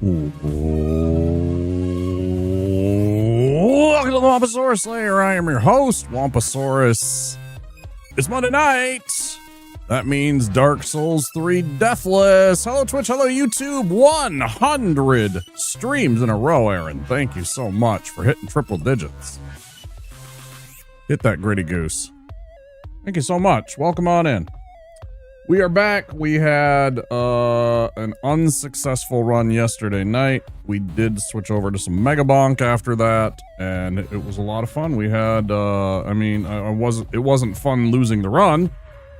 Welcome to the Wamposaurus Slayer. I am your host, Wamposaurus. It's Monday night. That means Dark Souls 3 Deathless. Hello, Twitch. Hello, YouTube. 100 streams in a row, Aaron. Thank you so much for hitting triple digits. Hit that gritty goose. Thank you so much. Welcome on in. We are back. We had an unsuccessful run yesterday night. We did switch over to some Mega Bonk after that, and it was a lot of fun. We had, it wasn't fun losing the run,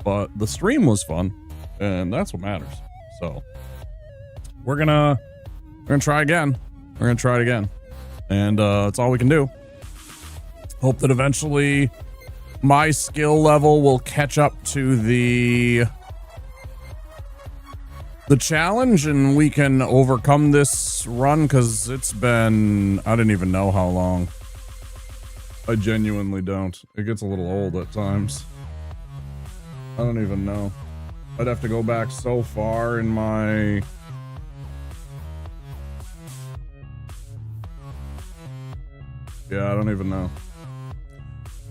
but the stream was fun, and that's what matters. So we're gonna try again. We're gonna try it again, and that's all we can do. Hope that eventually my skill level will catch up to the challenge and we can overcome this run, because it's been, I didn't even know how long. I genuinely don't. It gets a little old at times. I don't even know. I'd have to go back so far in my... Yeah, I don't even know.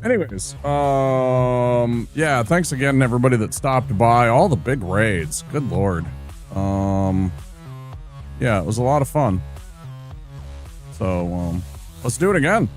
Anyways, yeah, thanks again everybody that stopped by. All the big raids. Good lord. Yeah, it was a lot of fun. So, let's do it again.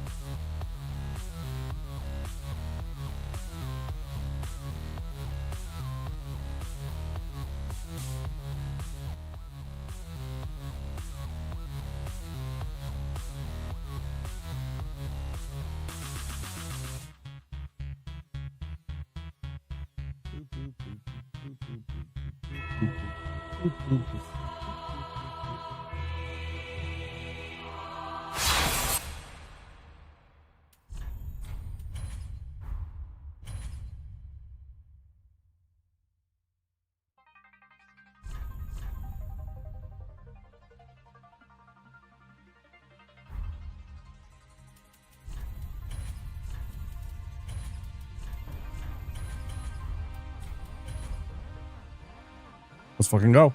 Let's fucking go.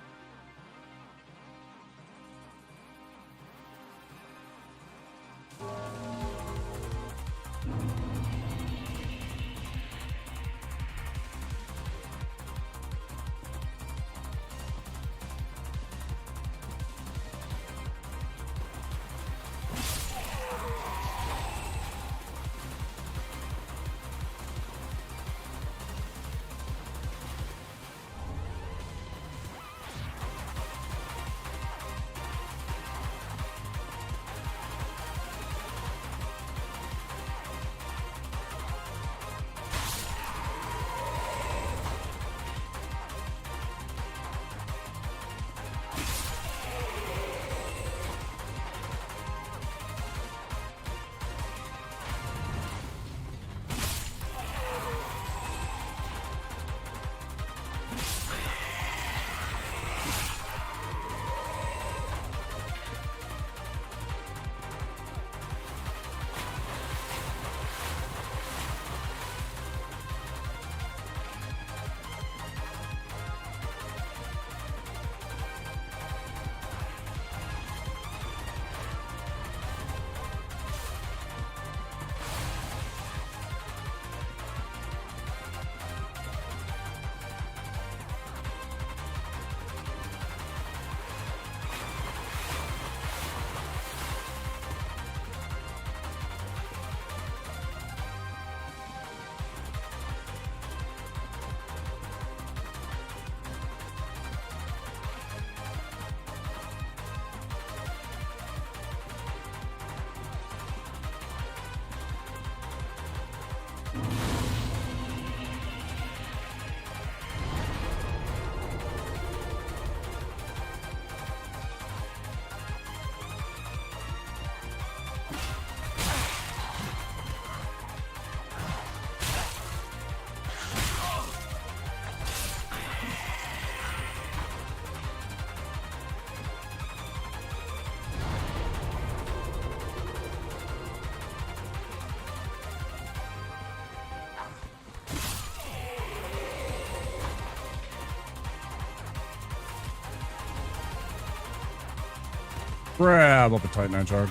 Grab up a Titanite shard.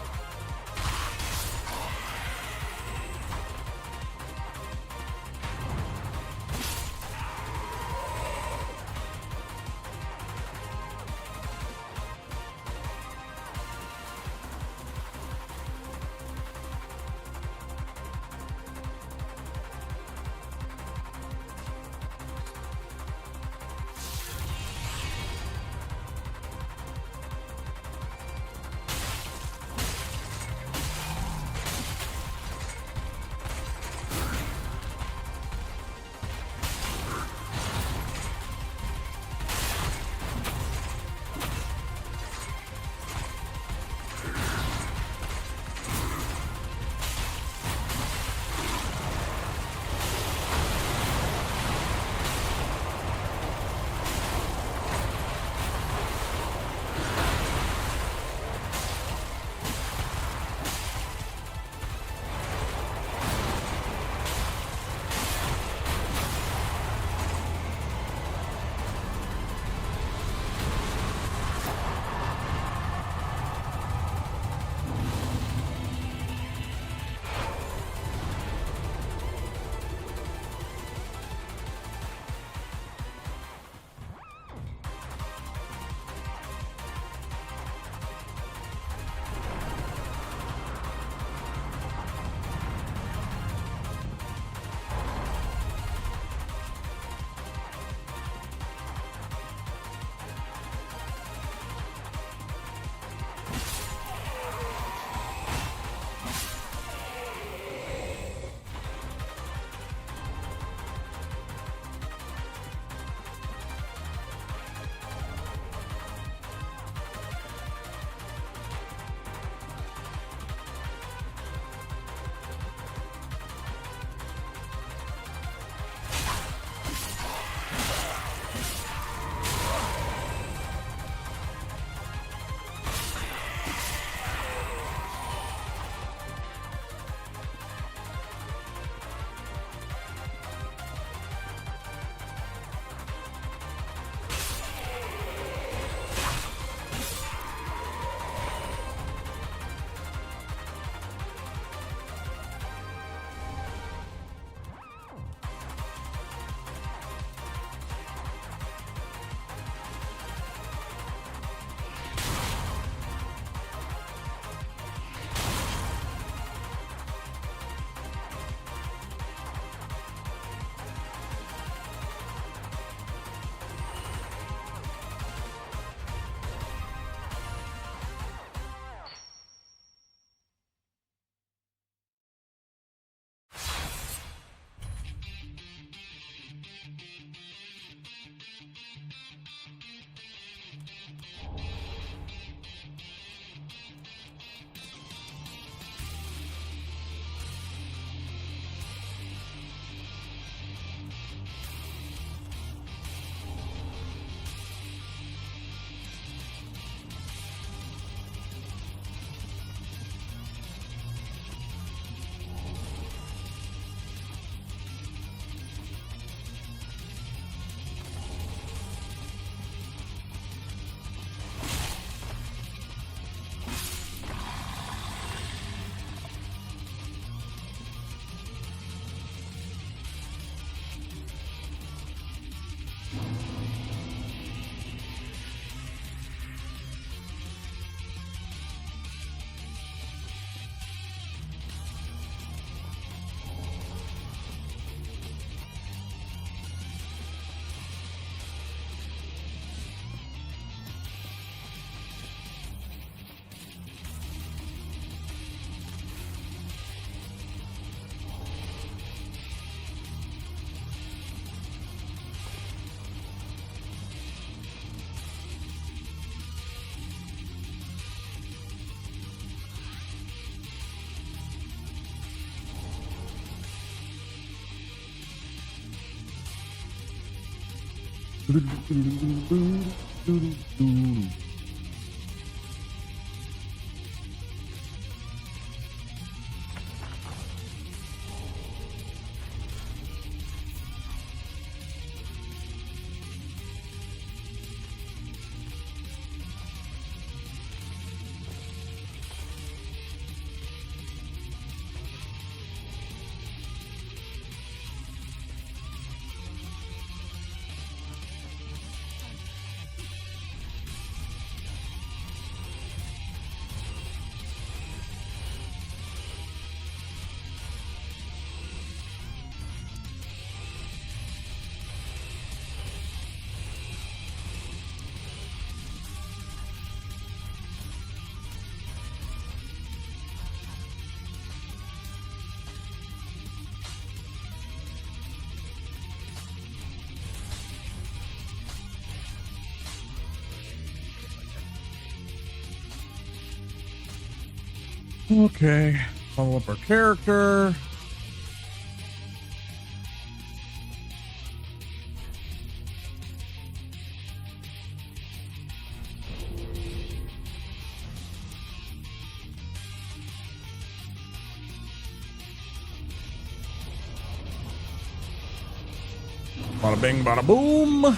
Okay, level up our character. Bada bing, bada boom.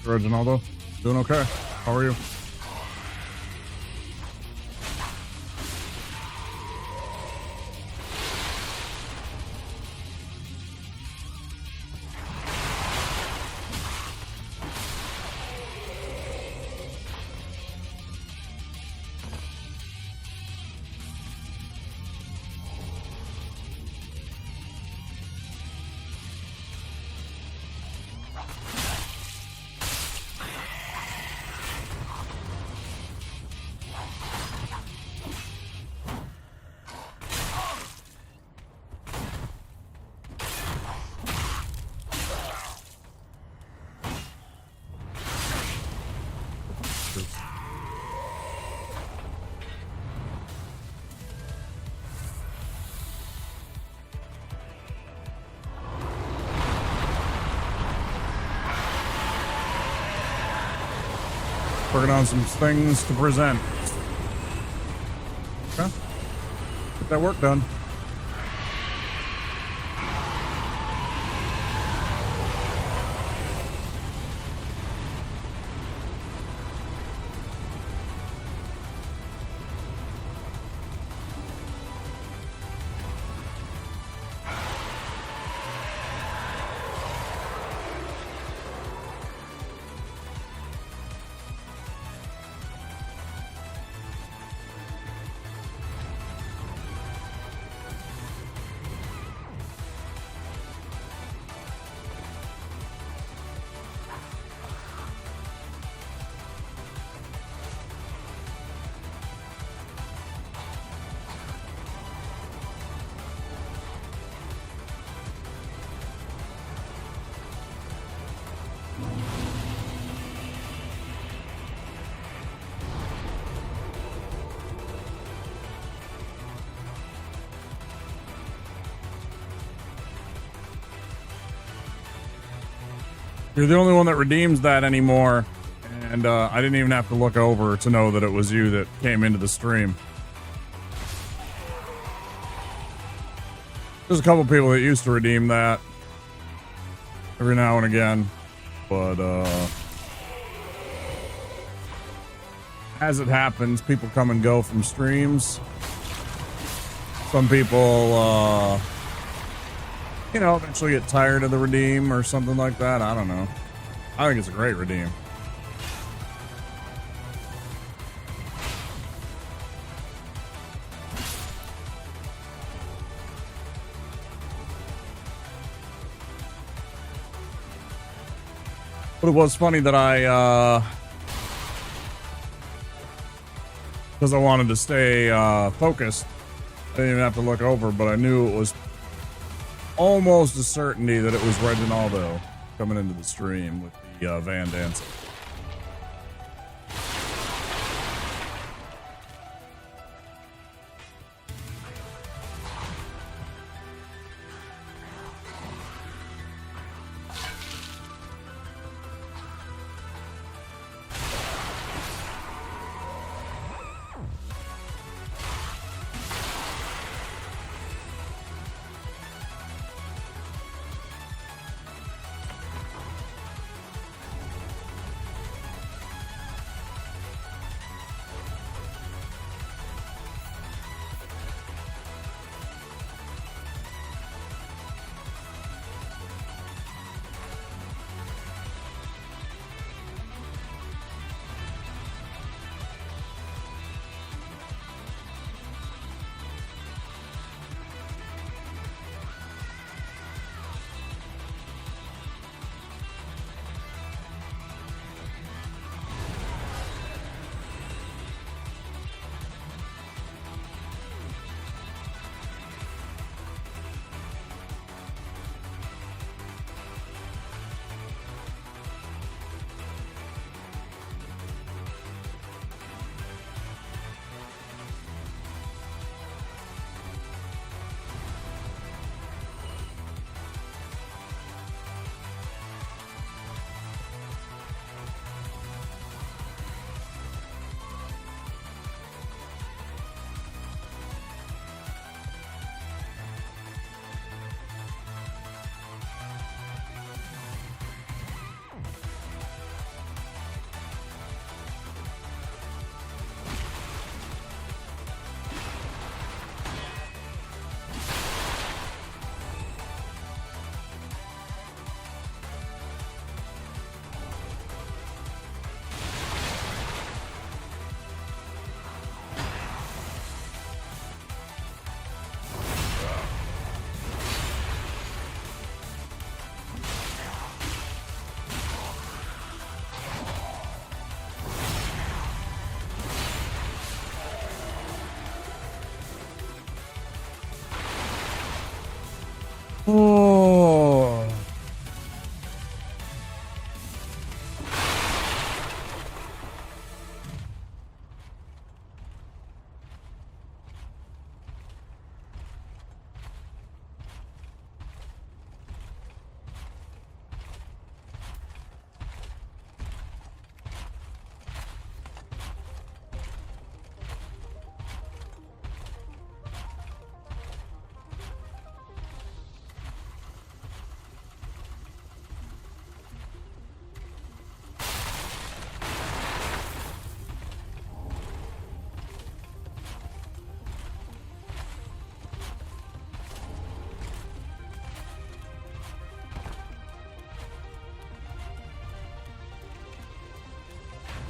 Reginaldo, doing okay? How are you? Working on some things to present. Okay. Get that work done. You're the only one that redeems that anymore, and I didn't even have to look over to know that it was you that came into the stream. There's a couple people that used to redeem that every now and again, but as it happens, people come and go from streams. Some people eventually get tired of the redeem or something like that. I don't know. I think it's a great redeem. But it was funny that because I wanted to stay focused, I didn't even have to look over, but I knew it was almost a certainty that it was Reginaldo coming into the stream with the Van dancing.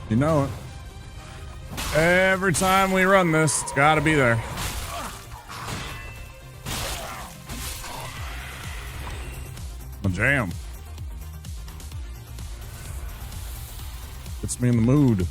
You know it. Every time we run this, it's gotta be there. A jam. Gets me in the mood.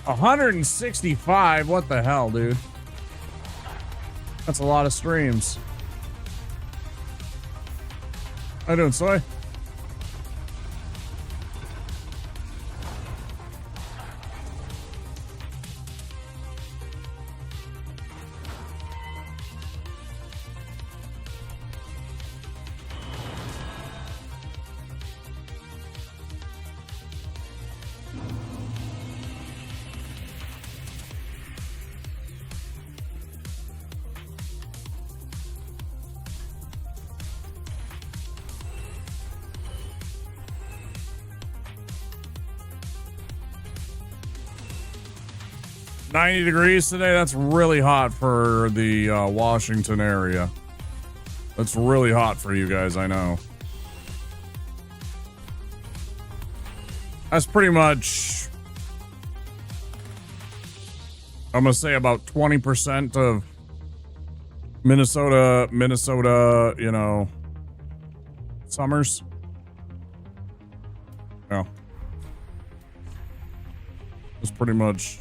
$165. What the hell, dude? That's a lot of streams. How you doing, Soy? $90 degrees today. That's really hot for the Washington area. That's really hot for you guys, I know. That's pretty much, I'm gonna say about 20% of Minnesota, you know, summers. Yeah. It's pretty much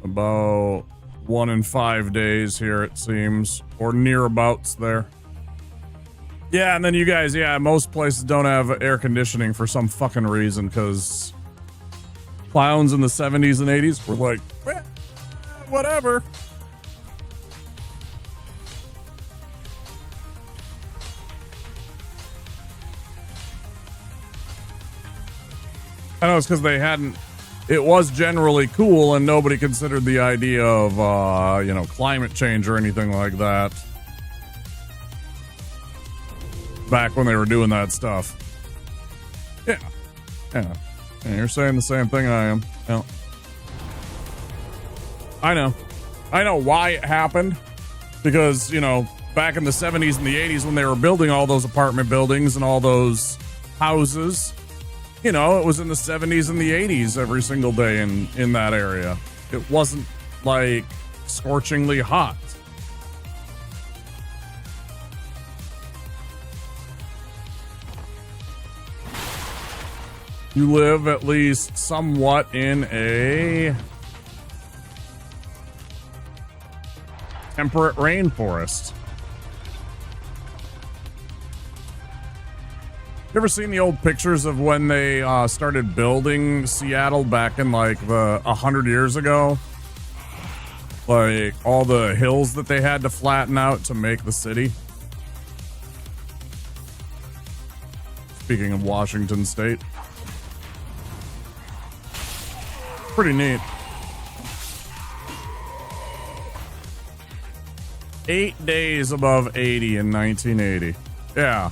about 1 in 5 days here, it seems, or nearabouts there. Yeah, and then you guys, yeah, most places don't have air conditioning for some fucking reason, because clowns in the 70s and 80s were like, eh, whatever. I know it's because they hadn't. It was generally cool, and nobody considered the idea of, you know, climate change or anything like that back when they were doing that stuff. Yeah. Yeah. And you're saying the same thing I am. Yeah. I know. I know why it happened. Because, you know, back in the 70s and the 80s when they were building all those apartment buildings and all those houses, you know, it was in the 70s and the 80s every single day in that area. It wasn't like scorchingly hot. You live at least somewhat in a temperate rainforest. You ever seen the old pictures of when they started building Seattle back in like the 100 years ago? Like all the hills that they had to flatten out to make the city. Speaking of Washington State. Pretty neat. 8 days above 80 in 1980. Yeah.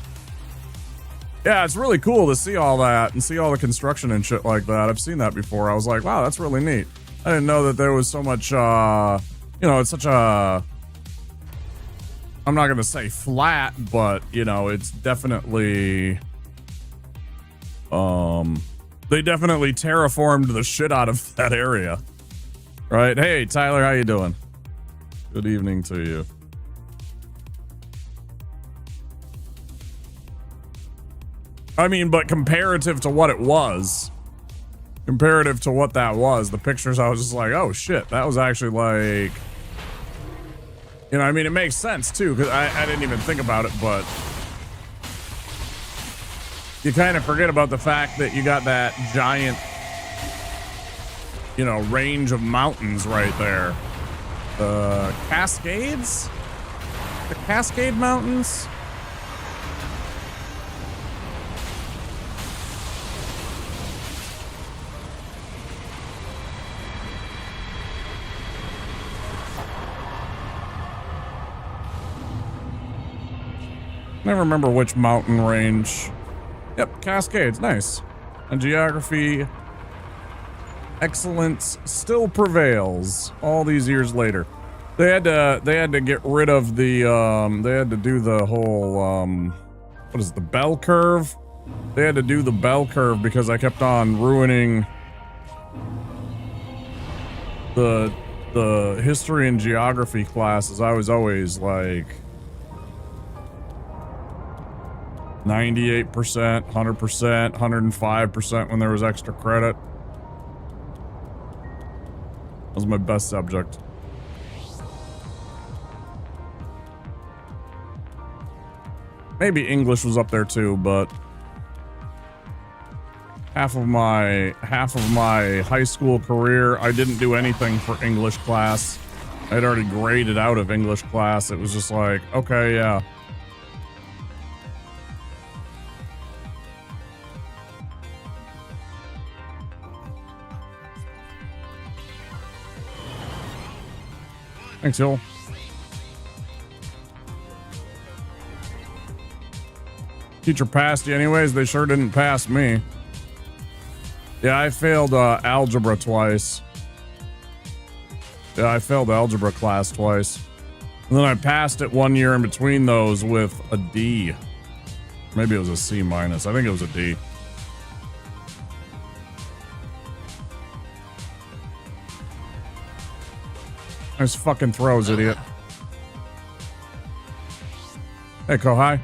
Yeah, it's really cool to see all that and see all the construction and shit like that. I've seen that before. I was like, wow, that's really neat. I didn't know that there was so much, it's such a, I'm not going to say flat, but, it's definitely, they definitely terraformed the shit out of that area. Right? Hey, Tyler, how you doing? Good evening to you. I mean, but comparative to what it was, comparative to what that was, the pictures, I was just like, oh shit, that was actually like, I mean, it makes sense too, because I didn't even think about it, but you kind of forget about the fact that you got that giant, range of mountains right there. The Cascades? The Cascade Mountains? Never remember which mountain range. Yep, Cascades, nice. And geography excellence still prevails all these years later. They had to get rid of the they had to do the whole what is it, the bell curve? They had to do the bell curve because I kept on ruining the history and geography classes. I was always like 98%, 100%, 105% when there was extra credit. That was my best subject. Maybe English was up there too, but half of my high school career, I didn't do anything for English class. I had already graded out of English class. It was just like, okay, yeah. Thanks, Hill. Teacher passed you anyways. They sure didn't pass me. Yeah, I failed algebra twice. Yeah, I failed algebra class twice. And then I passed it one year in between those with a D. Maybe it was a C minus. I think it was a D. Nice fucking throws, idiot. Hey, Kohai.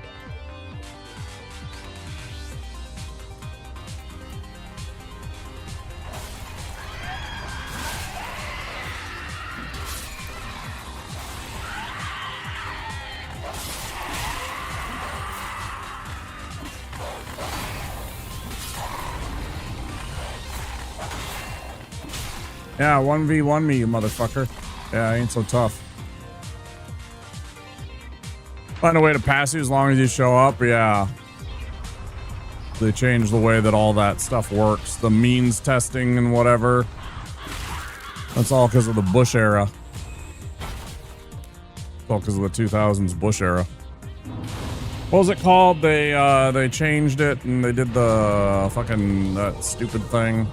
Yeah, 1v1 me, you motherfucker. Yeah, I ain't so tough. Find a way to pass you as long as you show up, yeah. They changed the way that all that stuff works. The means testing and whatever. That's all because of the Bush era. It's all because of the 2000s Bush era. What was it called? They changed it and they did the fucking that stupid thing.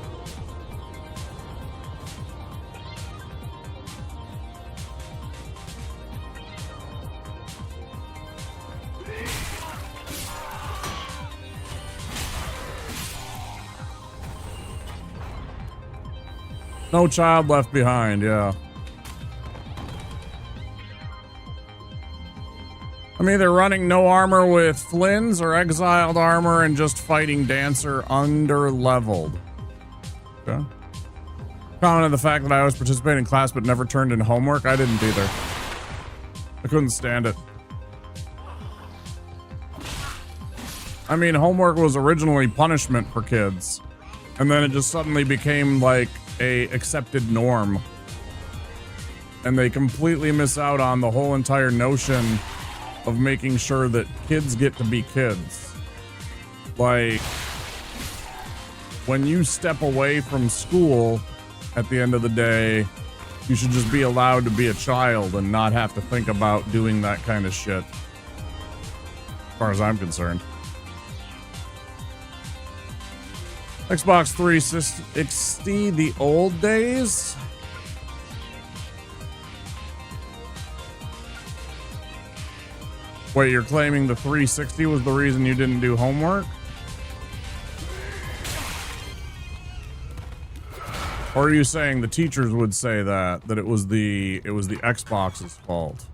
No Child Left Behind, yeah. I'm either running no armor with Flynn's or exiled armor and just fighting Dancer under-leveled. Okay. Comment on the fact that I always participate in class but never turned in homework. I didn't either. I couldn't stand it. I mean, homework was originally punishment for kids. And then it just suddenly became like a accepted norm. And they completely miss out on the whole entire notion of making sure that kids get to be kids. Like, when you step away from school at the end of the day, you should just be allowed to be a child and not have to think about doing that kind of shit. As far as I'm concerned. Xbox 360, the old days? Wait, you're claiming the 360 was the reason you didn't do homework? Or are you saying the teachers would say that it was the Xbox's fault?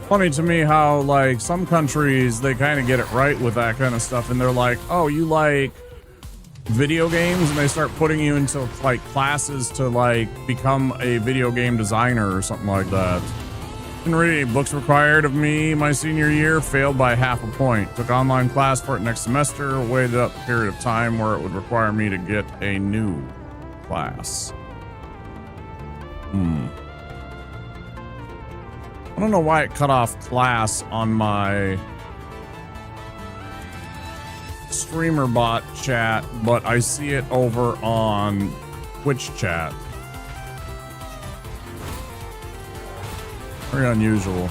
Funny to me how, like, some countries, they kind of get it right with that kind of stuff, and they're like, oh, you like video games? And they start putting you into, like, classes to, like, become a video game designer or something like that. Didn't read any books required of me my senior year, failed by half a point. Took online class for it next semester, waited up a period of time where it would require me to get a new class. I don't know why it cut off class on my streamer bot chat, but I see it over on Twitch chat. Very unusual.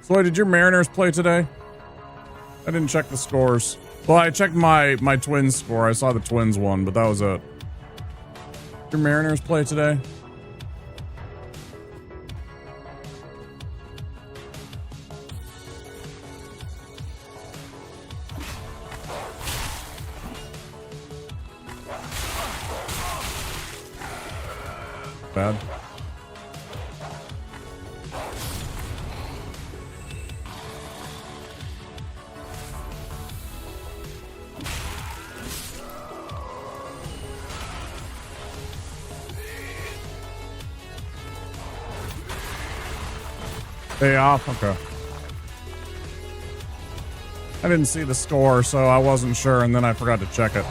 So did your Mariners play today? I didn't check the scores. Well, I checked my Twins score. I saw the Twins won, but that was it. Did your Mariners play today? Bad. Day off? Okay. I didn't see the score, so I wasn't sure, and then I forgot to check it.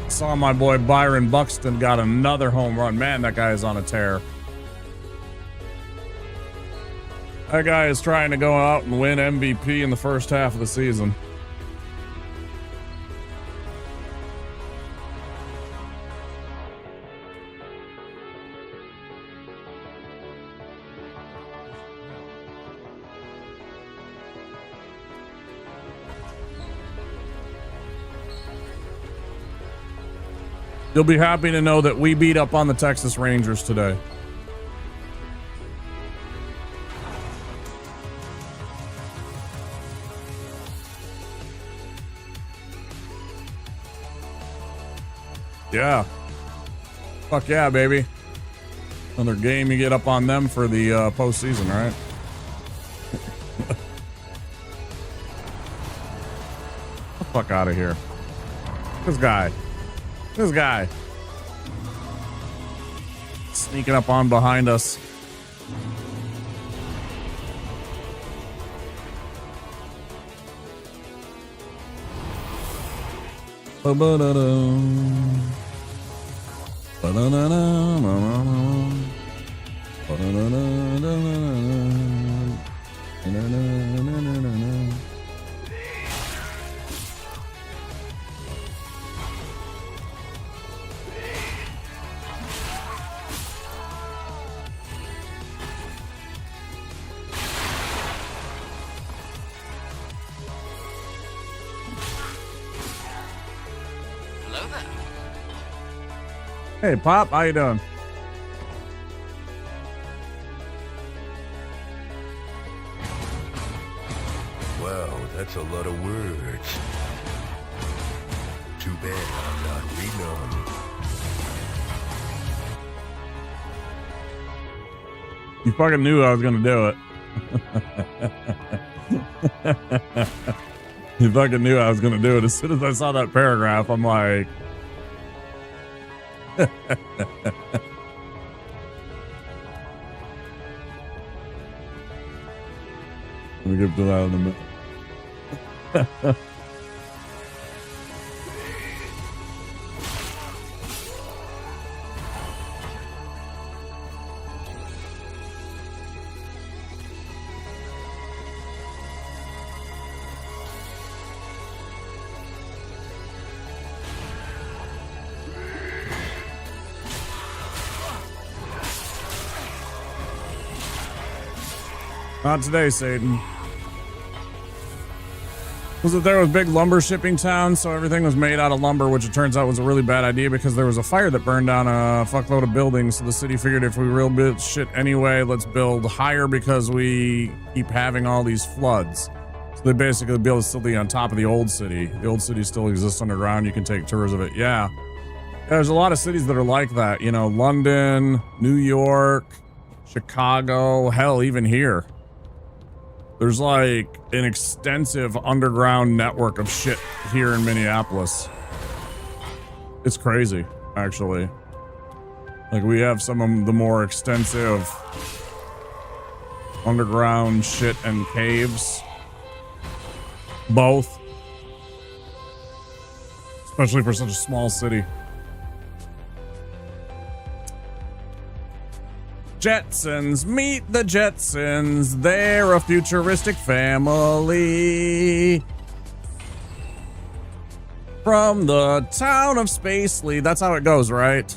Saw my boy Byron Buxton got another home run. Man, that guy is on a tear. That guy is trying to go out and win MVP in the first half of the season. You'll be happy to know that we beat up on the Texas Rangers today. Yeah. Fuck yeah, baby. Another game you get up on them for the postseason, right? Get the fuck out of here. This guy. This guy. Sneaking up on behind us. Hey, Pop, how you doing? Wow, that's a lot of words. Too bad I'm not reading them. You fucking knew I was gonna do it. You fucking knew I was gonna do it. As soon as I saw that paragraph, I'm like... Let me get to that in a minute. Not today, Satan. Was it there was big lumber shipping town, so everything was made out of lumber, which it turns out was a really bad idea because there was a fire that burned down a fuckload of buildings. So the city figured if we real build shit anyway, let's build higher because we keep having all these floods. So they basically built a city on top of the old city. The old city still exists underground. You can take tours of it. Yeah. There's a lot of cities that are like that. You know, London, New York, Chicago, hell, even here. There's like an extensive underground network of shit here in Minneapolis. It's crazy, actually. Like, we have some of the more extensive underground shit and caves. Both. Especially for such a small city. Jetsons, meet the Jetsons. They're a futuristic family from the town of Spacely. That's how it goes, right?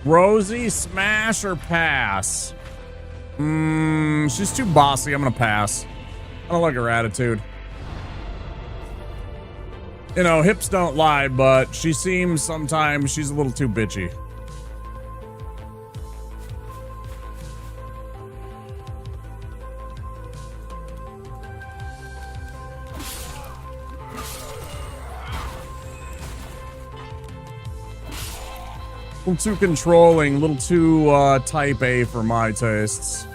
Rosie, smash or pass? She's too bossy. I'm gonna pass. I don't like her attitude. You know, hips don't lie, but she seems sometimes she's a little too bitchy. A little too controlling, a little too type A for my tastes.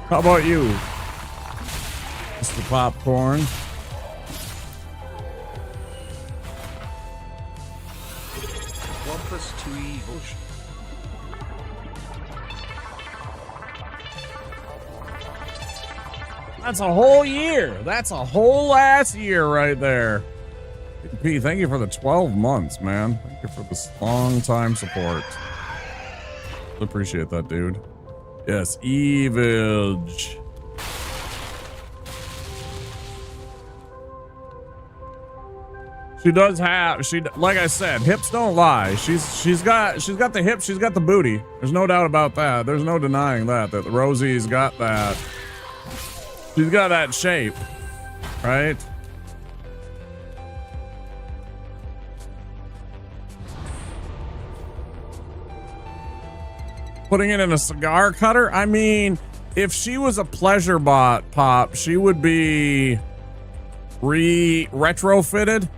How about you, Mr. Popcorn? Wampus to evil. That's a whole year. That's a whole ass year right there. P, thank you for the 12 months, man. Thank you for this long time support. Appreciate that, dude. Yes, Evage. She does have, like I said, hips don't lie. She's got the hips, she's got the booty. There's no doubt about that. There's no denying that Rosie's got that. She's got that shape, right? Putting it in a cigar cutter? I mean, if she was a pleasure bot, Pop, she would be retrofitted.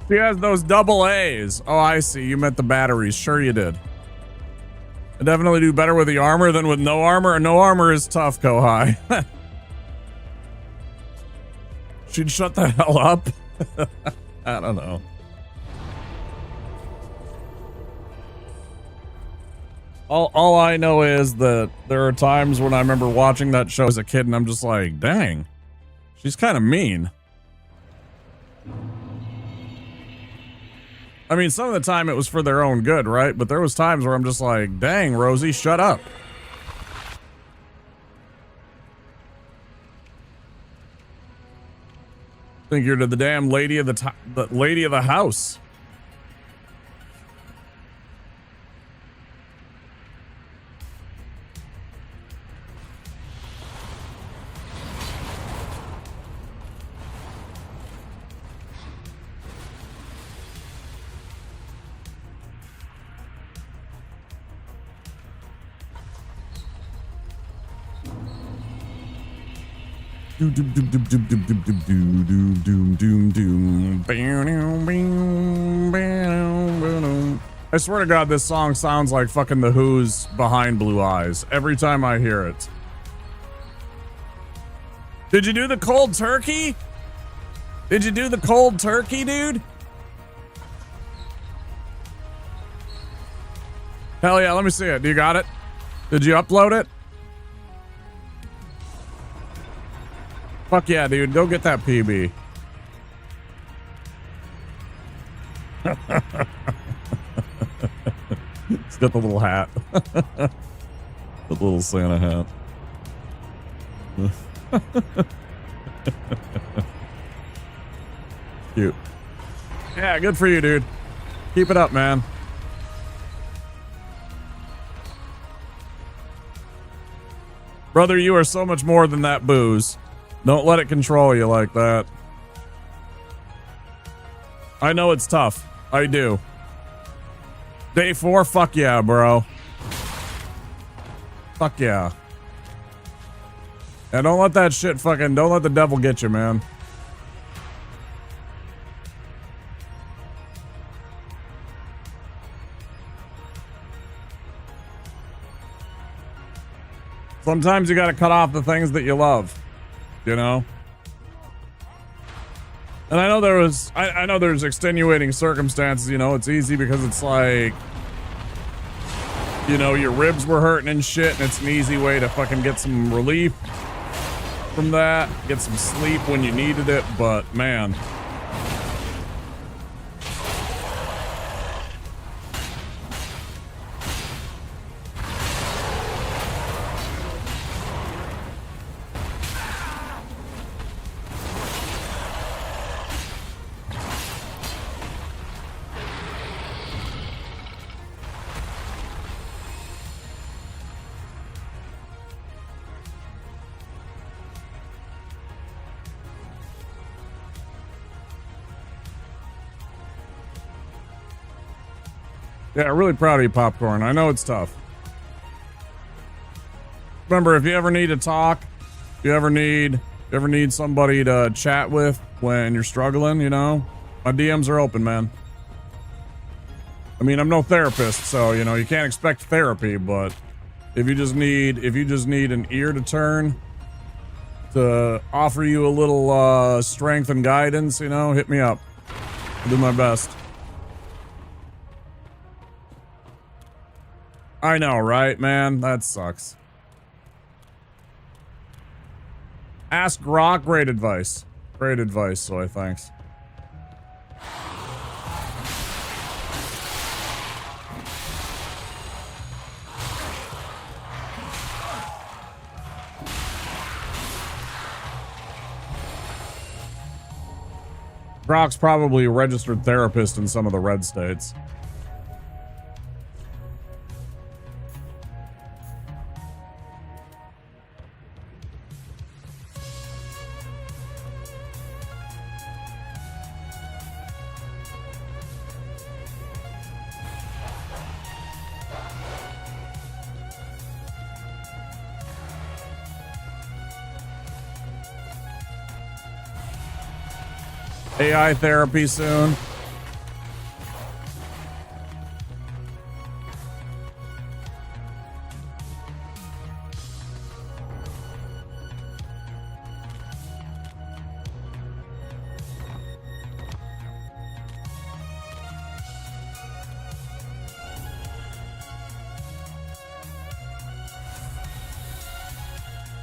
She has those double A's. Oh, I see. You meant the batteries. Sure you did. I definitely do better with the armor than with no armor. And no armor is tough, Kohai. She'd shut the hell up. I don't know. All I know is that there are times when I remember watching that show as a kid and I'm just like, dang, she's kind of mean. I mean, some of the time it was for their own good, right? But there was times where I'm just like, dang, Rosie, shut up. Think you're the damn lady of the lady of the house. I swear to God, this song sounds like fucking The Who's Behind Blue Eyes every time I hear it. Did you do the cold turkey? Did you do the cold turkey, dude? Hell yeah, let me see it. Do you got it? Did you upload it? Fuck yeah, dude. Go get that PB. It's got the little hat. The little Santa hat. Cute. Yeah, good for you, dude. Keep it up, man. Brother, you are so much more than that booze. Don't let it control you like that. I know it's tough. I do. Day 4, fuck yeah, bro. Fuck yeah. And don't let that shit fucking, don't let the devil get you, man. Sometimes you gotta cut off the things that you love. You know? And I know there was, I know there's extenuating circumstances, you know, it's easy because it's like, you know, your ribs were hurting and shit, and it's an easy way to fucking get some relief from that, get some sleep when you needed it, but man. Yeah, really proud of you, Popcorn. I know it's tough. Remember, if you ever need to talk, if you ever need somebody to chat with when you're struggling, you know, my DMs are open, man. I mean, I'm no therapist, so, you know, you can't expect therapy, but if you just need an ear to turn to offer you a little strength and guidance, you know, hit me up. I'll do my best. I know, right, man? That sucks. Ask Grok. Great advice. Great advice, Soy. Thanks. Grok's probably a registered therapist in some of the red states. AI therapy soon.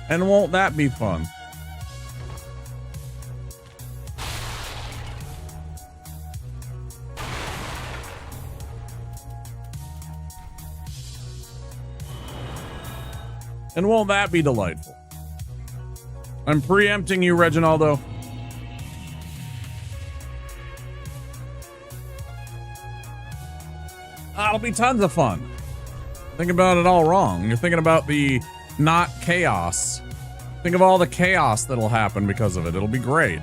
And won't that be fun? And won't that be delightful? I'm preempting you, Reginaldo. That'll be tons of fun. Think about it all wrong. You're thinking about the not chaos. Think of all the chaos that'll happen because of it. It'll be great.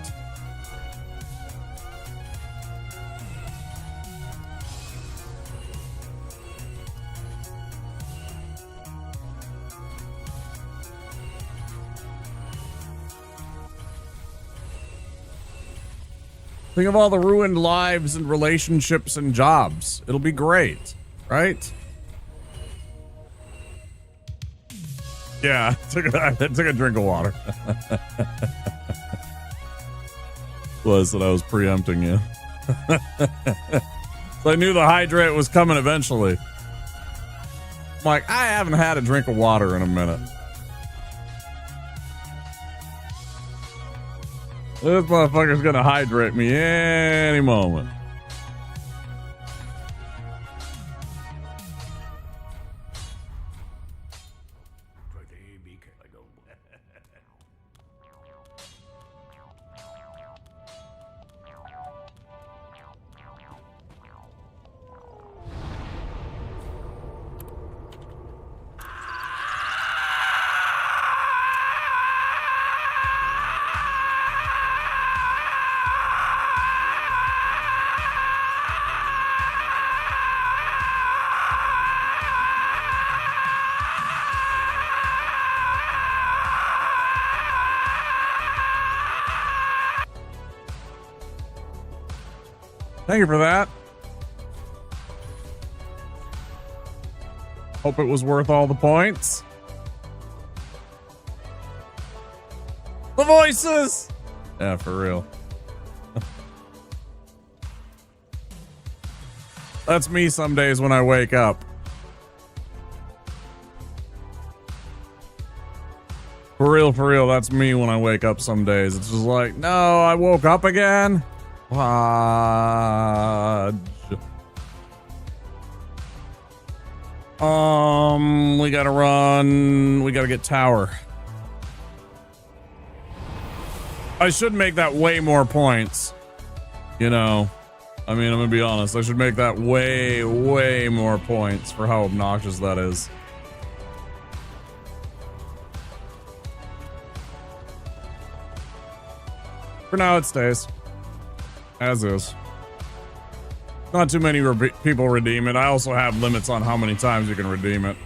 Think of all the ruined lives and relationships and jobs. It'll be great, right? Yeah, I took a drink of water. Was that I was preempting you. So I knew the hydrate was coming eventually. I'm like, I haven't had a drink of water in a minute. This motherfucker's gonna hydrate me any moment. Thank you for that. Hope it was worth all the points. The voices! Yeah, for real. That's me some days when I wake up. For real, that's me when I wake up some days. It's just like, no, I woke up again? Podge. We gotta run. We gotta get tower. I should make that way more points. You know, I mean, I'm gonna be honest. I should make that way more points for how obnoxious that is. For now, it stays. As is. Not too many people redeem it. I also have limits on how many times you can redeem it.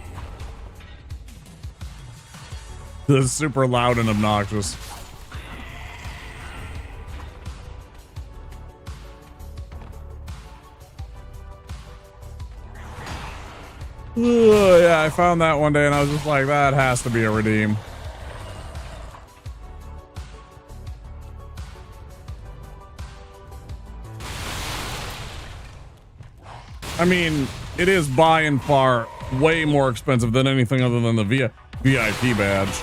This is super loud and obnoxious. Yeah, I found that one day and I was just like, that has to be a redeem. I mean, it is by and far way more expensive than anything other than the VIP badge.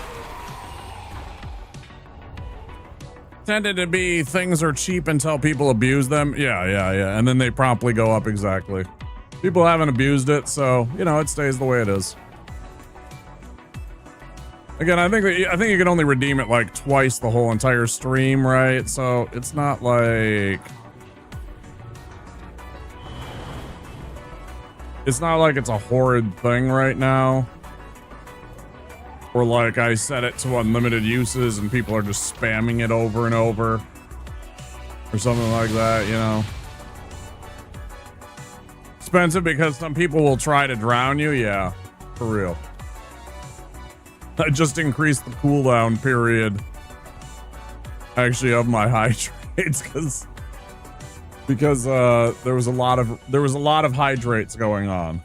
Tended to be things are cheap until people abuse them. Yeah. And then they promptly go up, exactly. People haven't abused it, so, you know, it stays the way it is. Again, I think you can only redeem it like twice the whole entire stream, right? So it's not like... It's not like it's a horrid thing right now. Or like I set it to unlimited uses and people are just spamming it over and over. Or something like that, you know. Expensive because some people will try to drown you. Yeah, for real. I just increased the cooldown period. Actually, of my hydrates because there was a lot of hydrates going on.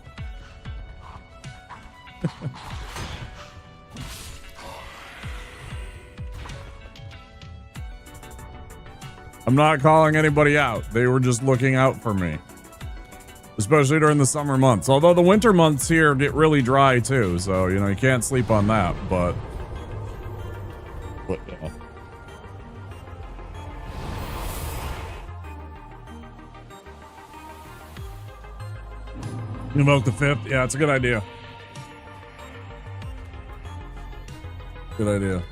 I'm not calling anybody out. They were just looking out for me. Especially during the summer months. Although the winter months here get really dry too. So, you know, you can't sleep on that. But yeah. Invoke the 5th? Yeah, it's a good idea. Good idea.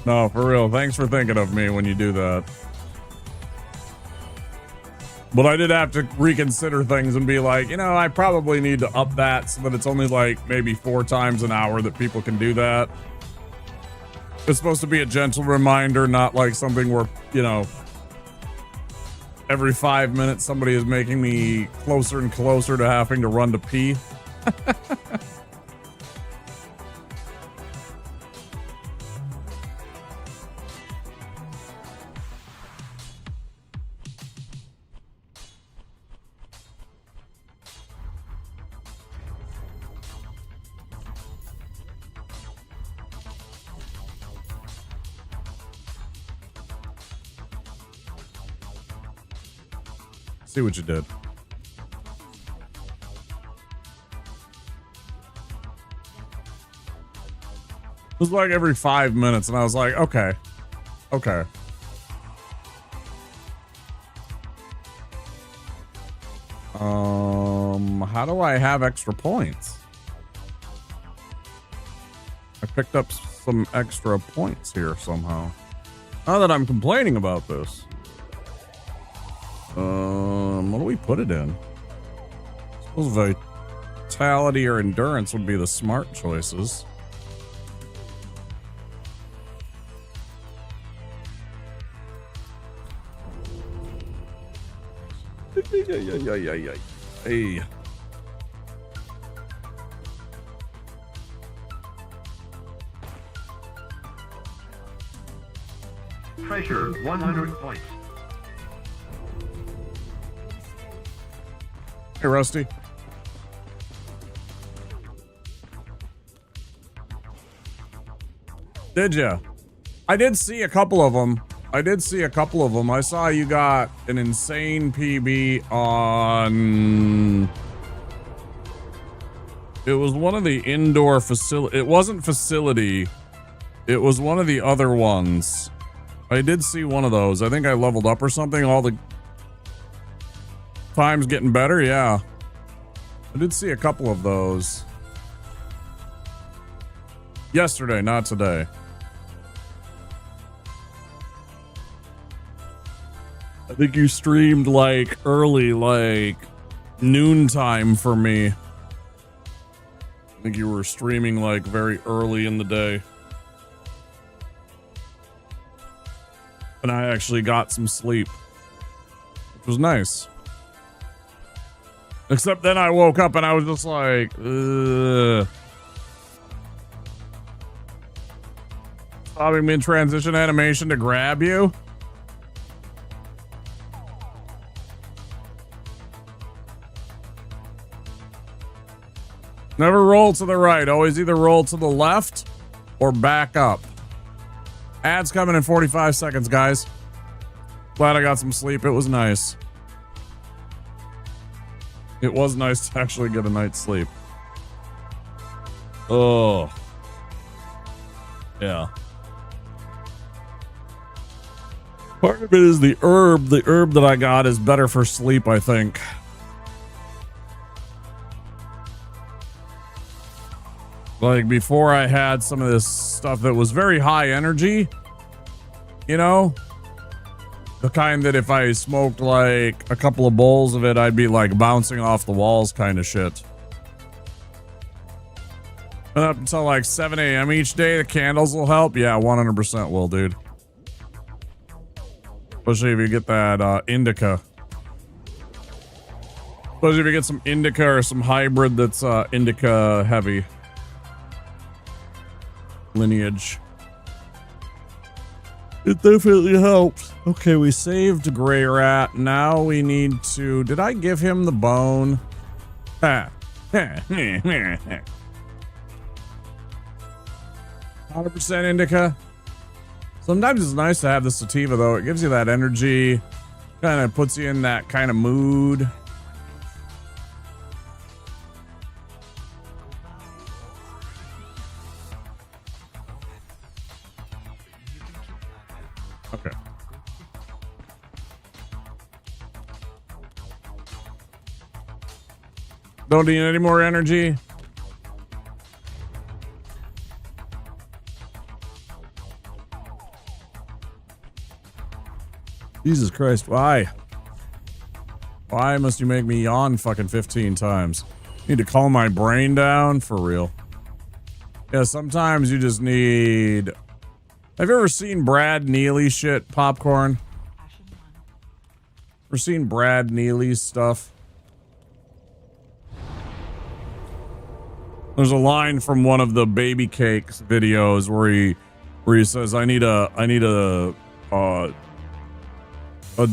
No, for real. Thanks for thinking of me when you do that. But I did have to reconsider things and be like, you know, I probably need to up that so that it's only like maybe 4 times an hour that people can do that. It's supposed to be a gentle reminder, not like something where, you know, every 5 minutes somebody is making me closer and closer to having to run to pee. See what you did. It was like every 5 minutes, and I was like, okay. How do I have extra points? I picked up some extra points here somehow. Not that I'm complaining about this. What do we put it in? I suppose vitality or endurance would be the smart choices. Hey. Treasure 100 points. Hey, Rusty. Did ya? I did see a couple of them. I saw you got an insane PB on... It was one of the indoor facility. It wasn't facility. It was one of the other ones. I did see one of those. I think I leveled up or something. All the time's getting better. Yeah. I did see a couple of those. Yesterday, not today. I think you streamed like early, like noontime for me. I think you were streaming like very early in the day. And I actually got some sleep, which was nice. Except then I woke up and I was just like, ugh. Stopping mid-transition animation to grab you? Never roll to the right. Always either roll to the left or back up. Ads coming in 45 seconds, guys. Glad I got some sleep. It was nice. It was nice to actually get a night's sleep. Oh. Yeah. Part of it is the herb. The herb that I got is better for sleep, I think. Like before I had some of this stuff that was very high energy, you know, the kind that if I smoked like a couple of bowls of it, I'd be like bouncing off the walls kind of shit. And up until like 7 a.m. each day, the candles will help. Yeah, 100% will, dude. Especially if you get that indica. Especially if you get some indica or some hybrid that's indica heavy. Lineage. It definitely helps. Okay, we saved Gray Rat. Now we need to... Did I give him the bone? 100% indica. Sometimes it's nice to have the sativa, though. It gives you that energy. Kind of puts you in that kind of mood. Okay. Don't need any more energy. Jesus Christ, why? Why must you make me yawn fucking 15 times? Need to calm my brain down for real. Yeah, sometimes you just need... Have you ever seen Brad Neely shit, Popcorn? Ever seen Brad Neely's stuff? There's a line from one of the Baby Cakes videos where he says, I need a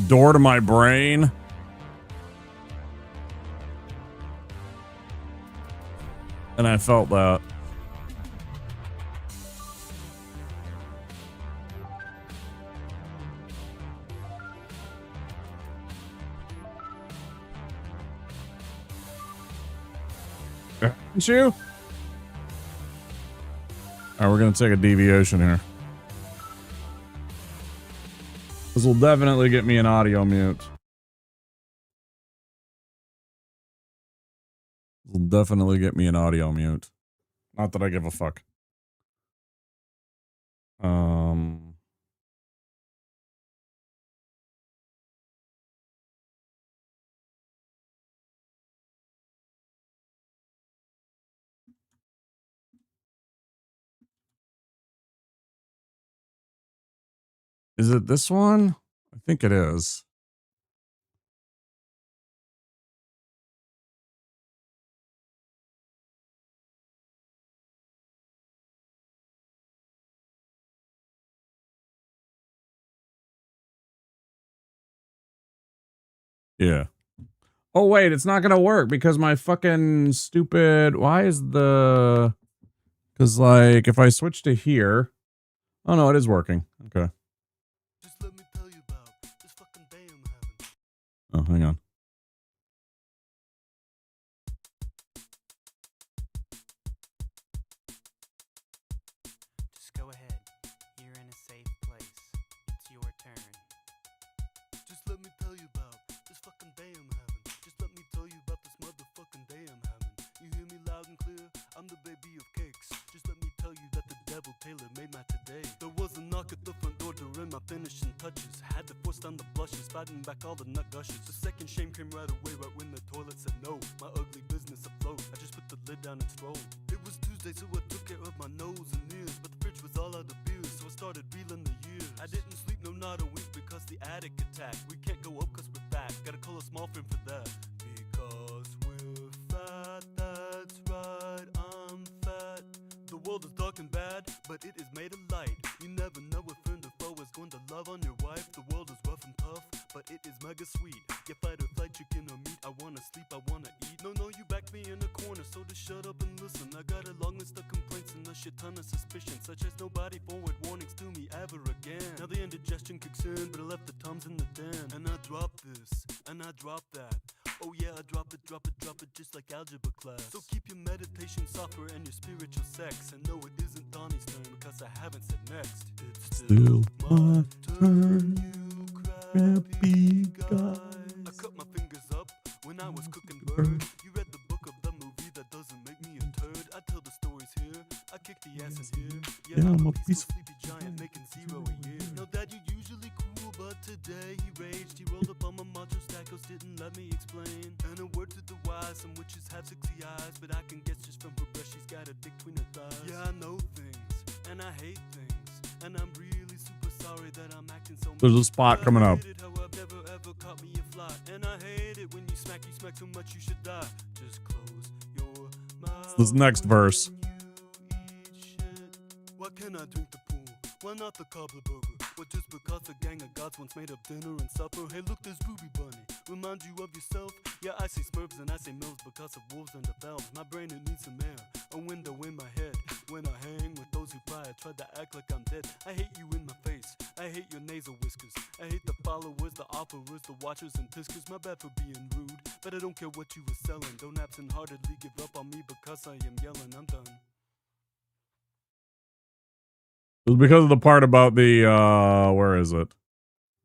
door to my brain. And I felt that. Haven't you? All right, we're going to take a deviation here. This will definitely get me an audio mute. This will definitely get me an audio mute. Not that I give a fuck. Is it this one? I think it is. Yeah. Oh, wait, it's not going to work because my fucking stupid... Why is the... Because, like, if I switch to here... Oh, no, it is working. Okay. Just let me tell you about this fucking day I'm having. Oh, hang on. Just go ahead. You're in a safe place. It's your turn. Just let me tell you about this fucking day I'm having. Just let me tell you about this motherfucking day I'm having. You hear me loud and clear? I'm the baby of cakes. Just let me tell you that the devil Taylor made my today. There was a knock at the front door during my finishing touches. Had to force down the blushes, fighting back all the nut gushes. The second shame came right away, right when the toilet said no. My ugly business afloat, I just put the lid down and strolled. It was Tuesday, so I took care of my nose and ears. But the fridge was all out of beers, so I started reeling the years. I didn't sleep, no, not a wink, because the attic attacked. We can't go up cause we're fat, gotta call a small friend for that. Because we're fat, that's right, I'm fat. The world is dark and bad, but it is made of light. You never know if friend or foe is going to love on your wife. The world is rough and tough, but it is mega sweet. You fight or flight, chicken or meat. I wanna sleep, I wanna eat. No, you backed me in a corner, so just shut up and listen. I got a long list of complaints and a shit ton of suspicion, such as nobody forward warnings to me ever again. Now the indigestion kicks in, but I left the Tums in the den. And I dropped this, and I dropped that. Oh yeah, I drop it, just like algebra class. So keep your meditation software and your spiritual sex. And no, it isn't Donnie's turn, because I haven't said next. It's Still my turn, you crappy guy. I cut my fingers up when I was cooking bird. You read the book of the movie that doesn't make me a turd. I tell the stories here, I kick the ass in here. Yeah, I'm a peaceful sleepy giant making 0 a year. Now that you usually cool, but today he raged. He rolled up on my macho stackos, didn't let me explain. And a word to the wise, some witches have 60 eyes, but I can guess just from her breast she's got a dick between her thighs. Yeah, I know things, and I hate things, and I'm really super sorry that I'm acting so. There's a spot coming up. Never ever caught me a fly, and I hate it when you smack too much you should die. Just close your mouth. This next verse. Why can't I drink the pool? Why not the cobbler burger? Well, just because a gang of gods once made up dinner and supper. Hey, look, there's Ruby Bunny. Remind you of yourself? Yeah, I say Smurfs and I say Mills because of wolves and the elves. My brain, it needs some air, a window in my head. When I hang with those who pry, I try to act like I'm dead. I hate you in my face, I hate your nasal whiskers. I hate the followers, the offerers, the watchers and tiskers. My bad for being rude, but I don't care what you were selling. Don't absent-heartedly give up on me because I am yelling. I'm done. It was because of the part about the, where is it?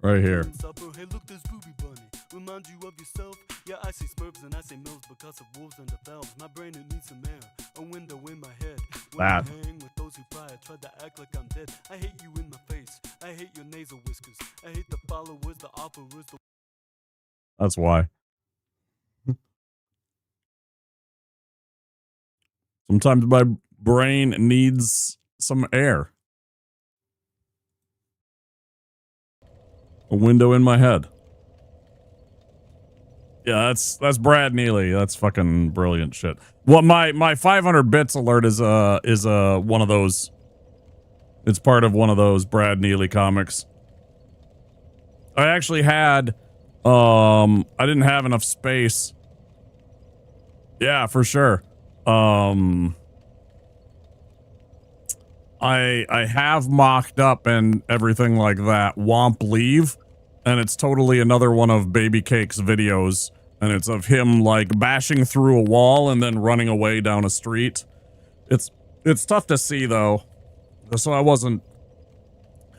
Right here. Hey, look, there's Ruby Bunny. Remind you of yourself? Yeah, I say Smurfs and I say Mills because of wolves and the elves. My brain, it needs some air, a window in my head. When That. I hang with those who pry, I try to act like I'm dead. I hate you in my face, I hate your nasal whiskers. I hate the followers, the offerers, the... That's why. Sometimes my brain needs some air. A window in my head. Yeah, that's Brad Neely. That's fucking brilliant shit. Well, my 500 bits alert is one of those. It's part of one of those Brad Neely comics. I actually had I didn't have enough space. Yeah, for sure. I have mocked up and everything like that Womp Leave, and it's totally another one of Baby Cake's videos, and it's of him like bashing through a wall and then running away down a street. It's tough to see though, so I wasn't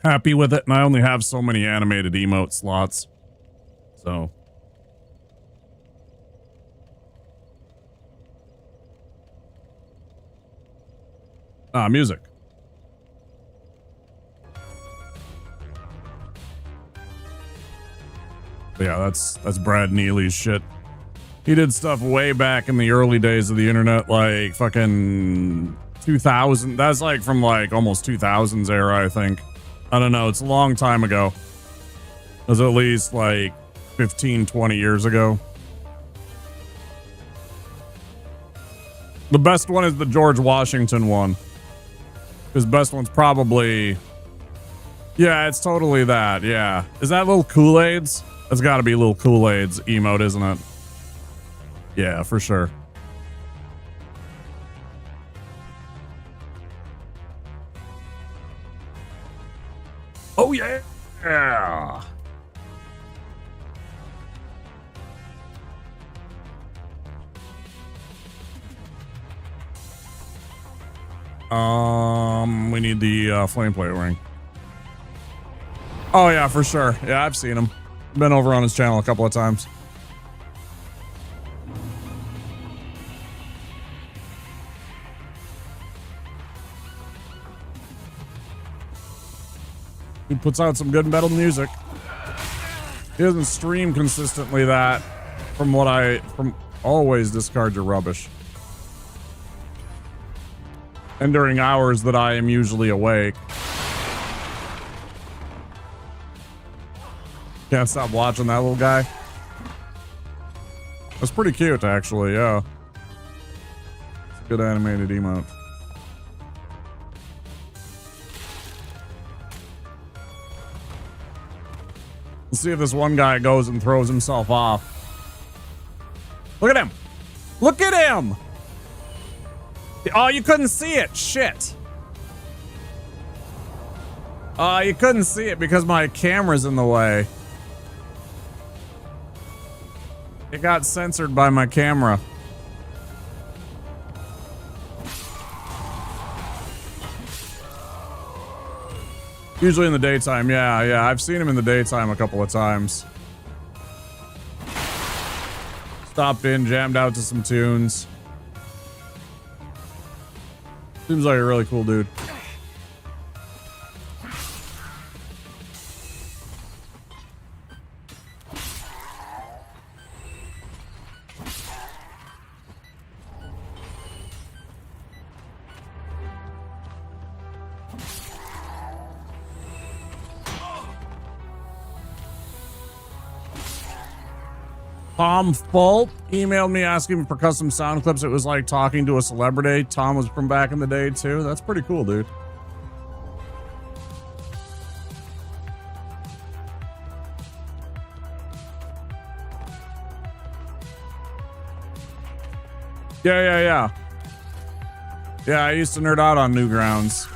happy with it, and I only have so many animated emote slots, so. Music. Yeah, that's Brad Neely's shit. He did stuff way back in the early days of the internet, like fucking 2000. That's like from like almost 2000s era, I think. I don't know. It's a long time ago. It was at least like 15, 20 years ago. The best one is the George Washington one. His best one's probably... Yeah, it's totally that, yeah. Is that little Kool-Aids? That's gotta be little Kool-Aid's emote, isn't it? Yeah, for sure. Oh, yeah! Yeah! We need the flame plate ring. Oh yeah, for sure. Yeah, I've seen him. Been over on his channel a couple of times. He puts out some good metal music. He doesn't stream consistently that, from always discard your rubbish. And during hours that I am usually awake. Can't stop watching that little guy. That's pretty cute, actually, yeah. It's a good animated emote. Let's see if this one guy goes and throws himself off. Look at him. Look at him. Oh, you couldn't see it. Shit. You couldn't see it because my camera's in the way. It got censored by my camera. Usually in the daytime, yeah. I've seen him in the daytime a couple of times. Stopped in, jammed out to some tunes. Seems like a really cool dude. Tom Fulp emailed me asking for custom sound clips. It was like talking to a celebrity. Tom was from back in the day too. That's pretty cool, dude. Yeah. Yeah, I used to nerd out on Newgrounds.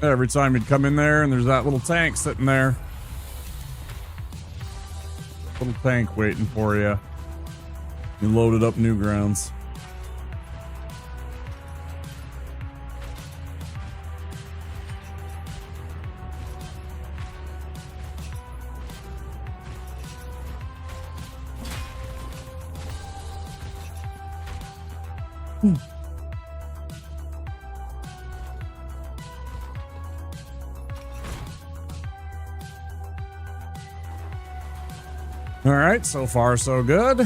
Every time you'd come in there and there's that little tank sitting there. Little tank waiting for you. You loaded up Newgrounds. All right, so far so good.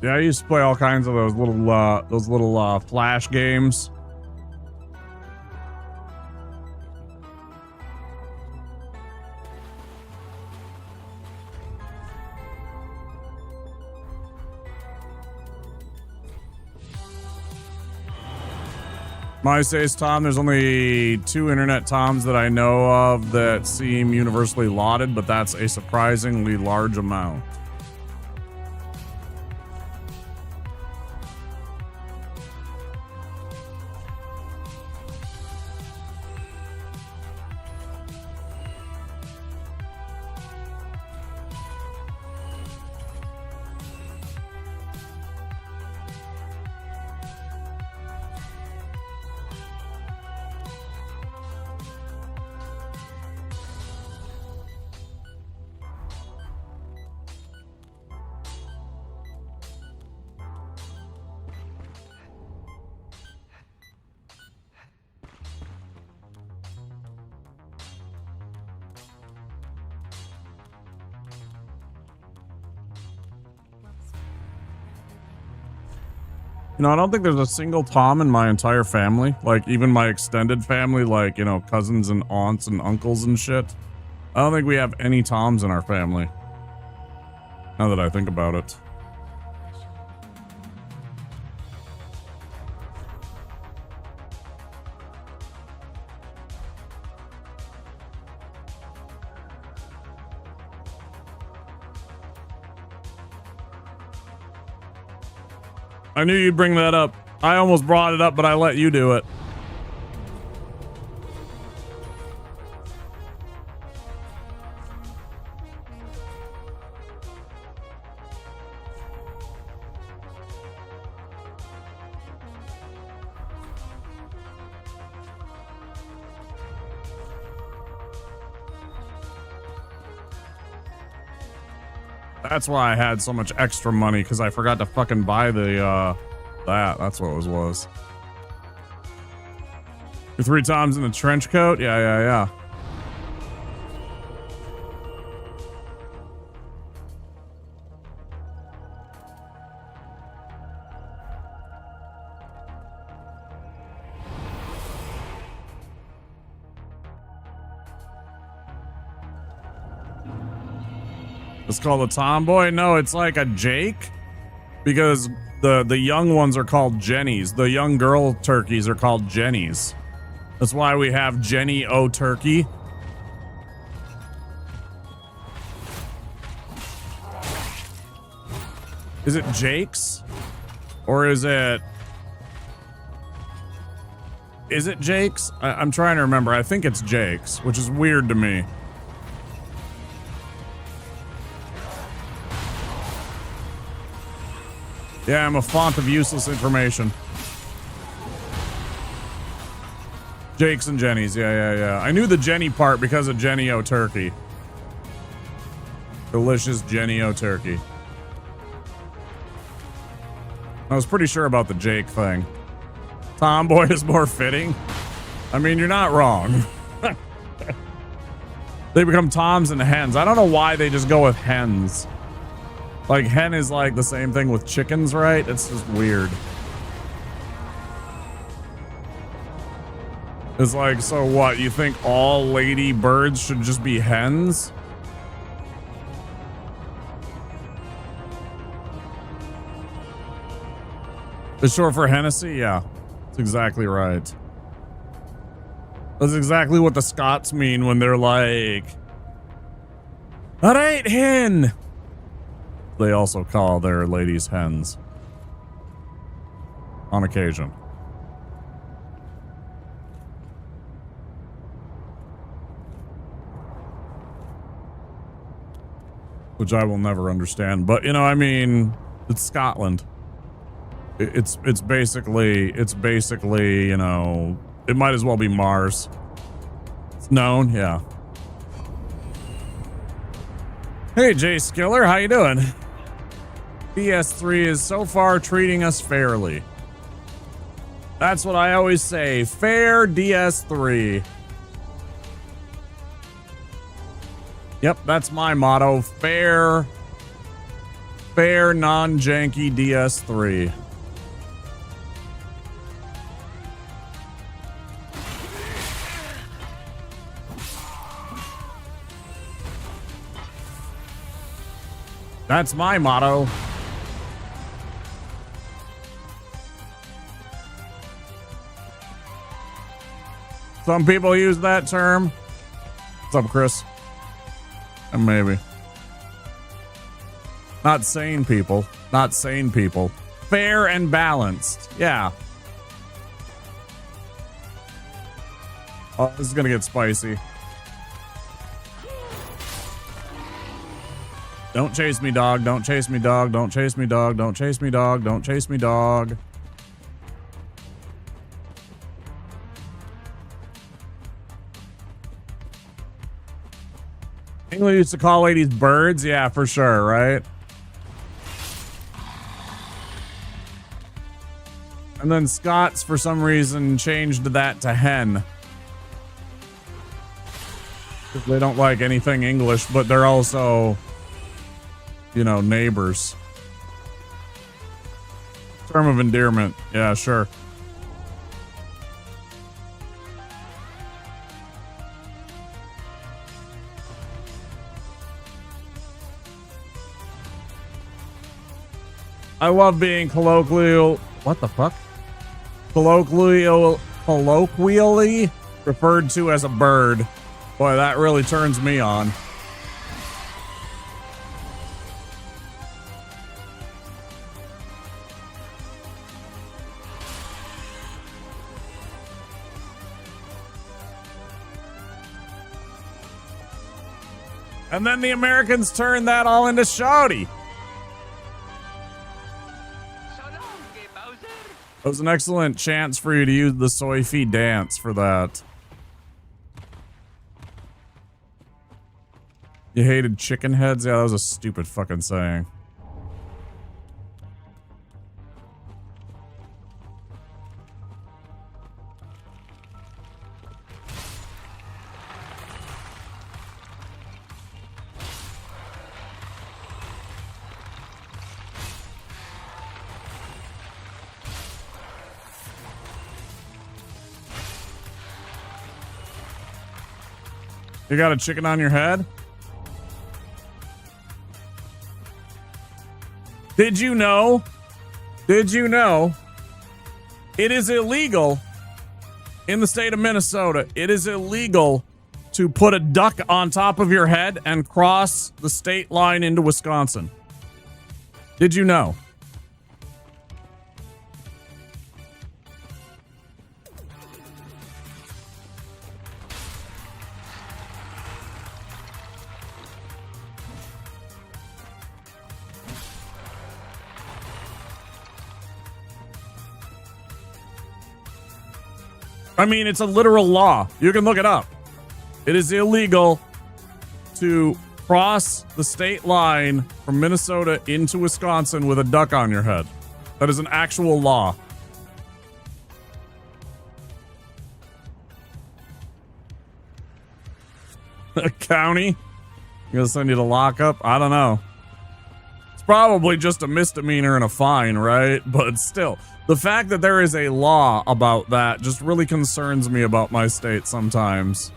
Yeah, I used to play all kinds of those little flash games. MySpace Tom, there's only 2 internet Toms that I know of that seem universally lauded, but that's a surprisingly large amount. You know, I don't think there's a single Tom in my entire family. Like, even my extended family, like, you know, cousins and aunts and uncles and shit. I don't think we have any Toms in our family. Now that I think about it. I knew you'd bring that up. I almost brought it up, but I let you do it. That's why I had so much extra money, because I forgot to fucking buy the, that's what it was. Your 3 Toms in the trench coat? Yeah. It's called a tomboy? No, it's like a Jake. Because the young ones are called Jennies. The young girl turkeys are called Jennies. That's why we have Jenny O Turkey. Is it Jake's? Or is it Jake's? I'm trying to remember. I think it's Jake's, which is weird to me. Yeah, I'm a font of useless information. Jake's and Jenny's. Yeah. I knew the Jenny part because of Jenny O Turkey. Delicious Jenny O Turkey. I was pretty sure about the Jake thing. Tomboy is more fitting. I mean, you're not wrong. They become toms and hens. I don't know why they just go with hens. Like, hen is like the same thing with chickens, right? It's just weird. It's like, so what? You think all lady birds should just be hens? It's short for Hennessy? Yeah. That's exactly right. That's exactly what the Scots mean when they're like, all right, hen. They also call their ladies hens. On occasion. Which I will never understand. But, you know, I mean, it's Scotland. It's basically, you know, it might as well be Mars. It's known, yeah. Hey, Jay Skiller, how you doing? DS3 is so far treating us fairly. That's what I always say. Fair DS3. Yep, that's my motto. Fair, non-janky DS3. That's my motto. Some people use that term. What's up, Chris? And maybe. Not sane people. Not sane people. Fair and balanced. Yeah. Oh, this is gonna get spicy. Don't chase me, dog. Don't chase me, dog. Don't chase me, dog. Don't chase me, dog. Don't chase me, dog. England used to call ladies birds. Yeah, for sure, right? And then Scots, for some reason, changed that to hen. Because they don't like anything English, but they're also, you know, neighbors. Term of endearment. Yeah, sure. I love being colloquial. What the fuck? Colloquially referred to as a bird. Boy, that really turns me on. And then the Americans turned that all into shouty. That was an excellent chance for you to use the Soify dance for that. You hated chicken heads? Yeah, that was a stupid fucking saying. You got a chicken on your head? Did you know? Did you know? It is illegal in the state of Minnesota. It is illegal to put a duck on top of your head and cross the state line into Wisconsin. Did you know? I mean, it's a literal law. You can look it up. It is illegal to cross the state line from Minnesota into Wisconsin with a duck on your head. That is an actual law. A county? Gonna send you to lockup? I don't know. It's probably just a misdemeanor and a fine, right? But still, the fact that there is a law about that just really concerns me about my state sometimes.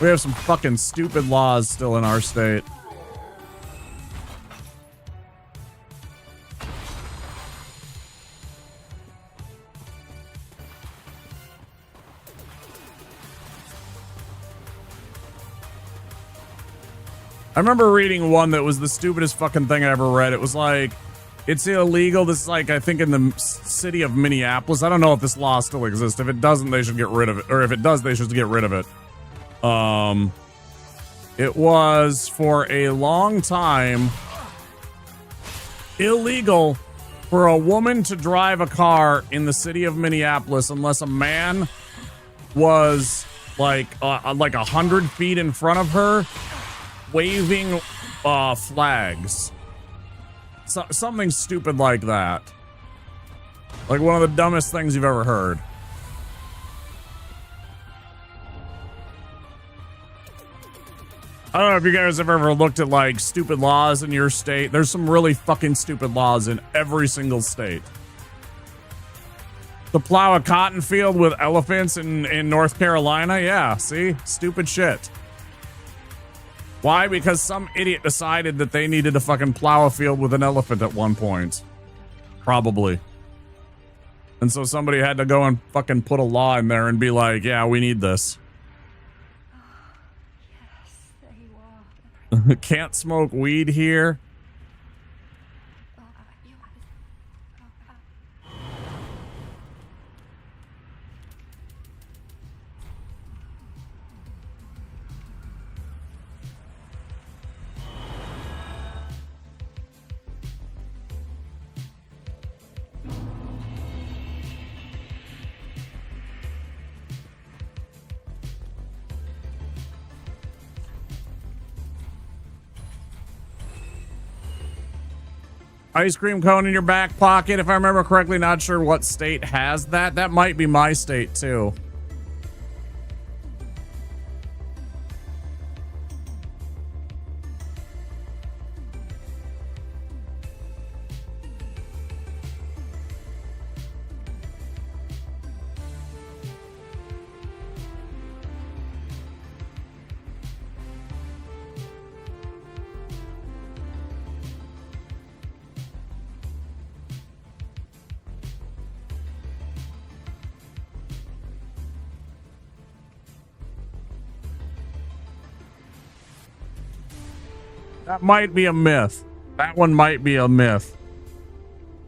We have some fucking stupid laws still in our state. I remember reading one that was the stupidest fucking thing I ever read. It was like, it's illegal. This is like, I think in the city of Minneapolis. I don't know if this law still exists. If it doesn't, they should get rid of it. Or if it does, they should get rid of it. It was for a long time illegal for a woman to drive a car in the city of Minneapolis unless a man was like 100 feet in front of her waving flags. Something stupid like that. Like one of the dumbest things you've ever heard. I don't know if you guys have ever looked at like stupid laws in your state. There's some really fucking stupid laws in every single state. To plow a cotton field with elephants in North Carolina? Yeah, see? Stupid shit. Why? Because some idiot decided that they needed to fucking plow a field with an elephant at one point. Probably. And so somebody had to go and fucking put a law in there and be like, yeah, we need this. Can't smoke weed here. Ice cream cone in your back pocket, if I remember correctly. Not sure what state has that. That might be my state, too. That might be a myth. That one might be a myth.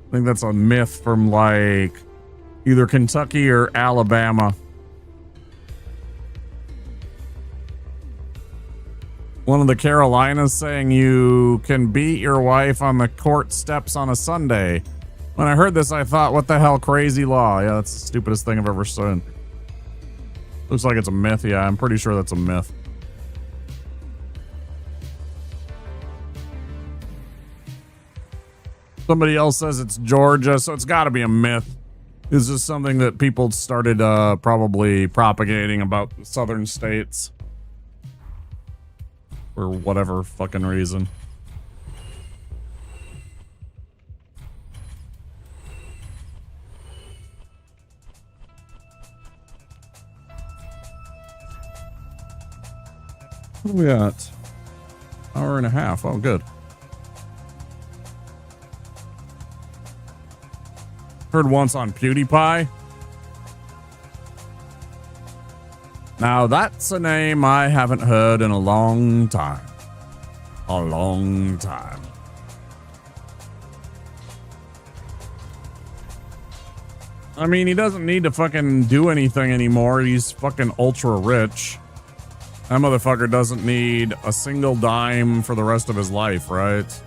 I think that's a myth from like either Kentucky or Alabama. One of the Carolinas saying you can beat your wife on the court steps on a Sunday. When I heard this, I thought, what the hell, crazy law? Yeah, that's the stupidest thing I've ever seen. Looks like it's a myth. Yeah, I'm pretty sure that's a myth. Somebody else says it's Georgia, so it's got to be a myth. This is something that people started probably propagating about the southern states. For whatever fucking reason. What are we at? Hour and a half. Oh, good. Heard once on PewDiePie. Now that's a name I haven't heard in a long time. A long time. I mean, he doesn't need to fucking do anything anymore. He's fucking ultra rich. That motherfucker doesn't need a single dime for the rest of his life, right?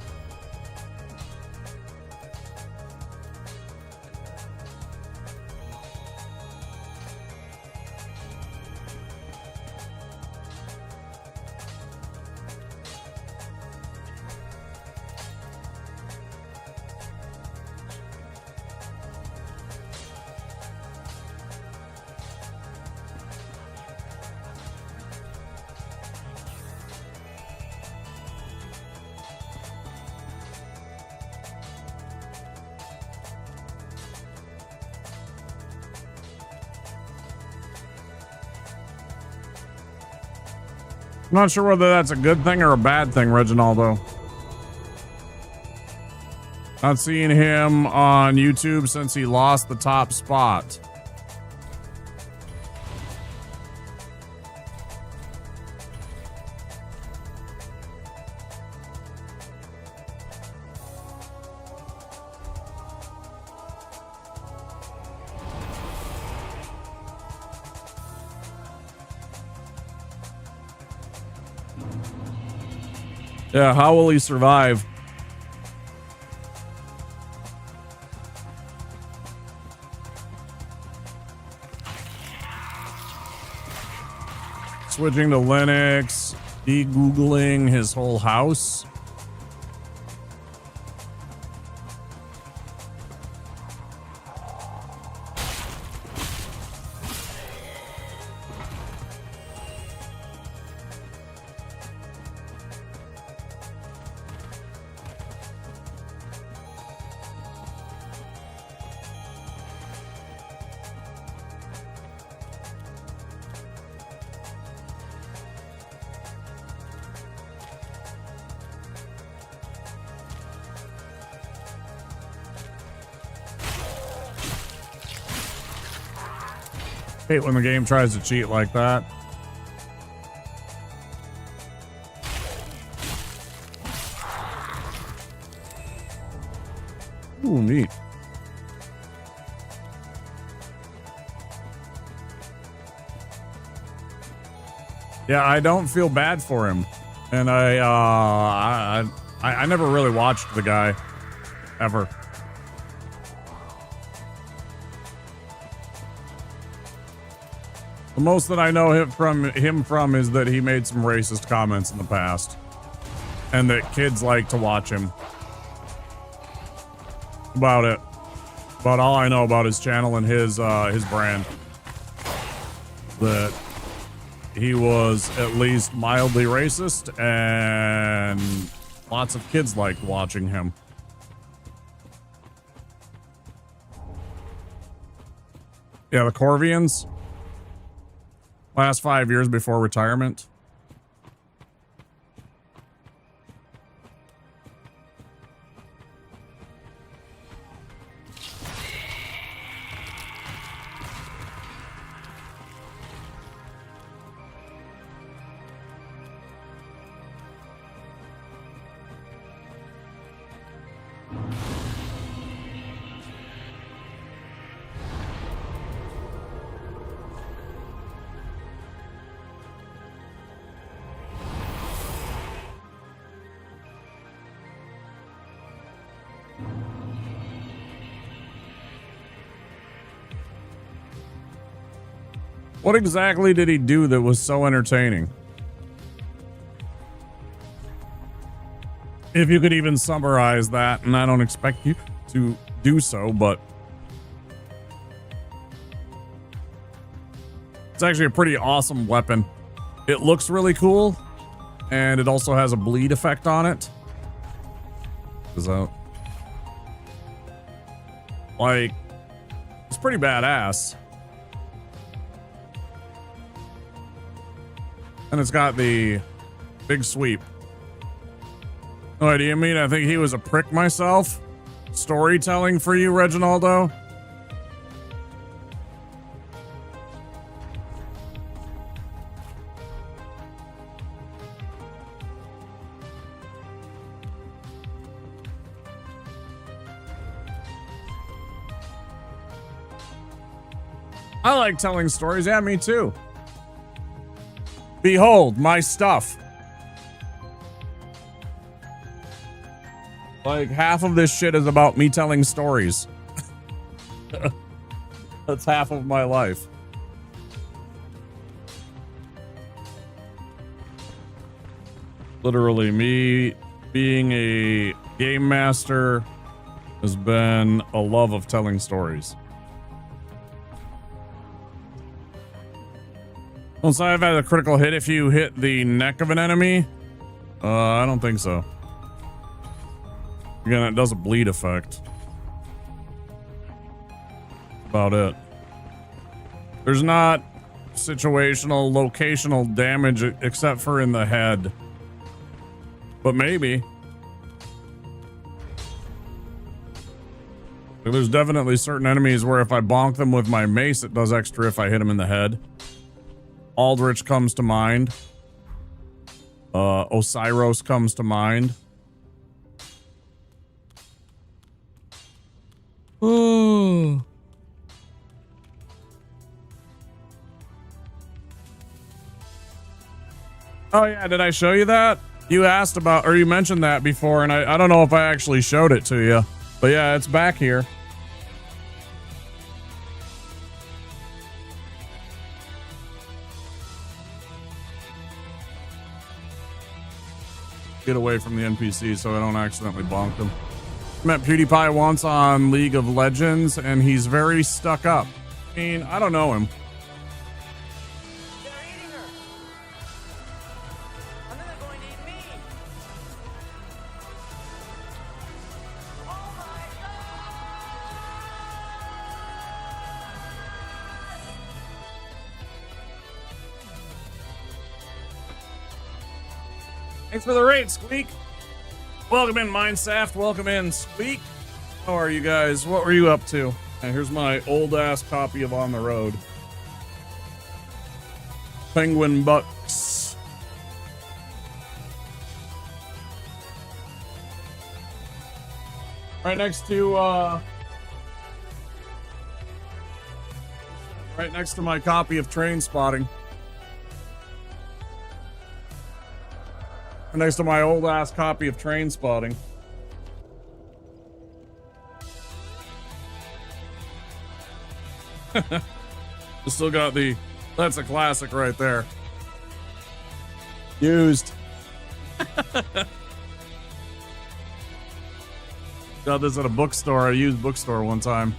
I'm not sure whether that's a good thing or a bad thing, Reginaldo. Not seeing him on YouTube since he lost the top spot. Yeah, how will he survive? Switching to Linux, de-googling his whole house. Hate when the game tries to cheat like that. Ooh, neat. Yeah, I don't feel bad for him, and I never really watched the guy ever. The most that I know him from is that he made some racist comments in the past, and that kids like to watch him. About it. About all I know about his channel and his brand. That he was at least mildly racist, and lots of kids liked watching him. Yeah, the Corvians. Last 5 years before retirement. What exactly did he do that was so entertaining? If you could even summarize that, and I don't expect you to do so, but it's actually a pretty awesome weapon. It looks really cool, and it also has a bleed effect on it. Like, it's pretty badass. And it's got the Big sweep. Oh, do you mean I think he was a prick myself? Storytelling for you, Reginaldo? I like telling stories. Yeah, me too. Behold, my stuff. Like, half of this shit is about me telling stories. That's half of my life. Literally, me being a game master has been a love of telling stories. Once I've had a critical hit if you hit the neck of an enemy. I don't think so. Again, it does a bleed effect. About it. There's not situational, locational damage except for in the head. But maybe. There's definitely certain enemies where if I bonk them with my mace, it does extra if I hit them in the head. Aldrich comes to mind. Osiris comes to mind. Oh. Oh yeah, did I show you that? You asked about, or you mentioned that before, and I don't know if I actually showed it to you. But yeah, it's back here. Get away from the NPC so I don't accidentally bonk them. Met PewDiePie once on League of Legends, and he's very stuck up. I mean, I don't know him. They're eating her. And then they're going to eat me. Oh my God! Thanks for the raid, Squeak. Welcome in, Mindsaft. Welcome in, Squeak. How are you guys? What were you up to? And here's my old-ass copy of On the Road. Penguin Bucks. Right next to, right next to my copy of Train Spotting. Next to my old ass copy of Train Spotting. Still got the, that's a classic right there. Used. Got this at a bookstore, a used bookstore one time.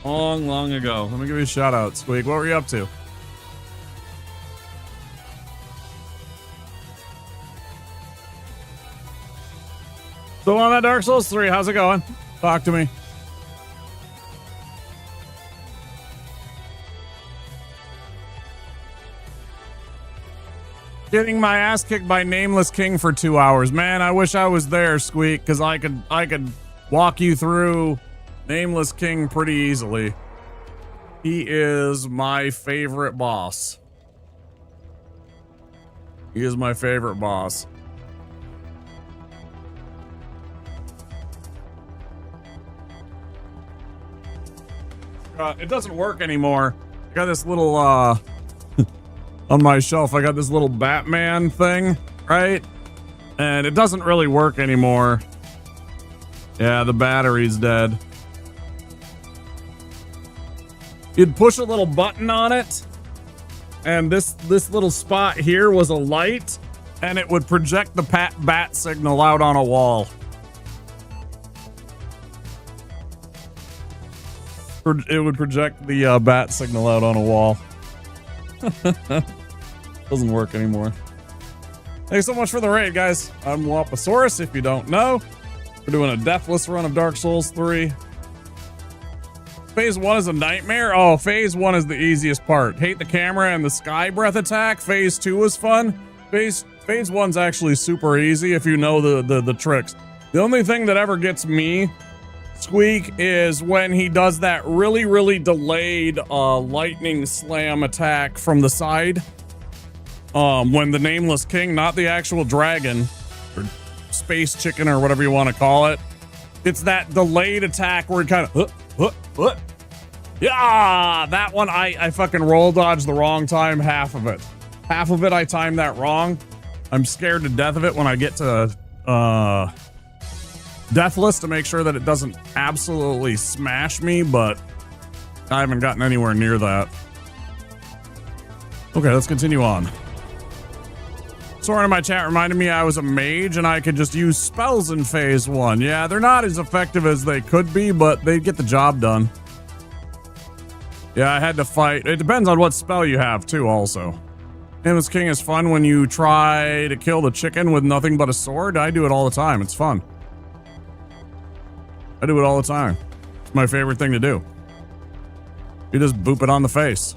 Long ago. Let me give you a shout out, Squeak. What were you up to? So on that Dark Souls 3, how's it going? Talk to me. Getting my ass kicked by Nameless King for 2 hours. Man, I wish I was there, Squeak, because I could walk you through Nameless King pretty easily. He is my favorite boss. He is my favorite boss. It doesn't work anymore. I got this little, on my shelf, I got this little Batman thing, right? And it doesn't really work anymore. Yeah, the battery's dead. You'd push a little button on it, and this little spot here was a light, and it would project the bat signal out on a wall. It would project the bat signal out on a wall. Doesn't work anymore. Thanks so much for the raid, guys. I'm Wampasaurus, if you don't know. We're doing a Deathless run of Dark Souls 3. Phase 1 is a nightmare? Oh, phase 1 is the easiest part. Hate the camera and the sky breath attack. Phase 2 is fun. Phase 1's actually super easy if you know the tricks. The only thing that ever gets me, Squeak, is when he does that really, really delayed lightning slam attack from the side. When the Nameless King, not the actual dragon, or space chicken, or whatever you want to call it. It's that delayed attack where it kind of, yeah, that one I fucking roll dodged the wrong time, half of it. Half of it I timed that wrong. I'm scared to death of it when I get to Deathless to make sure that it doesn't absolutely smash me, but I haven't gotten anywhere near that. Okay, let's continue on. Someone in my chat reminded me I was a mage and I could just use spells in phase 1. Yeah, they're not as effective as they could be, but they get the job done. Yeah, I had to fight. It depends on what spell you have, too, also. Nameless King is fun when you try to kill the chicken with nothing but a sword. I do it all the time. It's fun. I do it all the time. It's my favorite thing to do. You just boop it on the face.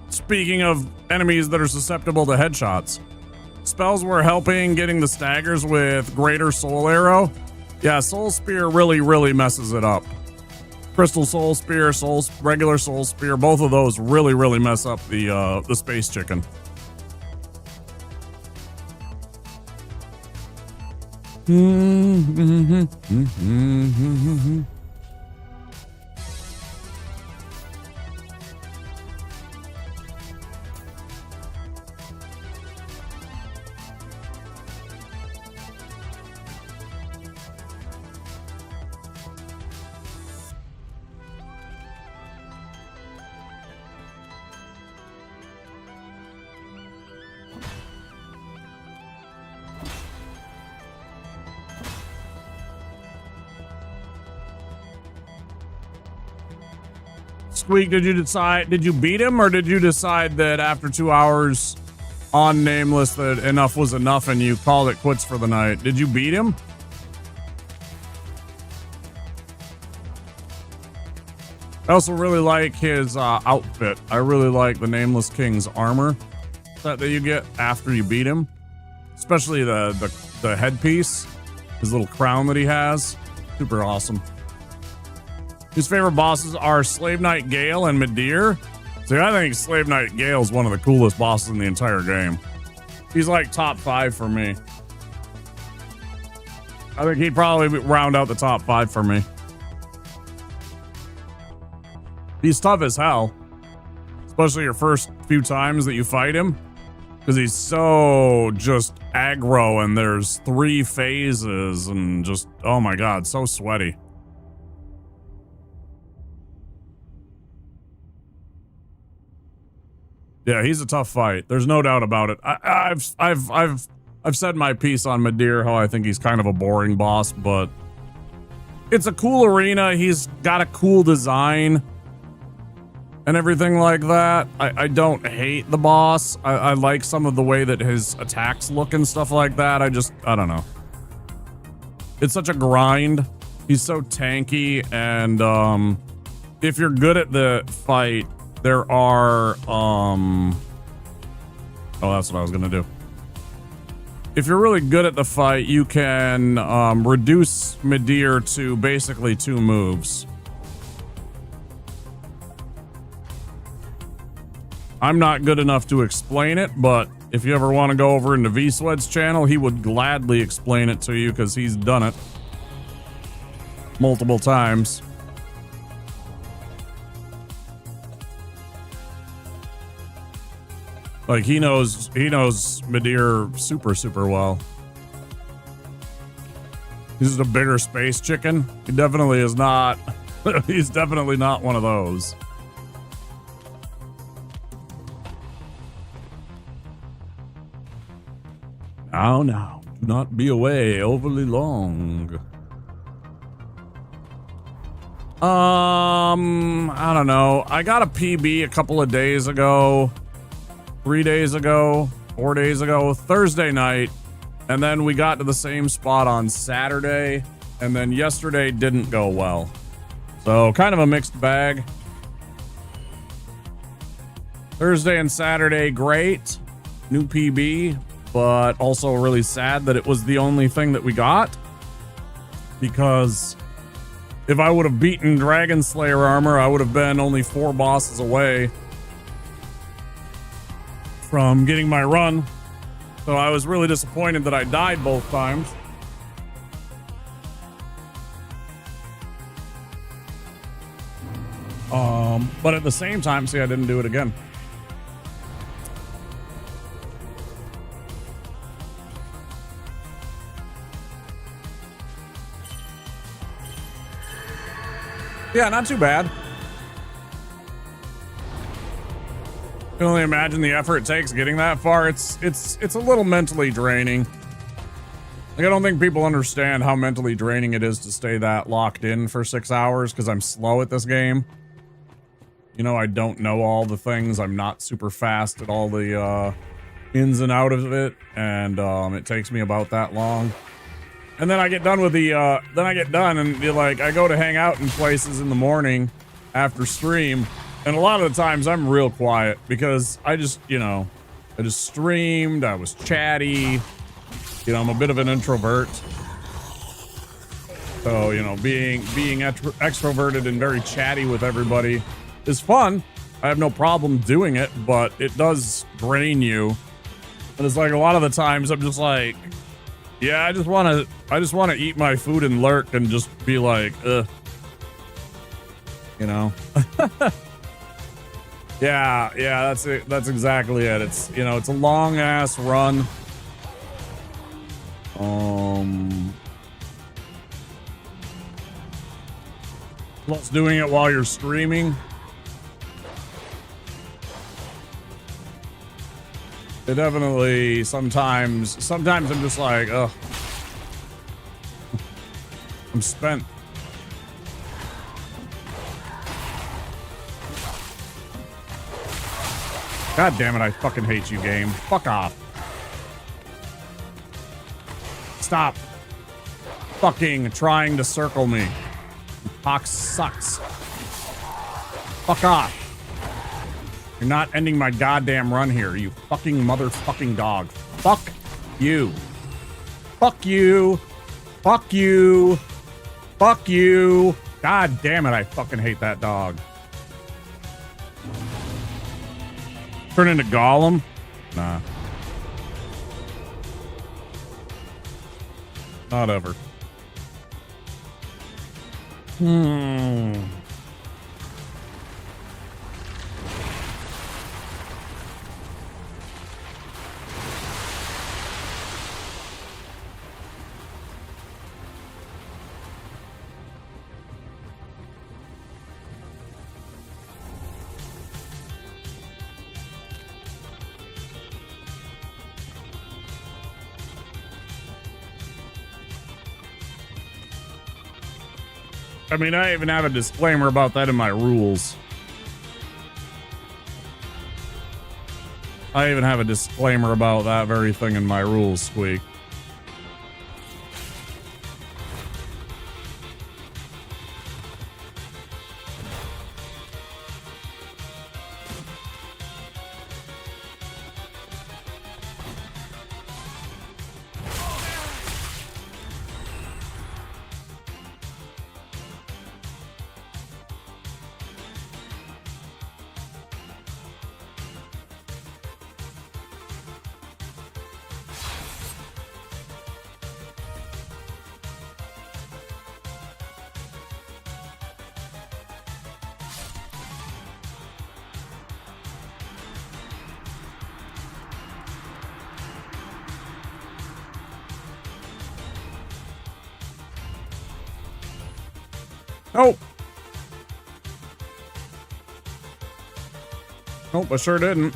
Speaking of enemies that are susceptible to headshots, spells were helping getting the staggers with Greater Soul Arrow. Yeah, Soul Spear really, really messes it up. Crystal Soul Spear, regular Soul Spear, both of those really, really mess up the space chicken. Squeak, did you beat him, or did you decide that after 2 hours on Nameless that enough was enough and you called it quits for the night? Did you beat him? I also really like his outfit. I really like the Nameless King's armor that you get after you beat him. Especially the headpiece, his little crown that he has. Super awesome. His favorite bosses are Slave Knight Gale and Midir. See, I think Slave Knight Gale is one of the coolest bosses in the entire game. He's like top 5 for me. I think he'd probably round out the top 5 for me. He's tough as hell. Especially your first few times that you fight him. Because he's so just aggro and there's 3 phases and just, oh my god, so sweaty. Yeah, he's a tough fight. There's no doubt about it. I've said my piece on Midir, how I think he's kind of a boring boss, but it's a cool arena. He's got a cool design and everything like that. I don't hate the boss. I like some of the way that his attacks look and stuff like that. I don't know. It's such a grind. He's so tanky, and if you're good at the fight, there are, oh, that's what I was gonna do. If you're really good at the fight, you can reduce Midir to basically 2 moves. I'm not good enough to explain it, but if you ever want to go over into V-Sweat's channel, he would gladly explain it to you because he's done it multiple times. Like, he knows Midir super, super well. He's a bigger space chicken. He definitely is not. He's definitely not one of those. Now, do not be away overly long. I don't know. I got a PB a couple of days ago. 3 days ago, 4 days ago, Thursday night, and then we got to the same spot on Saturday, and then yesterday didn't go well. So kind of a mixed bag. Thursday and Saturday, great. New PB, but also really sad that it was the only thing that we got. Because if I would have beaten Dragon Slayer armor, I would have been only 4 bosses away from getting my run. So I was really disappointed that I died both times. But at the same time, see, I didn't do it again. Yeah, not too bad. I can only imagine the effort it takes getting that far. It's a little mentally draining. Like, I don't think people understand how mentally draining it is to stay that locked in for 6 hours because I'm slow at this game. You know, I don't know all the things. I'm not super fast at all the ins and out of it, and it takes me about that long. And then I get done with the, then I get done and like, I go to hang out in places in the morning after stream. And a lot of the times I'm real quiet because I just, you know, I just streamed. I was chatty. You know, I'm a bit of an introvert. So, you know, being extroverted and very chatty with everybody is fun. I have no problem doing it, but it does drain you. And it's like a lot of the times I'm just like, yeah, I just want to eat my food and lurk and just be like, ugh. You know? Yeah, that's it. That's exactly it. It's, you know, it's a long ass run. Plus doing it while you're streaming. It definitely sometimes I'm just like, ugh. I'm spent. God damn it, I fucking hate you, game. Fuck off. Stop fucking trying to circle me. Fox sucks. Fuck off. You're not ending my goddamn run here, you fucking motherfucking dog. Fuck you. Fuck you. Fuck you. Fuck you. God damn it, I fucking hate that dog. Turn into Gollum? Nah. Not ever. I mean, I even have a disclaimer about that in my rules. I even have a disclaimer about that very thing in my rules, Squeak. Nope. Nope, I sure didn't.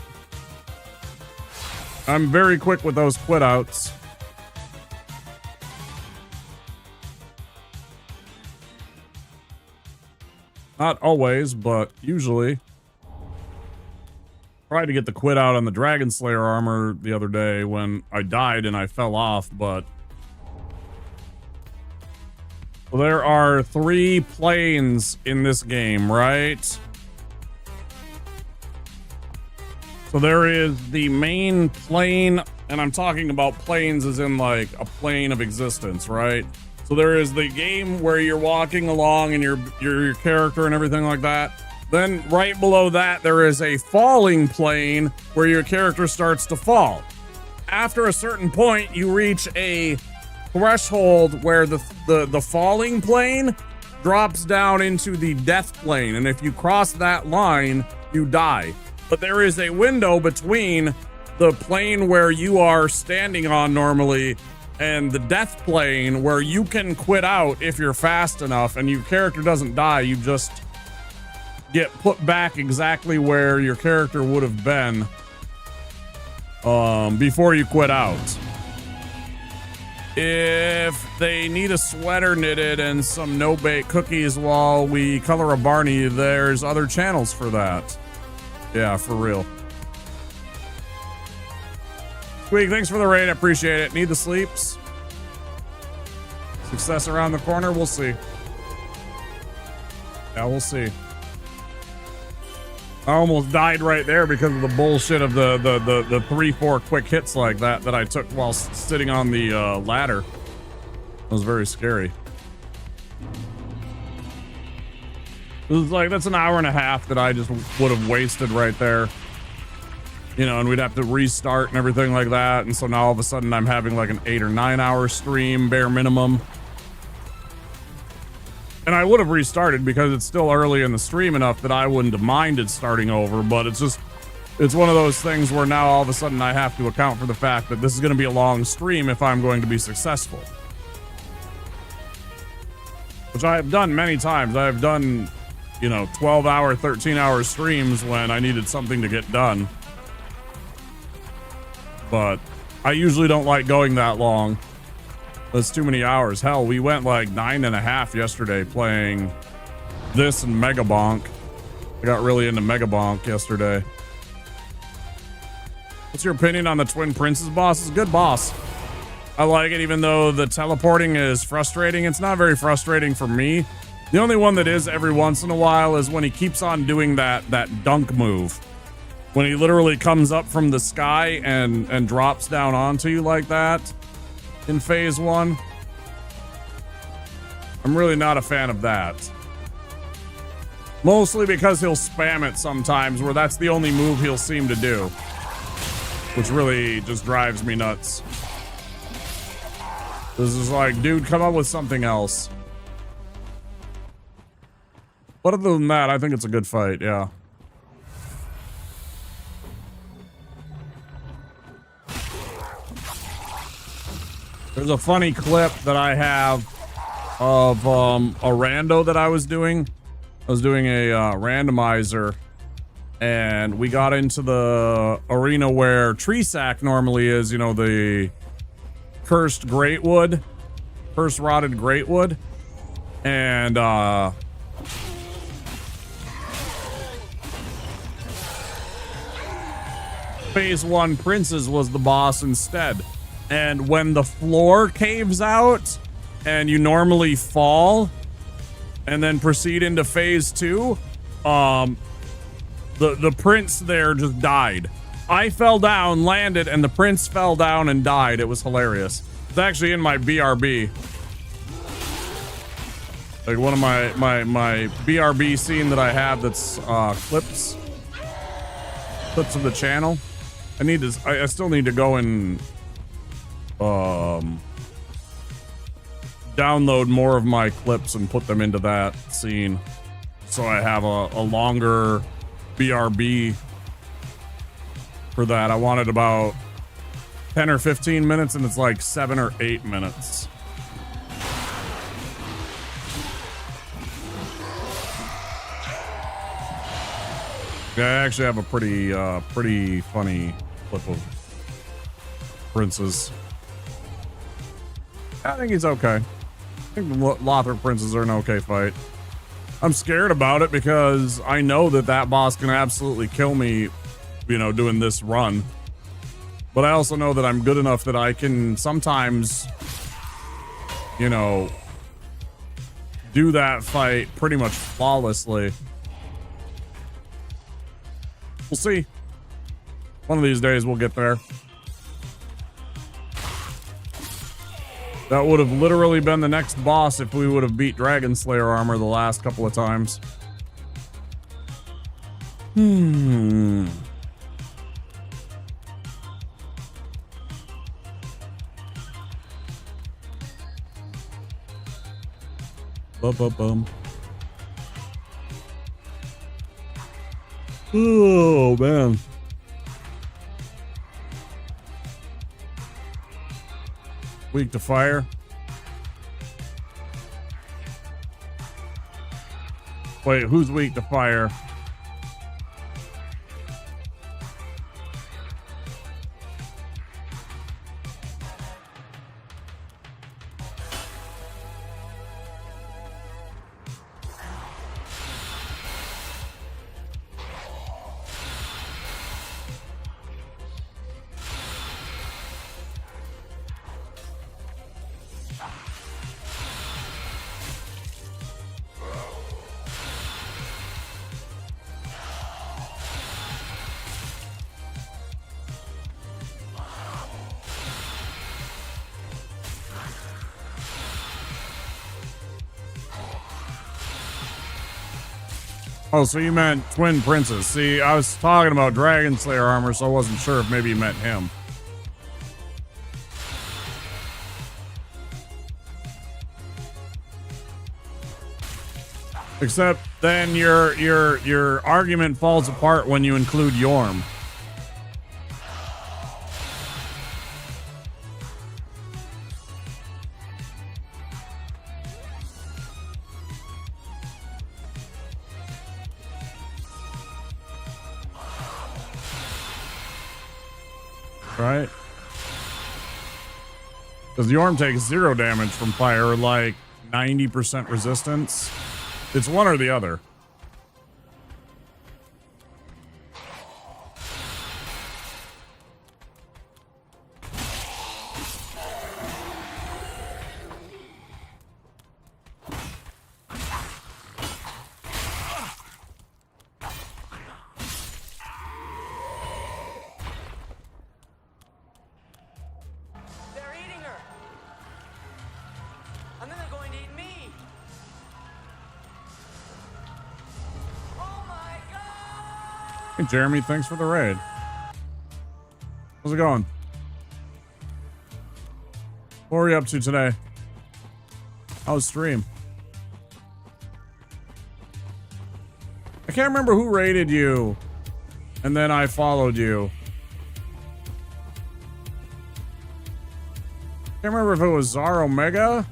I'm very quick with those quit outs. Not always, but usually. Tried to get the quit out on the Dragon Slayer armor the other day when I died and I fell off, but Well, there are 3 planes in this game, right? So there is the main plane, and I'm talking about planes as in like a plane of existence, right? So there is the game where you're walking along and your character and everything like that. Then right below that, there is a falling plane where your character starts to fall. After a certain point, you reach a threshold where the falling plane drops down into the death plane, and if you cross that line, you die. But there is a window between the plane where you are standing on normally and the death plane where you can quit out if you're fast enough, and your character doesn't die. You just get put back exactly where your character would have been before you quit out. If they need a sweater knitted and some no-bake cookies while we color a Barney, there's other channels for that. Yeah, for real. Squeak, thanks for the raid. I appreciate it. Need the sleeps? Success around the corner? We'll see. Yeah, we'll see. I almost died right there because of the bullshit of the 3-4 quick hits like that I took while sitting on the ladder. It was very scary. It was like, that's an hour and a half that I just would have wasted right there. You know, and we'd have to restart and everything like that. And so now all of a sudden I'm having like an 8 or 9 hour stream, bare minimum. And I would have restarted because it's still early in the stream enough that I wouldn't have minded starting over. But it's just, it's one of those things where now all of a sudden I have to account for the fact that this is going to be a long stream if I'm going to be successful. Which I have done many times. I have done, you know, 12-hour, 13-hour streams when I needed something to get done. But I usually don't like going that long. That's too many hours. Hell, we went like 9.5 yesterday playing this and Mega Bonk. I got really into Mega Bonk yesterday. What's your opinion on the Twin Princes boss? It's a good boss. I like it, even though the teleporting is frustrating. It's not very frustrating for me. The only one that is every once in a while is when he keeps on doing that dunk move. When he literally comes up from the sky and drops down onto you like that in phase 1. I'm really not a fan of that. Mostly because he'll spam it sometimes, where that's the only move he'll seem to do. Which really just drives me nuts. This is like, dude, come up with something else. But other than that, I think it's a good fight, yeah. There's a funny clip that I have of a rando that I was doing. I was doing a randomizer, and we got into the arena where Tree Sack normally is, you know, the cursed greatwood, cursed rotted greatwood, and phase 1 Princes was the boss instead. And when the floor caves out and you normally fall and then proceed into phase 2, the prince there just died. I fell down, landed, and the prince fell down and died. It was hilarious. It's actually in my BRB. Like one of my BRB scene that I have that's clips of the channel. I still need to go and download more of my clips and put them into that scene, so I have a longer BRB for that. I wanted about 10 or 15 minutes, and it's like 7 or 8 minutes. Yeah, I actually have a pretty funny clip of Princes. I think he's okay. I think the Lothric Princes are an okay fight. I'm scared about it because I know that boss can absolutely kill me, you know, doing this run. But I also know that I'm good enough that I can sometimes, you know, do that fight pretty much flawlessly. We'll see. One of these days we'll get there. That would have literally been the next boss if we would have beat Dragon Slayer armor the last couple of times. Bum. Oh, man. Weak to fire. Wait, who's weak to fire? Oh, so you meant Twin Princes. See, I was talking about Dragon Slayer armor, so I wasn't sure if maybe you meant him. Except then your argument falls apart when you include Yorm. Right? Because Yorm takes 0 damage from fire, or like 90% resistance. It's one or the other. They're eating her. And then they're going to eat me. Oh my god! Hey, Jeremy, thanks for the raid. How's it going? What are you up to today? How's stream? I can't remember who raided you, and then I followed you. Can't remember if it was Zar Omega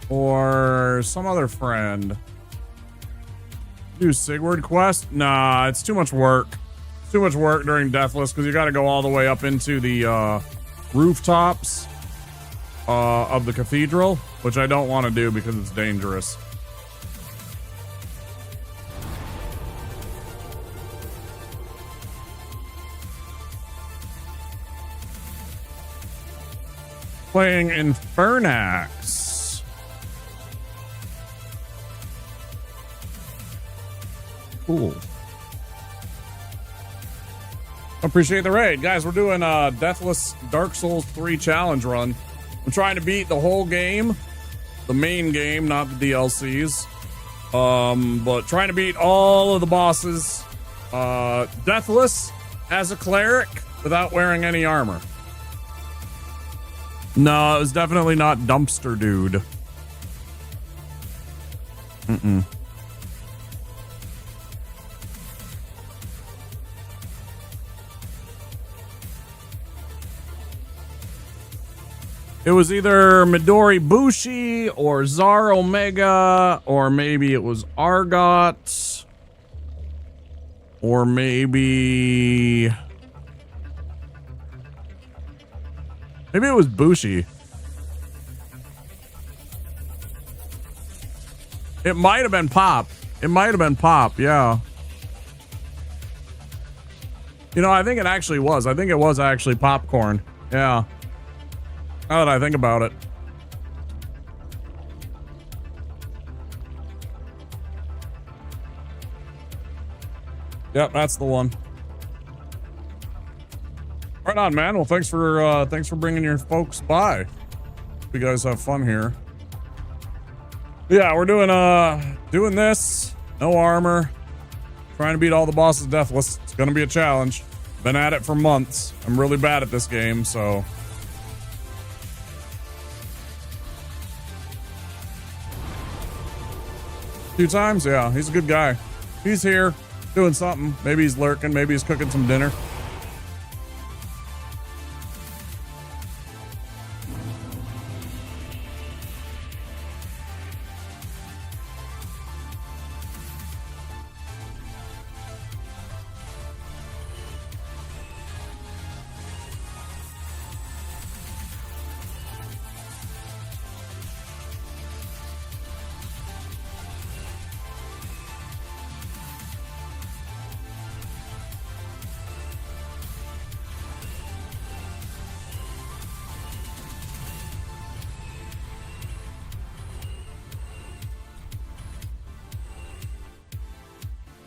or some other friend. Do Sigurd quest? Nah, it's too much work. It's too much work during Deathless because you got to go all the way up into the rooftops of the cathedral, which I don't want to do because it's dangerous. Playing Infernax. Cool. Appreciate the raid. Guys, we're doing a Deathless Dark Souls 3 challenge run. I'm trying to beat the whole game. The main game, not the DLCs. But trying to beat all of the bosses. Deathless as a cleric without wearing any armor. No, it was definitely not Dumpster Dude. It was either Midori Bushi or Zar Omega, or maybe it was Argot, or maybe it was Bushi. It might have been Pop. It might have been Pop, yeah. You know, I think it actually was. I think it was actually Popcorn. Yeah. Now that I think about it. Yep, that's the one. Right on, man. Well, thanks for bringing your folks by. Hope you guys have fun here. Yeah, we're doing this. No armor. Trying to beat all the bosses deathless. It's gonna be a challenge. Been at it for months. I'm really bad at this game, so. A few times, yeah. He's a good guy. He's here doing something. Maybe he's lurking. Maybe he's cooking some dinner.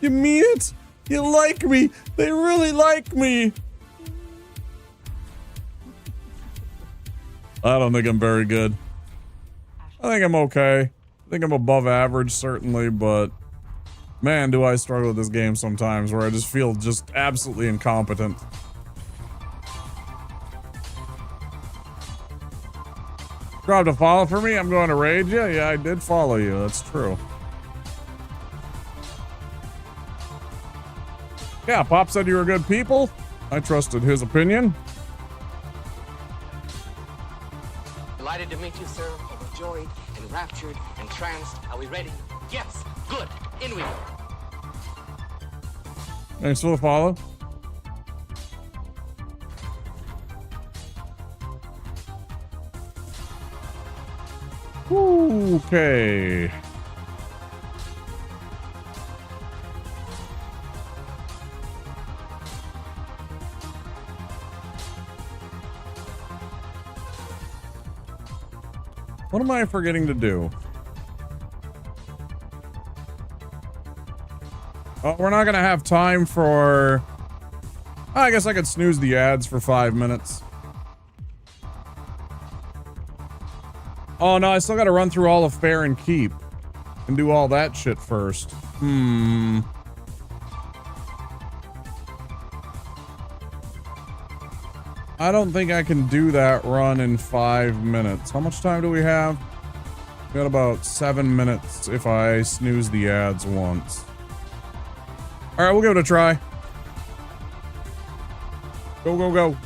You mean it? You like me? They really like me. I don't think I'm very good. I think I'm okay. I think I'm above average, certainly, but man, do I struggle with this game sometimes where I just feel just absolutely incompetent. Dropped a follow for me? I'm going to raid you? Yeah, I did follow you. That's true. Yeah, Pop said you were good people. I trusted his opinion. Delighted to meet you, sir. Overjoyed, enraptured, entranced. Are we ready? Yes. Good. In we go. Thanks for the follow. Okay. What am I forgetting to do? Oh, we're not gonna have time for... I guess I could snooze the ads for 5 minutes. Oh no, I still gotta run through all of Fair and Keep and do all that shit first. I don't think I can do that run in 5 minutes. How much time do we have? We got about 7 minutes if I snooze the ads once. All right, we'll give it a try. Go, go, go.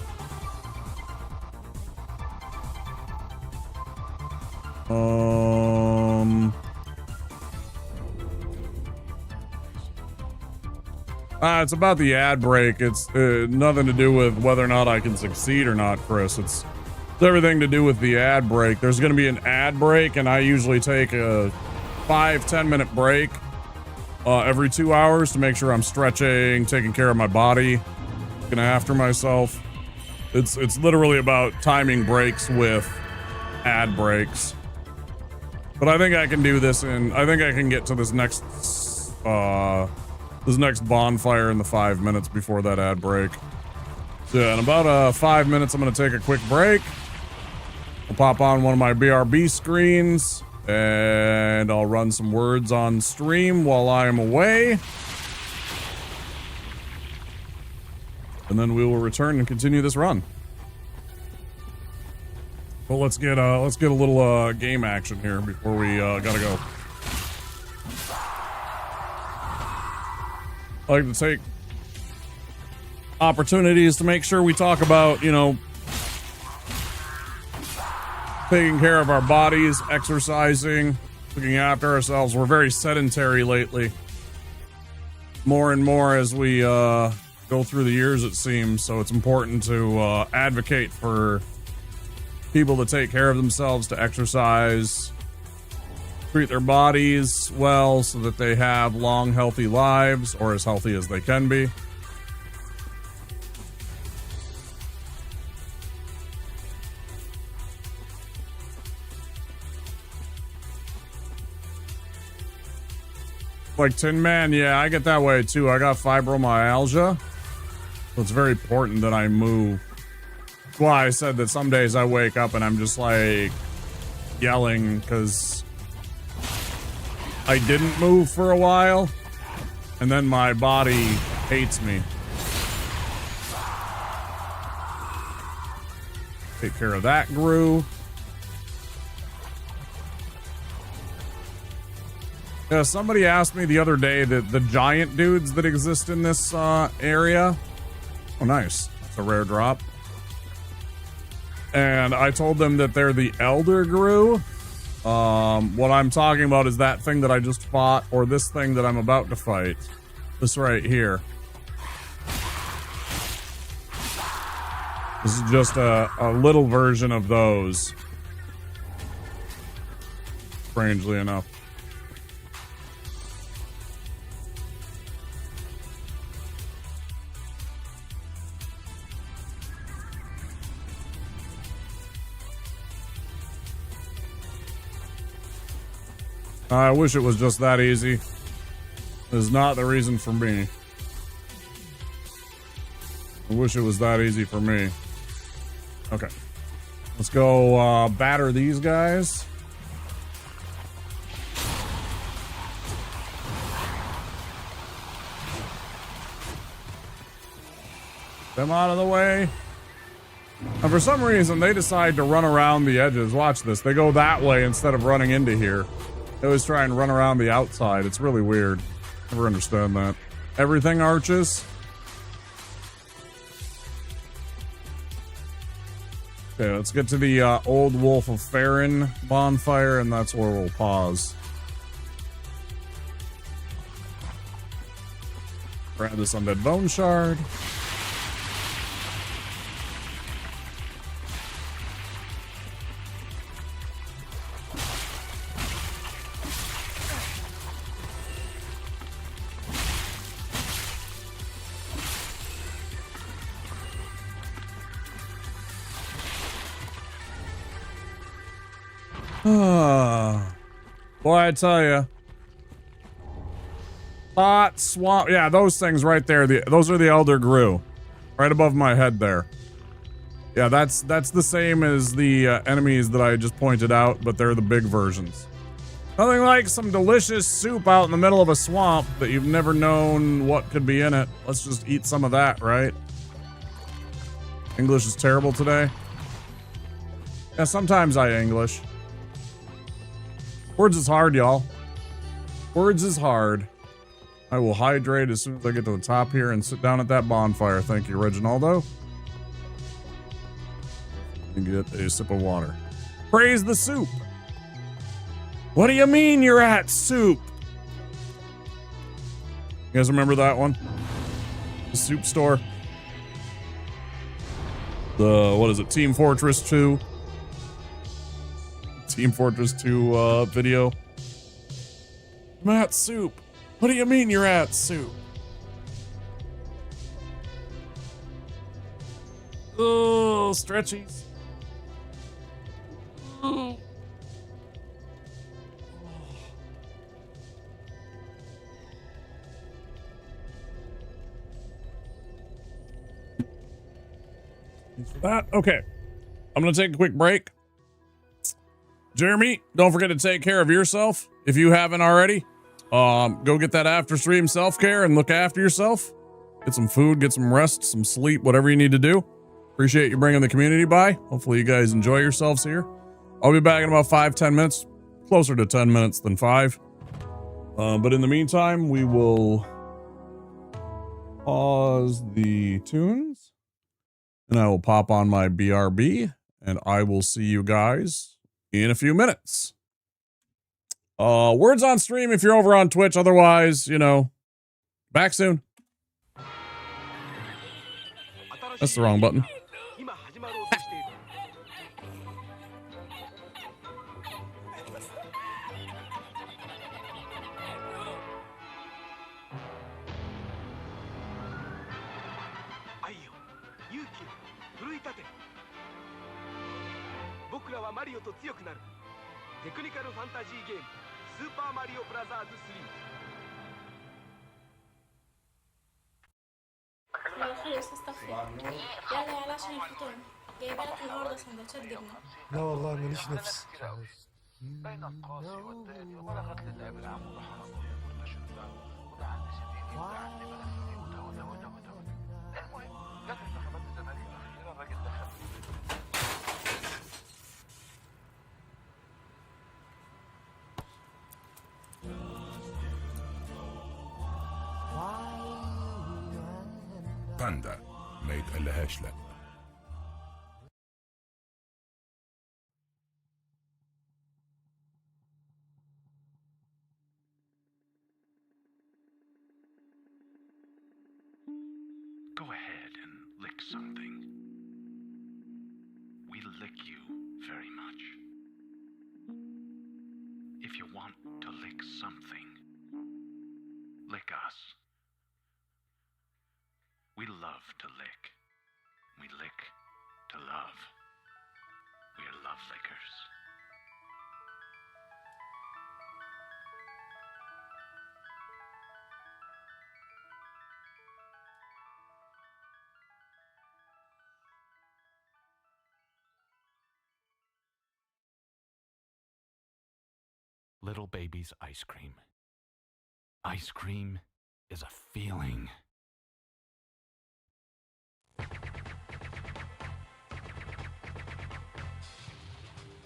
It's about the ad break. It's nothing to do with whether or not I can succeed or not, Chris. It's everything to do with the ad break. There's going to be an ad break, and I usually take a 5-10 minute break every 2 hours to make sure I'm stretching, taking care of my body, looking after myself. It's literally about timing breaks with ad breaks. But I think I can do this I think I can get to this next bonfire in the 5 minutes before that ad break. So yeah, in about 5 minutes, I'm going to take a quick break. I'll pop on one of my BRB screens and I'll run some words on stream while I am away. And then we will return and continue this run. But let's get a little game action here before we gotta go. I like to take opportunities to make sure we talk about, you know, taking care of our bodies, exercising, looking after ourselves. We're very sedentary lately. More and more as we go through the years, it seems. So it's important to advocate for people to take care of themselves, to exercise, treat their bodies well so that they have long, healthy lives, or as healthy as they can be. Like Tin Man, yeah, I get that way too. I got fibromyalgia. So it's very important that I move. That's why I said that some days I wake up and I'm just like yelling because I didn't move for a while. And then my body hates me. Take care of that Gru. Yeah, somebody asked me the other day that the giant dudes that exist in this area. Oh, nice. That's a rare drop. And I told them that they're the Elder Gru. What I'm talking about is that thing that I just fought, or this thing that I'm about to fight. This right here. This is just a little version of those. Strangely enough. I wish it was just that easy. It's not the reason for me. I wish it was that easy for me. Okay. Let's go batter these guys. Them out of the way. And for some reason, they decide to run around the edges. Watch this. They go that way instead of running into here. They always try and run around the outside. It's really weird. Never understand that. Everything arches. Okay, let's get to the Old Wolf of Farron bonfire, and that's where we'll pause. Grab this undead bone shard. Boy, I tell you. Pot, swamp. Yeah, those things right there. Those are the Elder Gru. Right above my head there. Yeah, that's the same as the enemies that I just pointed out, but they're the big versions. Nothing like some delicious soup out in the middle of a swamp that you've never known what could be in it. Let's just eat some of that, right? English is terrible today. Yeah, sometimes I English. Words is hard, y'all. Words is hard. I will hydrate as soon as I get to the top here and sit down at that bonfire. Thank you, Reginaldo. And get a sip of water. Praise the soup. What do you mean you're at soup? You guys remember that one? The soup store. The, what is it? Team Fortress 2. Team Fortress 2 video. I'm at soup. What do you mean you're at soup? Oh, stretchies. Oh. Thanks for that. Okay. I'm going to take a quick break. Jeremy, don't forget to take care of yourself if you haven't already. Go get that after stream self-care and look after yourself. Get some food, get some rest, some sleep, whatever you need to do. Appreciate you bringing the community by. Hopefully you guys enjoy yourselves here. I'll be back in about 5-10 minutes, closer to 10 minutes than 5. But in the meantime, we will pause the tunes and I will pop on my BRB and I will see you guys in a few minutes. Words on stream if you're over on Twitch. Otherwise, you know, back soon. That's the wrong button. يا استاذ توفيق. يلا يلا عشان الفطور. جايبه لك النهارده سندوتشات جبنه. لا والله ماليش نفس. بين القاصي والداني وبلغت للعب العام وضحى كل شبان ودعا لسنين ودعا لملكه وتولى المهم جت انتخابات الزمالك الاخيره الراجل دخل باندا ما يتقلهاش لا. Go ahead and lick something. We lick you very much. If you want to lick something, lick us. We love to lick. We lick to love. We're love lickers. Little baby's ice cream. Ice cream is a feeling.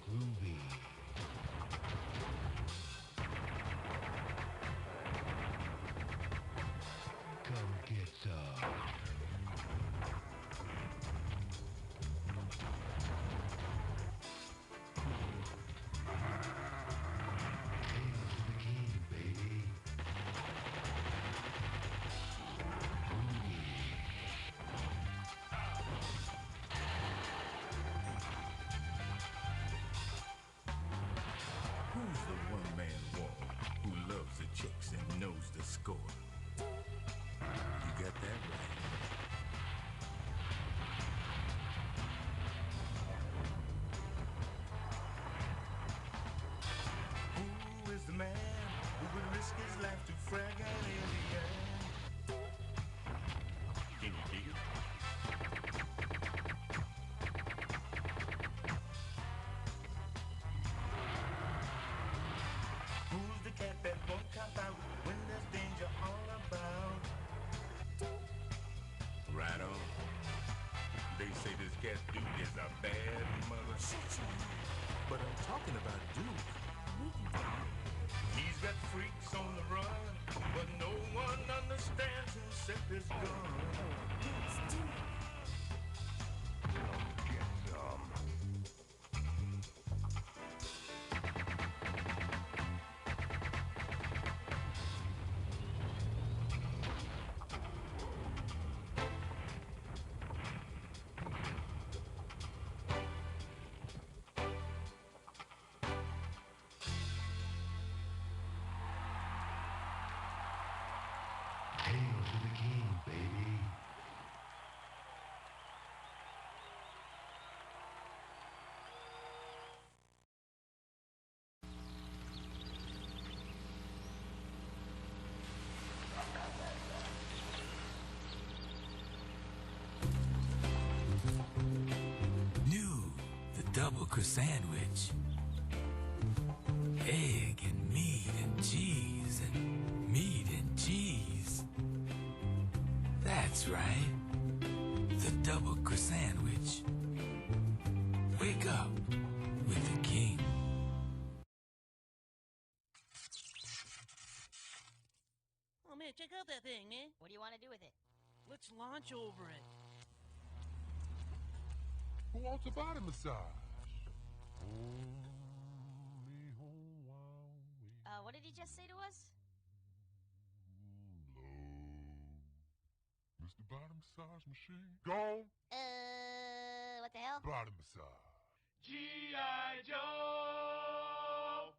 Groovy. Come get some. Who's the one-man wall who loves the chicks and knows the score? You got that right. Who is the man who would risk his life to frag an alien? Can you dig it? Who's the cat that won't cop out when there's danger all about? Right on. They say this cat Duke is a bad mother. But I'm talking about Duke. He's got freaks on the run, but no one understands except his gun. Get some. Hail to the king, baby. New, the double croissant-wich. Egg and meat and cheese and meat and cheese. That's right. The double croissant-wich. Wake up with the king. Oh man, check out that thing, man. What do you want to do with it? Let's launch over it. Who wants a body massage? What did he just say to us? Mr. Body Massage Machine. Go. What the hell? Body massage. G.I. Joe!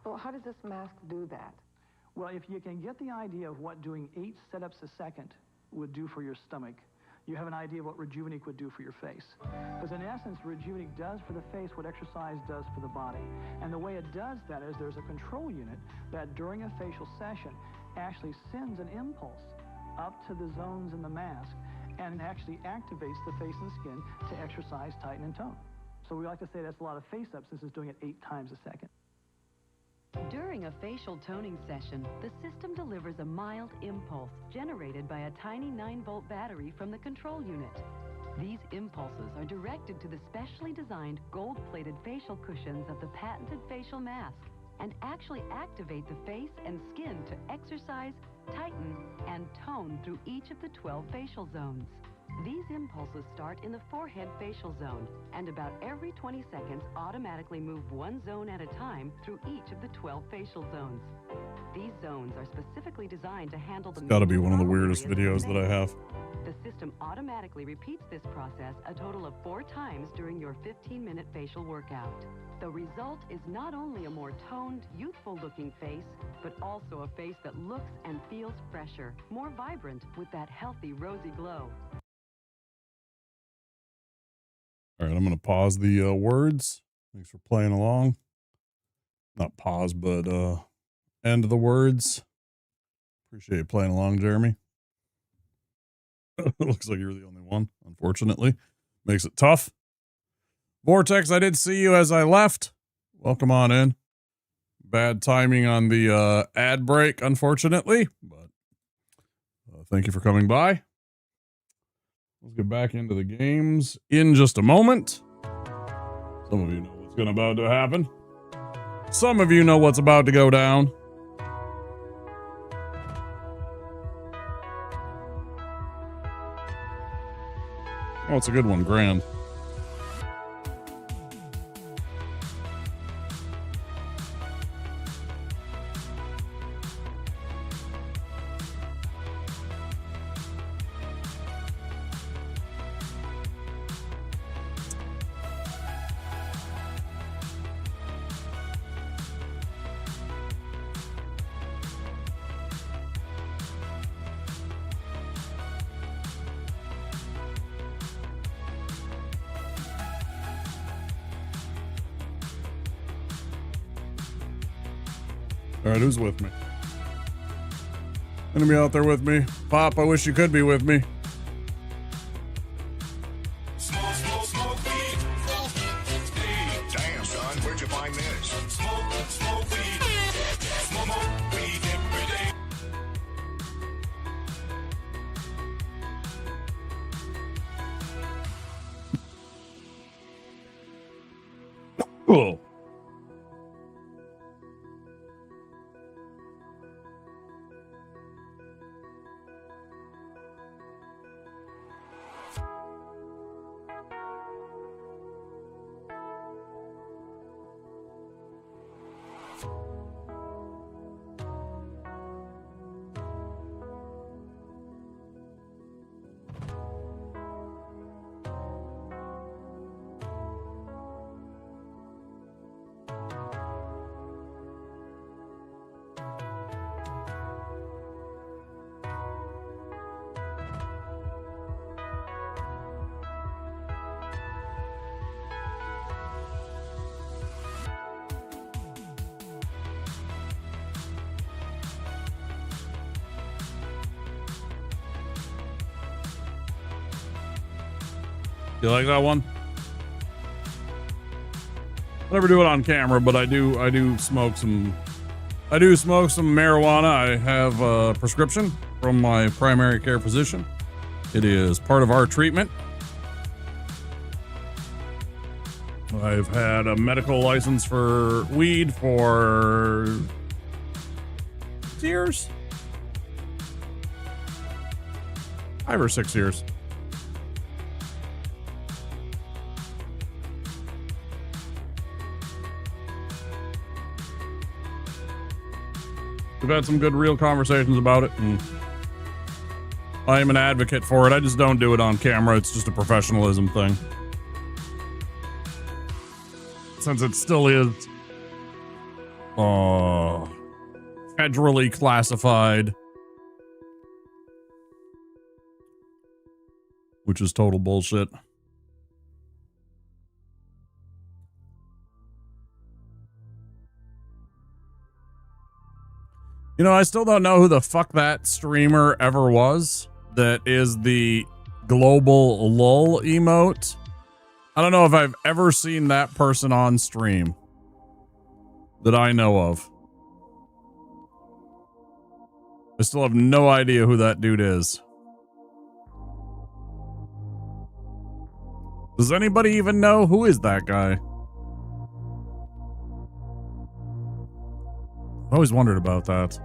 Well, how does this mask do that? Well, if you can get the idea of what doing 8 setups a second would do for your stomach, you have an idea of what Rejuvenique would do for your face. Because in essence, Rejuvenique does for the face what exercise does for the body. And the way it does that is there's a control unit that during a facial session actually sends an impulse up to the zones in the mask and actually activates the face and skin to exercise, tighten, and tone. So we like to say that's a lot of face-ups. This is doing it 8 times a second. During a facial toning session, the system delivers a mild impulse generated by a tiny 9-volt battery from the control unit. These impulses are directed to the specially designed gold-plated facial cushions of the patented facial mask and actually activate the face and skin to exercise, tighten, and tone through each of the 12 facial zones. These impulses start in the forehead facial zone and about every 20 seconds automatically move one zone at a time through each of the 12 facial zones. These zones are specifically designed to handle the... It's gotta be one of the weirdest videos that I have. The system automatically repeats this process a total of 4 times during your 15-minute facial workout. The result is not only a more toned, youthful-looking face, but also a face that looks and feels fresher, more vibrant, with that healthy, rosy glow. All right, I'm going to pause the words. Thanks for playing along. Not pause, but end the words. Appreciate you playing along, Jeremy. Looks like you're the only one, unfortunately. Makes it tough. Vortex, I did see you as I left. Welcome on in. Bad timing on the ad break, unfortunately, but thank you for coming by. Let's get back into the games in just a moment. Some of you know what's about to happen. Some of you know what's about to go down. Oh, it's a good one, Grand. All right, who's with me? Gonna be out there with me. Pop, I wish you could be with me. Smoke, smoke, smoke weed. Hey, damn, son, where'd you find this? Smoke, smoke weed. Smoke weed every day. Oh. You like that one? I never do it on camera, but I do smoke some marijuana. I have a prescription from my primary care physician. It is part of our treatment. I've had a medical license for weed for 6 years. 5 or 6 years. We've had some good real conversations about it, and I am an advocate for it. I just don't do it on camera. It's just a professionalism thing. Since it still is federally classified, which is total bullshit. You know, I still don't know who the fuck that streamer ever was that is the global lull emote. I don't know if I've ever seen that person on stream that I know of. I still have no idea who that dude is. Does anybody even know who is that guy? I always wondered about that.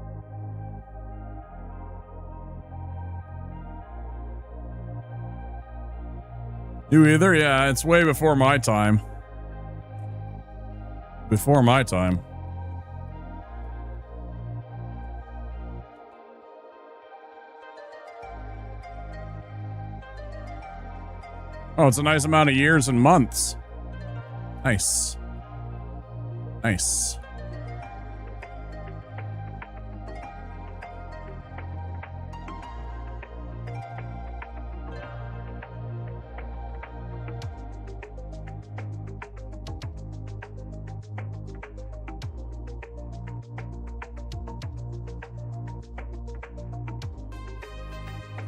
You either? Yeah, it's way before my time. Before my time. Oh, it's a nice amount of years and months. Nice. Nice.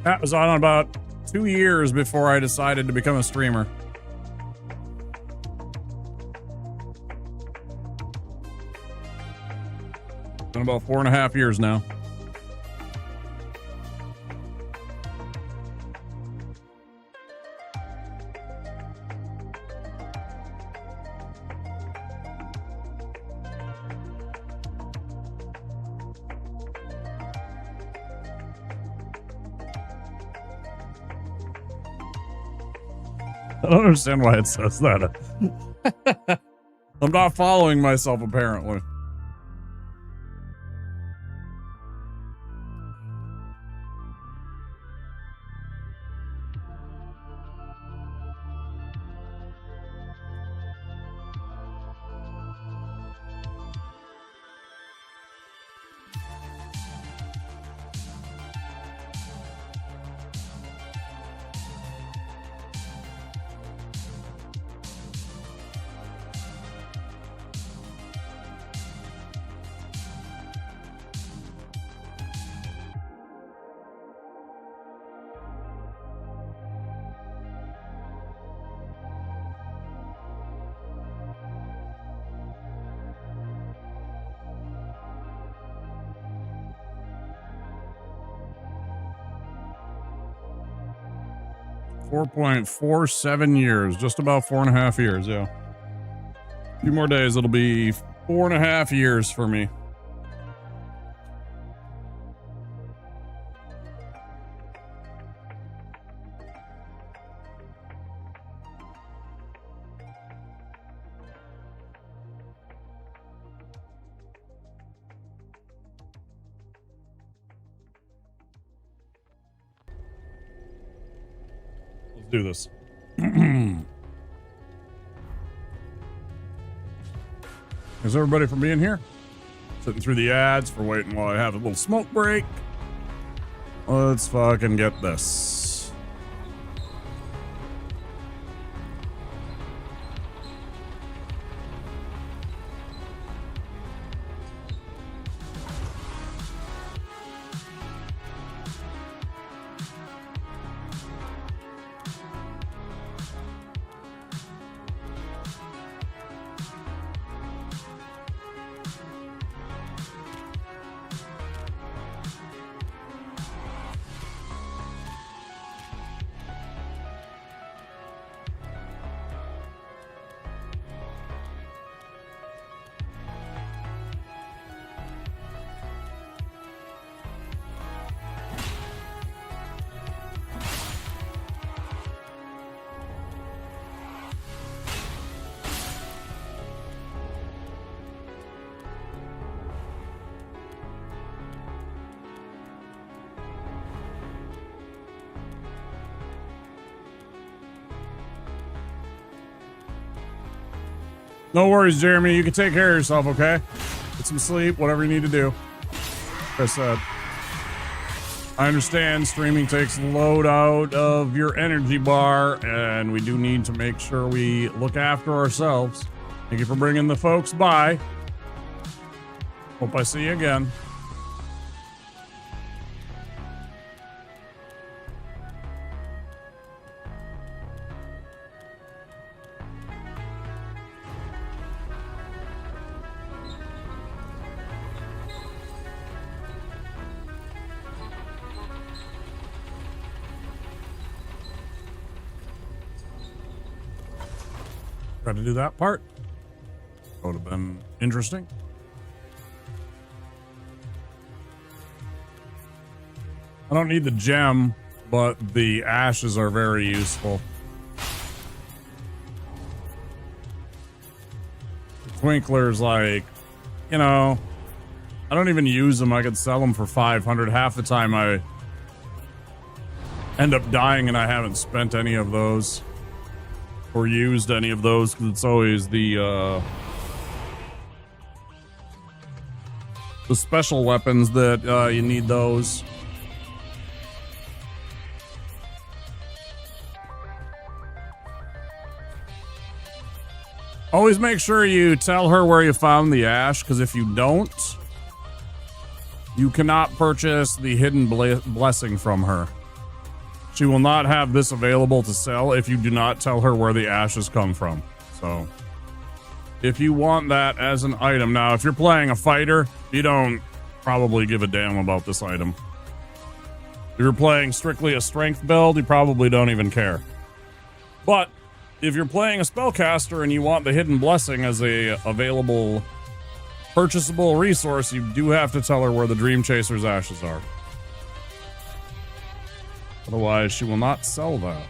That was on about 2 years before I decided to become a streamer. Been about 4.5 years now. I don't understand why it says that. I'm not following myself, apparently. .47 years, just about 4.5 years, yeah. A few more days, it'll be 4.5 years for me. Do this. Thanks everybody for being here. Sitting through the ads for waiting while I have a little smoke break. Let's fucking get this. No worries, Jeremy. You can take care of yourself, okay? Get some sleep, whatever you need to do. Like I said, I understand streaming takes a load out of your energy bar, and we do need to make sure we look after ourselves. Thank you for bringing the folks by. Hope I see you again. Try to do that part. That would have been interesting. I don't need the gem, but the ashes are very useful. The Twinkler's like, you know, I don't even use them. I could sell them for 500. Half the time I end up dying and I haven't spent any of those or used any of those because it's always the special weapons that you need those. Always make sure you tell her where you found the ash, because if you don't, you cannot purchase the hidden blessing from her. She will not have this available to sell if you do not tell her where the ashes come from. So, if you want that as an item. Now, if you're playing a fighter, you don't probably give a damn about this item. If you're playing strictly a strength build, you probably don't even care. But if you're playing a spellcaster and you want the hidden blessing as a available purchasable resource, you do have to tell her where the Dream Chaser's ashes are. Otherwise, she will not sell that.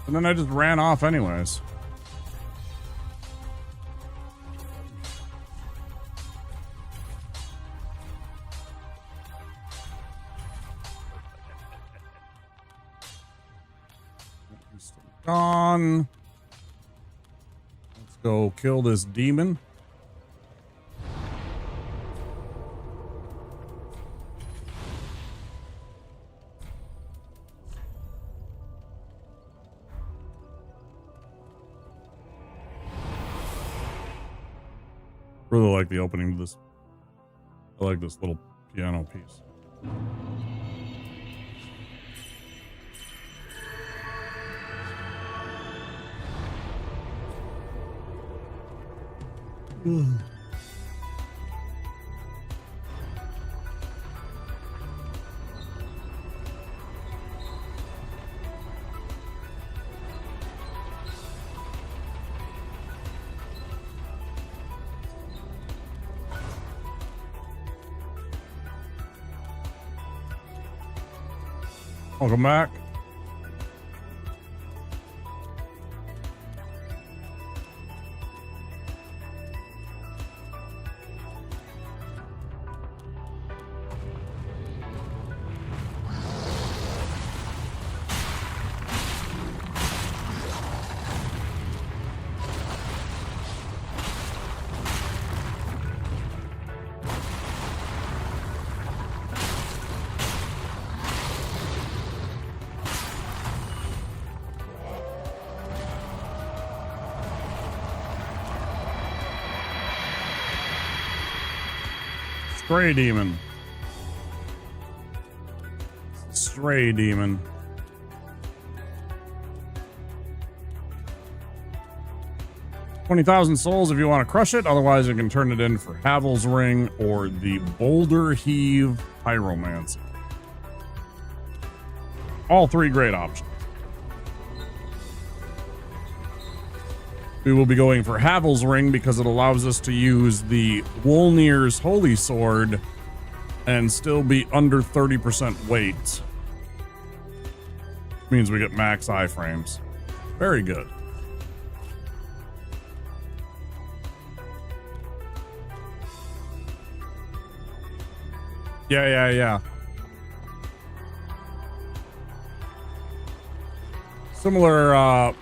And then I just ran off anyways. Gone. Let's go kill this demon. Really like the opening to this. I like this little piano piece. Welcome back. Stray demon. Stray demon. $20,000 souls if you want to crush it. Otherwise, you can turn it in for Havel's Ring or the Boulder Heave Pyromancy. All three great options. We will be going for Havel's Ring because it allows us to use the Wolnir's Holy Sword and still be under 30% weight. Means we get max iframes. Very good. Yeah. Similar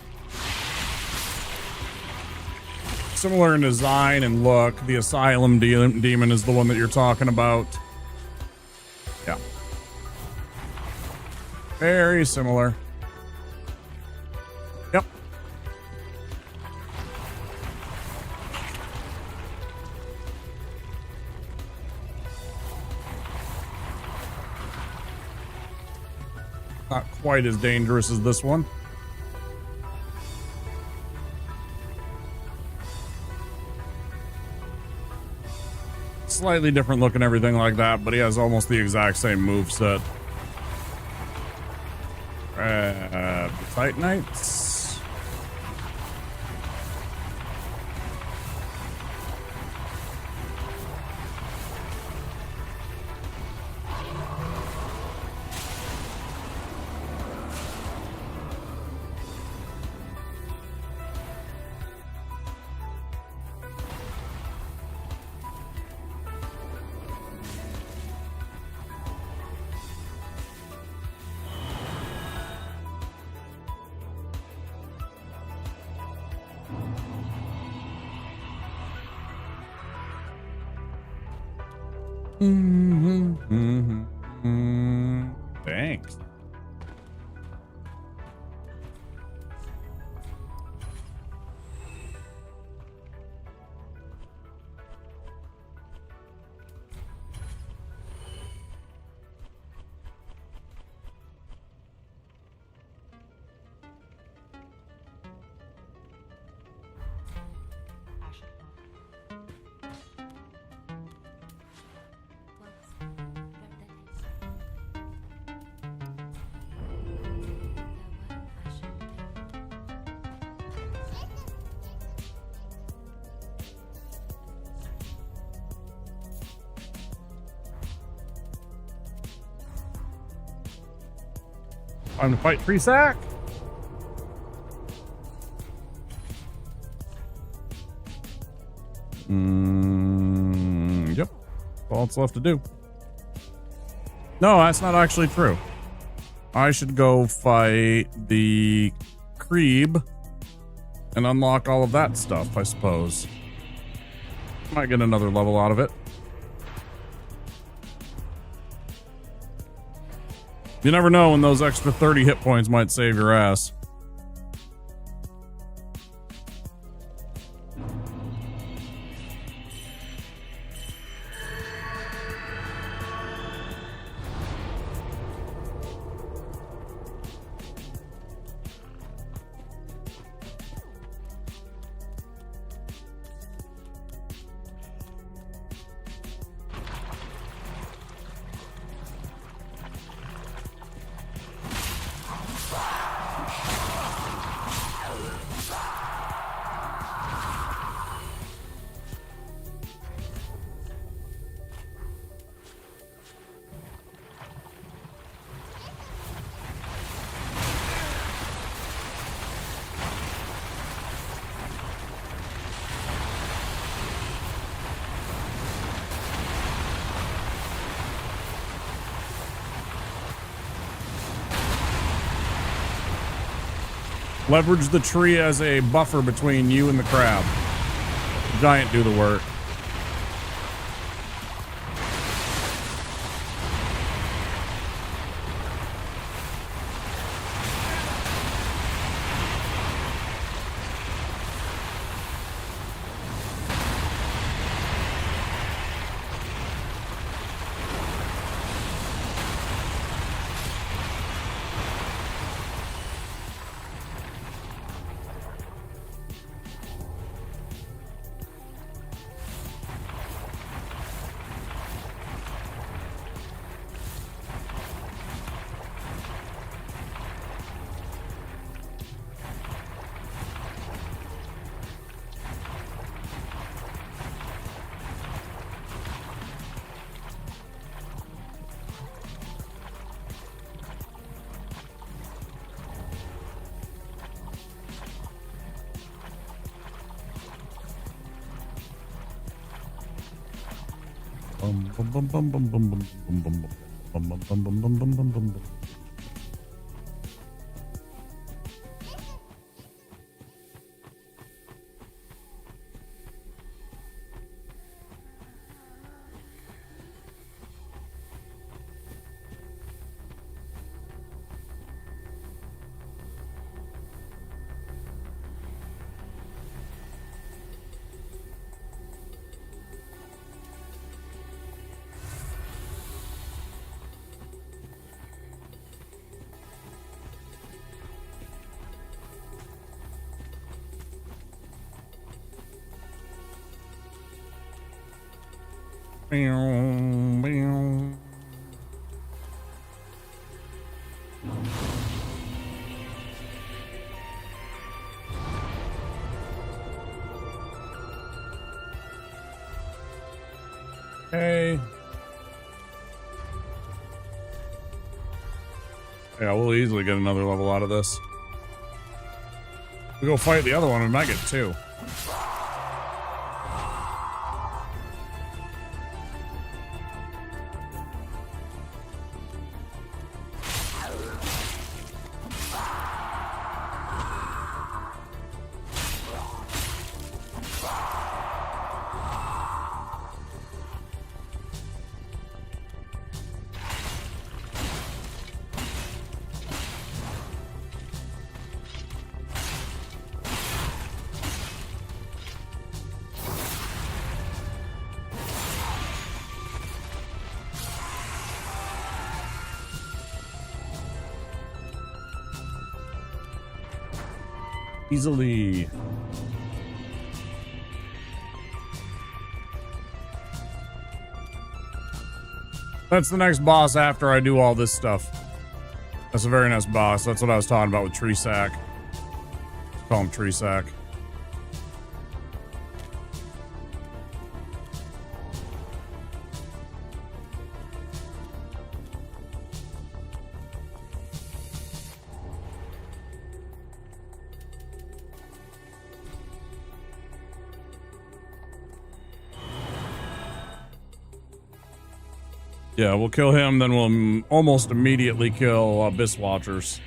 in design and look. The Asylum Demon is the one that you're talking about. Yeah. Very similar. Yep. Not quite as dangerous as this one. Slightly different look and everything like that, but he has almost the exact same moveset. Titanites. Thanks. Time to fight free sack. Yep. All it's left to do. No, that's not actually true. I should go fight the Creeb and unlock all of that stuff, I suppose. Might get another level out of it. You never know when those extra 30 hit points might save your ass. Leverage the tree as a buffer between you and the crab. The giant do the work. Meow, meow. Okay. Yeah, we'll easily get another level out of this. We go fight the other one, we might get 2. Easily. That's the next boss after I do all this stuff. That's a very nice boss. That's what I was talking about with Tree Sack. Call him Tree Sack. Yeah, we'll kill him, then we'll almost immediately kill Abyss Watchers.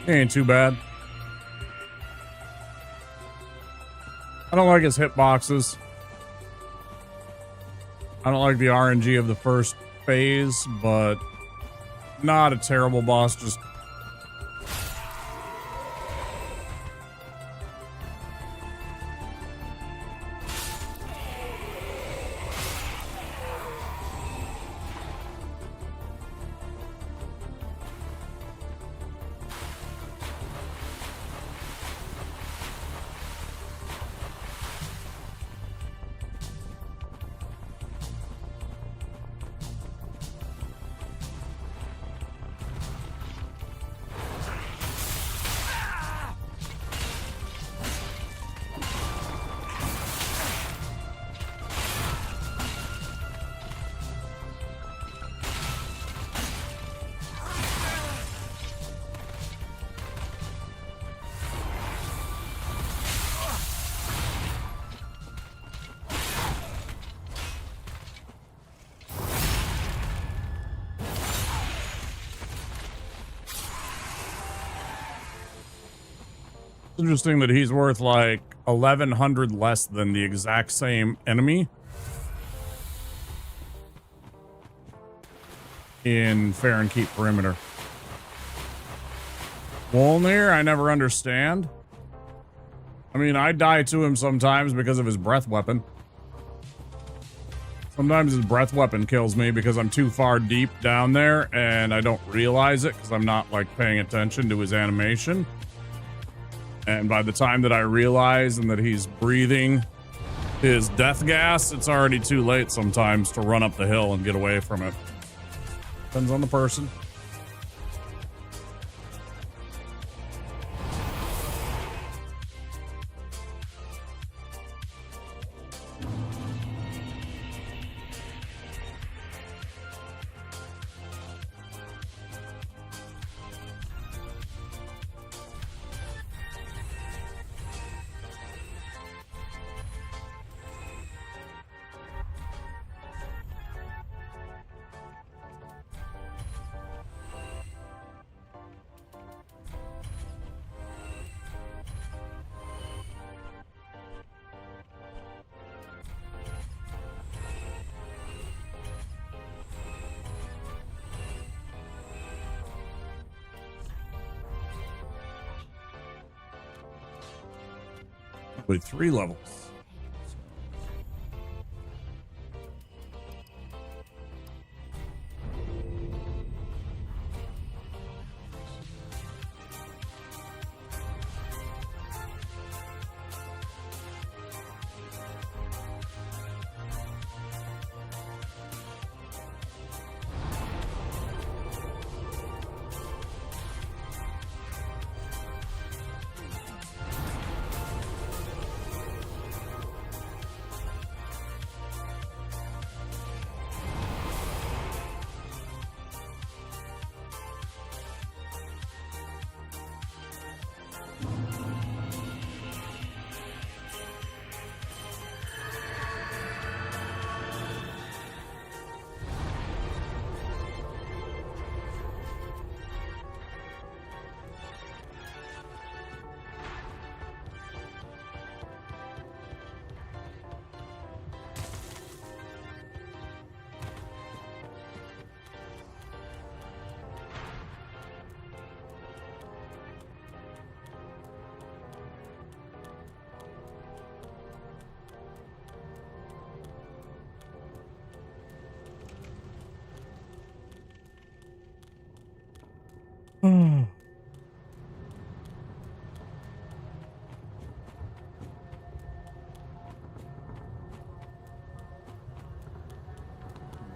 Ain't too bad. I don't like his hitboxes. I don't like the RNG of the first phase, but not a terrible boss, just interesting that he's worth like 1,100 less than the exact same enemy in Fair and Keep Perimeter. Wolnir, I never understand. I mean, I die to him sometimes because of his breath weapon. Sometimes his breath weapon kills me because I'm too far deep down there and I don't realize it because I'm not like paying attention to his animation. And by the time that I realize and that he's breathing his death gas, it's already too late sometimes to run up the hill and get away from it. Depends on the person. With 3 levels.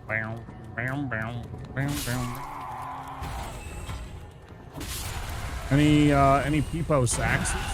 Bam, bam, bam, bam, bam. Any peepo saxes?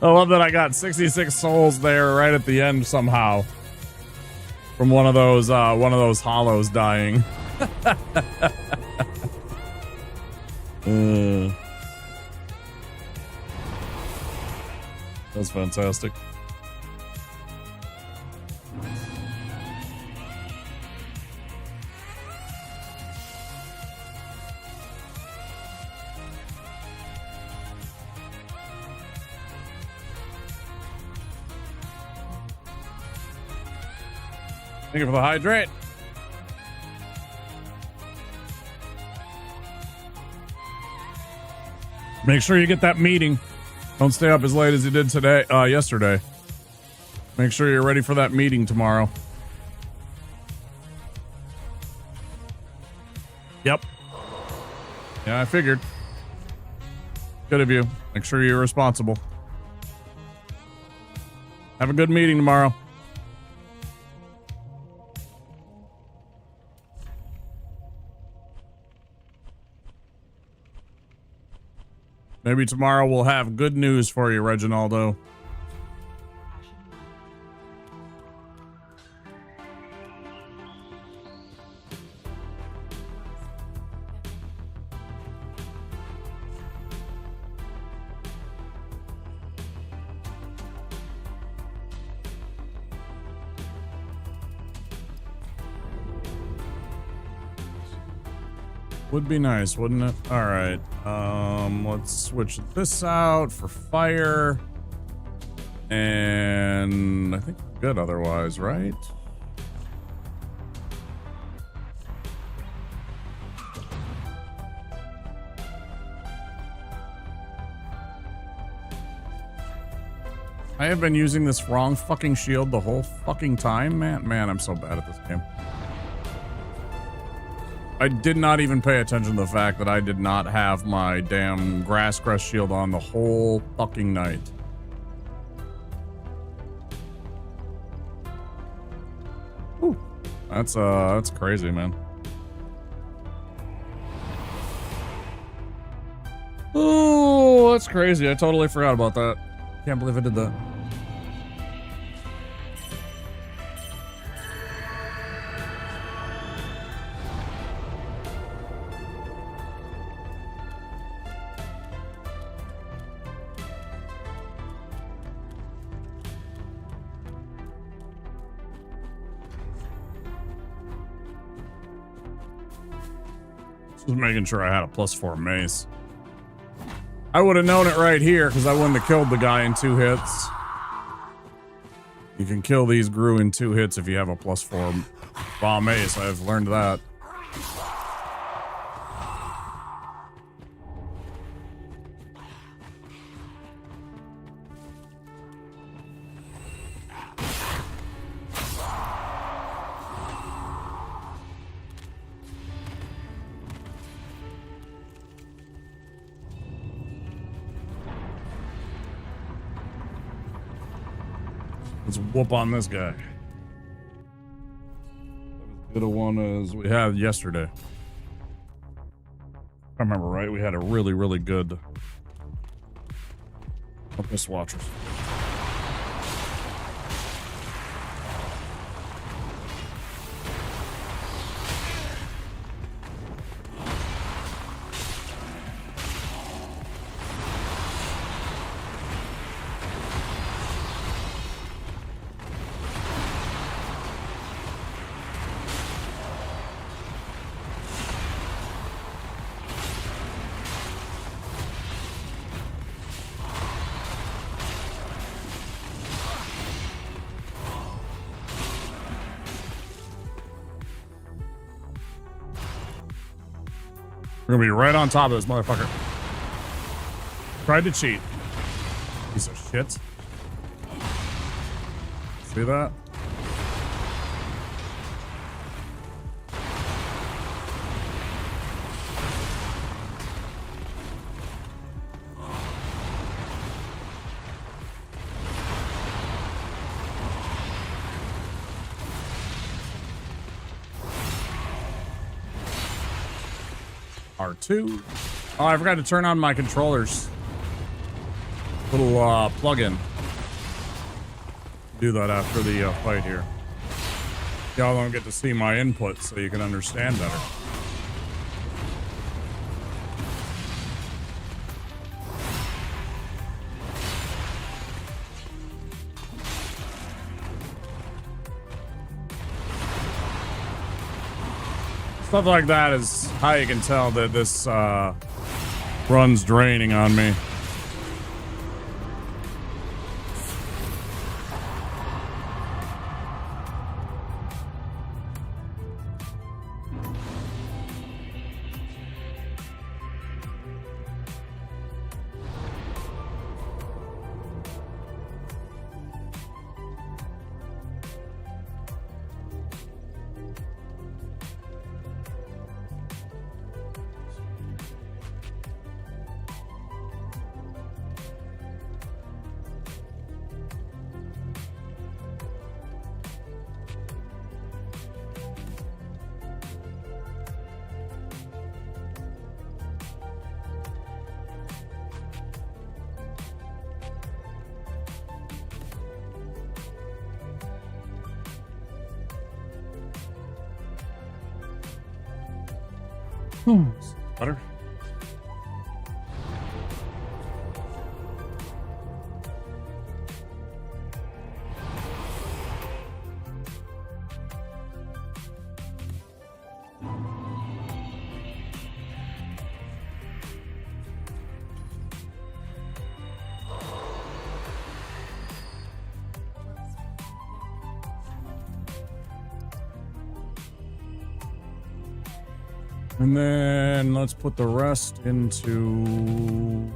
I love that I got 66 souls there right at the end somehow from one of those hollows dying. That's fantastic. Thank you for the hydrate. Make sure you get that meeting. Don't stay up as late as you did yesterday. Make sure you're ready for that meeting tomorrow. Yep. Yeah, I figured. Good of you. Make sure you're responsible. Have a good meeting tomorrow. Maybe tomorrow we'll have good news for you, Reginaldo. Would be nice, wouldn't it? All right. Let's switch this out for fire. And I think we're good otherwise, right? I have been using this wrong fucking shield the whole fucking time, man. Man, I'm so bad at this game. I did not even pay attention to the fact that I did not have my damn grass crest shield on the whole fucking night. Whew. That's crazy, man. Oh, that's crazy. I totally forgot about that. Can't believe I did that. Just making sure I had a +4 mace. I would have known it right here because I wouldn't have killed the guy in 2 hits. You can kill these Gru in 2 hits if you have a +4 bomb mace. I've learned that. Let's whoop on this guy. As good a one as we had yesterday. If I remember right, we had a really, really good Miss Watchers. We're gonna be right on top of this motherfucker. Tried to cheat. Piece of shit. See that? R2. Oh, I forgot to turn on my controllers. Little plug-in. Do that after the fight here. Y'all don't get to see my input so you can understand better. Stuff like that is how you can tell that this run's draining on me. Better. And then let's put the rest into...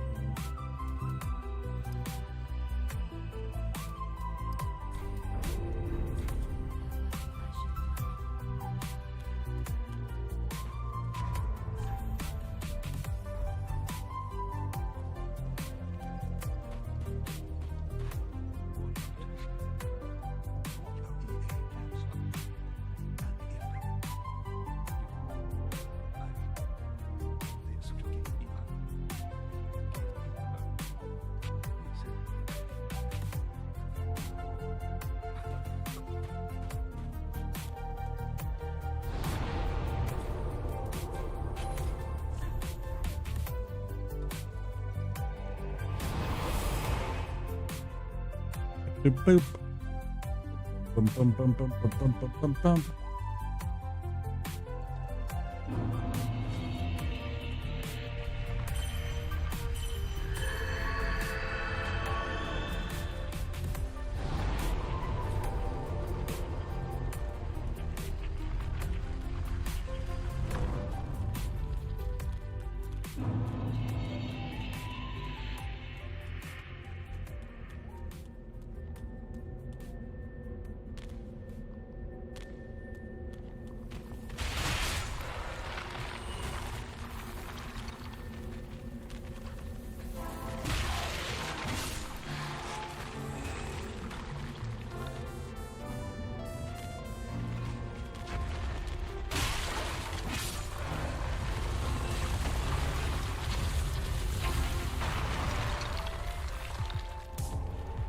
Boop, boop. Bum, bum, bum, bum, bum, bum, bum, bum, bum.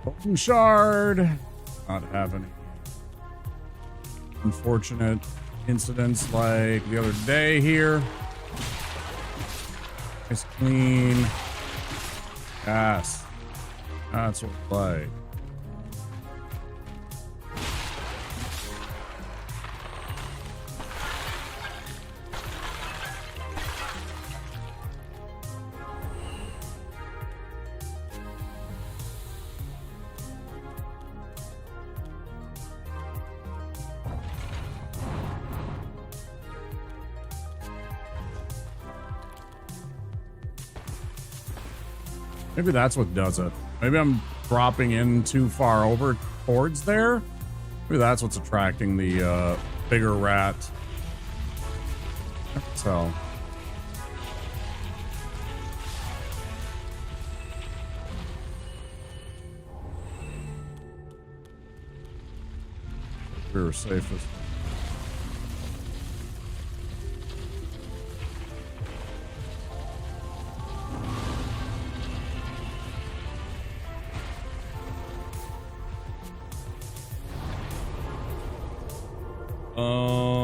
Golden shard. Not having any unfortunate incidents like the other day here. Nice clean. Yes. That's what I like. Maybe that's what does it. Maybe I'm dropping in too far over towards there. Maybe that's what's attracting the bigger rat. I can tell. We were safest.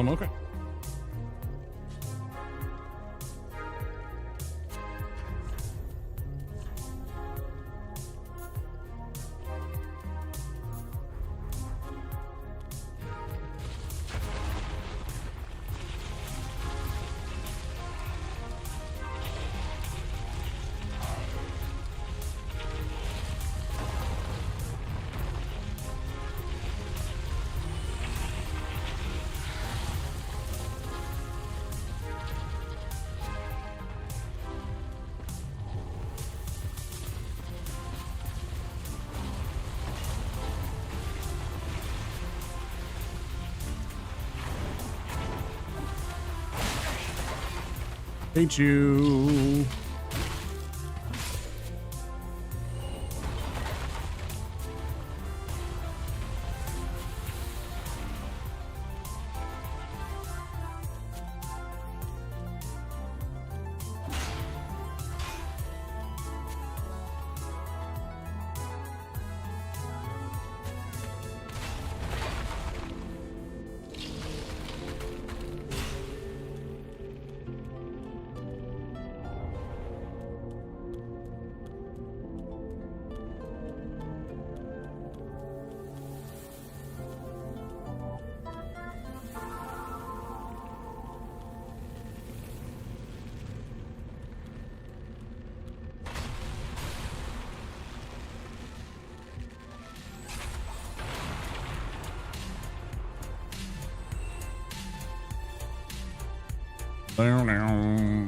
Okay. Hate you. Down.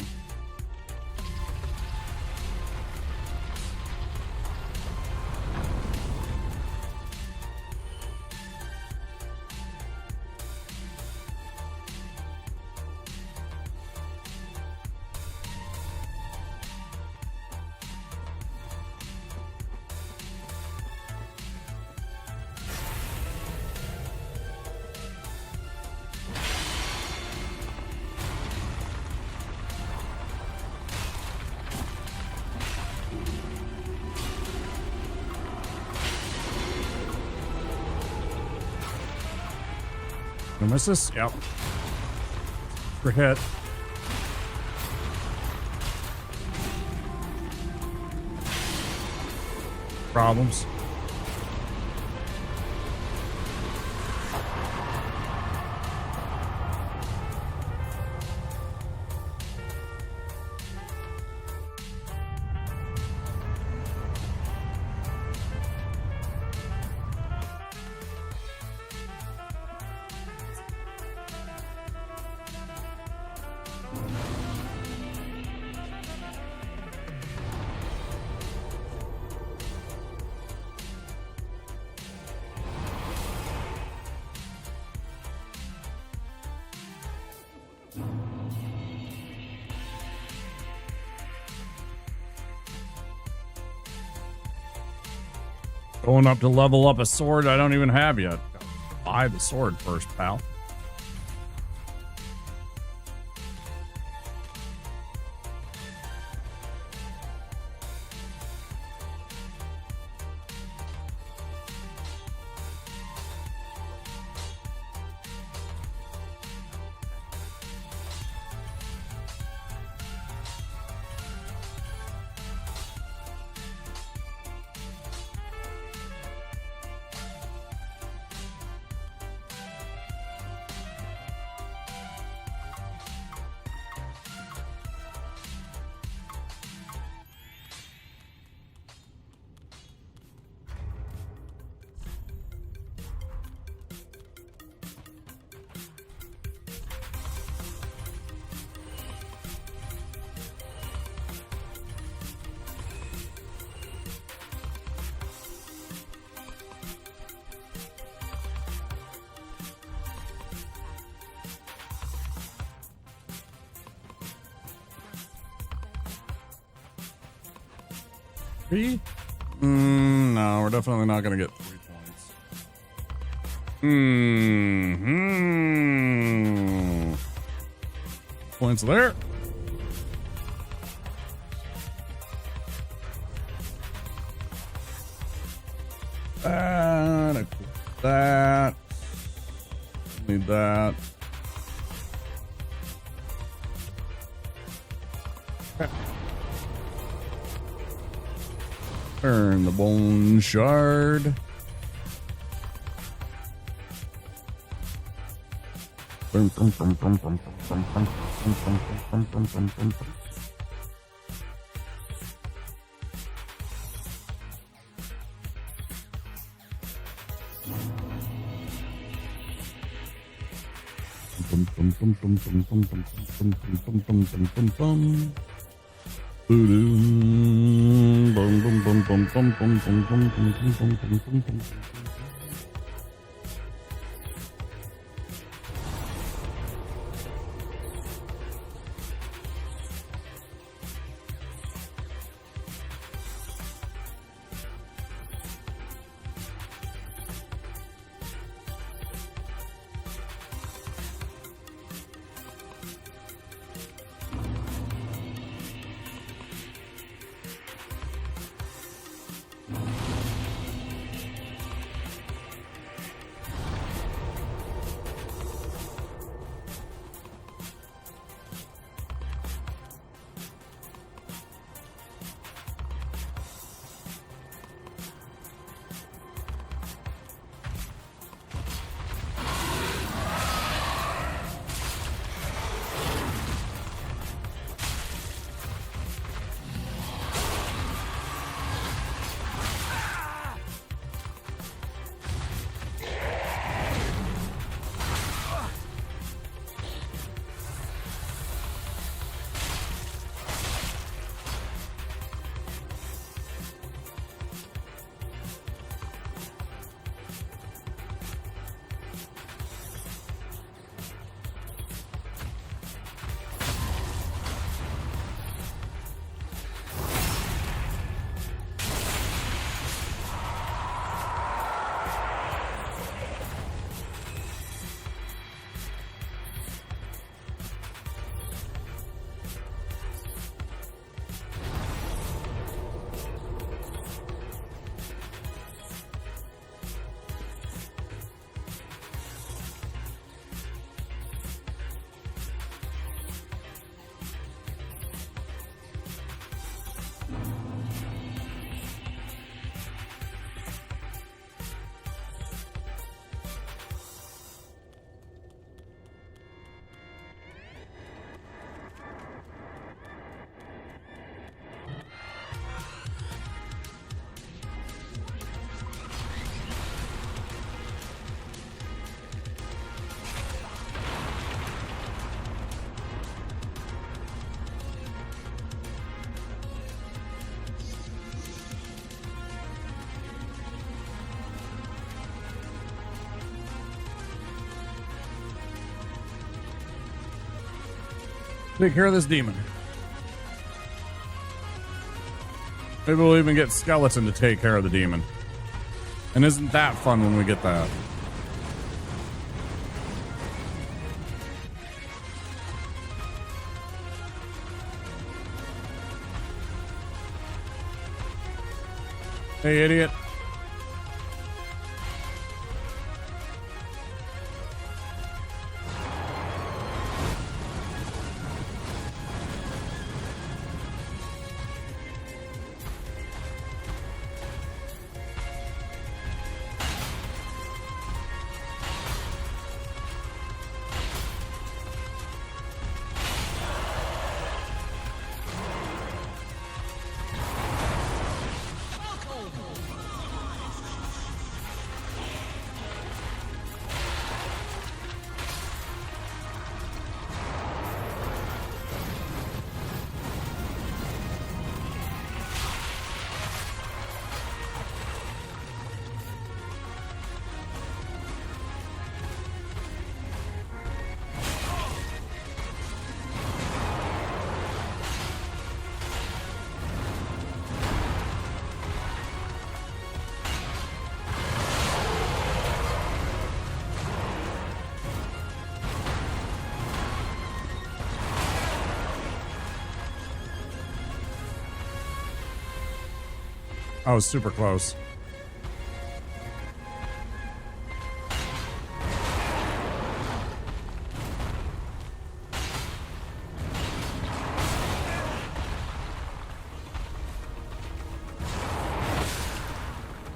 Did I miss this? Yep. For hit. Problems. Going up to level up a sword I don't even have yet. Gotta buy the sword first, pal. 3? No, we're definitely not going to get 3 points. Points there. That. Need that. Turn the bone shard. Take care of this demon. Maybe we'll even get Skeleton to take care of the demon. And isn't that fun when we get that? Hey, idiot. I was super close.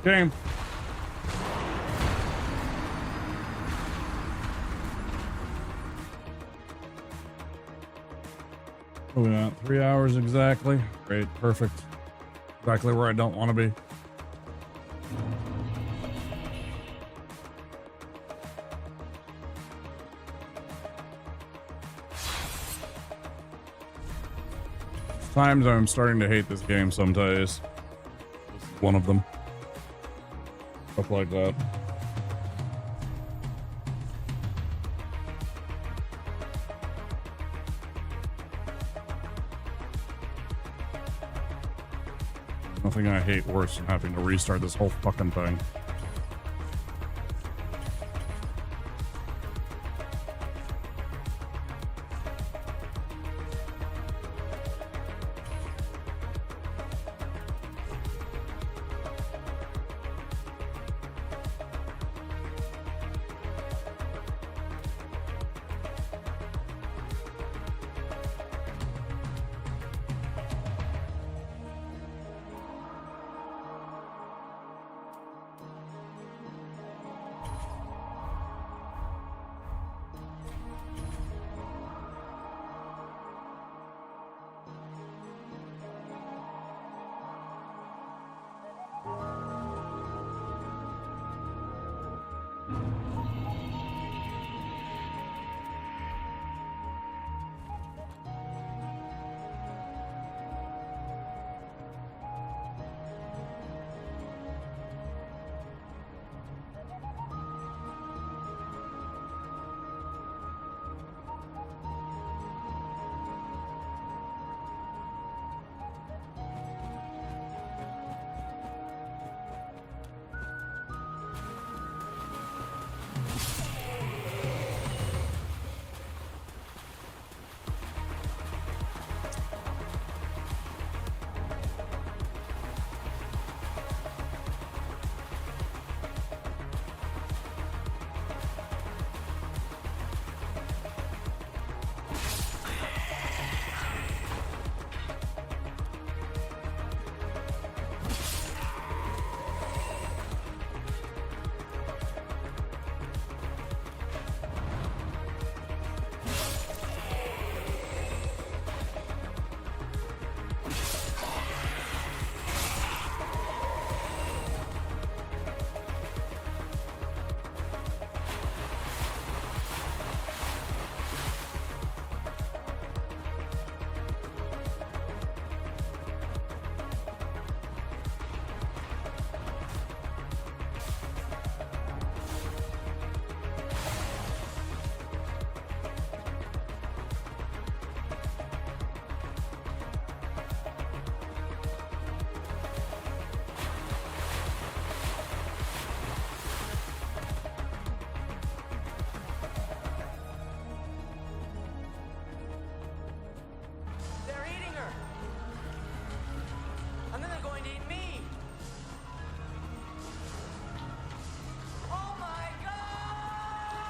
Game. Oh, yeah, 3 hours exactly. Great, perfect. Exactly where I don't want to be. Times I'm starting to hate this game sometimes. This is one of them. Stuff like that. Nothing I hate worse than having to restart this whole fucking thing.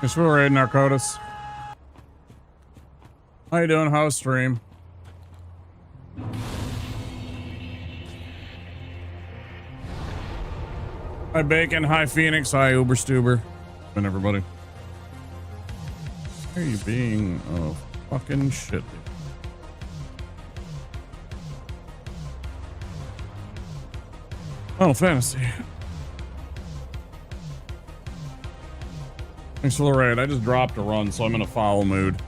Thanks for the raid, Narcotis. How you doing? How's stream? Hi, Bacon. Hi, Phoenix. Hi, Uber Stuber. And everybody. Why are you being a fucking shit? Final Fantasy. Thanks for the raid. I just dropped a run, so I'm in a foul mood.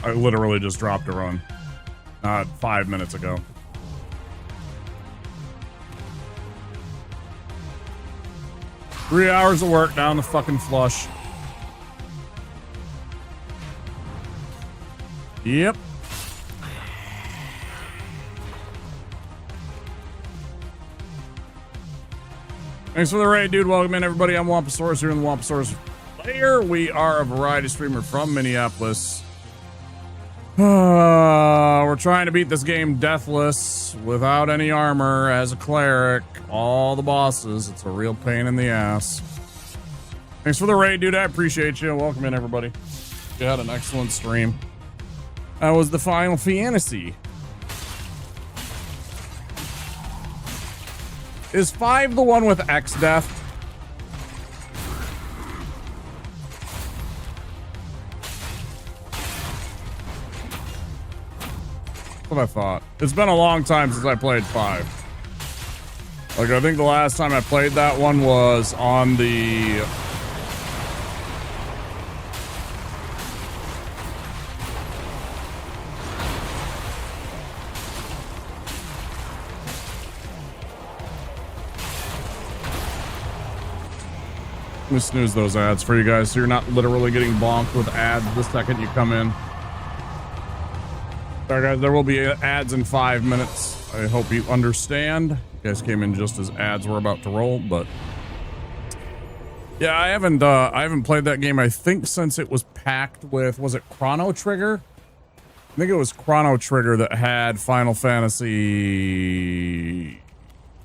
I literally just dropped a run. 5 minutes ago. Three hours of work down the fucking flush. Yep. Thanks for the raid, dude. Welcome in, everybody. I'm Wamposaurus here in the Wamposaurus Slayer. We are a variety streamer from Minneapolis. We're trying to beat this game Deathless without any armor as a cleric. All the bosses. It's a real pain in the ass. Thanks for the raid, dude. I appreciate you. Welcome in, everybody. You had an excellent stream. That was the Final Fantasy. Is 5 the one with X death? What I thought. It's been a long time since I played 5. Like, I think the last time I played that one was on the... Let me snooze those ads for you guys so you're not literally getting bonked with ads the second you come in. Sorry guys, there will be ads in 5 minutes. I hope you understand. You guys came in just as ads were about to roll, but yeah, I haven't played that game I think since it was packed with, was it Chrono Trigger? I think it was Chrono Trigger that had Final Fantasy.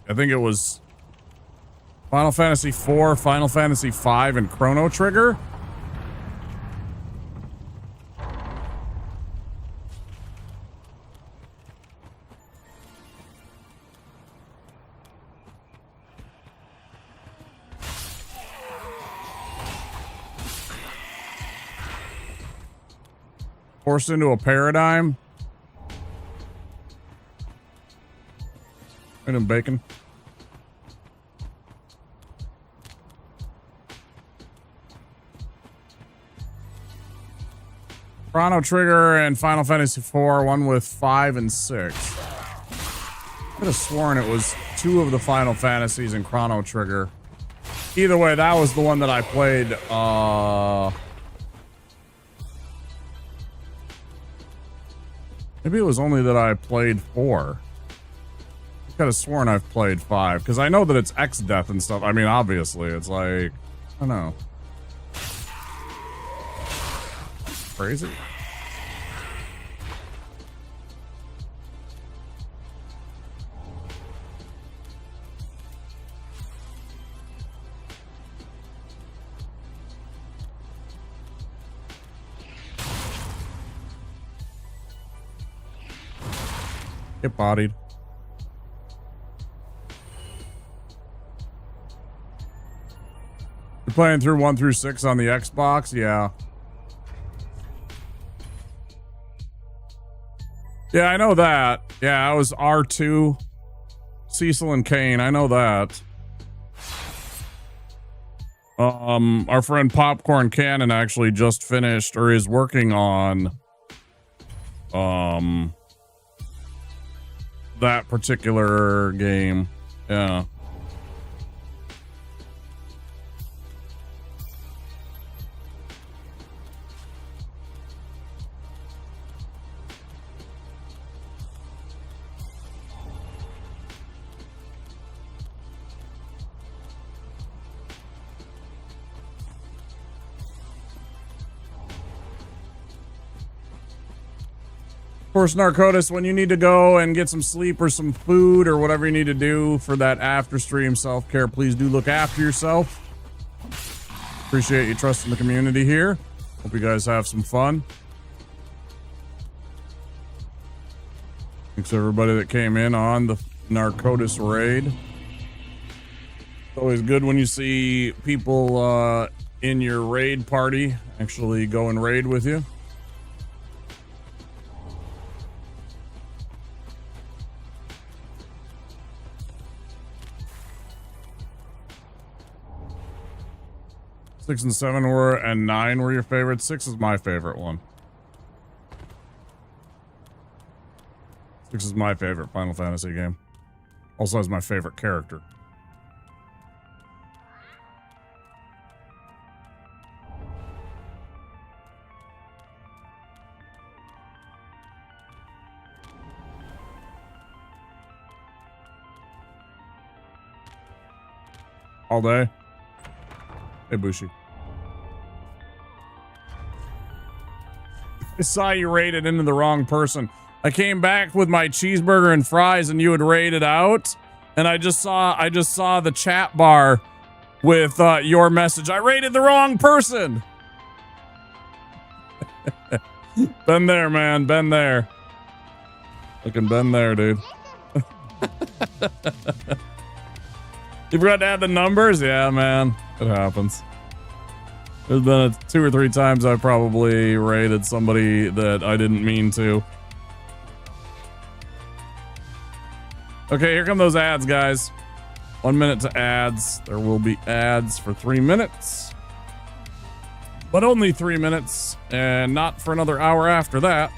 I think it was Final Fantasy 4, Final Fantasy 5, and Chrono Trigger. Forced into a paradigm. And bacon. Chrono Trigger and Final Fantasy 4, one with 5 and 6. I could have sworn it was 2 of the Final Fantasies and Chrono Trigger. Either way, that was the one that I played, maybe it was only that I played 4. I could have sworn I've played 5, because I know that it's X death and stuff. I mean, obviously, it's like, I don't know. Crazy. Get bodied. You're playing through 1 through 6 on the Xbox? Yeah. Yeah, I know that. Yeah, I was R2. Cecil and Kane, I know that. Our friend Popcorn Cannon actually just finished, or is working on, that particular game. Yeah. Of course, Narcotis, when you need to go and get some sleep or some food or whatever you need to do for that after stream self-care, please do look after yourself. Appreciate you trusting the community here. Hope you guys have some fun. Thanks to everybody that came in on the Narcotis raid. It's always good when you see people in your raid party actually go and raid with you. Six and 7 were, and 9 were your favorites. 6 is my favorite one. 6 is my favorite Final Fantasy game. Also has my favorite character. All day. Hey, Bushi. I saw you rated into the wrong person. I came back with my cheeseburger and fries and you had rated out. And I just saw the chat bar with your message. I rated the wrong person. Been there, man. Been there. Looking been there, dude. You forgot to add the numbers? Yeah, man. It happens. There's been 2 or 3 times I probably rated somebody that I didn't mean to. Okay, here come those ads, guys. 1 minute to ads. There will be ads for 3 minutes. But only 3 minutes, and not for another hour after that.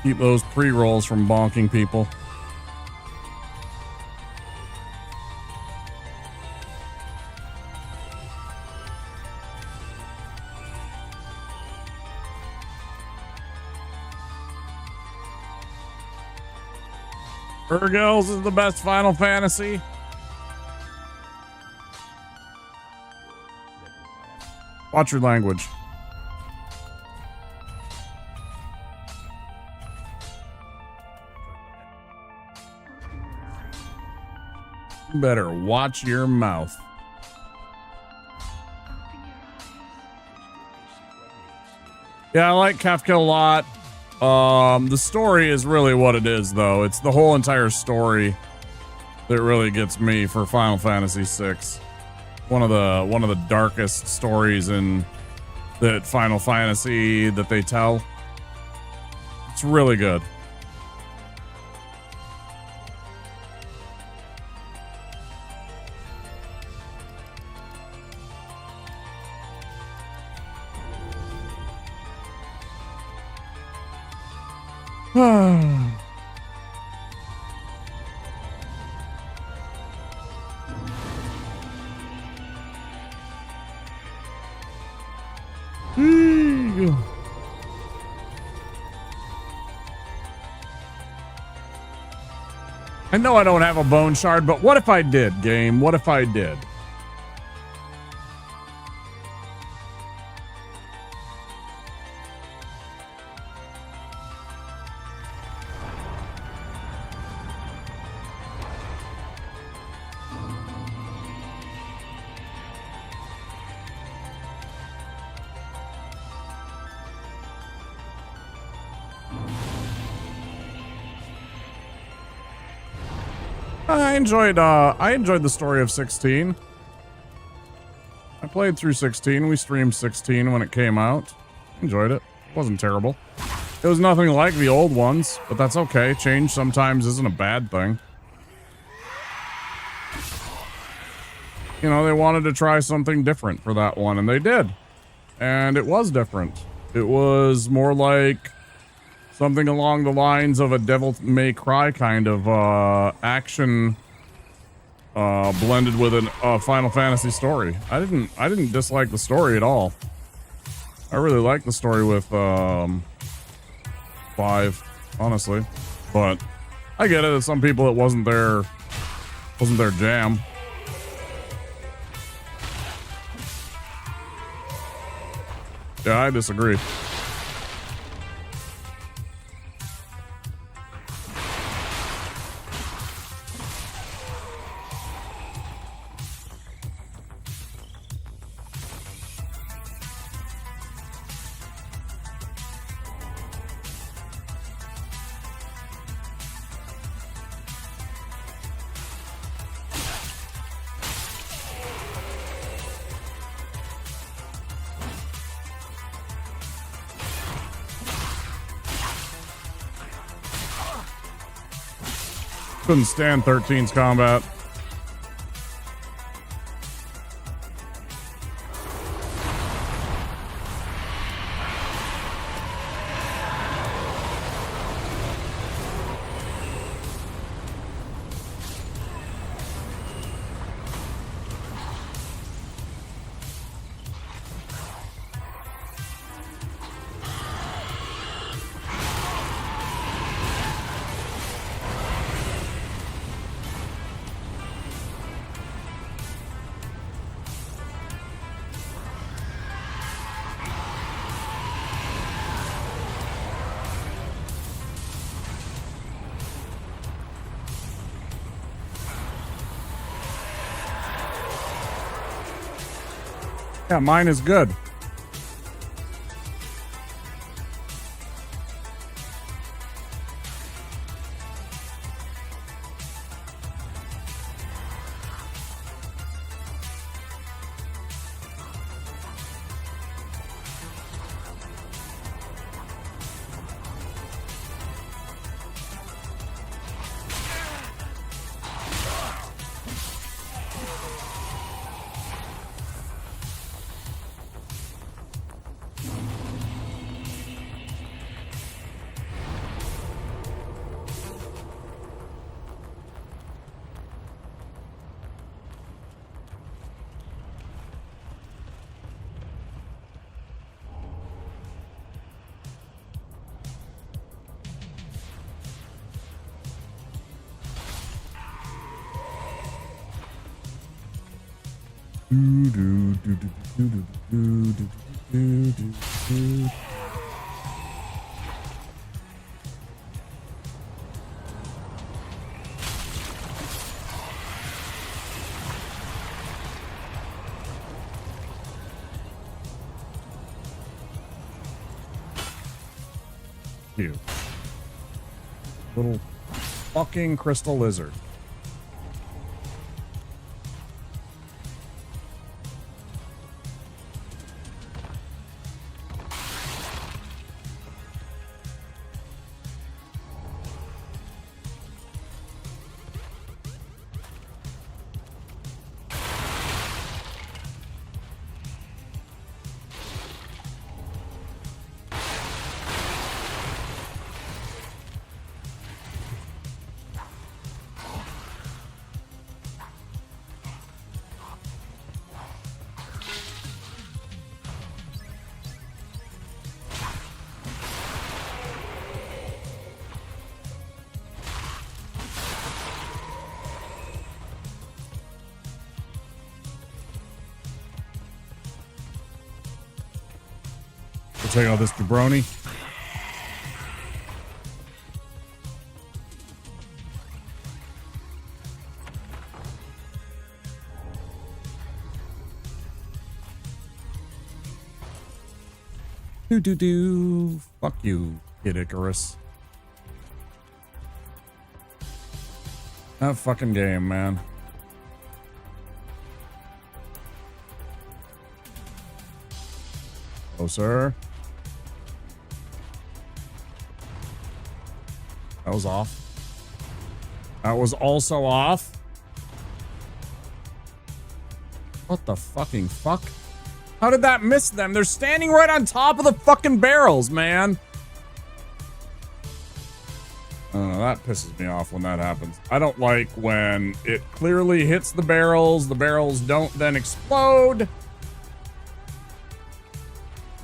Keep those pre-rolls from bonking people. Urgels is the best Final Fantasy. Watch your language. You better watch your mouth. Yeah, I like Kafka a lot. The story is really what it is, though. It's the whole entire story that really gets me for Final Fantasy VI. One of the darkest stories in that Final Fantasy that they tell. It's really good. I know I don't have a bone shard, but what if I did, game? What if I did? I enjoyed the story of 16. I played through 16. We streamed 16 when it came out. Enjoyed it. Wasn't terrible. It was nothing like the old ones, but that's okay. Change sometimes isn't a bad thing. You know, they wanted to try something different for that one, and they did. And it was different. It was more like something along the lines of a Devil May Cry kind of action blended with a Final Fantasy story. I didn't dislike the story at all. I really liked the story with 5, honestly. But I get it. Some people it wasn't their jam. Yeah, I disagree. Couldn't stand 13's combat. Yeah, mine is good. You little fucking crystal lizard. Check out this jabroni. Do. Fuck you, Kid Icarus. That fucking game, man. Oh, sir. That was off. That was also off. What the fucking fuck? How did that miss them? They're standing right on top of the fucking barrels, man. I don't know, that pisses me off when that happens. I don't like when it clearly hits the barrels don't then explode.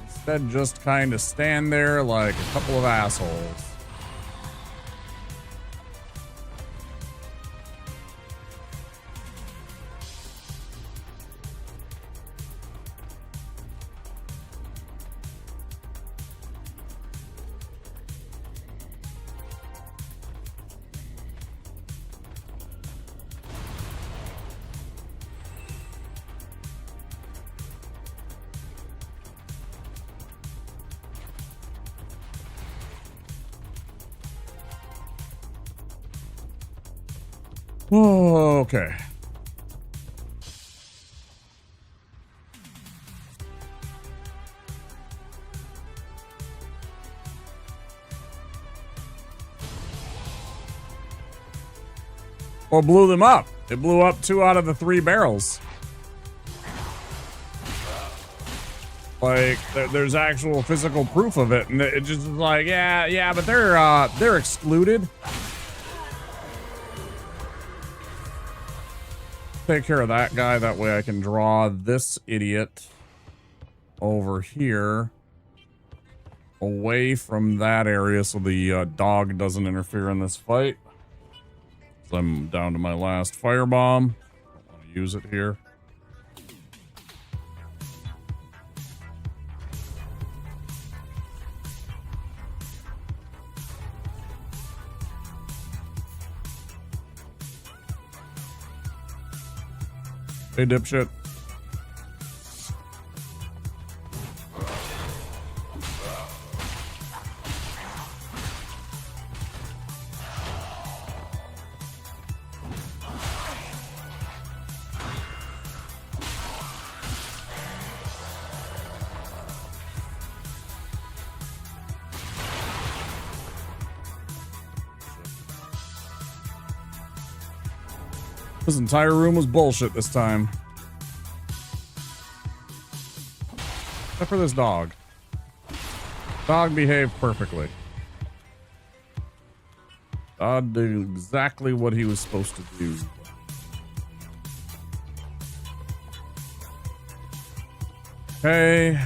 Instead, just kind of stand there like a couple of assholes. Oh, okay. Well, blew them up. It blew up 2 out of the 3 barrels. Like, there's actual physical proof of it, and it just is like, yeah, but they're excluded. Take care of that guy. That way I can draw this idiot over here away from that area so the dog doesn't interfere in this fight. So I'm down to my last firebomb. Don't want to use it here. Hey, dipshit. This entire room was bullshit this time. Except for this dog. Dog behaved perfectly. Dog did exactly what he was supposed to do. Okay.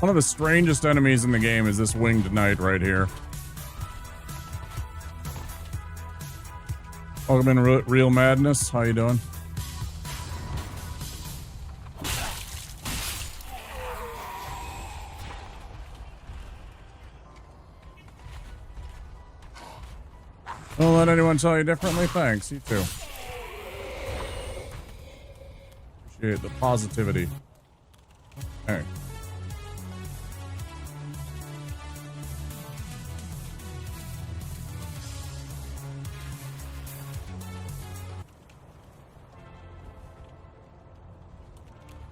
One of the strangest enemies in the game is this winged knight right here. Welcome in, Real Madness. How you doing? Don't let anyone tell you differently. Thanks. You too. Appreciate the positivity. Hey.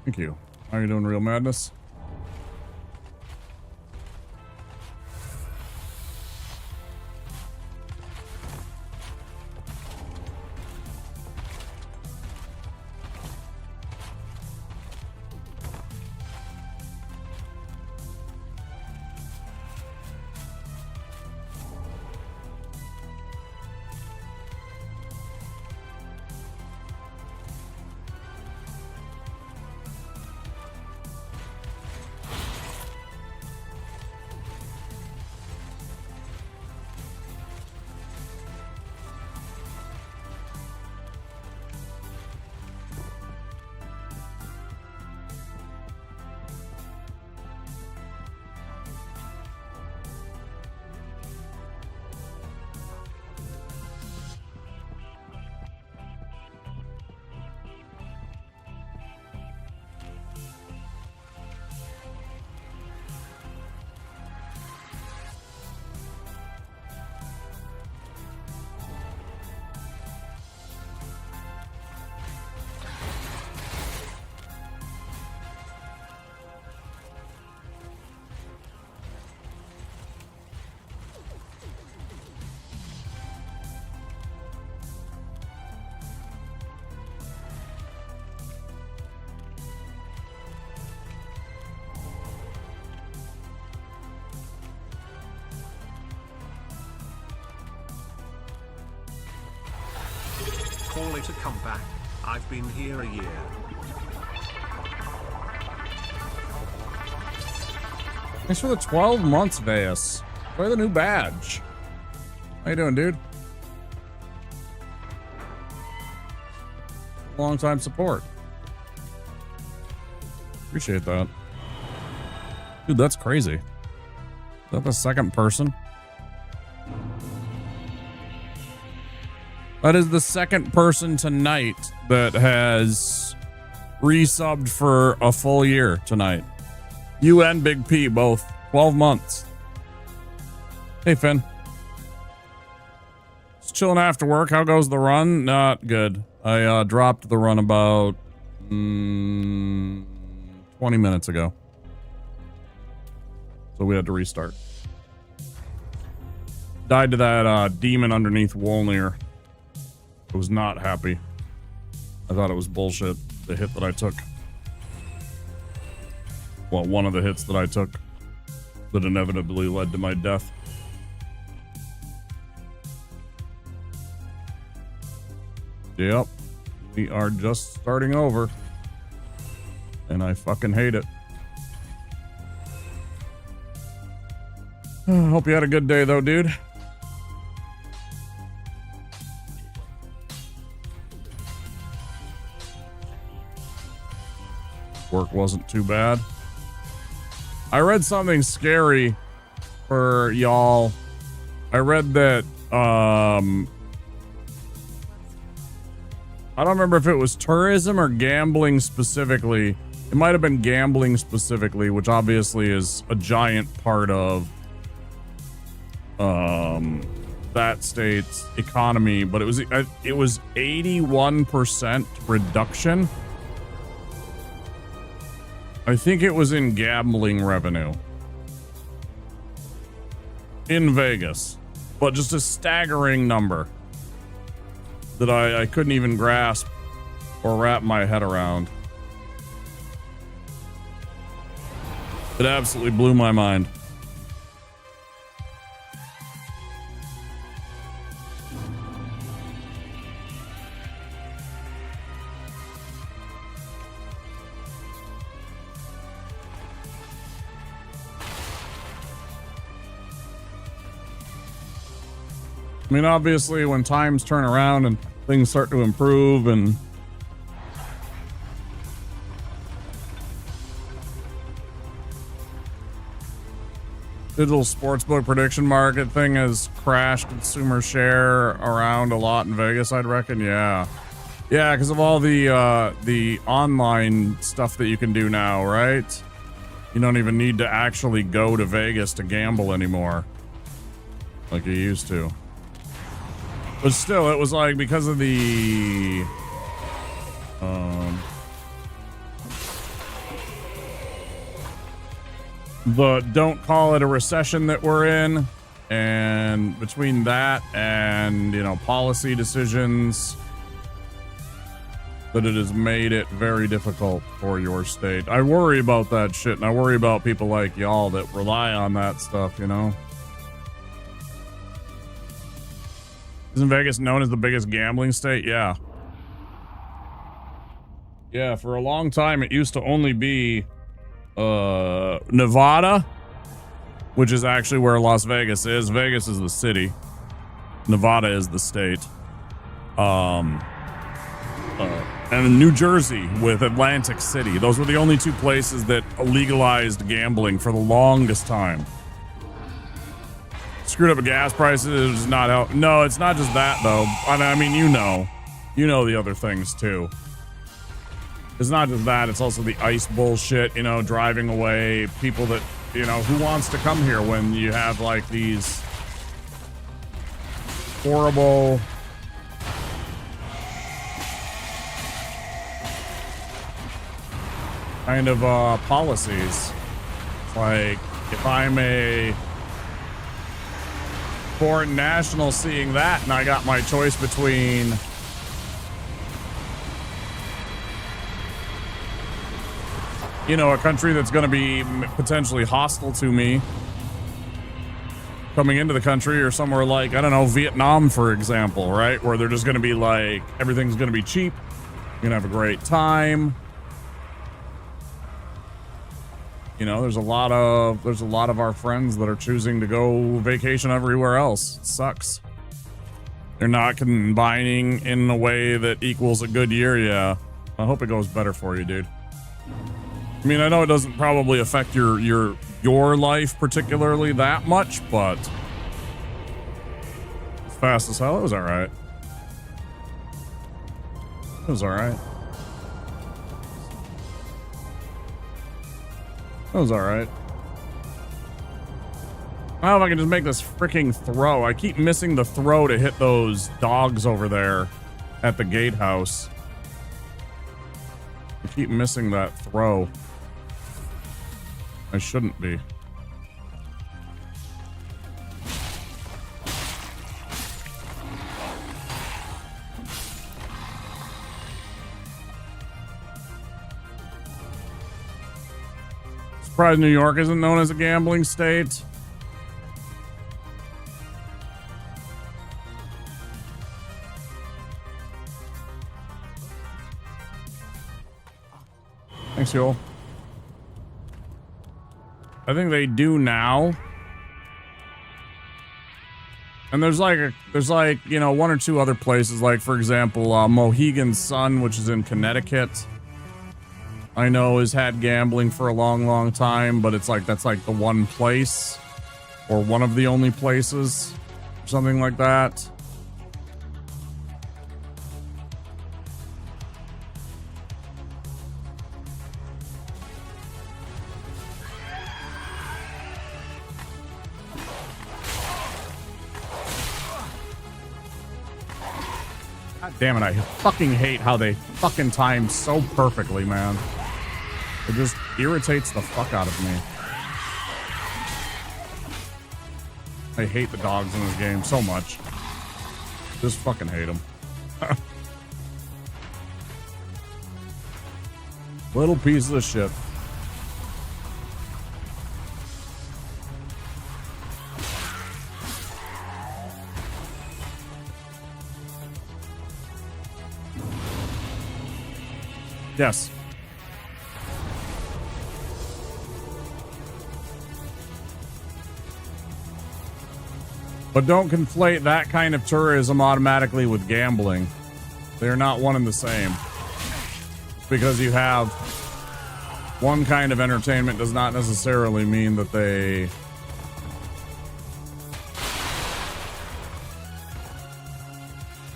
Thank you. How are you doing, Real Madness? Call it a comeback. I've been here a year. Thanks for the 12 months, Veus. Play the new badge. How you doing, dude? Long time support. Appreciate that. Dude, that's crazy. Is that the second person? That is the second person tonight that has resubbed for a full year tonight. You and Big P both. 12 months. Hey, Finn. Just chilling after work. How goes the run? Not good. I dropped the run about 20 minutes ago. So we had to restart. Died to that demon underneath Wolnir. I was not happy. I thought it was bullshit, the hit that I took. Well, one of the hits that I took that inevitably led to my death. Yep. We are just starting over. And I fucking hate it. Hope you had a good day though, dude. Work wasn't too bad. I read something scary for y'all. I read that I don't remember if it was tourism or gambling specifically. It might have been gambling specifically, which obviously is a giant part of that state's economy, but it was 81% reduction. I think it was in gambling revenue in Vegas, but just a staggering number that I couldn't even grasp or wrap my head around. It absolutely blew my mind. I mean, obviously, when times turn around and things start to improve and digital sportsbook prediction market thing has crashed consumer share around a lot in Vegas, I'd reckon. Yeah, because of all the online stuff that you can do now, right? You don't even need to actually go to Vegas to gamble anymore like you used to. But still, it was like because of the don't call it a recession that we're in, and between that and, you know, policy decisions, that it has made it very difficult for your state. I worry about that shit, and I worry about people like y'all that rely on that stuff, you know? Isn't Vegas known as the biggest gambling state? Yeah. Yeah, for a long time, it used to only be Nevada, which is actually where Las Vegas is. Vegas is the city. Nevada is the state. And New Jersey with Atlantic City. Those were the only two places that legalized gambling for the longest time. Screwed up gas prices, it's not out. No, it's not just that though. I mean, you know the other things too. It's not just that, it's also the ICE bullshit, you know, driving away people that, you know, who wants to come here when you have like these horrible kind of policies. Like, if I'm a foreign national seeing that and I got my choice between a country that's going to be potentially hostile to me coming into the country, or somewhere like, I don't know, Vietnam, for example, right? Where they're just going to be like, everything's going to be cheap. You're going to have a great time. You know, there's a lot of our friends that are choosing to go vacation everywhere else. It sucks. They're not combining in a way that equals a good year. Yeah. I hope it goes better for you, dude. I mean, I know it doesn't probably affect your life particularly that much, but it's fast as hell. It was all right. It was all right. That was all right. I don't know if I can just make this freaking throw. I keep missing the throw to hit those dogs over there at the gatehouse. I keep missing that throw. I shouldn't be. Surprised New York isn't known as a gambling state. Thanks, Joel. I think they do now. And there's like, you know, one or two other places, like, for example, Mohegan Sun, which is in Connecticut, I know has had gambling for a long, long time, but it's like, that's like the one place, or one of the only places, or something like that. God damn it, I fucking hate how they fucking time so perfectly, man. It just irritates the fuck out of me. I hate the dogs in this game so much. Just fucking hate them. Little pieces of shit. Yes. But don't conflate that kind of tourism automatically with gambling. They're not one and the same. Because you have one kind of entertainment does not necessarily mean that they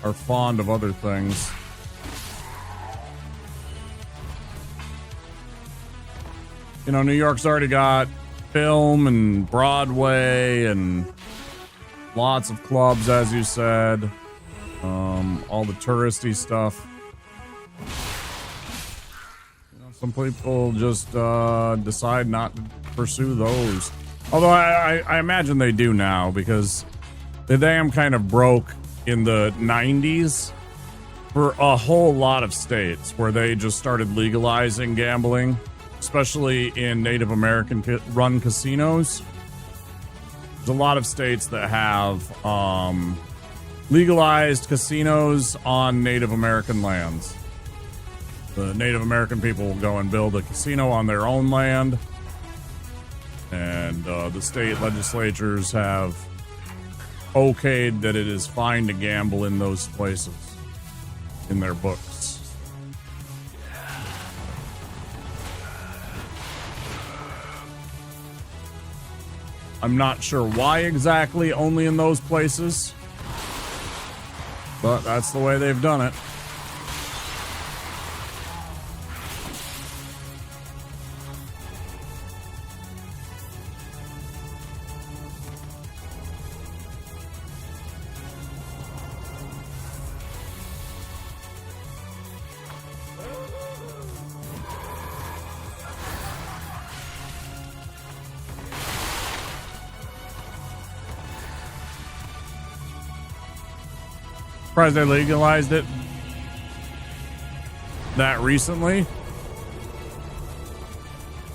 are fond of other things. You know, New York's already got film and Broadway and lots of clubs, as you said. All the touristy stuff. You know, some people just decide not to pursue those. Although I imagine they do now, because the dam kind of broke in the 90s for a whole lot of states where they just started legalizing gambling, especially in Native American run casinos. There's a lot of states that have legalized casinos on Native American lands. The Native American people will go and build a casino on their own land, and the state legislatures have okayed that it is fine to gamble in those places in their books. I'm not sure why exactly only in those places, but that's the way they've done it. Surprised they legalized it that recently.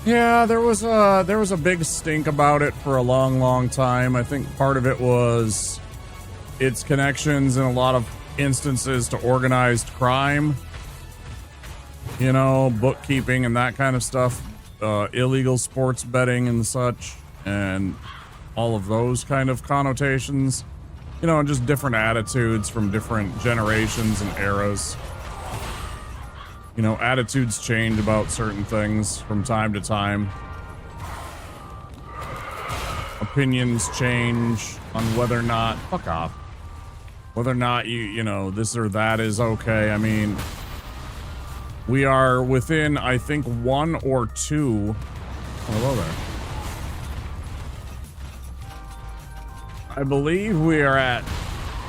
Yeah, there was a big stink about it for a long time. I think part of it was its connections in a lot of instances to organized crime. You know, bookkeeping and that kind of stuff, illegal sports betting and such, and all of those kind of connotations. You know, just different attitudes from different generations and eras. You know, attitudes change about certain things from time to time. Opinions change on whether or not, fuck off, whether or not you know, this or that is okay. I mean, we are within, I think, 1 or 2. Hello there. I believe we are at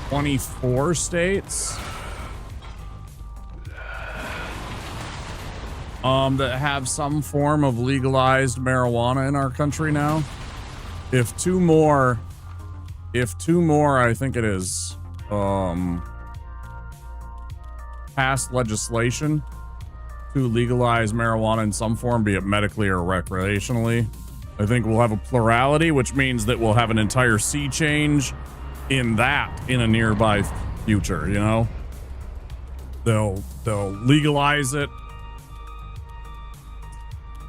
24 states that have some form of legalized marijuana in our country now. If two more, I think it is, pass legislation to legalize marijuana in some form, be it medically or recreationally, I think we'll have a plurality, which means that we'll have an entire sea change in that in a nearby future, you know? They'll legalize it,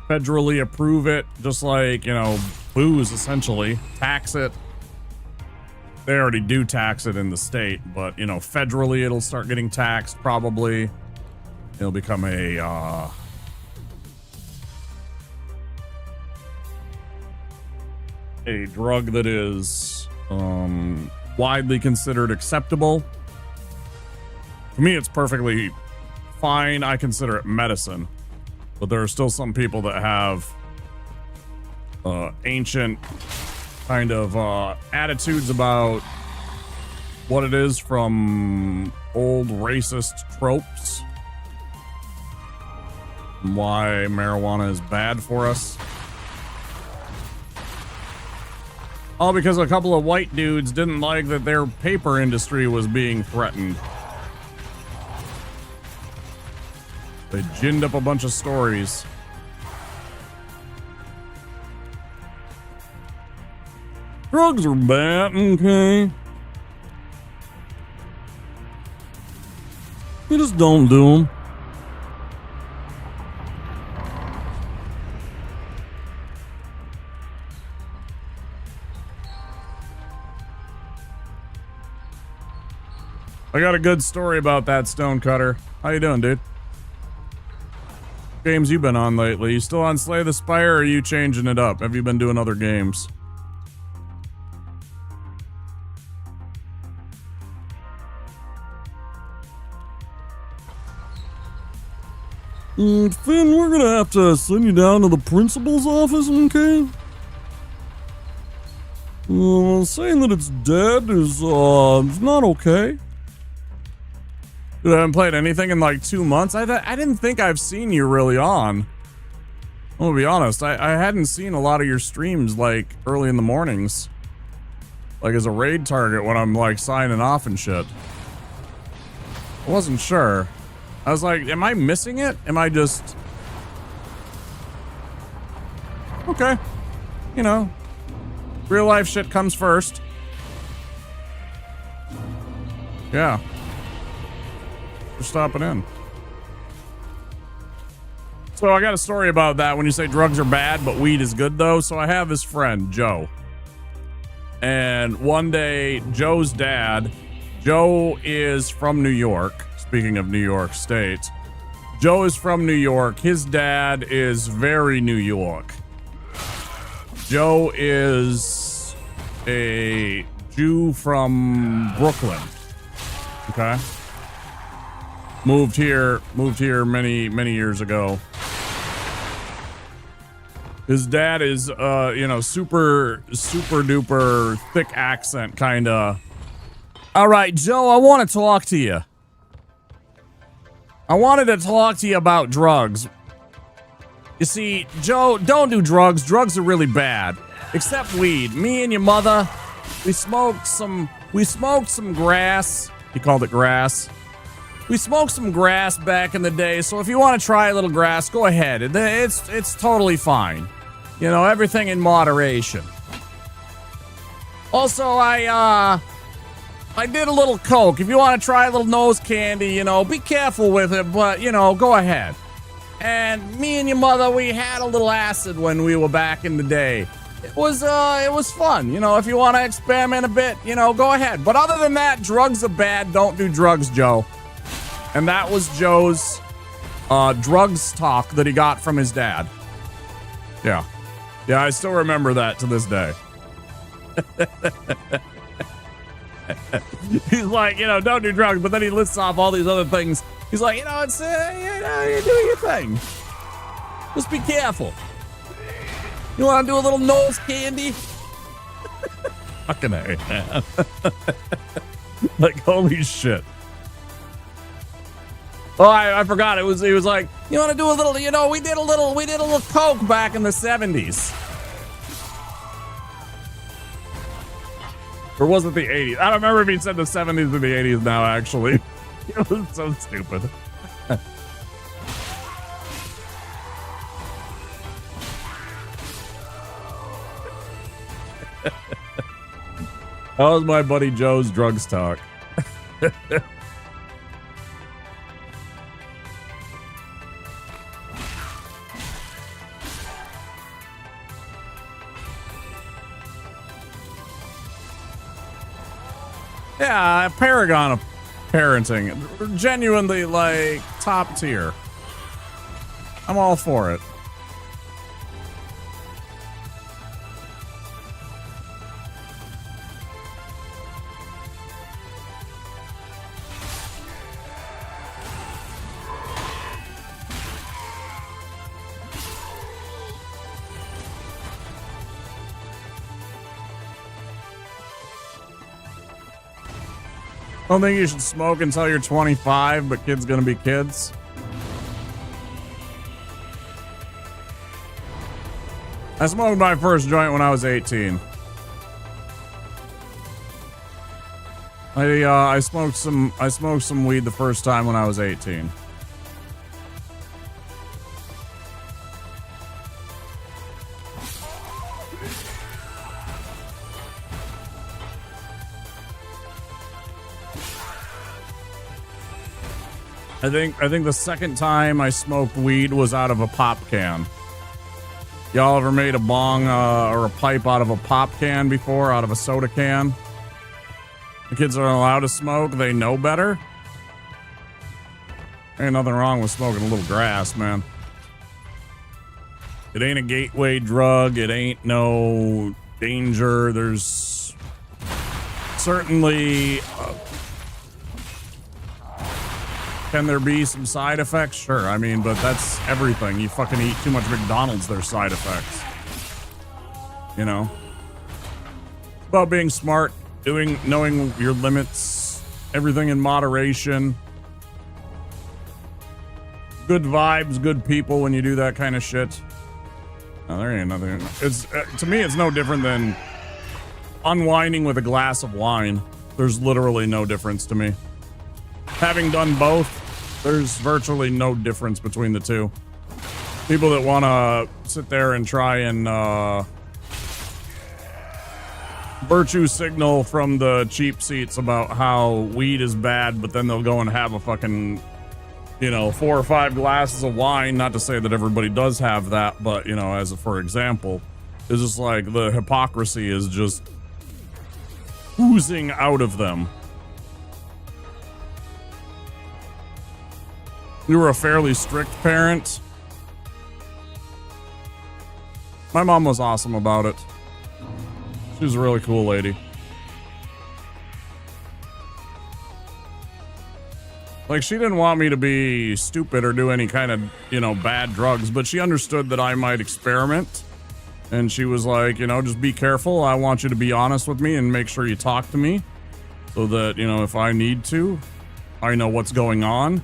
federally approve it, just like, you know, booze, essentially. Tax it. They already do tax it in the state, but, you know, federally it'll start getting taxed, probably. It'll become a drug that is widely considered acceptable. To me, it's perfectly fine. I consider it medicine, but there are still some people that have ancient kind of attitudes about what it is from old racist tropes. Why marijuana is bad for us. All because a couple of white dudes didn't like that their paper industry was being threatened. They ginned up a bunch of stories. Drugs are bad, okay? You just don't do them. I got a good story about that stonecutter. How you doing, dude? Games you been on lately? You still on Slay the Spire, or are you changing it up? Have you been doing other games? Finn, we're gonna have to send you down to the principal's office, okay? Saying that it's dead is not okay. Dude, I haven't played anything in like 2 months. I didn't think I've seen you really on. I'm gonna be honest, I hadn't seen a lot of your streams like early in the mornings. Like as a raid target when I'm like signing off and shit. I wasn't sure. I was like, am I missing it? Am I just... Okay. You know, real life shit comes first. Yeah. For stopping in. So I got a story about that when you say drugs are bad, but weed is good though. So I have this friend, Joe. And one day, Joe's dad, Joe is from New York. Speaking of New York State, Joe is from New York. His dad is very New York. Joe is a Jew from Brooklyn. Okay. Moved here many years ago. His dad is super duper thick accent kinda. All right, Joe, I want to talk to you. I wanted to talk to you about drugs. You see, Joe, don't do drugs. Drugs are really bad. Except weed. Me and your mother, we smoked some grass. He called it grass. We smoked some grass back in the day, so if you want to try a little grass, go ahead. It's totally fine. You know, everything in moderation. Also, I did a little coke. If you want to try a little nose candy, you know, be careful with it, but, you know, go ahead. And me and your mother, we had a little acid when we were back in the day. It was fun. You know, if you want to experiment a bit, you know, go ahead. But other than that, drugs are bad. Don't do drugs, Joe. And that was Joe's drugs talk that he got from his dad. Yeah. Yeah, I still remember that to this day. He's like, you know, don't do drugs, but then he lists off all these other things. He's like, you know, it's, you know, you do your thing. Just be careful. You want to do a little nose candy? Fucking A, man. Like, holy shit. Oh, I forgot. He was like, you want to do a little, you know, we did a little coke back in the 70s. Or was it the 80s? I don't remember if he said the 70s or the 80s now, actually. It was so stupid. That was my buddy Joe's drugs talk. Yeah, a paragon of parenting. Genuinely, like, top tier. I'm all for it. Don't think you should smoke until you're 25, but kids gonna be kids. I smoked my first joint when I was 18. I smoked some weed the first time when I was 18. I think the second time I smoked weed was out of a pop can. Y'all ever made a bong or a pipe out of a pop can before, out of a soda can? The kids aren't allowed to smoke. They know better. Ain't nothing wrong with smoking a little grass, man. It ain't a gateway drug. It ain't no danger. There's certainly... can there be some side effects? Sure. I mean, but that's everything. You fucking eat too much McDonald's, there's side effects. You know? It's about being smart, knowing your limits, everything in moderation. Good vibes, good people when you do that kind of shit. No, there ain't nothing. It's to me, it's no different than unwinding with a glass of wine. There's literally no difference to me. Having done both, there's virtually no difference between the two. People that want to sit there and try and virtue signal from the cheap seats about how weed is bad, but then they'll go and have a fucking, 4 or 5 glasses of wine. Not to say that everybody does have that, but, as a, for example, it's just like the hypocrisy is just oozing out of them. We were a fairly strict parent. My mom was awesome about it. She was a really cool lady. Like, she didn't want me to be stupid or do any kind of, bad drugs, but she understood that I might experiment. And she was like, just be careful. I want you to be honest with me and make sure you talk to me so that, if I need to, I know what's going on.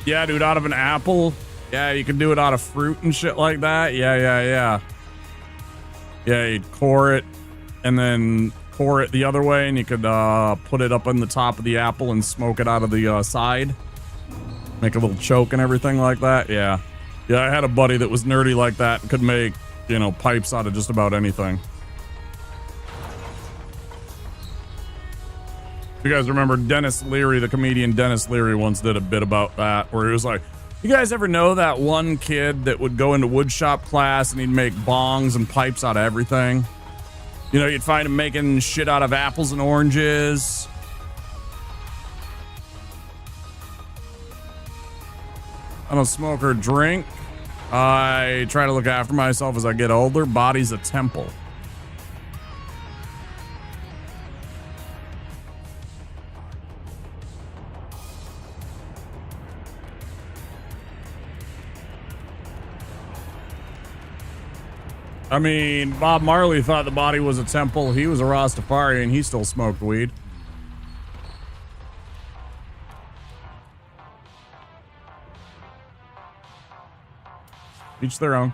Yeah, dude, out of an apple. Yeah, you can do it out of fruit and shit like that. Yeah. Yeah, you'd core it and then core it the other way, and you could put it up on the top of the apple and smoke it out of the side. Make a little choke and everything like that. Yeah. Yeah, I had a buddy that was nerdy like that and could make, pipes out of just about anything. You guys remember Dennis Leary, the comedian Dennis Leary, once did a bit about that, where he was like, you guys ever know that one kid that would go into woodshop class and he'd make bongs and pipes out of everything? You'd find him making shit out of apples and oranges. I don't smoke or drink. I try to look after myself as I get older. Body's a temple. I mean, Bob Marley thought the body was a temple. He was a Rastafari and he still smoked weed. Each their own.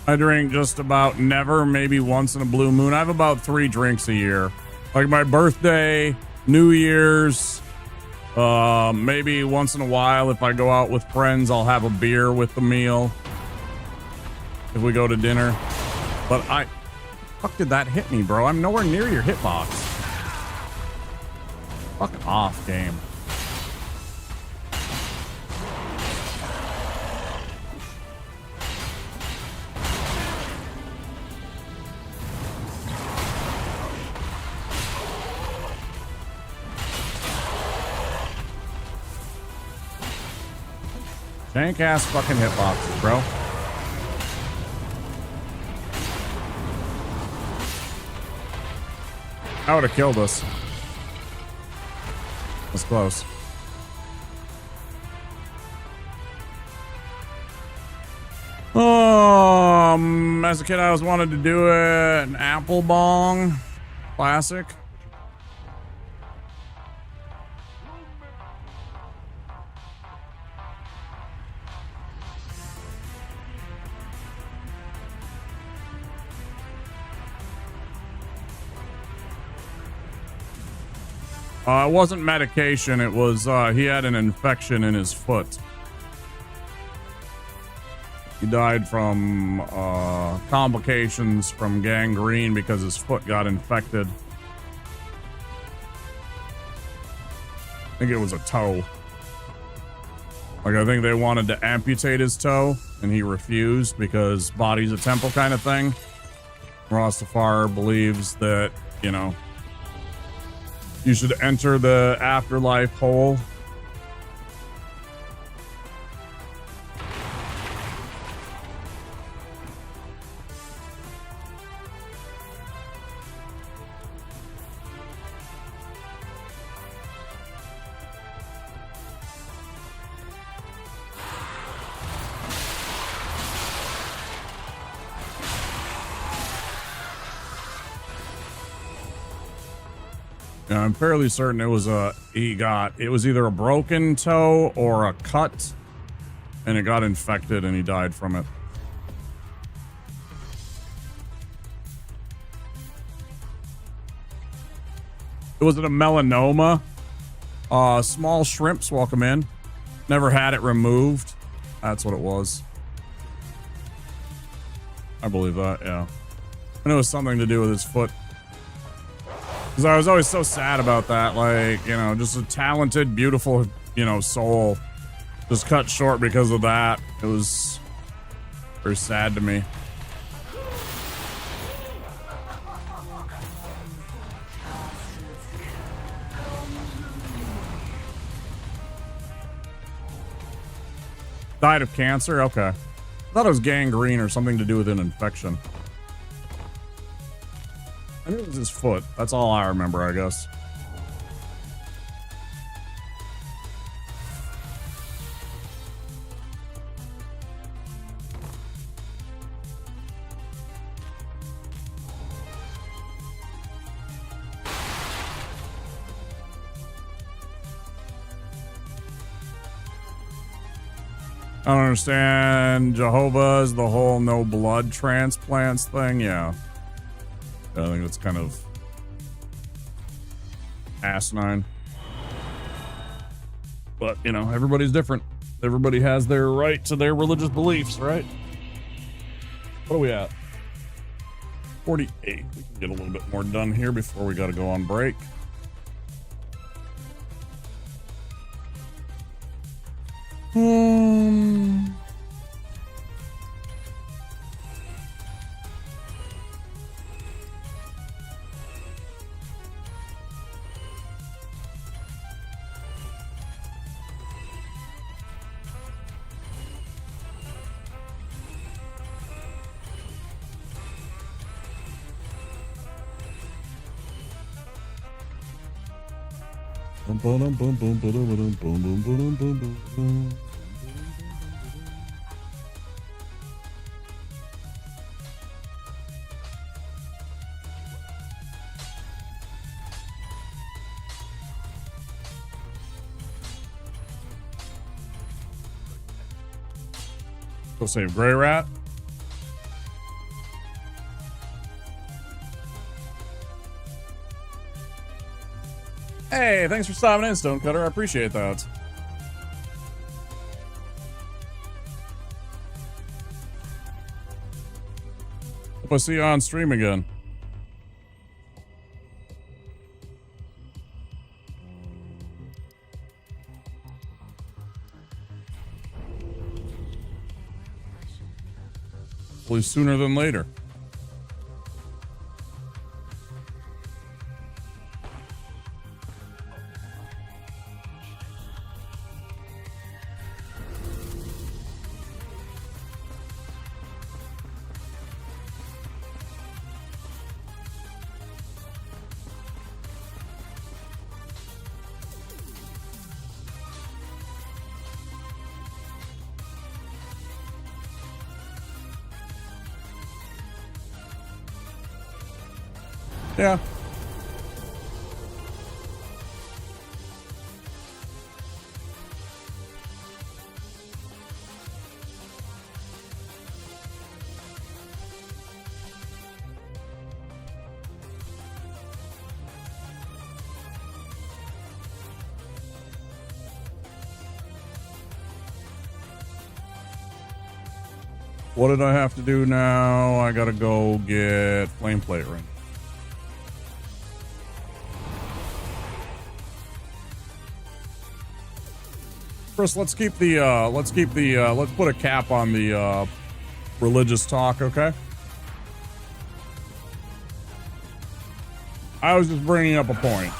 I drink just about never, maybe once in a blue moon. I have about 3 drinks a year. Like my birthday, New Year's, maybe once in a while, if I go out with friends, I'll have a beer with the meal. If we go to dinner. But fuck did that hit me, bro? I'm nowhere near your hitbox. Fuck off, game. Jank ass fucking hitboxes, bro. I would have killed us. That's close. As a kid, I always wanted to do an apple bong. Classic. It wasn't medication. It was, he had an infection in his foot. He died from complications from gangrene because his foot got infected. I think it was a toe. Like, I think they wanted to amputate his toe, and he refused because body's a temple kind of thing. Rastafari believes that, you know, you should enter the afterlife whole. Yeah, I'm fairly certain it was it was either a broken toe or a cut, and it got infected and he died from it. Was it a melanoma? Small shrimps, welcome in. Never had it removed. That's what it was. I believe that, yeah. And it was something to do with his foot. Because I was always so sad about that. Like, you know, just a talented, beautiful, you know, soul. Just cut short because of that. It was very sad to me. Died of cancer? Okay. I thought it was gangrene or something to do with an infection. I knew it was his foot. That's all I remember, I guess. I don't understand Jehovah's, the whole no blood transplants thing. Yeah. I think that's kind of asinine. But, you know, everybody's different. Everybody has their right to their religious beliefs, right? What are we at? 48. We can get a little bit more done here before we got to go on break. Go save Grey Rat. Hey, thanks for stopping in, Stonecutter. I appreciate that. Hope I see you on stream again. Hopefully sooner than later. Yeah. What did I have to do now? I gotta go get flame plate ring. Chris, let's put a cap on the religious talk, okay? I was just bringing up a point.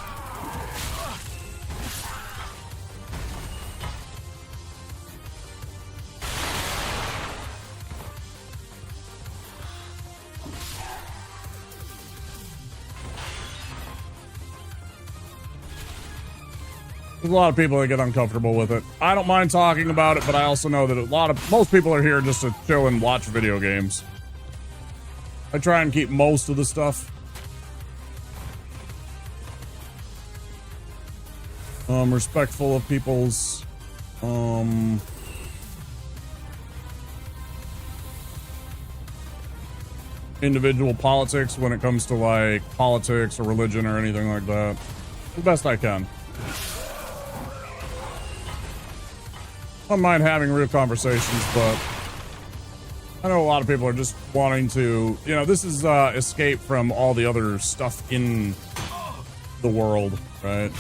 There's a lot of people that get uncomfortable with it. I don't mind talking about it, but I also know that most people are here just to chill and watch video games. I try and keep most of the stuff. Respectful of people's, individual politics when it comes to like politics or religion or anything like that. The best I can. I don't mind having real conversations, but I know a lot of people are just wanting to, you know, this is escape from all the other stuff in the world, right?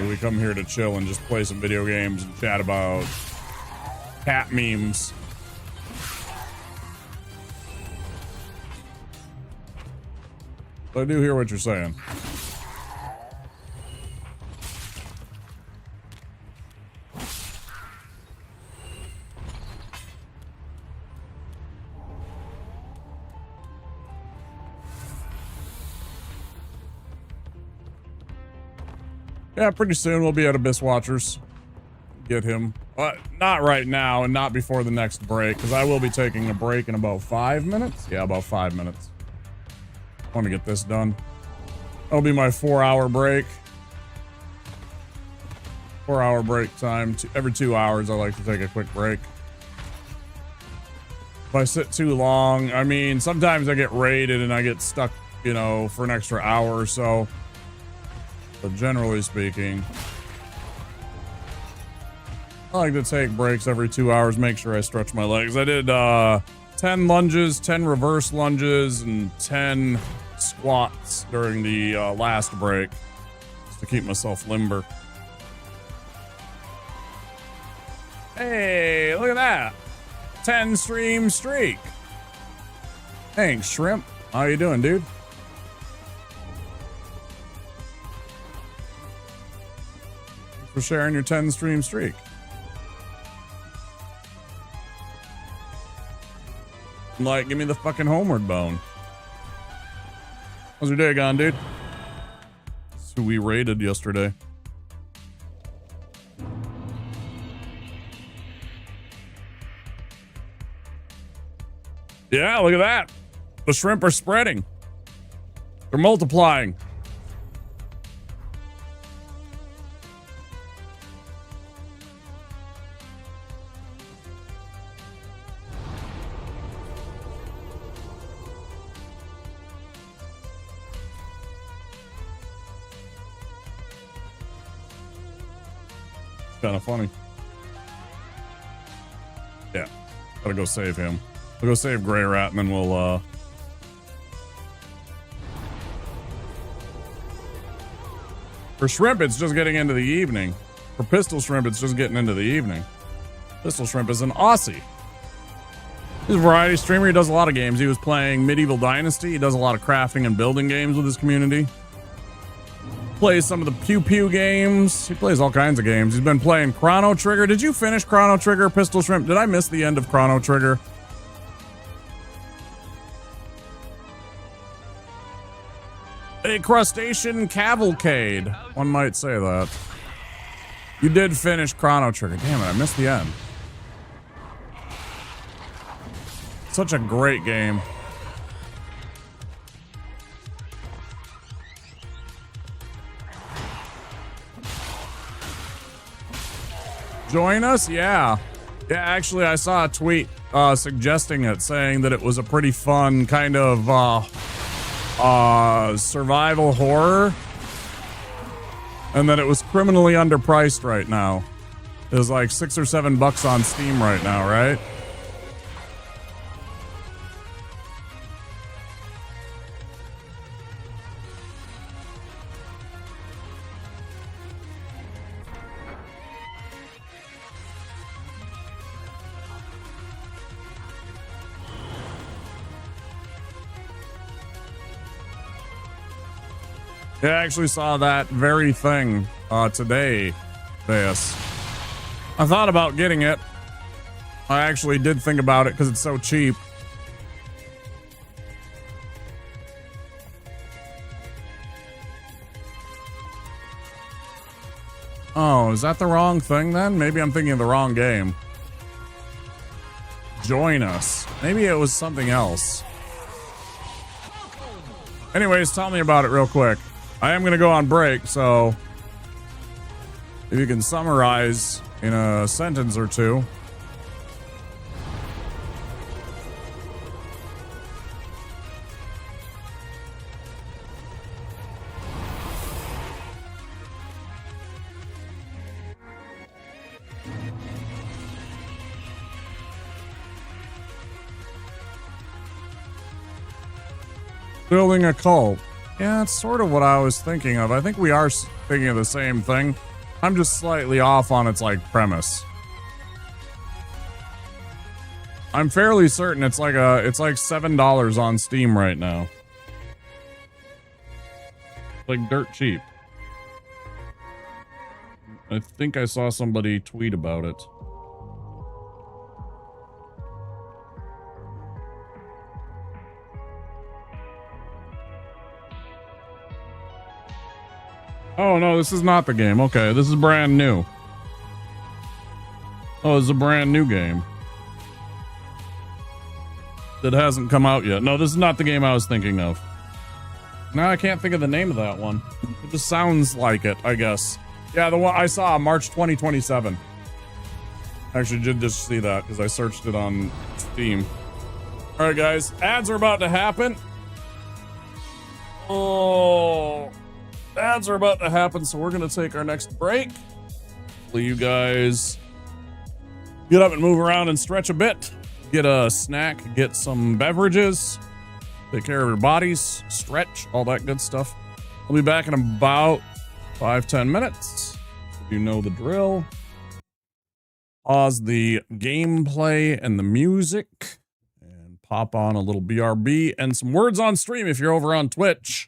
We come here to chill and just play some video games and chat about cat memes. But I do hear what you're saying. Yeah, pretty soon we'll be at Abyss Watchers. Get him. Not right now and not before the next break, because I will be taking a break in about 5 minutes. Yeah, about 5 minutes. I want to get this done. That'll be my 4-hour break. 4-hour break time. Every 2 hours, I like to take a quick break. If I sit too long, I mean, sometimes I get raided and I get stuck, you know, for an extra hour or so. But generally speaking, I like to take breaks every 2 hours, make sure I stretch my legs. I did 10 lunges, 10 reverse lunges, and 10 squats during the last break, just to keep myself limber. Hey, look at that. 10 stream streak. Thanks, Shrimp. How you doing, dude? For sharing your 10 stream streak. Like, give me the fucking homeward bone. How's your day gone, dude? That's who we raided yesterday. Yeah, look at that. The shrimp are spreading. They're multiplying. Kind of funny. Yeah, gotta go save him. We'll go save Grey Rat and then we'll for Shrimp it's just getting into the evening. For Pistol Shrimp it's just getting into the evening. Pistol Shrimp is an Aussie. He's a variety streamer. He does a lot of games. He was playing Medieval Dynasty. He does a lot of crafting and building games with his community. Plays some of the Pew Pew games. He plays all kinds of games. He's been playing Chrono Trigger. Did you finish Chrono Trigger, Pistol Shrimp? Did I miss the end of Chrono Trigger? A crustacean cavalcade. One might say that. You did finish Chrono Trigger. Damn it, I missed the end. Such a great game. Join us? Yeah. Yeah, actually, I saw a tweet suggesting it, saying that it was a pretty fun kind of survival horror, and that it was criminally underpriced right now. It was like $6 or $7 on Steam right now, right? Yeah, I actually saw that very thing today. This. I thought about getting it. I actually did think about it because it's so cheap. Oh, is that the wrong thing then? Maybe I'm thinking of the wrong game. Join us. Maybe it was something else. Anyways, tell me about it real quick. I am going to go on break, so if you can summarize in a sentence or two. Building a cult. Yeah, that's sort of what I was thinking of. I think we are thinking of the same thing. I'm just slightly off on its, like, premise. I'm fairly certain it's like $7 on Steam right now. Like dirt cheap. I think I saw somebody tweet about it. Oh, no, this is not the game. Okay, this is brand new. Oh, it's a brand new game. That hasn't come out yet. No, this is not the game I was thinking of. No, I can't think of the name of that one. It just sounds like it, I guess. Yeah, the one I saw, March 2027. Actually, did just see that because I searched it on Steam. All right, guys, ads are about to happen. Oh, ads are about to happen, so we're gonna take our next break. Hopefully, you guys get up and move around and stretch a bit. Get a snack, get some beverages, take care of your bodies, stretch, all that good stuff. I'll be back in about 5-10 minutes. You know the drill. Pause the gameplay and the music and pop on a little BRB and some words on stream if you're over on Twitch.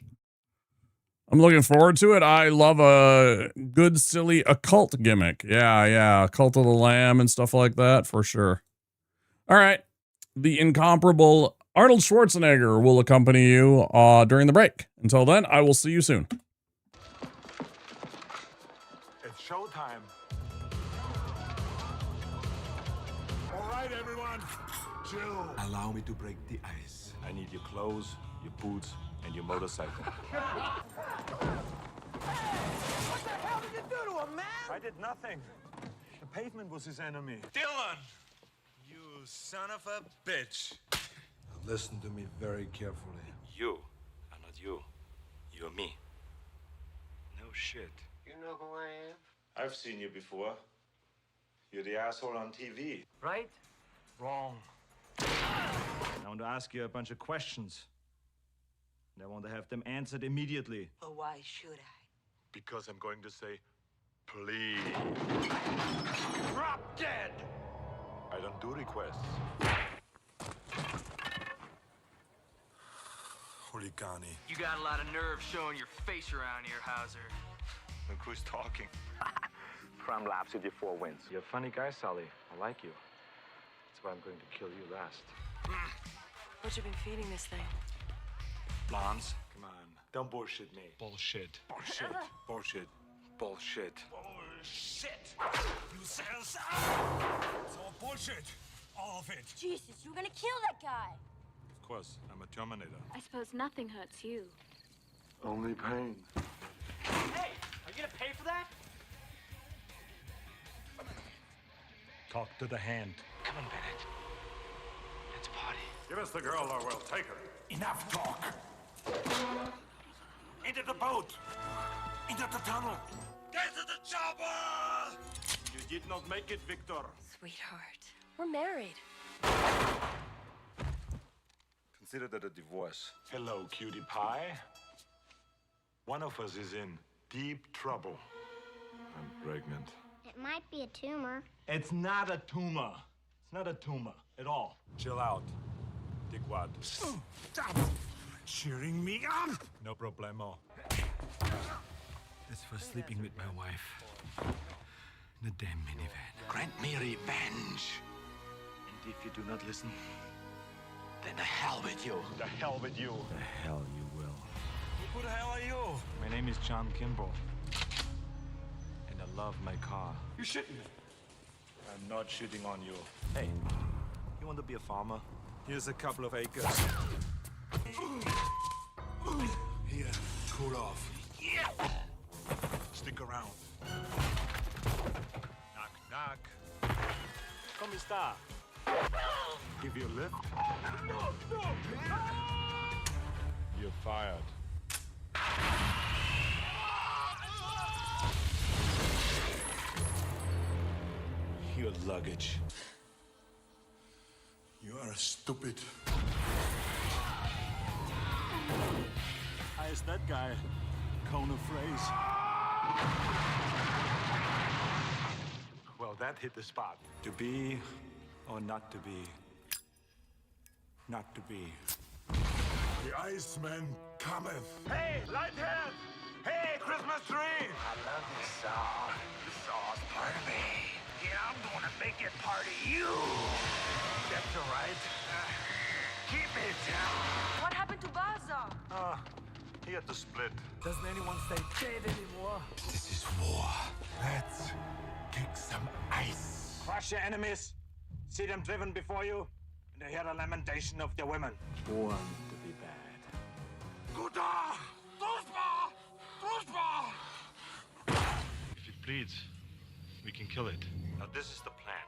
I'm looking forward to it. I love a good, silly occult gimmick. Yeah, Cult of the Lamb and stuff like that, for sure. All right. The incomparable Arnold Schwarzenegger will accompany you during the break. Until then, I will see you soon. It's showtime. All right, everyone. Chill. Allow me to break the ice. I need your clothes, your boots, and your motorcycle. What the hell did you do to him, man? I did nothing. The pavement was his enemy. Dylan! You son of a bitch. Listen to me very carefully. You are not you. You're me. No shit. You know who I am? I've seen you before. You're the asshole on TV. Right? Wrong. I want to ask you a bunch of questions. And I want to have them answered immediately. But why should I? Because I'm going to say, please. Drop dead! I don't do requests. Huligani. You got a lot of nerve showing your face around here, Hauser. Look who's talking. Crime Labs with your 4 wins. You're a funny guy, Sully. I like you. That's why I'm going to kill you last. What you been feeding this thing? Lance, come on. Don't bullshit me. Bullshit. Bullshit. Bullshit. Bullshit. Bullshit! You said so! It's all bullshit. All of it. Jesus, you were gonna kill that guy. Of course, I'm a Terminator. I suppose nothing hurts you. Only pain. Hey, are you gonna pay for that? Talk to the hand. Come on, Bennett. Let's party. Give us the girl or we'll take her. Enough talk. Into the boat. Into the tunnel. Get to the chopper! You did not make it, Victor. Sweetheart, we're married. Consider that a divorce. Hello, cutie pie. One of us is in deep trouble. I'm pregnant. It might be a tumor. It's not a tumor. It's not a tumor at all. Chill out, dickwad. Stop cheering me up! No problemo. That's for sleeping with my wife. In a damn minivan. Grant me revenge. And if you do not listen, then the hell with you. The hell with you. The hell you will. Who the hell are you? My name is John Kimball. And I love my car. You shitting me. I'm not shitting on you. Hey, you want to be a farmer? Here's a couple of acres. Here, cool off. Yeah. Stick around. Knock, knock. Come sta? Give you a lift? You're fired. Your luggage. You are stupid. How is that guy? Cone of phrase. Well, that hit the spot. To be or not to be? Not to be. The Iceman cometh. Hey, Lighthead! Hey, Christmas tree! I love this song. This song's part of me. Yeah, I'm gonna make it part of you. That's all right. Keep it down. What happened to Baza? He had to split. Doesn't anyone say dead anymore? This is war. Let's kick some ice. Crush your enemies. See them driven before you. And hear the lamentation of their women. Born to be bad. Guda! Drusba! Drusba! If it bleeds, we can kill it. Now this is the plan.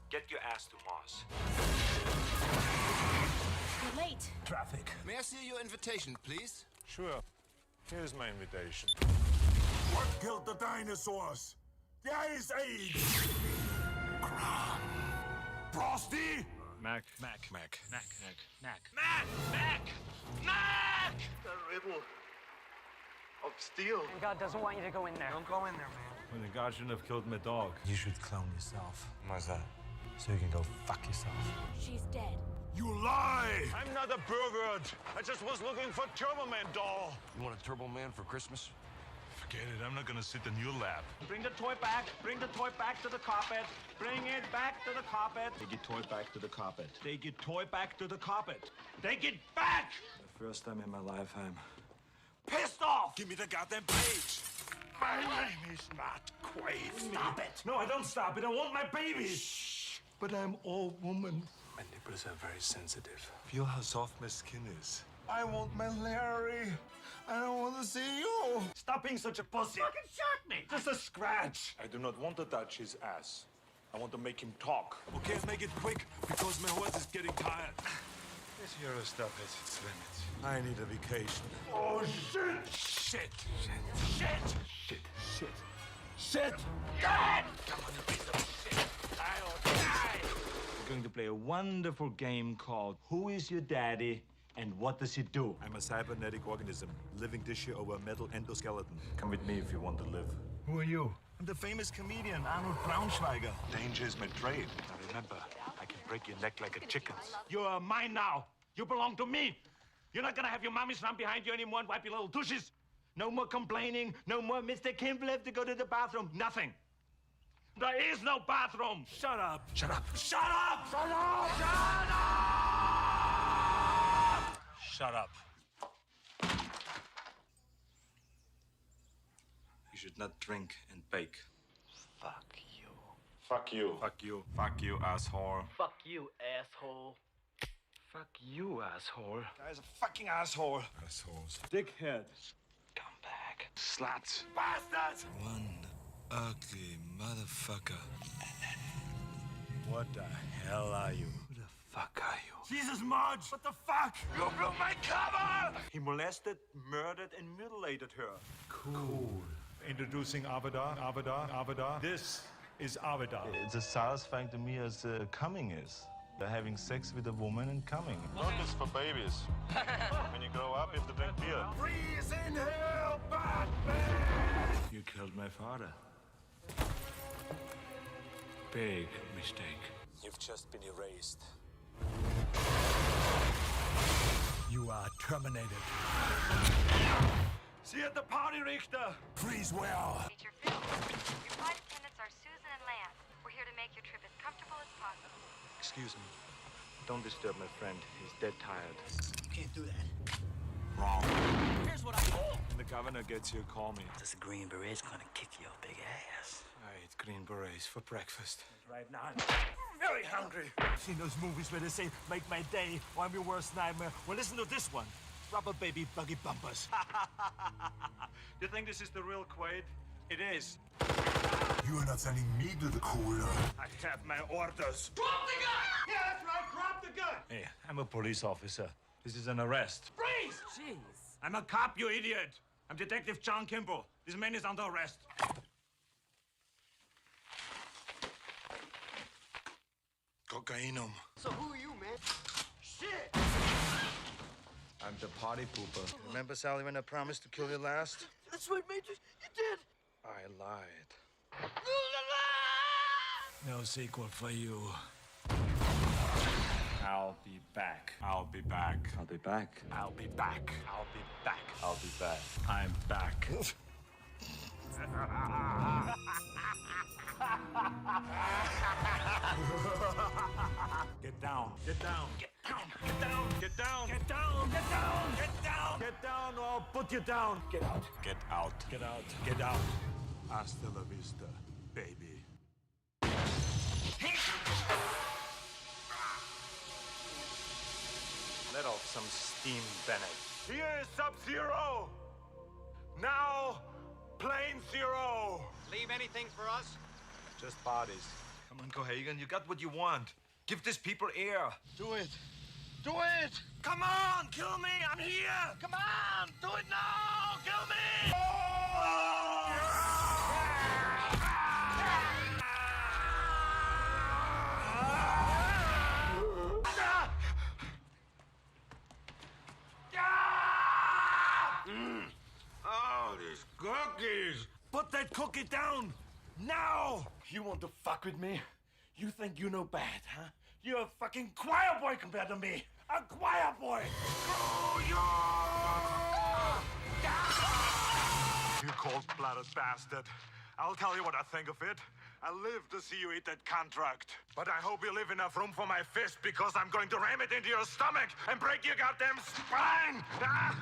Get your ass to Mars. You're late. Traffic. May I see your invitation, please? Sure. Here's my invitation. What killed the dinosaurs? The Ice Age! Grom. Frosty! Mac. The riddle of steel. God doesn't want you to go in there. Don't go in there, man. When the guard shouldn't have killed my dog. You should clone yourself. Why's that? So you can go fuck yourself. She's dead. You lie! I'm not a pervert. I just was looking for Turbo Man doll. You want a Turbo Man for Christmas? Forget it. I'm not gonna sit in your lap. Bring the toy back. Bring the toy back to the carpet. Bring it back to the carpet. Take your toy back to the carpet. Take your toy back to the carpet. Take it back! The first time in my life I'm pissed off! Give me the goddamn page! My name is not Quaid. Stop it! No, I don't stop it. I want my baby! Shh! But I'm all woman. My nipples are very sensitive. Feel how soft my skin is. I want my Larry. I don't want to see you. Stop being such a pussy! Fucking shock me! Just a scratch! I do not want to touch his ass. I want to make him talk. Okay, make it quick because my horse is getting tired. This hero stuff has its limits. I need a vacation. Oh, shit! Shit! Shit! Shit! Shit! Shit! God! Come on, you piece of shit! I'll die! We're going to play a wonderful game called Who is Your Daddy and What Does He Do? I'm a cybernetic organism, living tissue over a metal endoskeleton. Come with me if you want to live. Who are you? I'm the famous comedian, Arnold Braunschweiger. Danger is my trade. Now remember, I can break your neck like a chicken's. You're mine now. You belong to me. You're not gonna have your mommies run behind you anymore and wipe your little tushes. No more complaining. No more Mr. Kimball have to go to the bathroom. Nothing. There is no bathroom. Shut up! Shut up! Shut up! Shut up! Shut up! Shut up. You should not drink and bake. Fuck you. Fuck you. Fuck you. Fuck you, asshole. Fuck you, asshole. Fuck you, asshole. Guy's a fucking asshole. Assholes. Dickhead. Come back. Sluts! Bastard! One ugly motherfucker. What the hell are you? Who the fuck are you? Jesus, Marge! What the fuck? You blew my cover! He molested, murdered, and mutilated her. Cool. Introducing Avada. This is Avada. It's as satisfying to me as coming is. Having sex with a woman and coming. Milk is for babies. When you grow up, you have to drink beer. Freeze in hell, Batman! You killed my father. Big mistake. You've just been erased. You are terminated. See you at the party, Richter! Freeze well. Feature film. Your flight attendants are Susan and Lance. We're here to make your trip as comfortable as possible. Excuse me. Don't disturb my friend. He's dead tired. You can't do that. Wrong. Here's what I want. When the governor gets here, call me. This Green Beret's gonna kick your big ass. I eat green berets for breakfast. Right now, I'm very hungry. Seen those movies where they say, make my day, or I'm your worst nightmare? Well, listen to this one. Rubber baby buggy bumpers. You think this is the real Quaid? It is. You are not sending me to the cooler. I have my orders. Drop the gun! Yeah, that's right. Drop the gun. Hey, I'm a police officer. This is an arrest. Freeze! Jeez. I'm a cop, you idiot. I'm Detective John Kimball. This man is under arrest. Cocainum. So who are you, man? Shit! I'm the party pooper. Remember, Sally, when I promised to kill you last? That's right, Major. You did. I lied. No sequel for you. I'll be back. I'll be back. I'll be back. I'll be back. I'll be back. I'll be back. I'm back. Get down. Get down. Get down. Get down. Get down. Get down. Get down. Get down. Get down or I'll put you down. Get out. Get out. Get out. Get out. Hasta la vista, baby. Let off some steam, Bennett. Here is Sub-Zero. Now, Plane Zero. Leave anything for us? Just bodies. Come on, Cohagen, you got what you want. Give these people air. Do it. Do it! Come on, kill me. I'm here. Come on! Do it now! Kill me! Oh, these cookies. Put that cookie down. Now. You want to fuck with me? You think you know bad, huh? You're a fucking choir boy compared to me. A choir boy. You cold-blooded bastard. I'll tell you what I think of it. I live to see you eat that contract. But I hope you leave enough room for my fist because I'm going to ram it into your stomach and break your goddamn spine! Ah!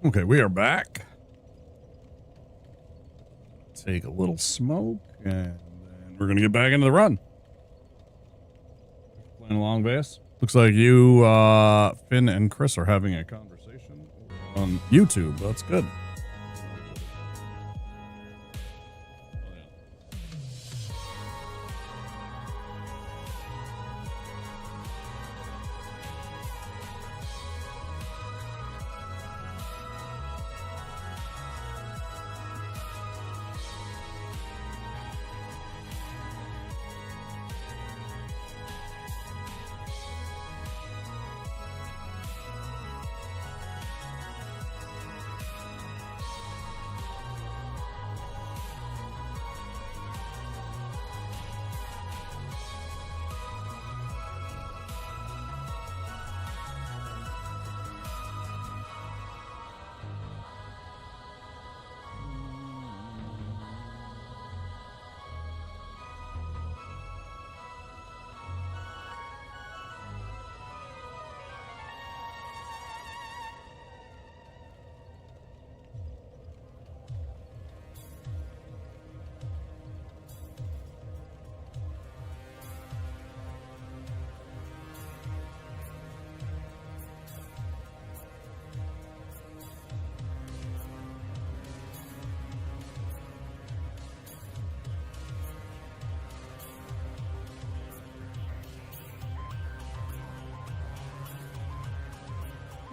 Okay, we are back. Take a little smoke, and then we're gonna get back into the run. Playing along, Bass. Looks like you, Finn and Chris are having a conversation on YouTube. That's good.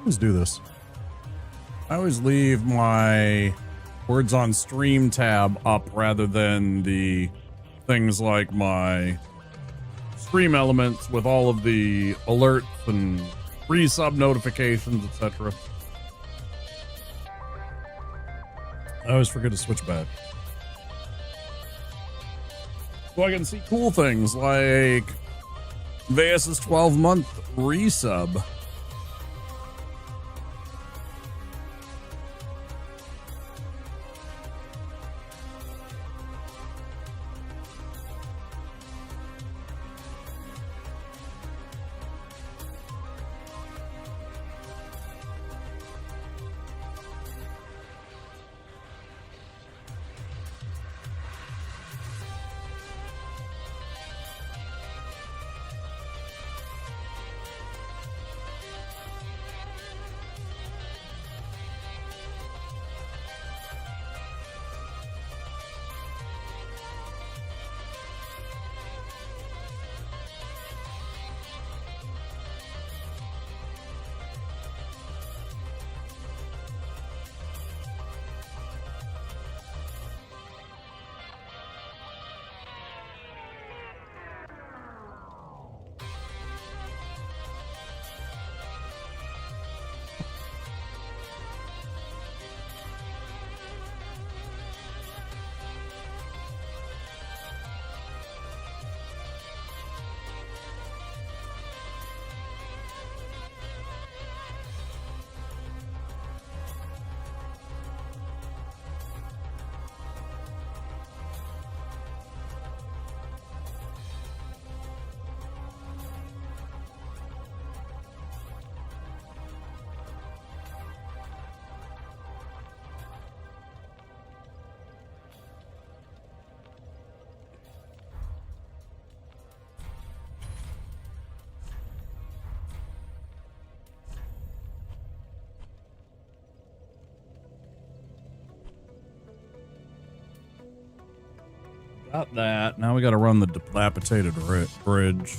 Let's do this. I always leave my words on stream tab up rather than the things like my stream elements with all of the alerts and resub notifications, etc. I always forget to switch back. So I can see cool things like Veas's 12-month resub. Got that. Now we got to run the dilapidated bridge.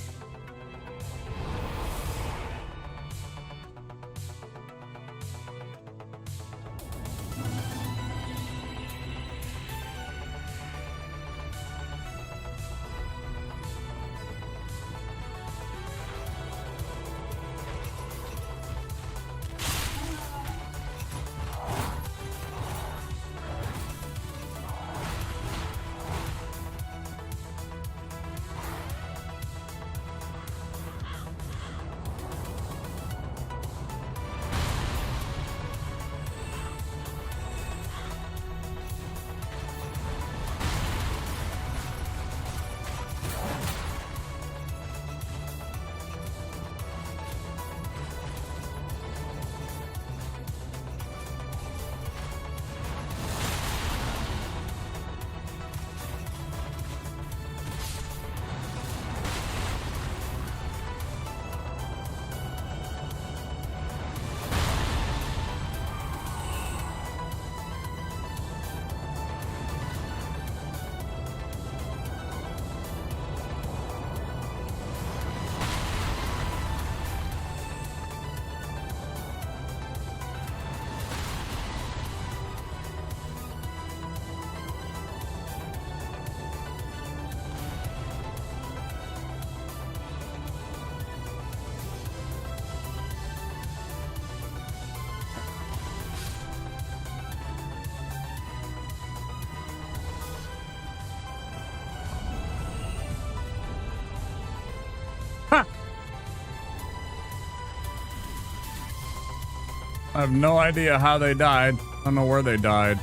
I have no idea how they died. I don't know where they died.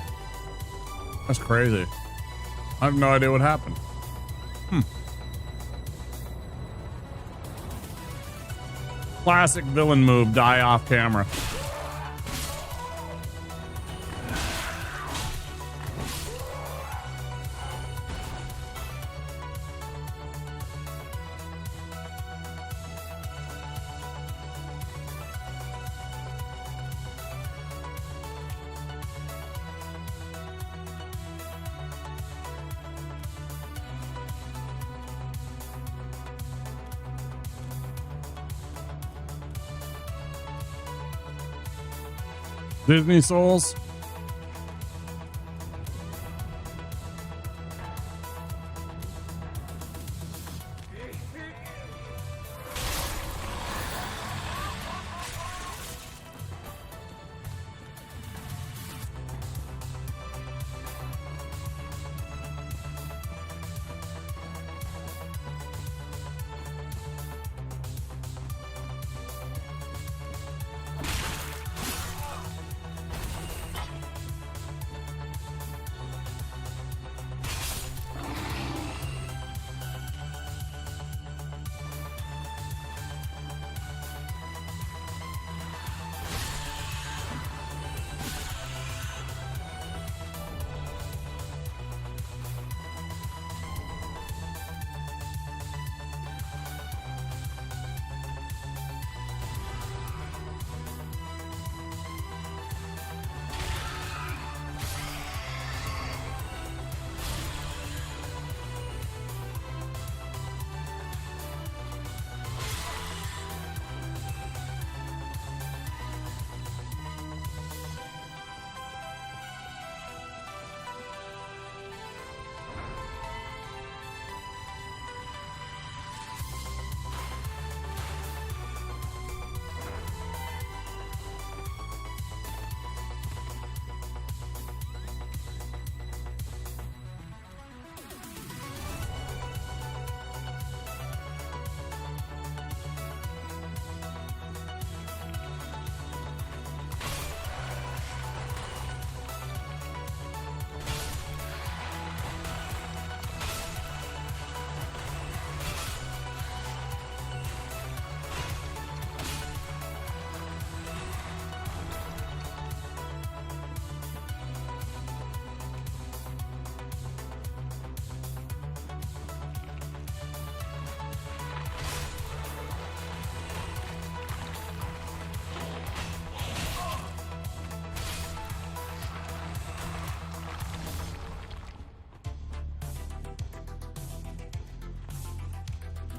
That's crazy. I have no idea what happened. Classic villain move, die off camera. Disney Souls.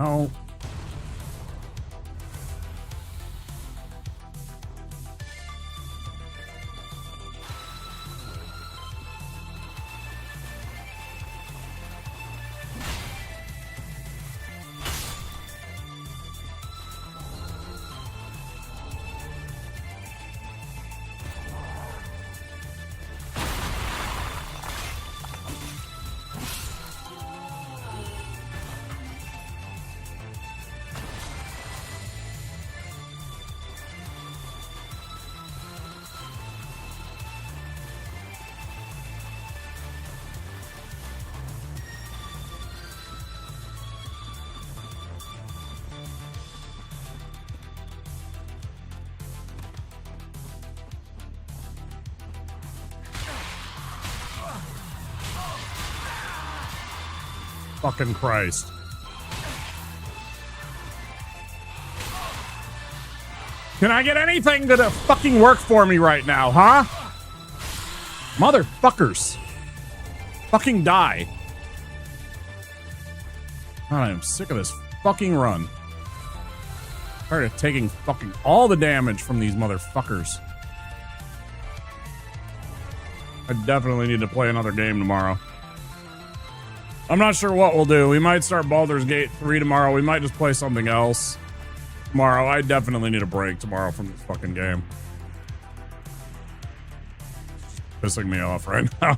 Oh. Fucking Christ. Can I get anything to fucking work for me right now, huh? Motherfuckers. Fucking die. God, I am sick of this fucking run. Tired of taking fucking all the damage from these motherfuckers. I definitely need to play another game tomorrow. I'm not sure what we'll do. We might start Baldur's Gate 3 tomorrow. We might just play something else tomorrow. I definitely need a break tomorrow from this fucking game. Pissing me off right now.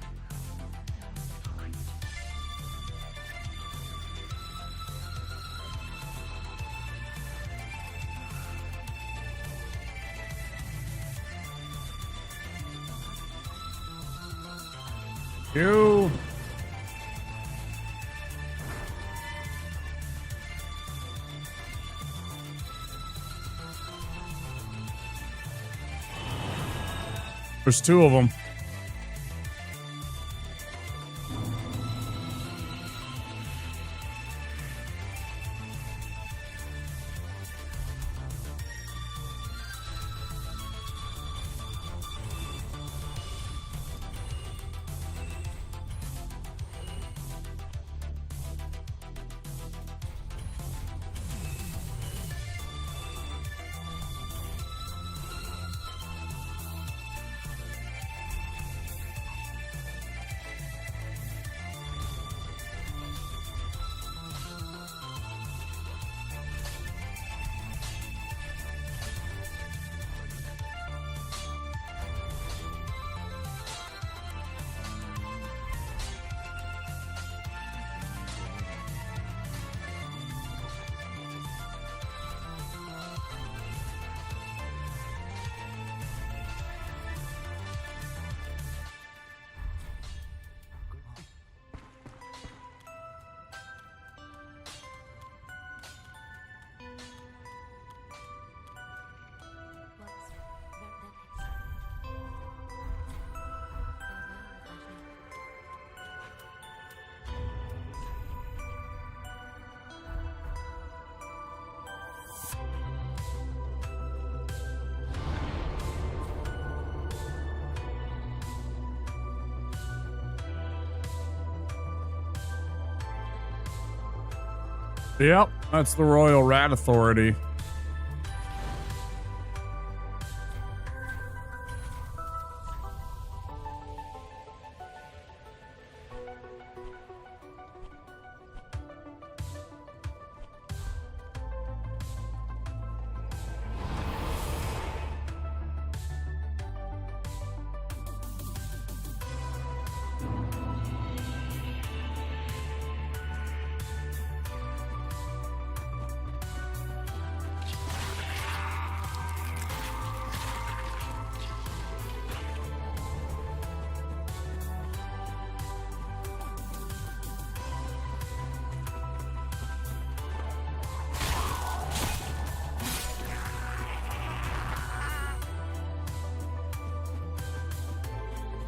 You. There's two of them. Yep, that's the Royal Rat Authority.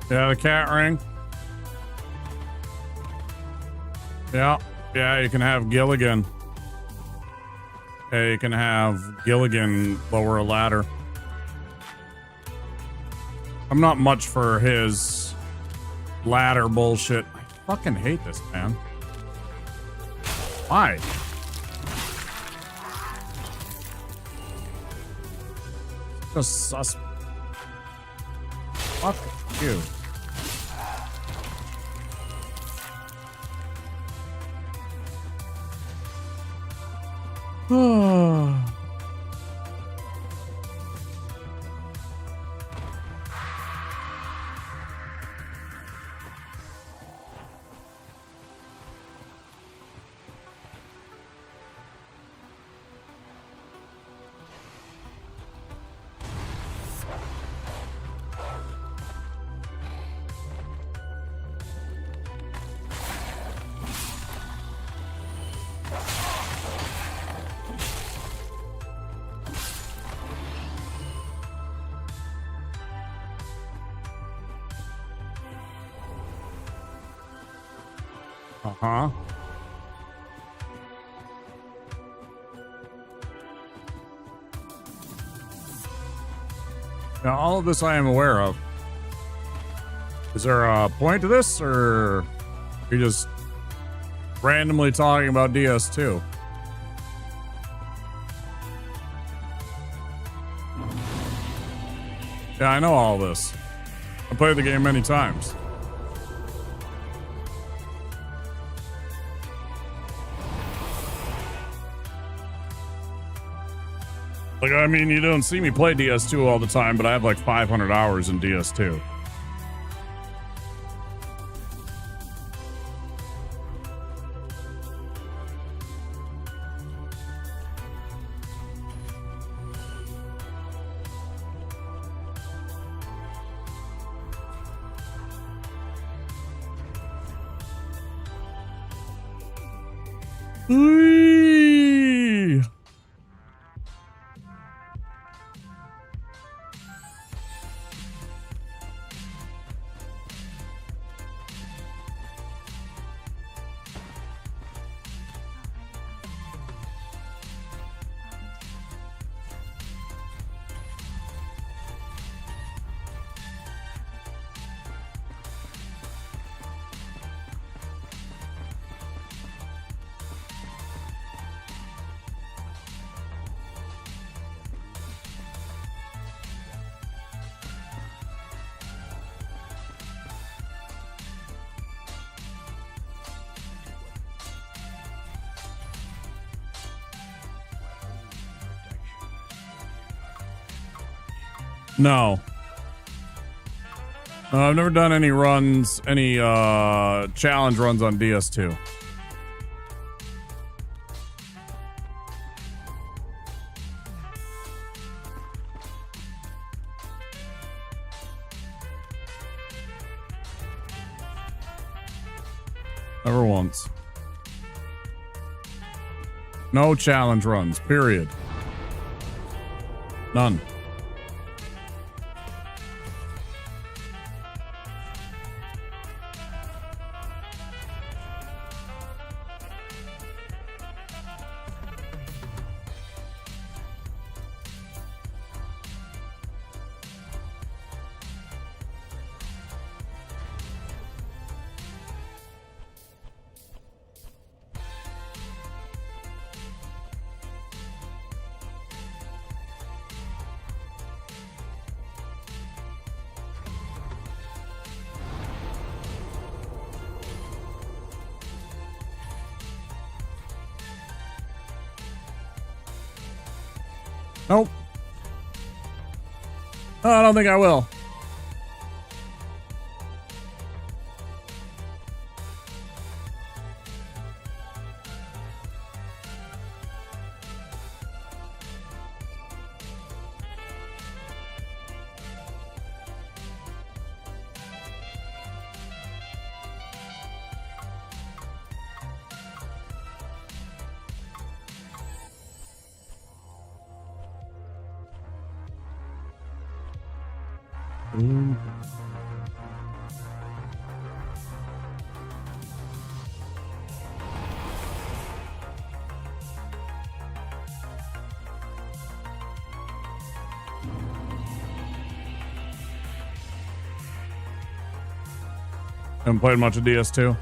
Yeah, the cat ring. Yeah, yeah, you can have Gilligan. Yeah, you can have Gilligan lower a ladder. I'm not much for his ladder bullshit. I fucking hate this, man. Why? Just sus. Fuck you. Uh-huh. Now, all of this I am aware of. Is there a point to this, or are you just randomly talking about DS2? Yeah, I know all this. I played the game many times. Like, I mean, you don't see me play DS2 all the time, but I have like 500 hours in DS2. Whee! No. I've never done any runs, any challenge runs on DS2. Never once. No challenge runs, period. None. Nope. Oh, I don't think I will. Haven't played much of DS2.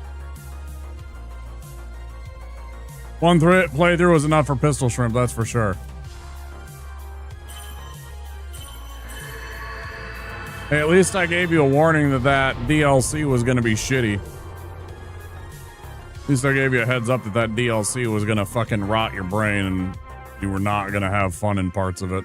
One playthrough was enough for Pistol Shrimp, that's for sure. Hey, at least I gave you a warning that that DLC was going to be shitty. At least I gave you a heads up that that DLC was going to fucking rot your brain and you were not going to have fun in parts of it.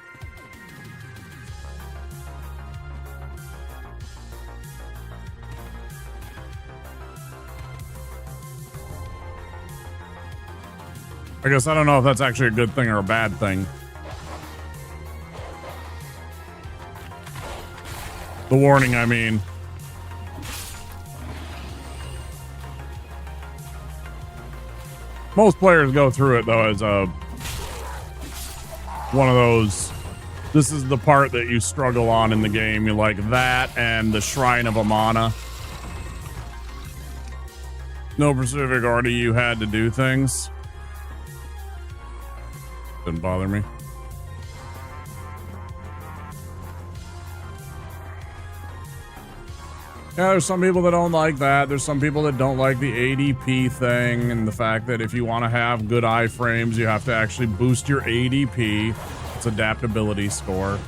I guess I don't know if that's actually a good thing or a bad thing. The warning, I mean. Most players go through it, though, as a one of those, this is the part that you struggle on in the game. You like that and the Shrine of Amana. No specific order you had to do things. Didn't bother me. Yeah, there's some people that don't like that. There's some people that don't like the ADP thing and the fact that if you want to have good iframes, you have to actually boost your ADP. It's adaptability score.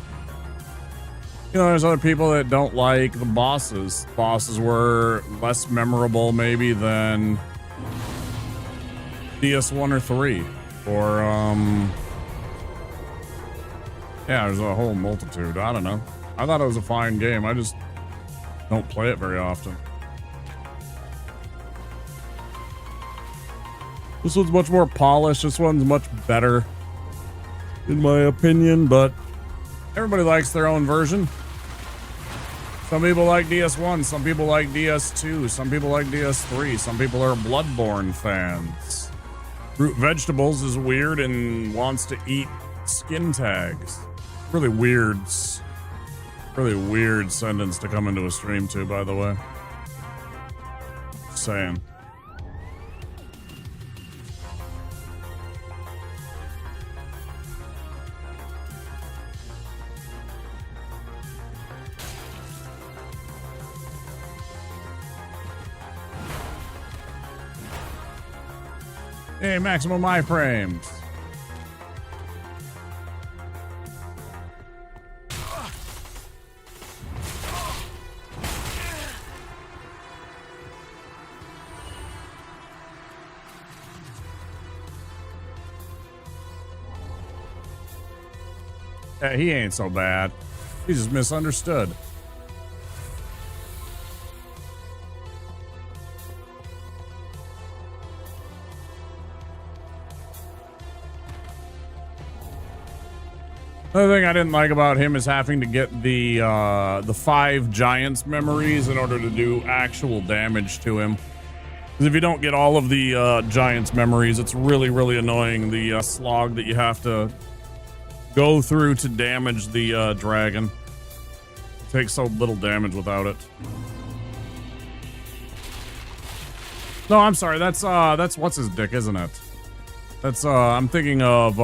You know, there's other people that don't like the bosses. Bosses were less memorable maybe than DS1 or 3. Or, yeah, there's a whole multitude. I don't know. I thought it was a fine game. I just don't play it very often. This one's much more polished. This one's much better, in my opinion, but everybody likes their own version. Some people like DS1, some people like DS2, some people like DS3, some people are Bloodborne fans. Root Vegetables is weird and wants to eat skin tags. Really weird sentence to come into a stream to, by the way. Just saying. Hey, maximum iframes. Yeah, he ain't so bad. He's just misunderstood. Another thing I didn't like about him is having to get the 5 giants memories in order to do actual damage to him. Because if you don't get all of the giants memories, it's really, really annoying, the slog that you have to go through to damage the dragon. It takes so little damage without it. No, I'm sorry. That's what's his dick, isn't it? That's I'm thinking of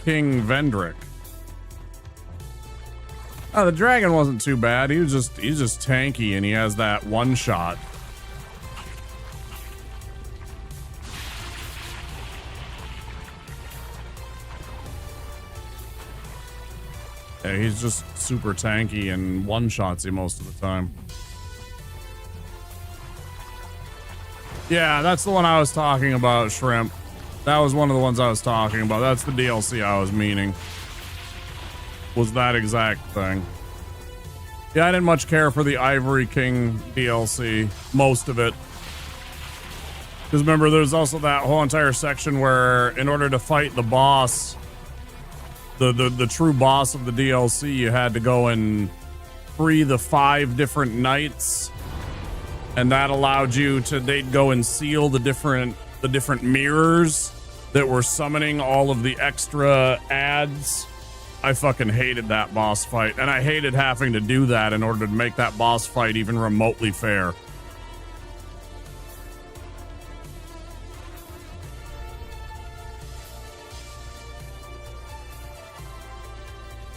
King Vendrick. Oh, the dragon wasn't too bad. He's just tanky and he has that one shot. Yeah, he's just super tanky and one-shots you most of the time. Yeah, that's the one I was talking about, Shrimp. That was one of the ones I was talking about. That's the DLC I was meaning. was that exact thing. Yeah, I didn't much care for the Ivory King DLC, most of it. Because remember, there's also that whole entire section where in order to fight the boss, the true boss of the DLC, you had to go and free the 5 different knights. And that allowed you to, they'd go and seal the different mirrors that were summoning all of the extra ads. I fucking hated that boss fight, and I hated having to do that in order to make that boss fight even remotely fair.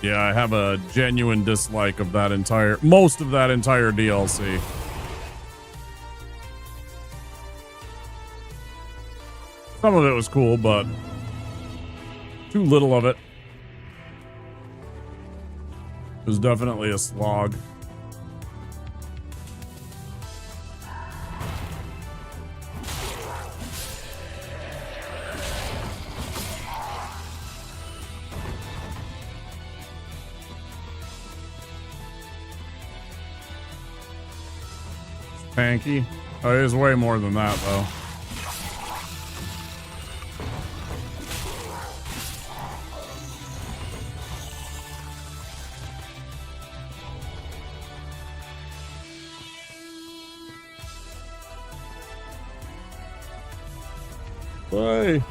Yeah, I have a genuine dislike of that most of that entire DLC. Some of it was cool, but too little of it. It was definitely a slog. Tanky. Oh, it is way more than that, though. Bye.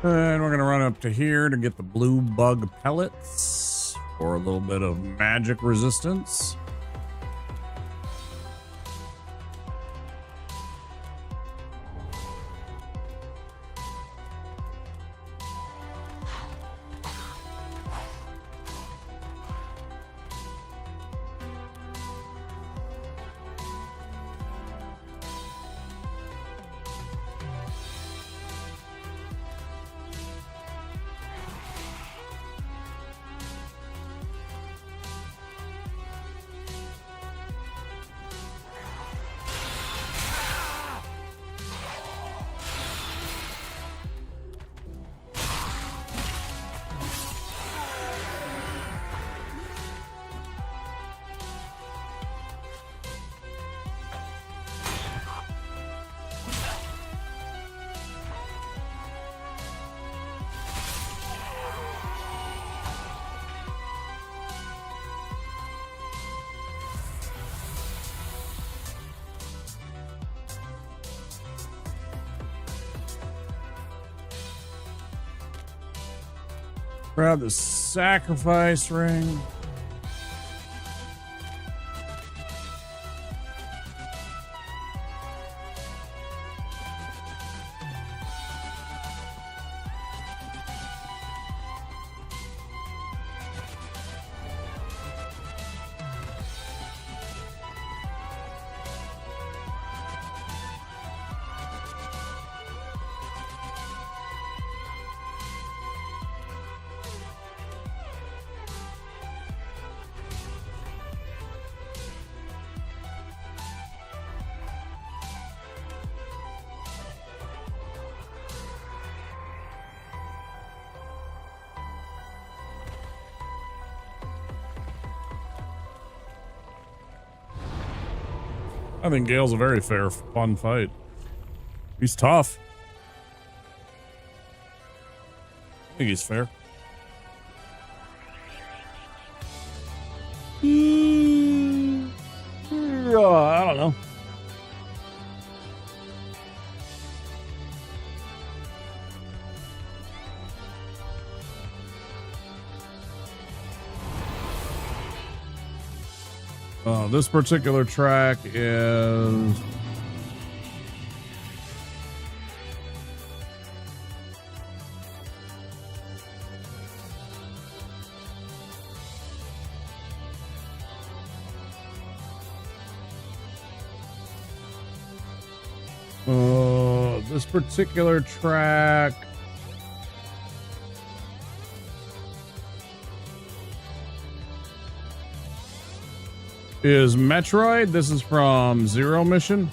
And we're going to run up to here to get the blue bug pellets for a little bit of magic resistance. Grab the sacrifice ring. I think Gale's a very fair, fun fight. He's tough. I think he's fair. I don't know. This particular track is this particular track is Metroid. This is from Zero Mission.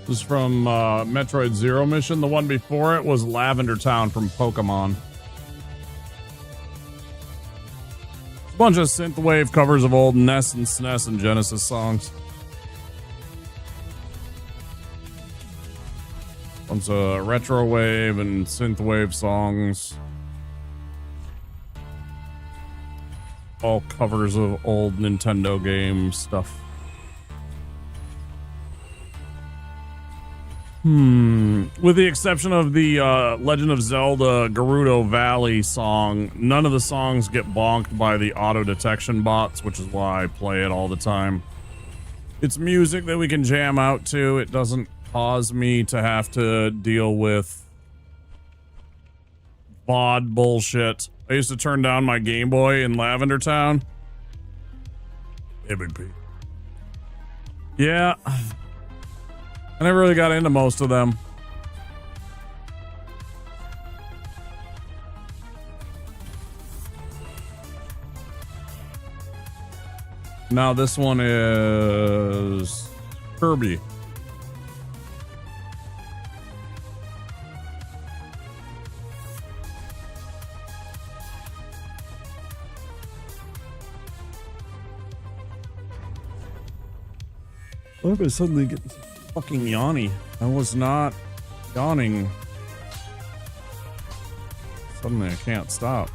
This is from Metroid Zero Mission. The one before it was Lavender Town from Pokemon. A bunch of synthwave covers of old NES and SNES and Genesis songs. Bunch of retro wave and synthwave songs. All covers of old Nintendo game stuff. With the exception of the Legend of Zelda Gerudo Valley song, none of the songs get bonked by the auto detection bots, which is why I play it all the time. It's music that we can jam out to. It doesn't cause me to have to deal with VOD bullshit. I used to turn down my Game Boy in Lavender Town. MVP. Yeah. I never really got into most of them. Now this one is Kirby. Why did I suddenly get fucking yawny? I was not yawning. Suddenly I can't stop.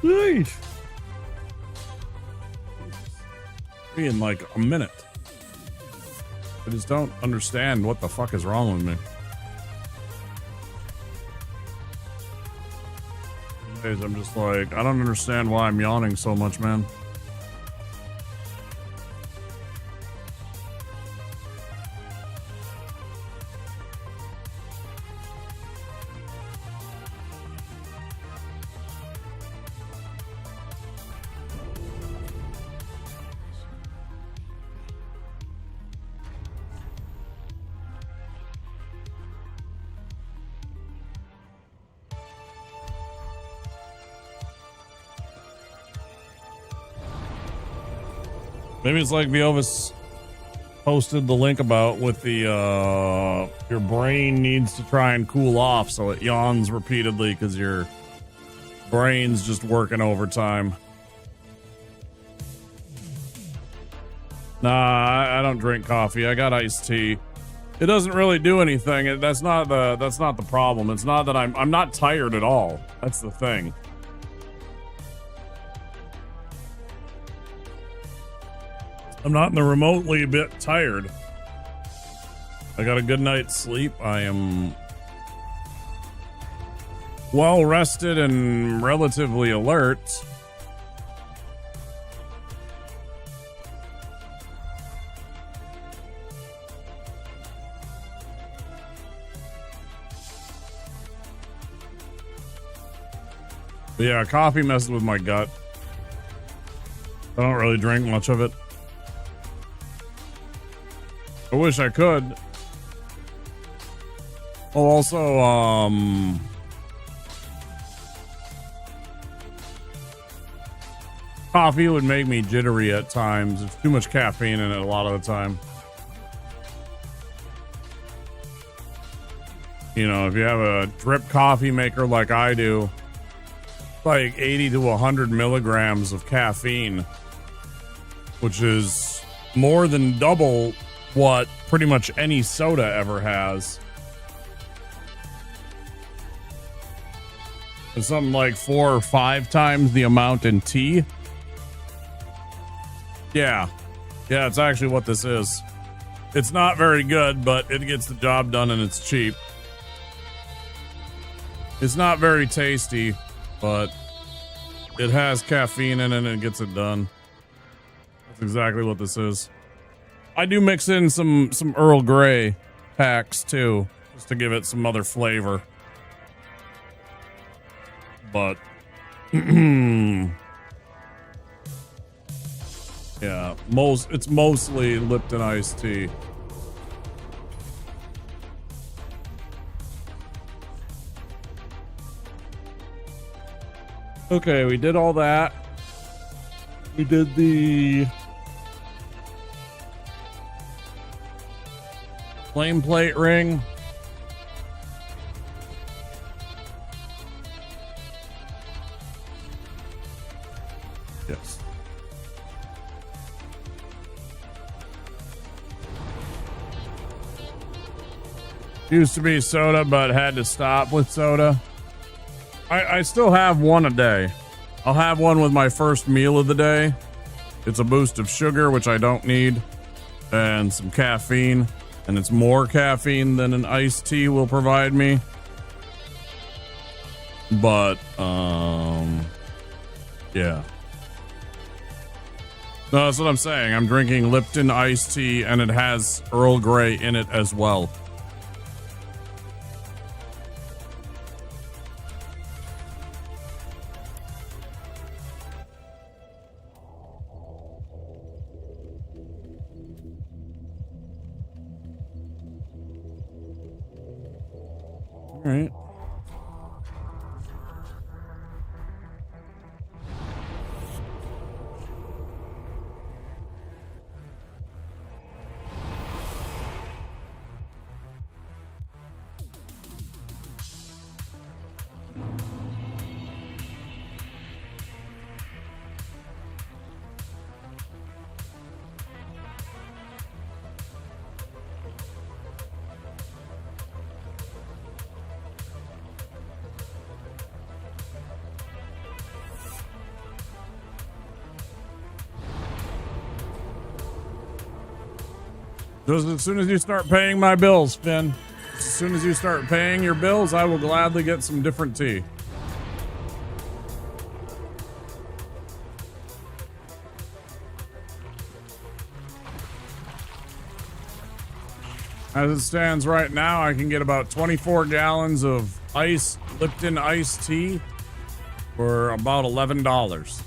Nice. In like a minute. I just don't understand what the fuck is wrong with me. Days I'm just like, I don't understand why I'm yawning so much, man. Maybe it's like Viovis posted the link about with the your brain needs to try and cool off, so it yawns repeatedly because your brain's just working overtime. Nah, I don't drink coffee. I got iced tea. It doesn't really do anything. That's not the problem. It's not that I'm not tired at all. That's the thing. I'm not in the remotely bit tired. I got a good night's sleep. I am well rested and relatively alert. But yeah, coffee messes with my gut. I don't really drink much of it. I wish I could. Oh, also, coffee would make me jittery at times. There's too much caffeine in it a lot of the time. You know, if you have a drip coffee maker like I do, like 80 to 100 milligrams of caffeine, which is more than double what pretty much any soda ever has. It's something like 4 or 5 times the amount in tea. Yeah, it's actually what this is. It's not very good, but it gets the job done and it's cheap. It's not very tasty, but it has caffeine in it and it gets it done. That's exactly what this is. I do mix in some Earl Grey packs too, just to give it some other flavor. But yeah, it's mostly Lipton iced tea. Okay, we did all that. We did the flame plate ring. Yes. Used to be soda, but had to stop with soda. I still have one a day. I'll have one with my first meal of the day. It's a boost of sugar, which I don't need, and some caffeine. And it's more caffeine than an iced tea will provide me. But, yeah. No, that's what I'm saying. I'm drinking Lipton iced tea, and it has Earl Grey in it as well. All right. Just as soon as you start paying my bills, Finn. As soon as you start paying your bills, I will gladly get some different tea. As it stands right now, I can get about 24 gallons of Lipton iced tea for about $11.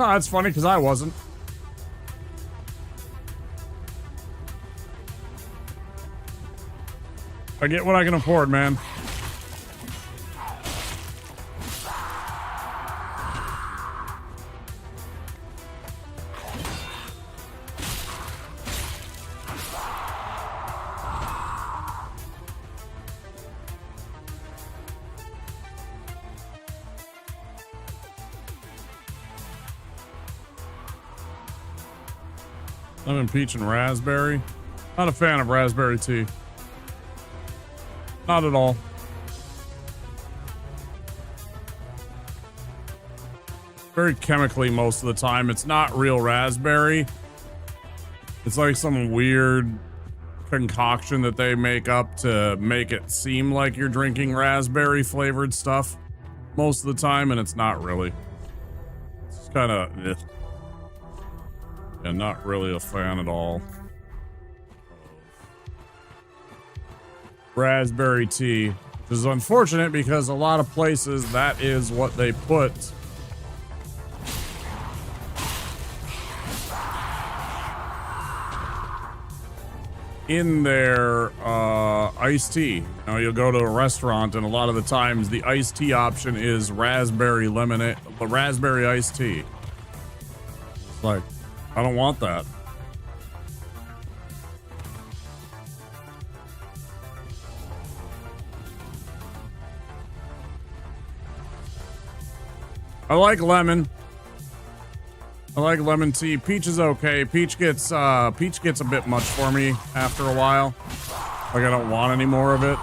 Oh, that's funny because I wasn't. I get what I can afford, man. Lemon, peach, and raspberry. Not a fan of raspberry tea. Not at all. Very chemically most of the time. It's not real raspberry. It's like some weird concoction that they make up to make it seem like you're drinking raspberry flavored stuff most of the time, and it's not really. It's kind of, yeah, not really a fan at all. raspberry tea, which is unfortunate because a lot of places that is what they put in their iced tea. You know, you'll go to a restaurant and a lot of the times the iced tea option is raspberry lemonade, but raspberry iced tea. It's like, I don't want that. I like lemon. I like lemon tea. Peach is okay. Peach gets a bit much for me after a while. Like I don't want any more of it.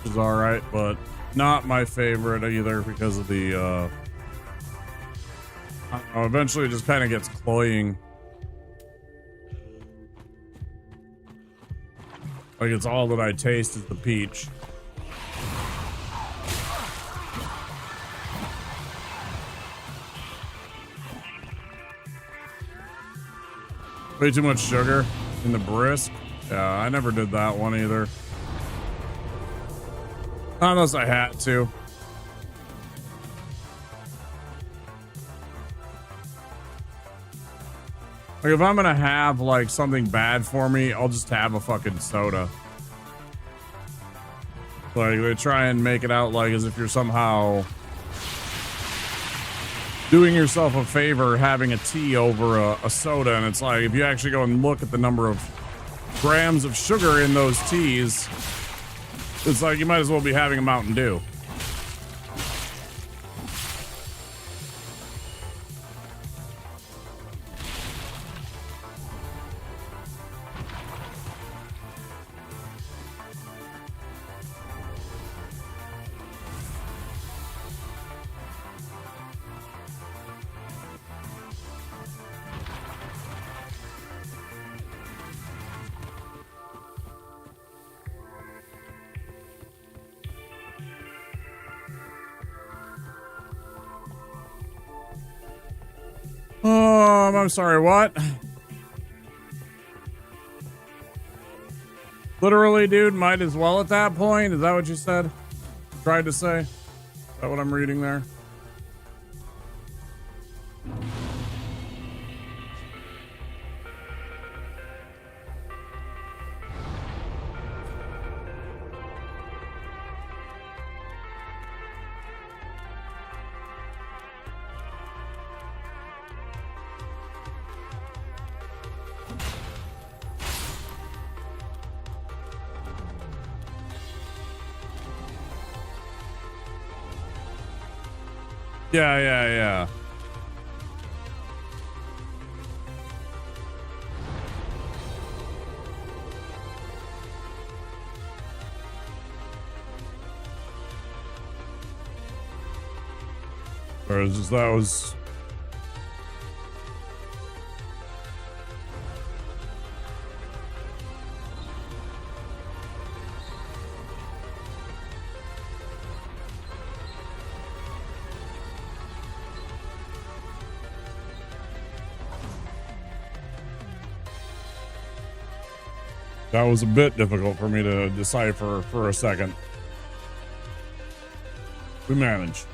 Which is all right, but not my favorite either because of the eventually it just kind of gets cloying. Like it's all that I taste is the peach. Way too much sugar in the brisk. Yeah, I never did that one either. Not unless I had to. Like if I'm gonna have like something bad for me, I'll just have a fucking soda. Like they try and make it out like as if you're somehow doing yourself a favor having a tea over a soda, and it's like if you actually go and look at the number of grams of sugar in those teas, it's like you might as well be having a Mountain Dew. I'm sorry, what? Literally, dude, might as well at that point? Is that what you said? Tried to say? Is that what I'm reading there? Yeah. Or is just that was... That was a bit difficult for me to decipher for a second. We managed.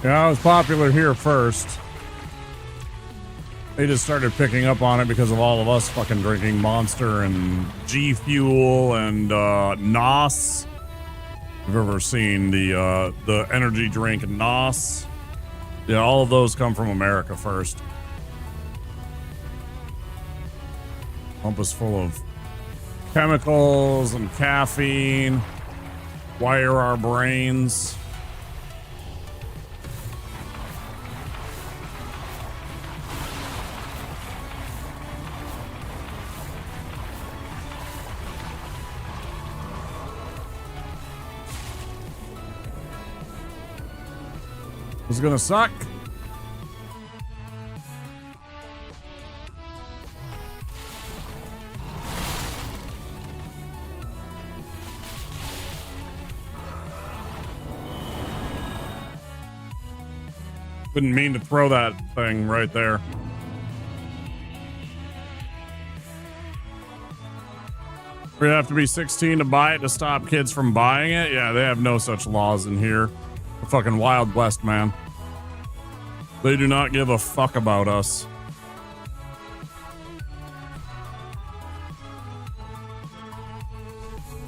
Yeah, it was popular here first. They just started picking up on it because of all of us fucking drinking Monster and G Fuel and NOS. If you've ever seen the energy drink NOS? Yeah, all of those come from America first. Pump is full of chemicals and caffeine. Wire our brains. It's gonna suck. Didn't mean to throw that thing right there. We have to be 16 to buy it to stop kids from buying it? Yeah, they have no such laws in here. The fucking Wild West, man. They do not give a fuck about us.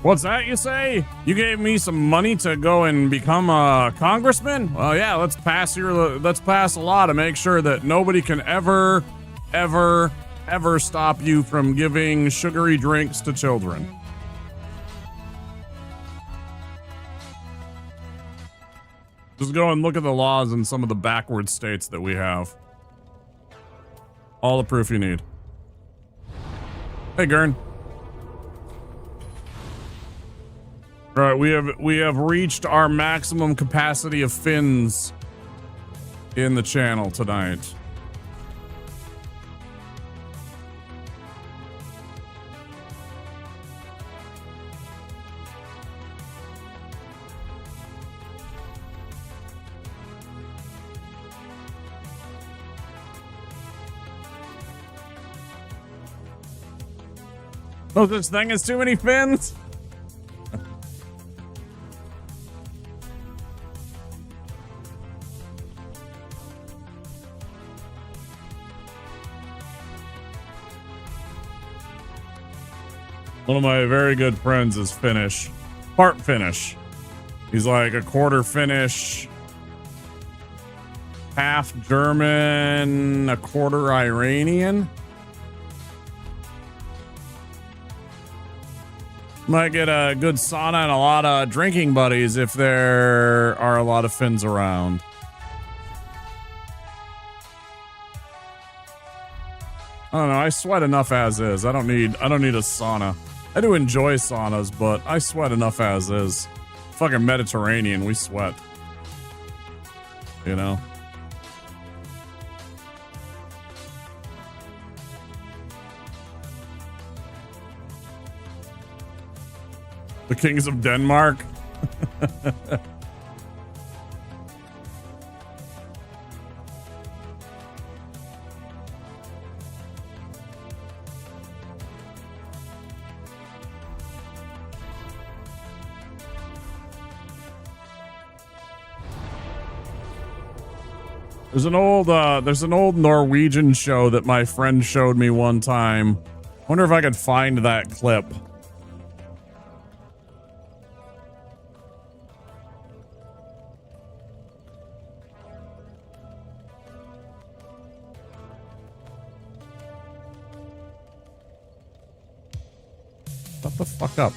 What's that you say? You gave me some money to go and become a congressman? Well, yeah, let's pass a law to make sure that nobody can ever stop you from giving sugary drinks to children. Just go and look at the laws in some of the backward states that we have. All the proof you need. Hey, Gurn. All right, we have reached our maximum capacity of fins in the channel tonight. No such thing as too many fins? One of my very good friends is Finnish. Part Finnish. He's like a quarter Finnish, half German, a quarter Iranian. Might get a good sauna and a lot of drinking buddies if there are a lot of Finns around. I don't know. I sweat enough as is. I don't need a sauna. I do enjoy saunas, but I sweat enough as is. Fucking Mediterranean, we sweat. You know? The Kings of Denmark. There's an old Norwegian show that my friend showed me one time. Wonder if I could find that clip. Shut the fuck up.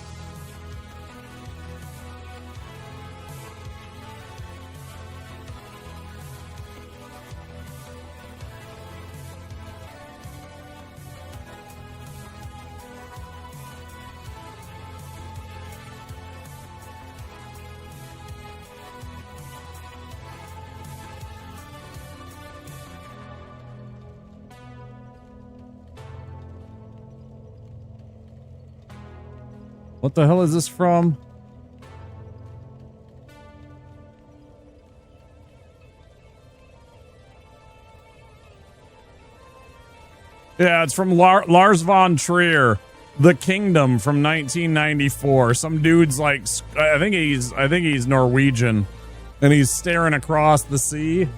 What the hell is this from? Yeah, it's from Lars von Trier, The Kingdom from 1994. Some dude's like, I think he's Norwegian. And he's staring across the sea.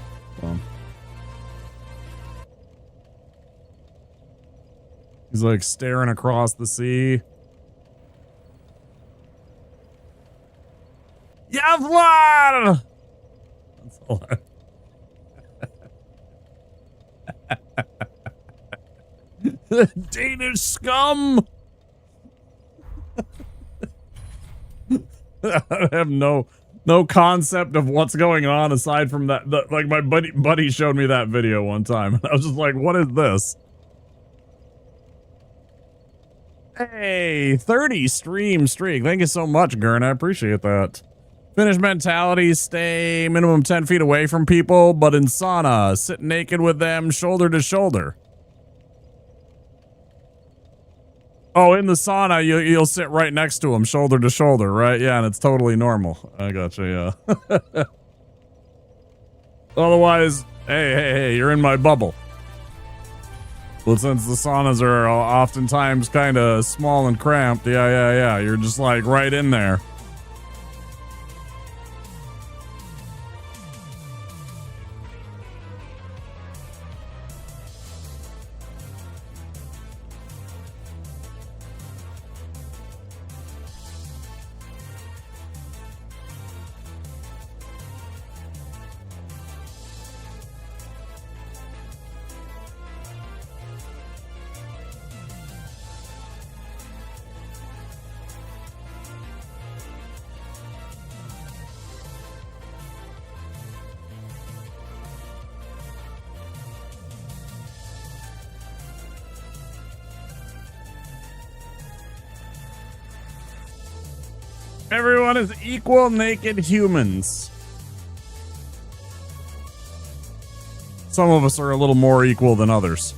He's like staring across the sea. Yavlar! That's all the Danish scum! I have no concept of what's going on aside from that. Like my buddy showed me that video one time, and I was just like, "What is this?" Hey, 30 stream streak. Thank you so much, Gurn. I appreciate that. Finish mentality. Stay minimum 10 feet away from people, but in sauna, sit naked with them, shoulder to shoulder. Oh, in the sauna, you'll sit right next to him, shoulder to shoulder, right? Yeah, and it's totally normal. I gotcha, yeah. Otherwise, hey, you're in my bubble. Well, since the saunas are oftentimes kind of small and cramped, yeah, you're just like right in there. Everyone is equal naked humans. Some of us are a little more equal than others.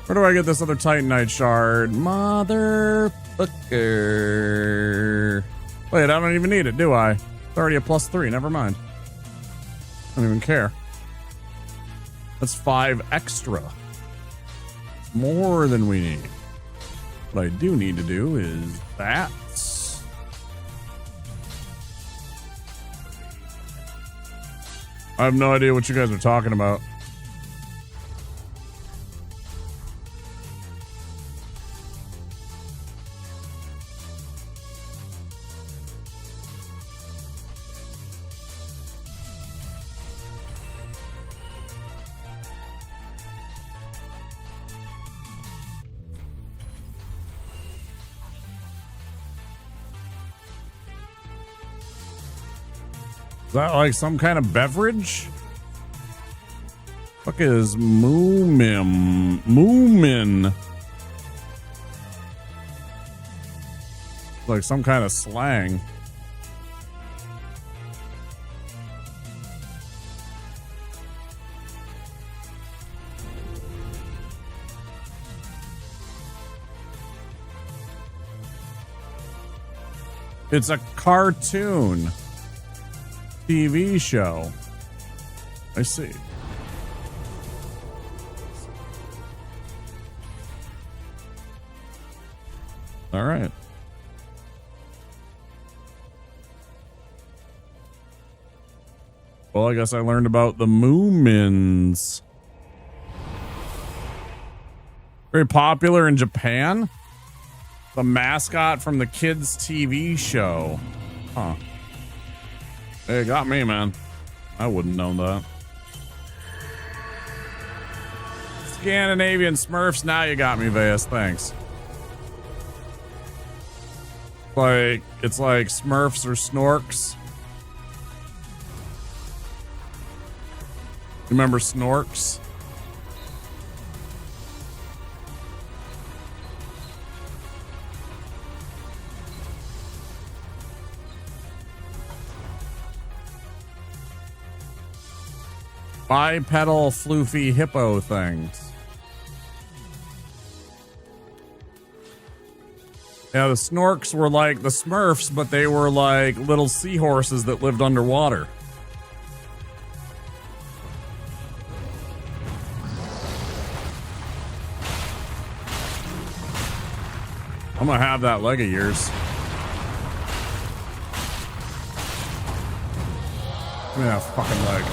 Where do I get this other Titanite shard? Motherfucker. Wait, I don't even need it, do I? It's already a +3, never mind. I don't even care. That's 5 extra. It's more than we need. What I do need to do is that. I have no idea what you guys are talking about. Is that like some kind of beverage? Fuck is Moomin? Moomin. Like some kind of slang. It's a cartoon TV show. I see. All right. Well, I guess I learned about the Moomins. Very popular in Japan. The mascot from the kids' TV show. Huh. Hey, got me, man. I wouldn't know that. Scandinavian Smurfs. Now you got me, Veas. Thanks. It's like Smurfs or Snorks. Remember Snorks? Bipedal floofy hippo things. Yeah, the Snorks were like the Smurfs, but they were like little seahorses that lived underwater. I'm gonna have that leg of yours. Give me that fucking leg.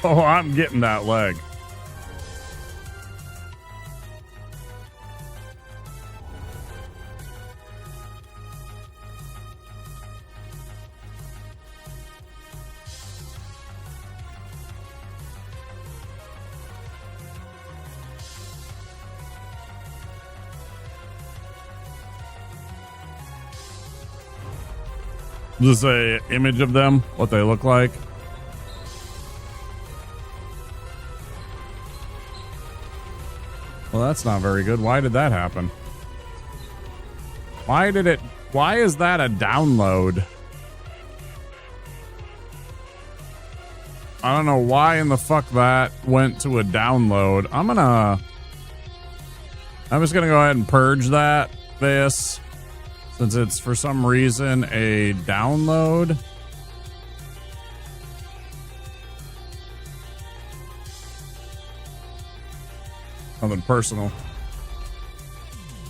Oh, I'm getting that leg. Just a image of them, what they look like. Well, that's not very good. Why did that happen? Why is that a download? I don't know why in the fuck that went to a download. I'm just gonna go ahead and purge this, since it's for some reason a download. Nothing personal.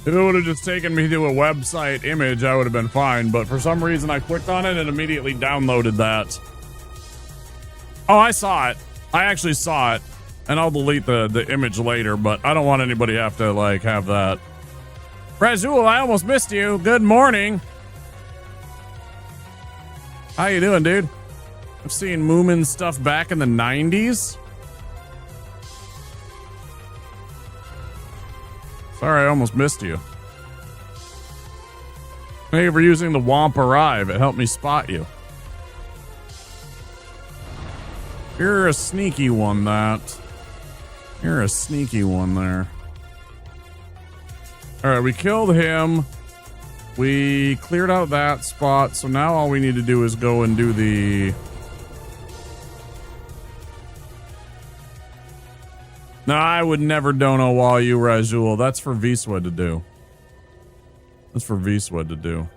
If it would have just taken me to a website image, I would have been fine. But for some reason, I clicked on it and immediately downloaded that. Oh, I saw it. I actually saw it. And I'll delete the image later, but I don't want anybody to have to, like, have that. Razul, I almost missed you. Good morning. How you doing, dude? I've seen Moomin stuff back in the 90s. Sorry, I almost missed you. Thank you for using the Womp Arrive. It helped me spot you. You're a sneaky one, that. You're a sneaky one there. Alright, we killed him. We cleared out that spot. So now all we need to do is go and do the... No, I would never dono while you, Rajul. That's for Viswed to do. That's for Viswed to do.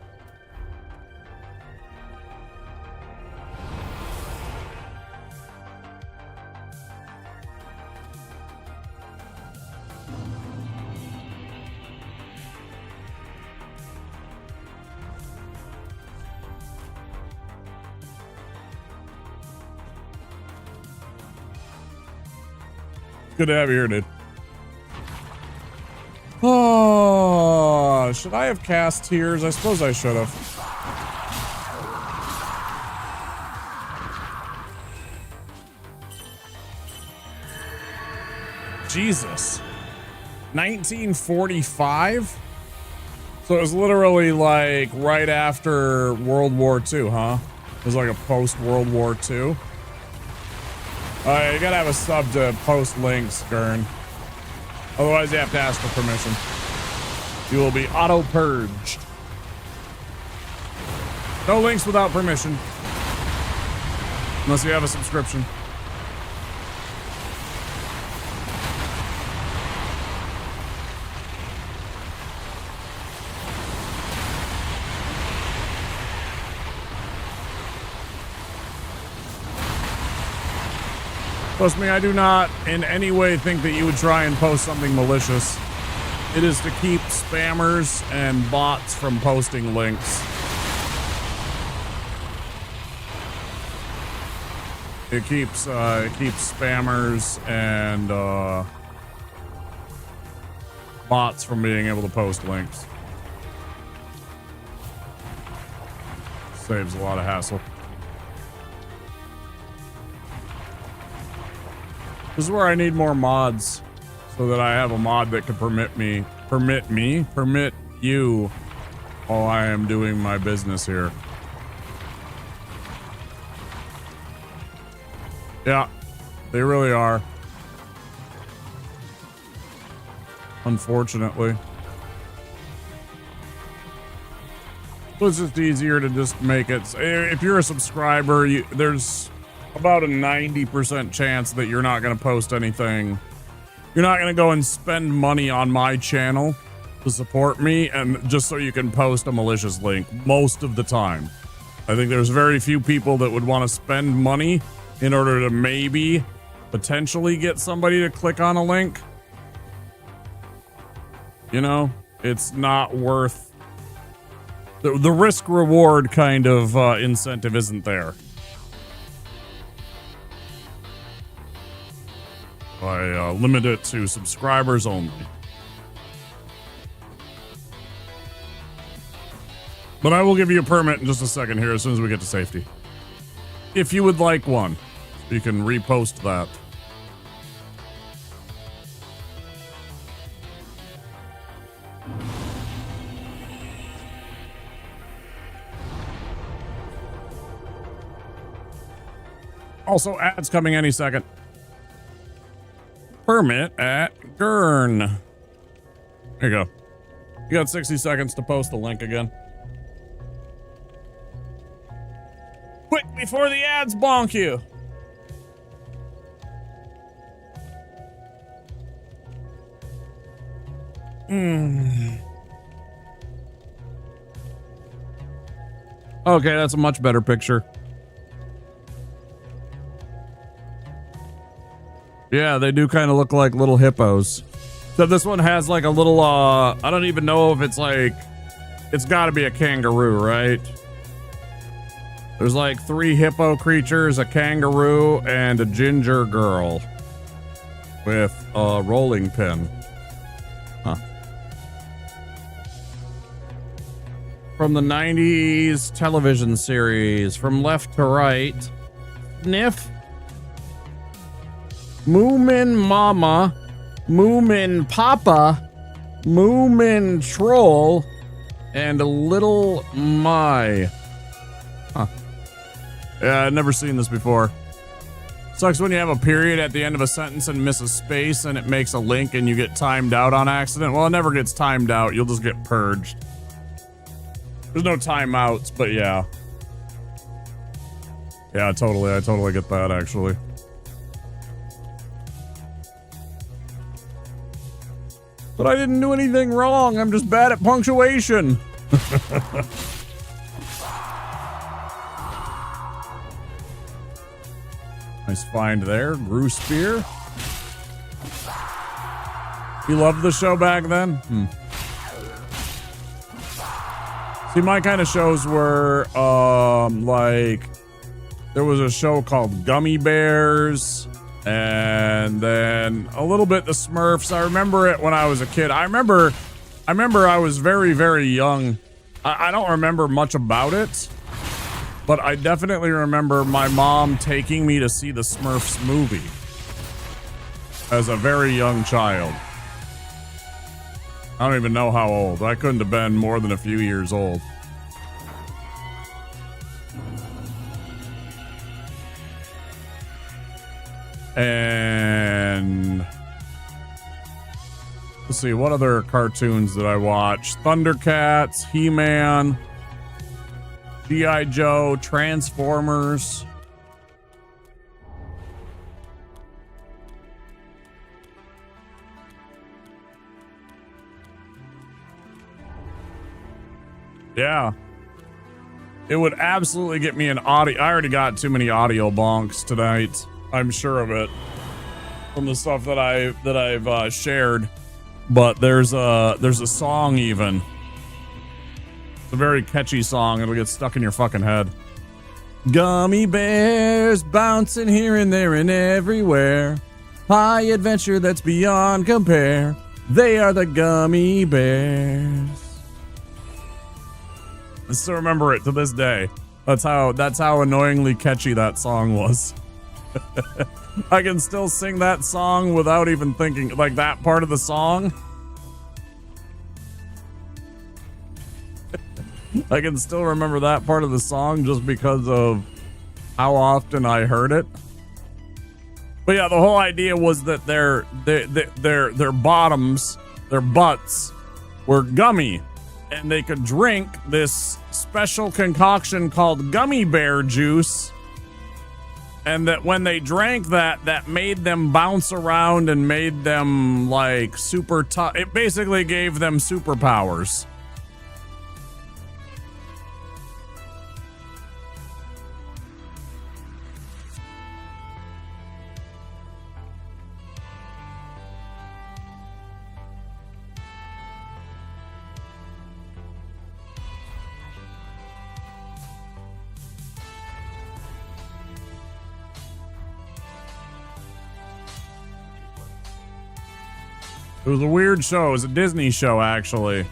Good to have you here, dude. Oh, should I have cast tears? I suppose I should have. Jesus. 1945? So it was literally like right after World War II, huh? It was like a post-World War II. You gotta have a sub to post links, Gurn. Otherwise, you have to ask for permission. You will be auto-purged. No links without permission. Unless you have a subscription. Trust me, I do not in any way think that you would try and post something malicious. It is to keep spammers and bots from posting links. It keeps spammers and bots from being able to post links. Saves a lot of hassle. This is where I need more mods, so that I have a mod that can permit you while I am doing my business here. Yeah, they really are. Unfortunately. So it's just easier to just make it. If you're a subscriber, there's about a 90% chance that you're not going to post anything. You're not going to go and spend money on my channel to support me and just so you can post a malicious link most of the time. I think there's very few people that would want to spend money in order to maybe potentially get somebody to click on a link. You know, it's not worth the risk reward kind of incentive isn't there. I limit it to subscribers only. But I will give you a permit in just a second here as soon as we get to safety. If you would like one, you can repost that. Also, ads coming any second. Permit at Gurn. There you go. You got 60 seconds to post the link again. Quick before the ads bonk you. Okay, that's a much better picture. Yeah, they do kind of look like little hippos. So this one has like a little, I don't even know if it's like, it's gotta be a kangaroo, right? There's like 3 hippo creatures, a kangaroo, and a ginger girl with a rolling pin. Huh. From the 90s television series, From Left to Right, Sniff, Moomin Mama, Moomin Papa, Moomin Troll, and Little My. Huh. Yeah, I've never seen this before. Sucks when you have a period at the end of a sentence and miss a space and it makes a link and you get timed out on accident. Well, it never gets timed out. You'll just get purged. There's no timeouts, but yeah. Yeah, totally. I totally get that, actually. But I didn't do anything wrong. I'm just bad at punctuation. Nice find there. Grew Spear. You loved the show back then? See, my kind of shows were, like, there was a show called Gummy Bears. And then a little bit the Smurfs. I remember it when I was a kid. I remember I was very, very young. I don't remember much about it, but I definitely remember my mom taking me to see the Smurfs movie as a very young child. I don't even know how old. I couldn't have been more than a few years old. And let's see, what other cartoons did I watch? Thundercats, He-Man, G.I. Joe, Transformers. Yeah. It would absolutely get me an audio. I already got too many audio bonks tonight. I'm sure of it from the stuff that I've shared, but there's a song even. It's a very catchy song. It'll get stuck in your fucking head. Gummy bears bouncing here and there and everywhere. High adventure that's beyond compare. They are the gummy bears. I still remember it to this day. That's how annoyingly catchy that song was. I can still sing that song without even thinking, like that part of the song. I can still remember that part of the song just because of how often I heard it. But yeah, the whole idea was that their bottoms, their butts were gummy, and they could drink this special concoction called gummy bear juice. And that when they drank that, that made them bounce around and made them like super tough. It basically gave them superpowers. It was a weird show. It was a Disney show, actually. It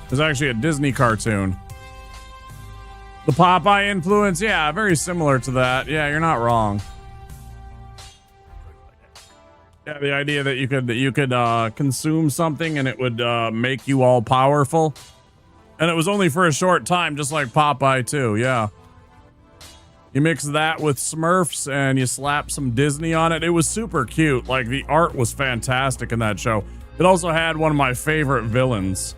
was actually a Disney cartoon. The Popeye influence, yeah, very similar to that. Yeah, you're not wrong. Yeah, the idea that you could consume something and it would make you all powerful. And it was only for a short time, just like Popeye too, yeah. You mix that with Smurfs and you slap some Disney on it. It was super cute. Like, the art was fantastic in that show. It also had one of my favorite villains.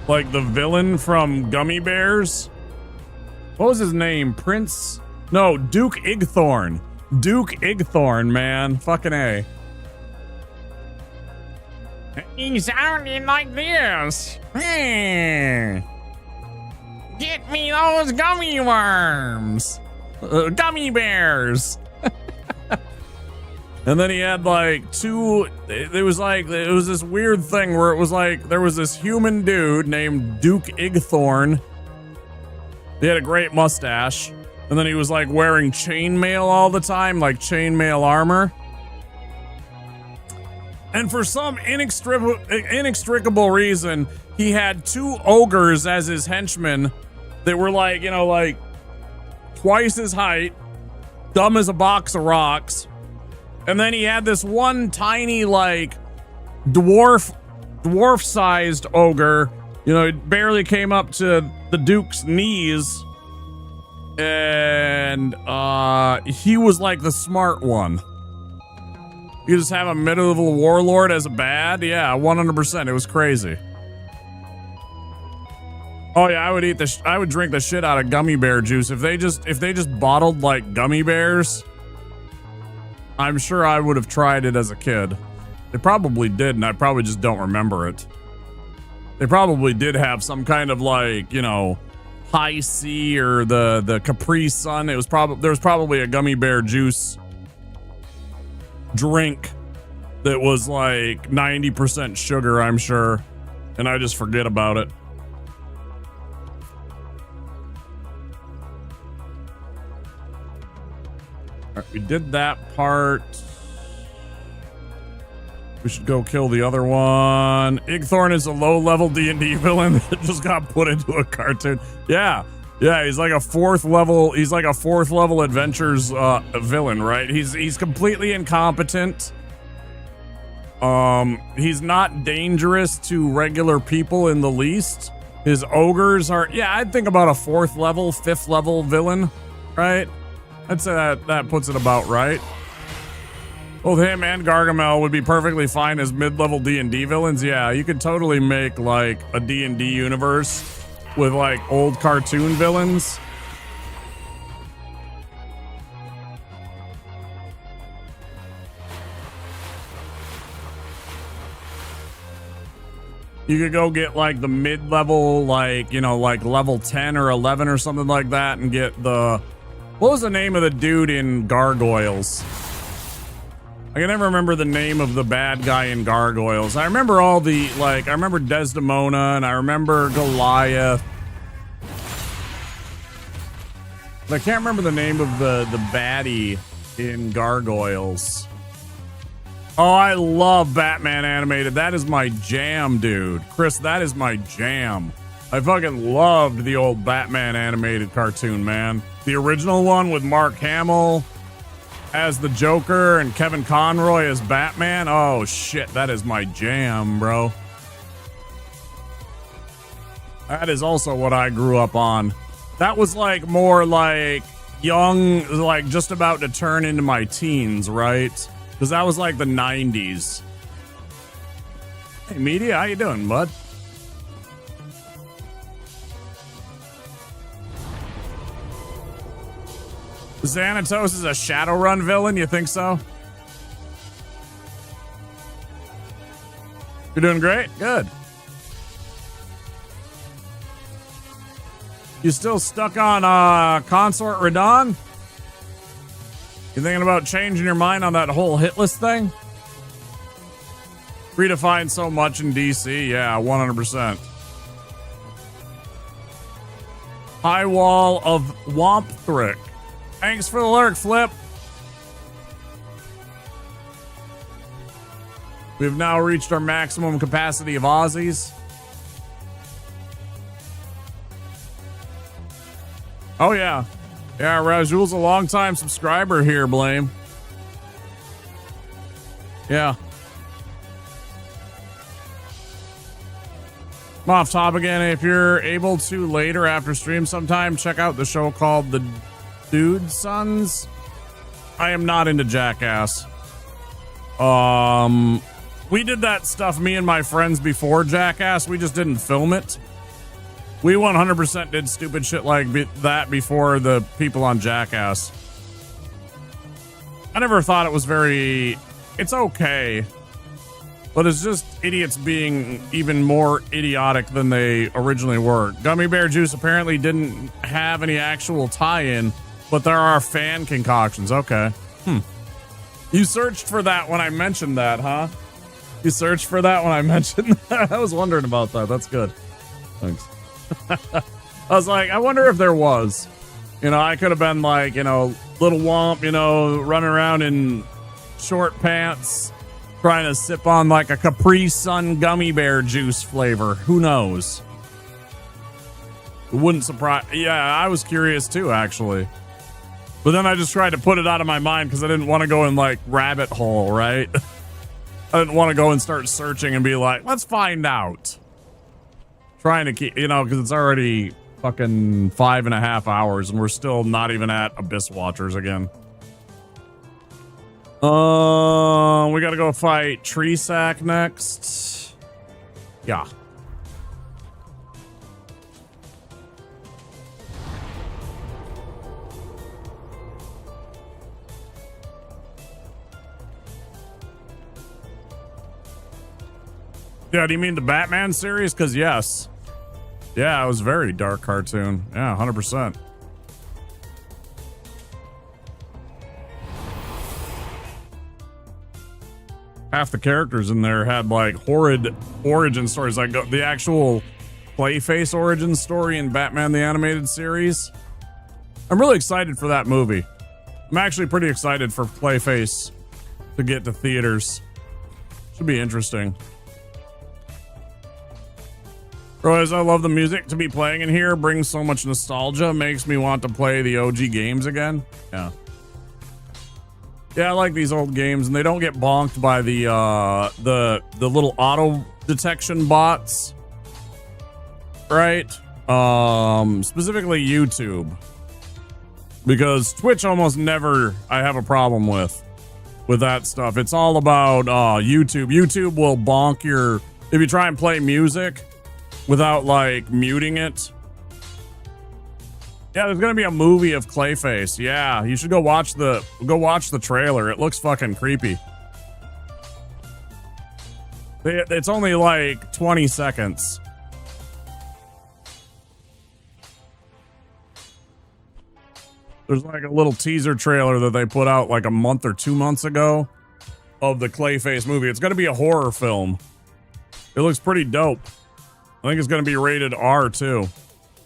Like, the villain from Gummy Bears. What was his name? Prince? No, Duke Igthorn. Duke Igthorn, man. Fucking A. He sounded like this. Get me those gummy worms. Gummy bears. And then he had like two, it was this weird thing where it was like, there was this human dude named Duke Igthorn. He had a great mustache. And then he was like wearing chainmail all the time, like chainmail armor. And for some inextricable reason, he had two ogres as his henchmen that were like, you know, like twice his height, dumb as a box of rocks. And then he had this one tiny, like, dwarf-sized ogre. You know, it barely came up to the Duke's knees. And he was like the smart one. You just have a medieval warlord as a bad? Yeah, 100%. It was crazy. Oh yeah, I would drink the shit out of gummy bear juice. If they just bottled like gummy bears, I'm sure I would have tried it as a kid. They probably did, and I probably just don't remember it. They probably did have some kind of like, you know, high C or the Capri Sun. There was probably a gummy bear juice drink that was like 90% sugar, I'm sure, and I just forget about it. All right, we did that part. We should go kill the other one. Igthorn is a low-level D&D villain that just got put into a cartoon. Yeah, he's like a fourth level adventures villain, right? He's completely incompetent. He's not dangerous to regular people in the least. His ogres are, yeah, I'd think about a fifth level villain, right? I'd say that puts it about right. Both him and Gargamel would be perfectly fine as mid-level D&D villains. Yeah, you could totally make like a D&D universe with like old cartoon villains. You could go get like the mid-level, like, you know, like level 10 or 11 or something like that, and get the, what was the name of the dude in Gargoyles? I can never remember the name of the bad guy in Gargoyles. I remember all the, like, I remember Desdemona and I remember Goliath. But I can't remember the name of the baddie in Gargoyles. Oh, I love Batman animated. That is my jam, dude. Chris, that is my jam. I fucking loved the old Batman animated cartoon, man. The original one with Mark Hamill as the Joker and Kevin Conroy as Batman. Oh shit, that is my jam, bro. That is also what I grew up on. That was like more like young, like just about to turn into my teens, right? Because that was like the 90s. Hey, Media, how you doing, bud? Xanatos is a Shadowrun villain? You think so? You're doing great? Good. You still stuck on Consort Radon? You thinking about changing your mind on that whole hit list thing? Redefined so much in DC. Yeah, 100%. High Wall of Wompthrick. Thanks for the lurk, Flip. We've now reached our maximum capacity of Aussies. Oh, yeah. Yeah, Rajul's a long-time subscriber here, Blame. Yeah. I'm off top again. If you're able to later after stream sometime, check out the show called The Dude Sons. I am not into Jackass. We did that stuff, me and my friends, before Jackass. We just didn't film it. We 100% did stupid shit like that before the people on Jackass. I never thought it was very... It's okay. But it's just idiots being even more idiotic than they originally were. Gummy Bear Juice apparently didn't have any actual tie-in, but there are fan concoctions. Okay. You searched for that when I mentioned that, huh? You searched for that when I mentioned that? I was wondering about that. That's good. Thanks. I was like, I wonder if there was. You know, I could have been like, you know, little womp, you know, running around in short pants, trying to sip on like a Capri Sun gummy bear juice flavor. Who knows? It wouldn't surprise. Yeah, I was curious too, actually. But then I just tried to put it out of my mind because I didn't want to go in like rabbit hole, right? I didn't want to go and start searching and be like, let's find out. Trying to keep, you know, because it's already fucking 5.5 hours and we're still not even at Abyss Watchers again. We gotta go fight Tree Sack next. Yeah. Yeah, do you mean the Batman series? Because yes. Yeah, it was very dark cartoon. Yeah, 100%. Half the characters in there had like horrid origin stories, like the actual Clayface origin story in Batman the Animated Series. I'm really excited for that movie. I'm actually pretty excited for Clayface to get to theaters. Should be interesting. Royce, I love the music to be playing in here. Brings so much nostalgia. Makes me want to play the OG games again. Yeah. Yeah, I like these old games, and they don't get bonked by the little auto detection bots, right? Specifically YouTube, because Twitch almost never I have a problem with that stuff. It's all about YouTube. YouTube will bonk your if you try and play music without like muting it. Yeah, there's gonna be a movie of Clayface. Yeah, you should go watch the trailer. It looks fucking creepy. It's only like 20 seconds. There's like a little teaser trailer that they put out like a month or 2 months ago of the Clayface movie. It's gonna be a horror film. It looks pretty dope. I think it's gonna be rated R too.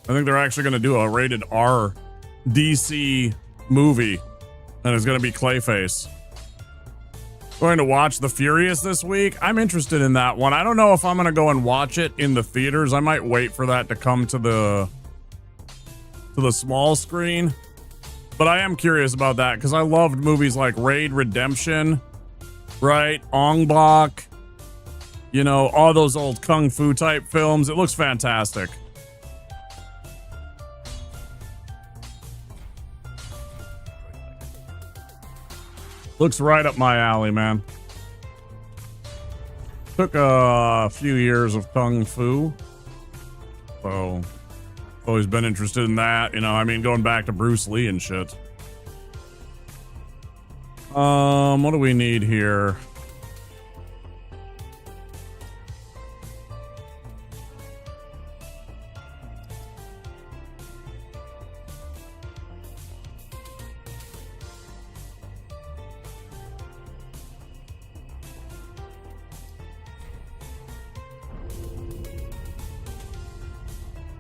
I think they're actually going to do a rated R DC movie, and it's going to be Clayface. Going to watch The Furious this week. I'm interested in that one. I don't know if I'm going to go and watch it in the theaters. I might wait for that to come to the small screen, but I am curious about that because I loved movies like Raid Redemption, right? Ong Bak, you know, all those old kung fu type films. It looks fantastic. Looks right up my alley, man. Took a few years of kung fu, so always been interested in that. You know, I mean, going back to Bruce Lee and shit. What do we need here?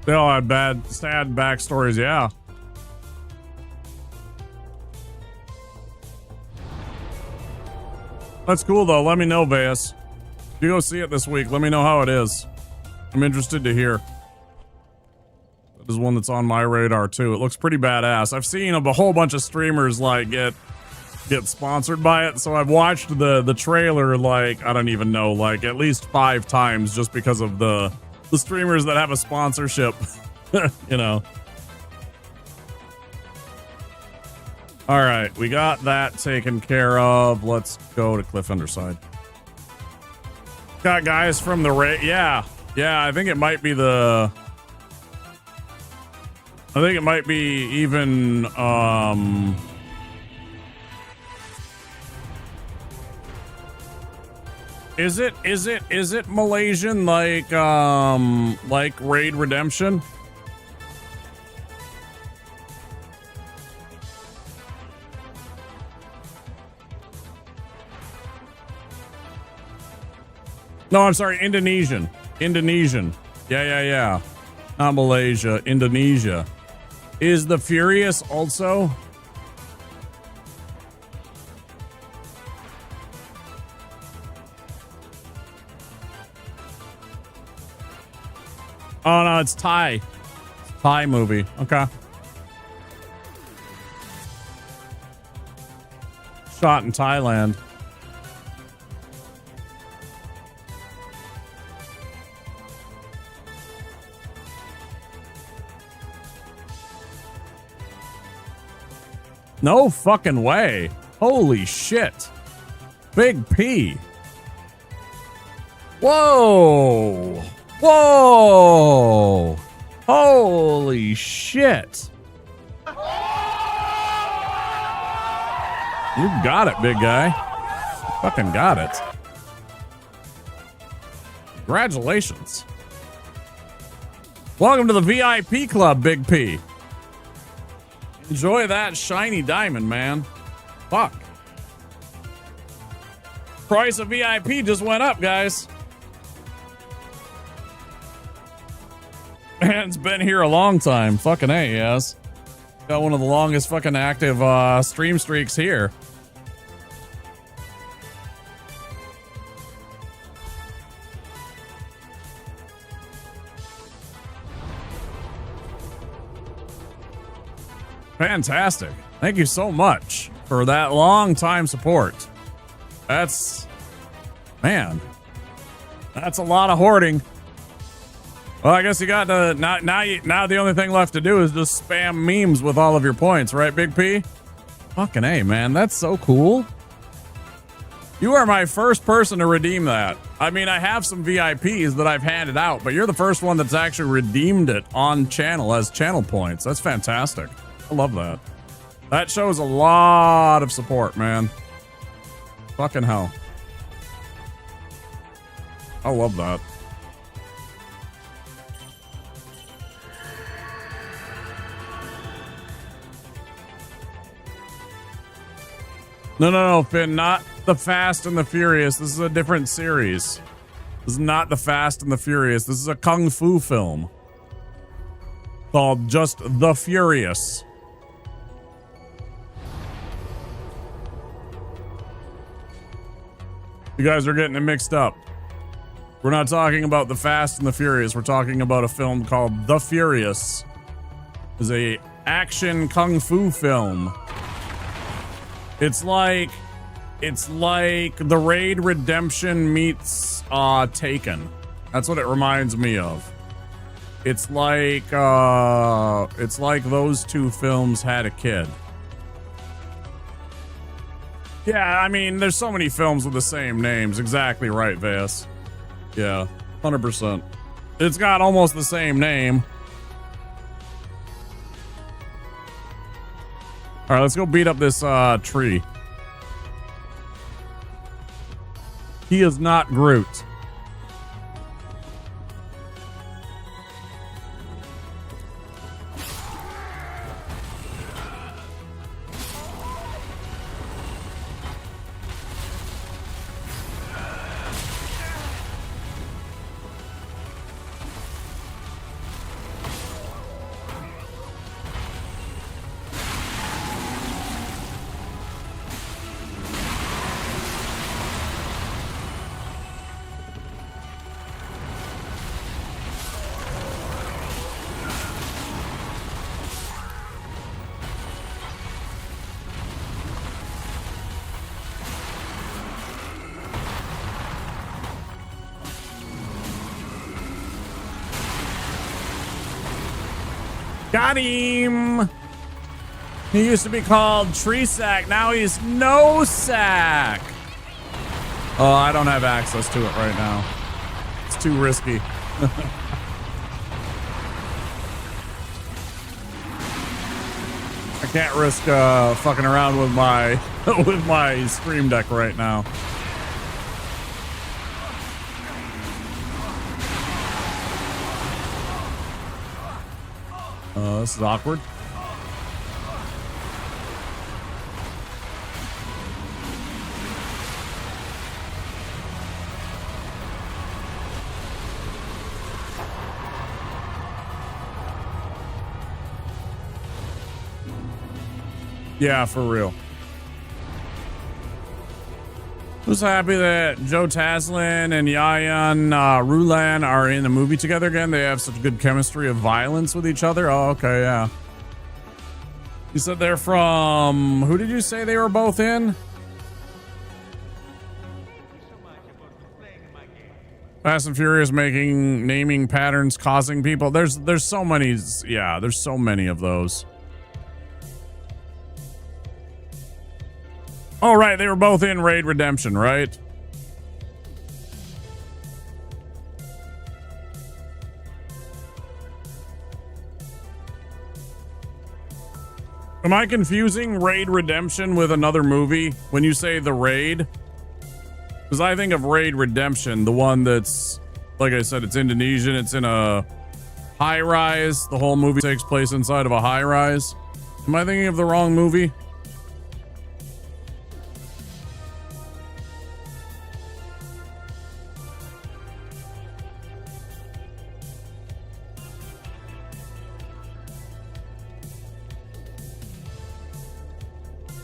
They all had bad, sad backstories, yeah. That's cool, though. Let me know, Veas. If you go see it this week, let me know how it is. I'm interested to hear. That is one that's on my radar, too. It looks pretty badass. I've seen a whole bunch of streamers, like, get sponsored by it, so I've watched the trailer, like, I don't even know, like, at least 5 times just because of the streamers that have a sponsorship, you know. All right, we got that taken care of. Let's go to Cliff Underside. Got guys from the yeah, I think it might be the. I think it might be even. Is it Malaysian like Raid Redemption? No, I'm sorry, Indonesian. Yeah. Not Malaysia, Indonesia. Is the Furious also? Oh no, it's Thai. It's a Thai movie. Okay. Shot in Thailand. No fucking way. Holy shit. Big P. Whoa. Whoa. Holy shit. You got it, big guy. Fucking got it. Congratulations. Welcome to the VIP club, Big P. Enjoy that shiny diamond, man. Fuck. Price of VIP just went up, guys. Man's been here a long time. Fucking A, yes. Got one of the longest fucking active stream streaks here. Fantastic. Thank you so much for that long time support. That's, man, that's a lot of hoarding. Well, I guess you got to, now the only thing left to do is just spam memes with all of your points, right, Big P? Fucking A, man. That's so cool. You are my first person to redeem that. I mean, I have some VIPs that I've handed out, but you're the first one that's actually redeemed it on channel as channel points. That's fantastic. I love that. That shows a lot of support, man. Fucking hell. I love that. No, Finn, not the Fast and the Furious. This is a different series. This is not the Fast and the Furious. This is a kung fu film called just The Furious. You guys are getting it mixed up. We're not talking about The Fast and the Furious. We're talking about a film called The Furious. It's a action kung fu film. It's like the Raid Redemption meets Taken. That's what it reminds me of. It's like those two films had a kid. Yeah, I mean, there's so many films with the same names. Exactly right, Vas. Yeah, 100%. It's got almost the same name. All right, let's go beat up this tree. He is not Groot. Got him. He used to be called Tree Sack. Now he's No Sack. Oh, I don't have access to it right now. It's too risky. I can't risk fucking around with my with my Stream Deck right now. This is awkward. Yeah, for real. Who's happy that Joe Taslin and Yayan Rulan are in the movie together again? They have such good chemistry of violence with each other. Oh, okay, yeah. You said they're from... Who did you say they were both in? Fast and Furious naming patterns causing people. There's so many. Yeah, there's so many of those. Oh, right. They were both in Raid Redemption, right? Am I confusing Raid Redemption with another movie when you say The Raid? Because I think of Raid Redemption, the one that's, like I said, it's Indonesian. It's in a high rise. The whole movie takes place inside of a high rise. Am I thinking of the wrong movie?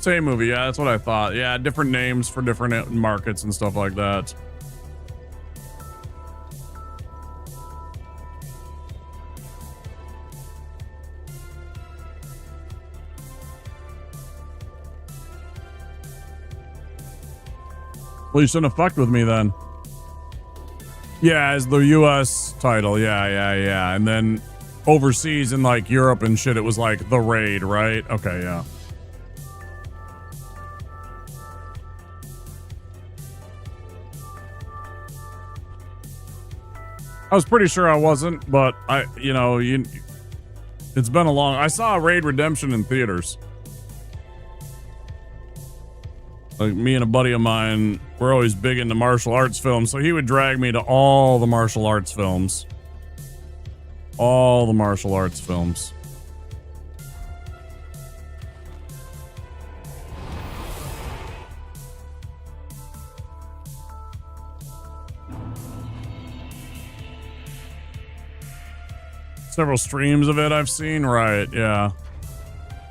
Same movie, yeah, that's what I thought. Yeah, different names for different markets and stuff like that. Well, you shouldn't have fucked with me then. Yeah, as the US title, yeah. And then overseas in like Europe and shit, it was like The Raid, right? Okay, yeah. I was pretty sure I wasn't, but it's been a long. I saw Raid Redemption in theaters. Like me and a buddy of mine, we're always big into martial arts films, so he would drag me to all the martial arts films. All the martial arts films. Several streams of it I've seen, right? Yeah.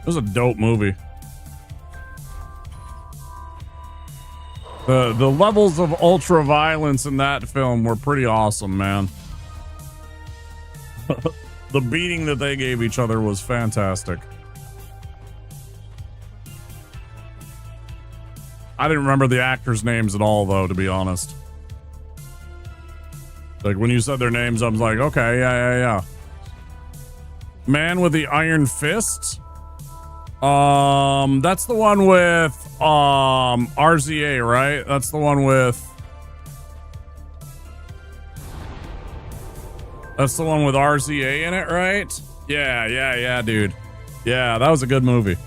It was a dope movie. The levels of ultra violence in that film were pretty awesome, man. The beating that they gave each other was fantastic. I didn't remember the actors' names at all, though, to be honest. Like, when you said their names, I was like, okay, yeah. Man with the Iron Fist? That's the one with, RZA, right? That's the one with... That's the one with RZA in it, right? Yeah, dude. Yeah, that was a good movie.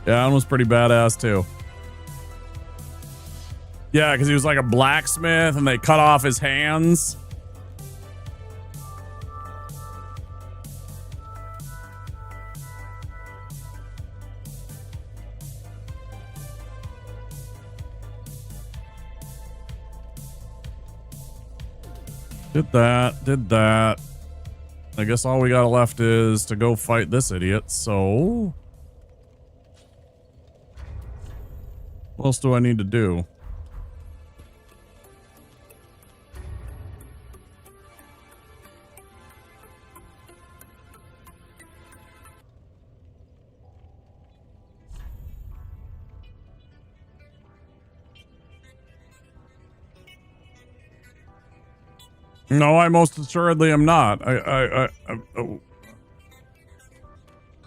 Yeah, that one was pretty badass, too. Yeah, because he was like a blacksmith and they cut off his hands. Did that. I guess all we got left is to go fight this idiot, so... What else do I need to do? No, I most assuredly am not.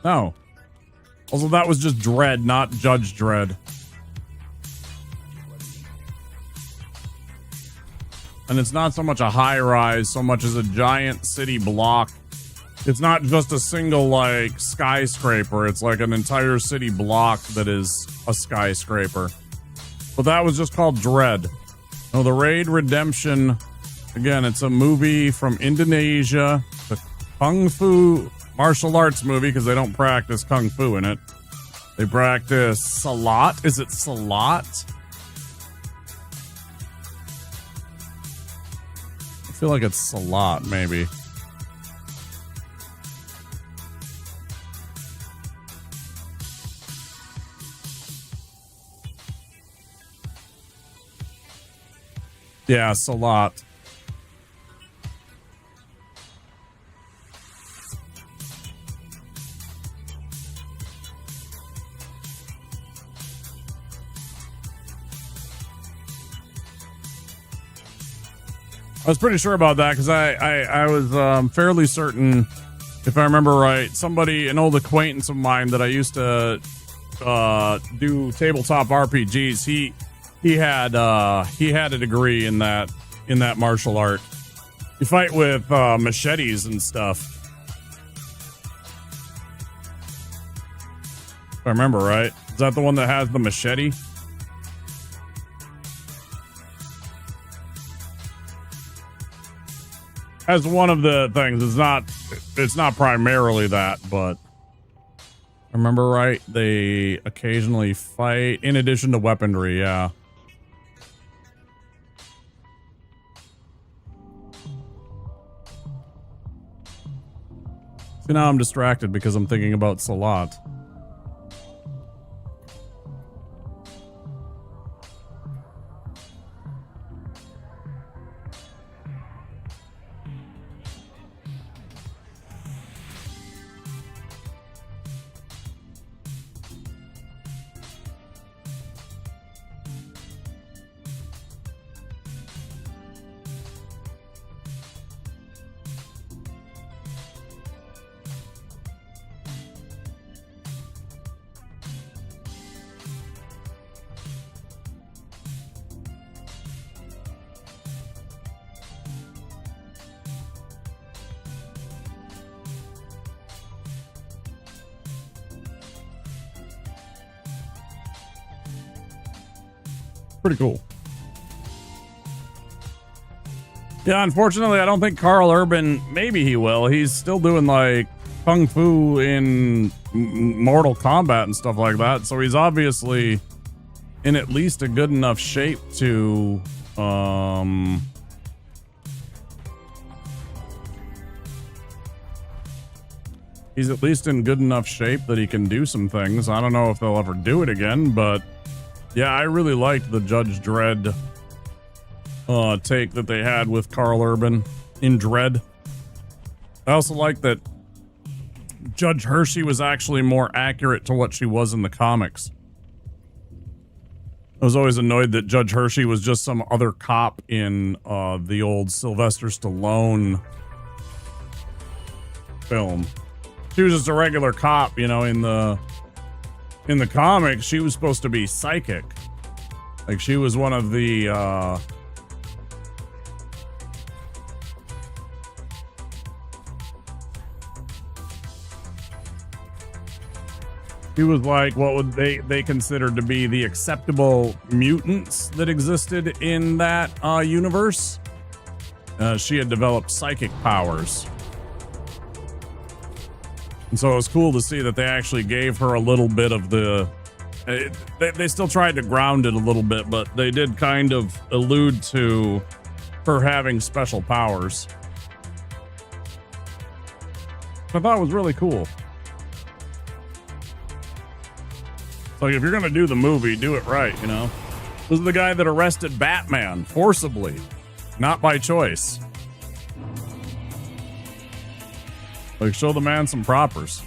No. Also, that was just Dredd, not Judge Dredd. And it's not so much a high rise, so much as a giant city block. It's not just a single, like, skyscraper. It's like an entire city block that is a skyscraper. But that was just called Dredd. No, the Raid Redemption... Again, it's a movie from Indonesia. The Kung Fu martial arts movie because they don't practice Kung Fu in it. They practice Salat. Is it Salat? I feel like it's Salat, maybe. Yeah, Salat. I was pretty sure about that because I was fairly certain, if I remember right, an old acquaintance of mine that I used to do tabletop RPGs. He had a degree in that martial art. You fight with machetes and stuff. If I remember right, is that the one that has the machete? As one of the things, it's not primarily that, but I remember right, they occasionally fight in addition to weaponry, yeah. See, now I'm distracted because I'm thinking about Salat. Pretty cool. Yeah, unfortunately, I don't think Carl Urban, maybe he will. He's still doing like Kung Fu in Mortal Kombat and stuff like that. So he's obviously in at least a good enough shape to, he's at least in good enough shape that he can do some things. I don't know if they'll ever do it again, but yeah, I really liked the Judge Dredd take that they had with Carl Urban in Dredd. I also like that Judge Hershey was actually more accurate to what she was in the comics. I was always annoyed that Judge Hershey was just some other cop in the old Sylvester Stallone film. She was just a regular cop, you know, in the comics. She was supposed to be psychic. Like, she was one of the He was like what would they considered to be the acceptable mutants that existed in that universe. She had developed psychic powers. And so it was cool to see that they actually gave her a little bit of the... They still tried to ground it a little bit, but they did kind of allude to her having special powers. I thought it was really cool. Like, if you're going to do the movie, do it right, you know? This is the guy that arrested Batman forcibly, not by choice. Like, show the man some propers.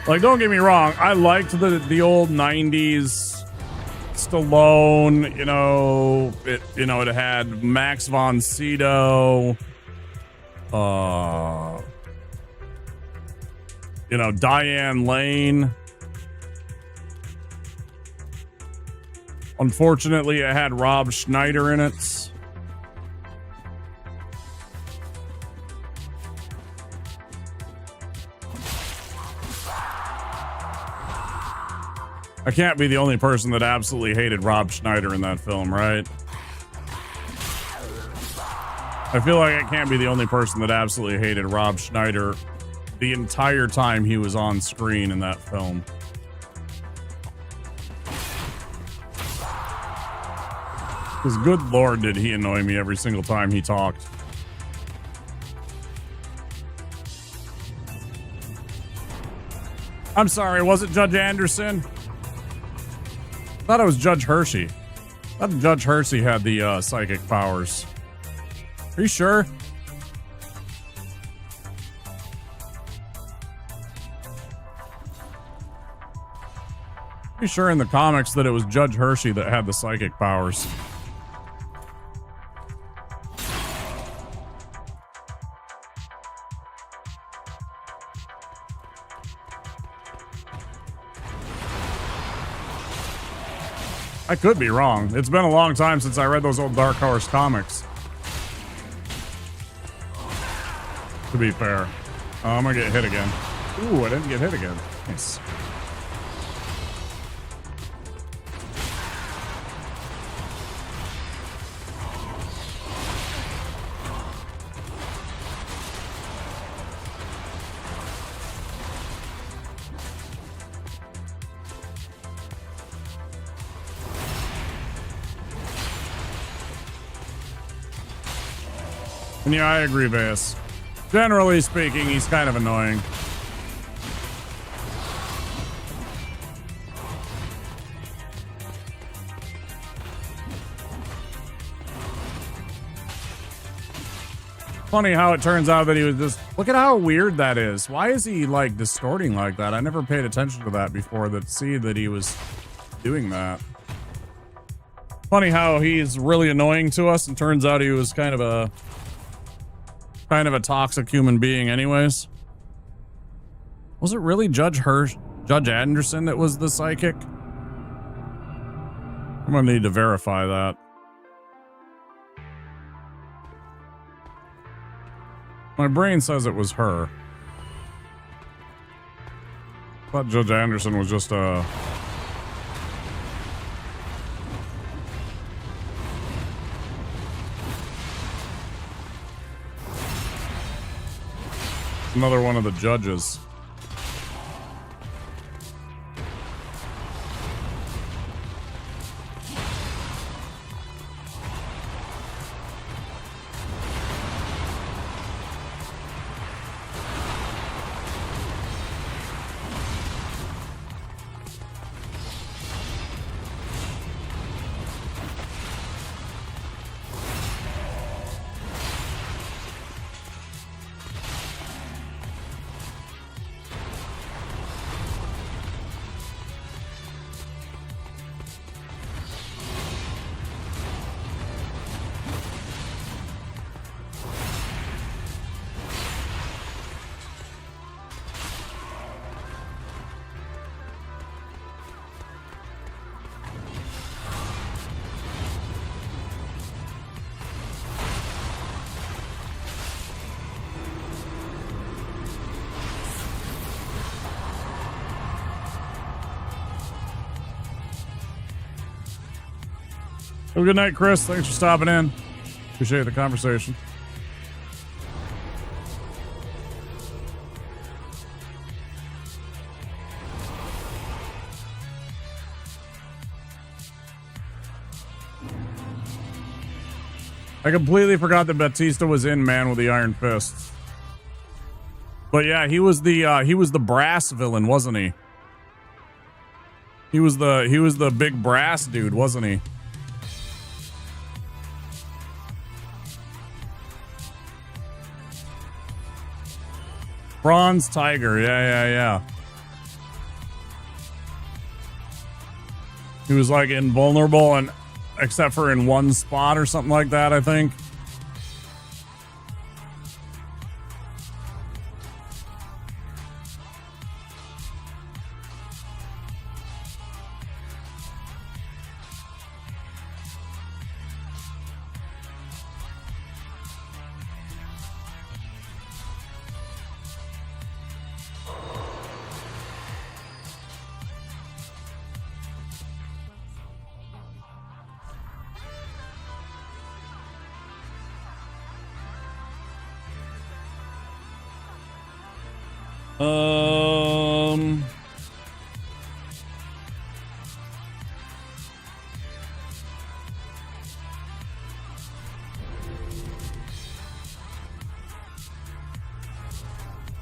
Like, don't get me wrong, I liked the old 90s Stallone, it had Max von Sydow, Diane Lane. Unfortunately, it had Rob Schneider in it. I can't be the only person that absolutely hated Rob Schneider in that film, right? I feel like I can't be the only person that absolutely hated Rob Schneider the entire time he was on screen in that film. Because good Lord, did he annoy me every single time he talked. I'm sorry, was it Judge Anderson? I thought it was Judge Hershey. I thought Judge Hershey had the psychic powers. Are you sure? Pretty sure in the comics that it was Judge Hershey that had the psychic powers. I could be wrong. It's been a long time since I read those old Dark Horse comics. To be fair. Oh, I'm gonna get hit again. Ooh, I didn't get hit again. Nice. And yeah, I agree, Bass. Generally speaking, he's kind of annoying. Funny how it turns out that he was just... Look at how weird that is. Why is he, like, distorting like that? I never paid attention to that before, see that he was doing that. Funny how he's really annoying to us, and turns out he was kind of a toxic human being anyways. Was it really Judge Anderson that was the psychic? I'm gonna need to verify that. My brain says it was her. I thought Judge Anderson was just a... another one of the judges. Have a good night, Chris. Thanks for stopping in. Appreciate the conversation. I completely forgot that Batista was in Man with the Iron Fists. But yeah, he was the brass villain, wasn't he? He was the big brass dude, wasn't he? Bronze Tiger, yeah. He was like invulnerable and except for in one spot or something like that, I think.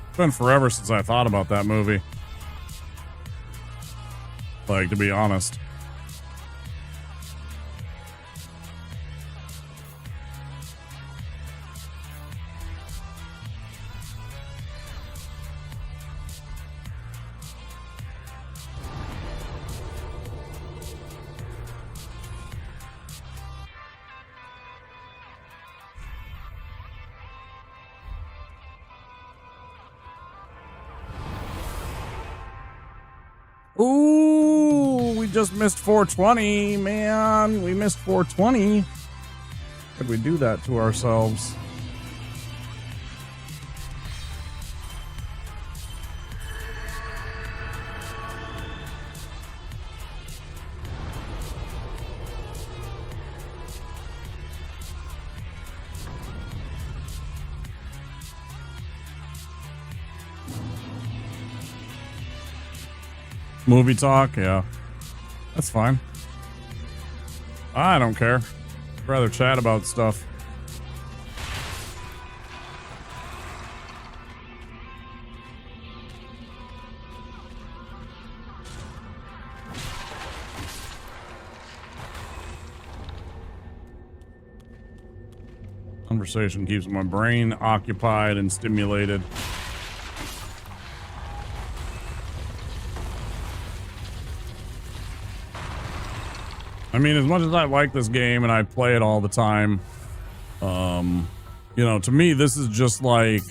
It's been forever since I thought about that movie. Like, to be honest. Ooh, we just missed 420, man. We missed 420. Could we do that to ourselves? Movie talk, yeah. That's fine. I don't care. I'd rather chat about stuff. Conversation keeps my brain occupied and stimulated. I mean, as much as I like this game and I play it all the time, you know, to me, this is just like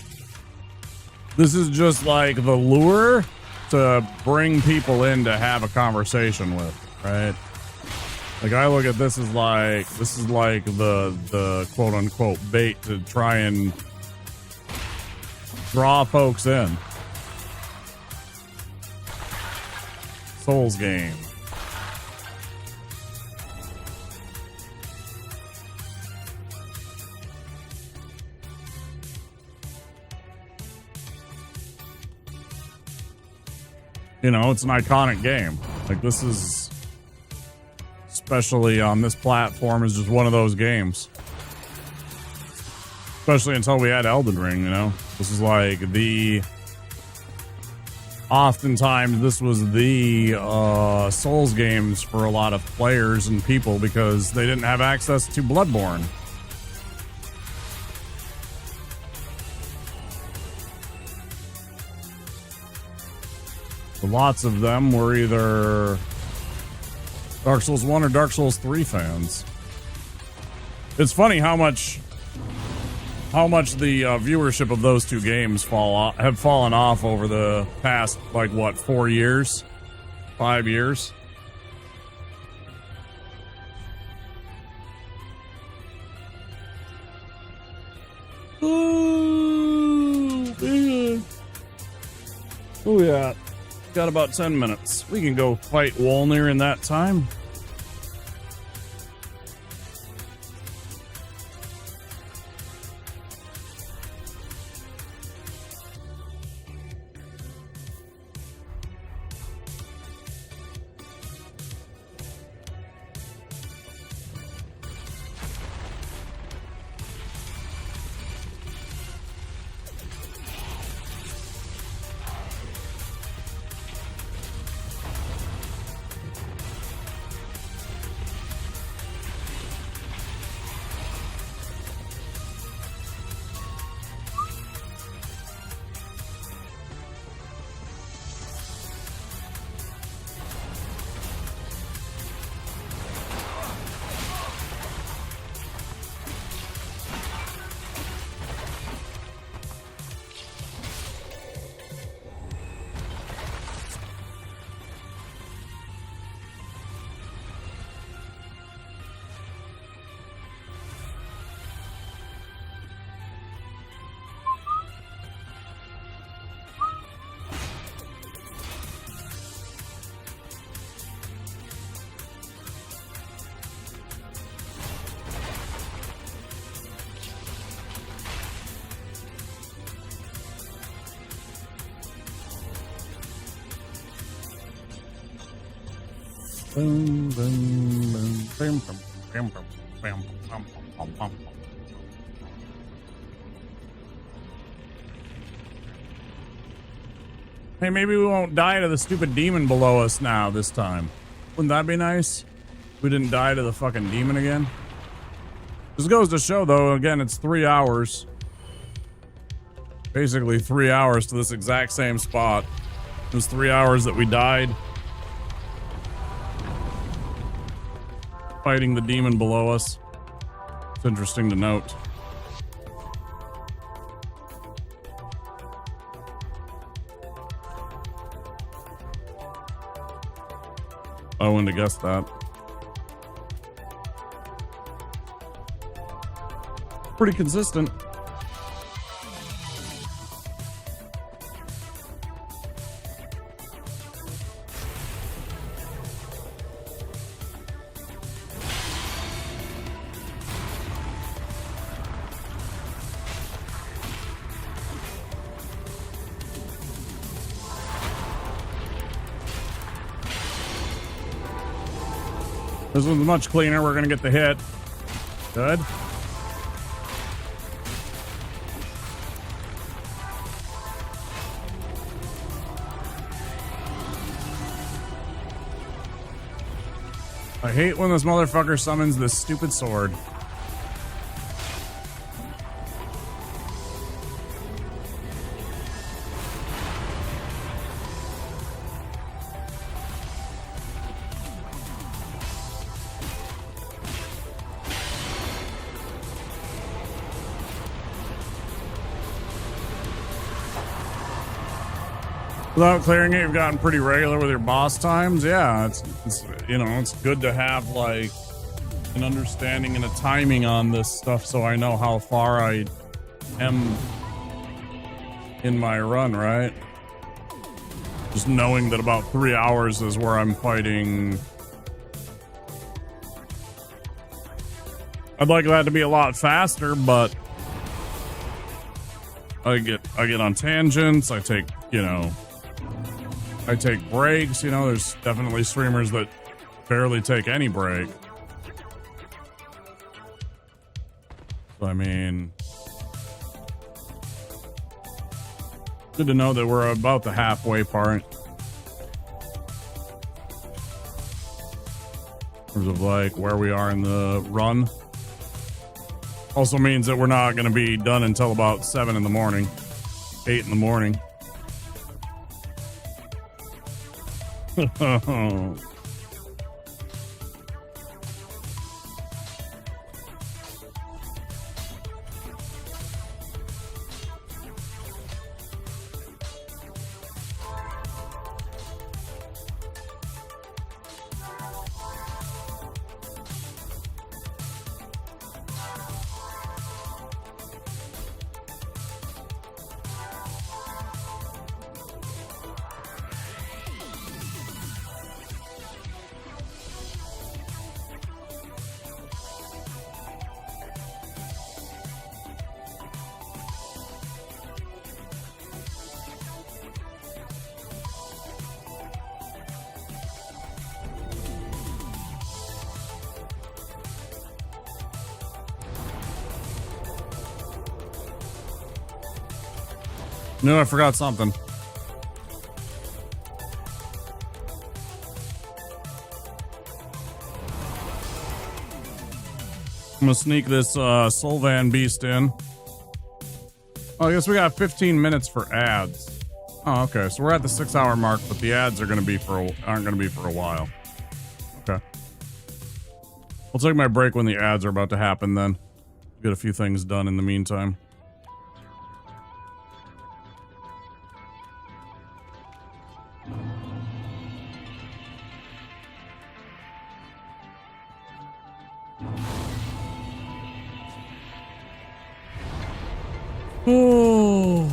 the lure to bring people in to have a conversation with, right? Like, I look at this as like, the quote unquote bait to try and draw folks in. Souls game. You know, it's an iconic game. Like, this is, especially on this platform, is just one of those games. Especially until we had Elden Ring, you know? This is like oftentimes this was the Souls games for a lot of players and people because they didn't have access to Bloodborne. Lots of them were either Dark Souls 1 or Dark Souls 3 fans. It's funny how much the viewership of those two games have fallen off over the past, like, what, 4 years? 5 years? Oh, man. Oh, yeah. Got about 10 minutes. We can go fight Wolnir in that time. Boom, boom, boom, bam, bam, bam, bam, bam, bam, bam, bam. Hey, maybe we won't die to the stupid demon below us now this time. Wouldn't that be nice? We didn't die to the fucking demon again. This goes to show, though, again, it's 3 hours. Basically 3 hours to this exact same spot. It was 3 hours that we died fighting the demon below us. It's interesting to note. I wouldn't have guessed that. Pretty consistent. This one's much cleaner. We're going to get the hit. Good. I hate when this motherfucker summons this stupid sword. Without clearing it, you've gotten pretty regular with your boss times. Yeah, it's you know, it's good to have like an understanding and a timing on this stuff so I know how far I am in my run, right? Just knowing that about 3 hours is where I'm fighting. I'd like that to be a lot faster, but I get on tangents. I take breaks. You know, there's definitely streamers that barely take any break. So, I mean, good to know that we're about the halfway part. In terms of like where we are in the run. Also means that we're not going to be done until about 7 in the morning, 8 in the morning. No, I forgot something. I'm gonna sneak this Solvan beast in. Oh, I guess we got 15 minutes for ads. Oh, okay. So we're at the 6 hour mark, but the ads are gonna be aren't gonna be for a while. Okay. I'll take my break when the ads are about to happen then. Get a few things done in the meantime. Oh.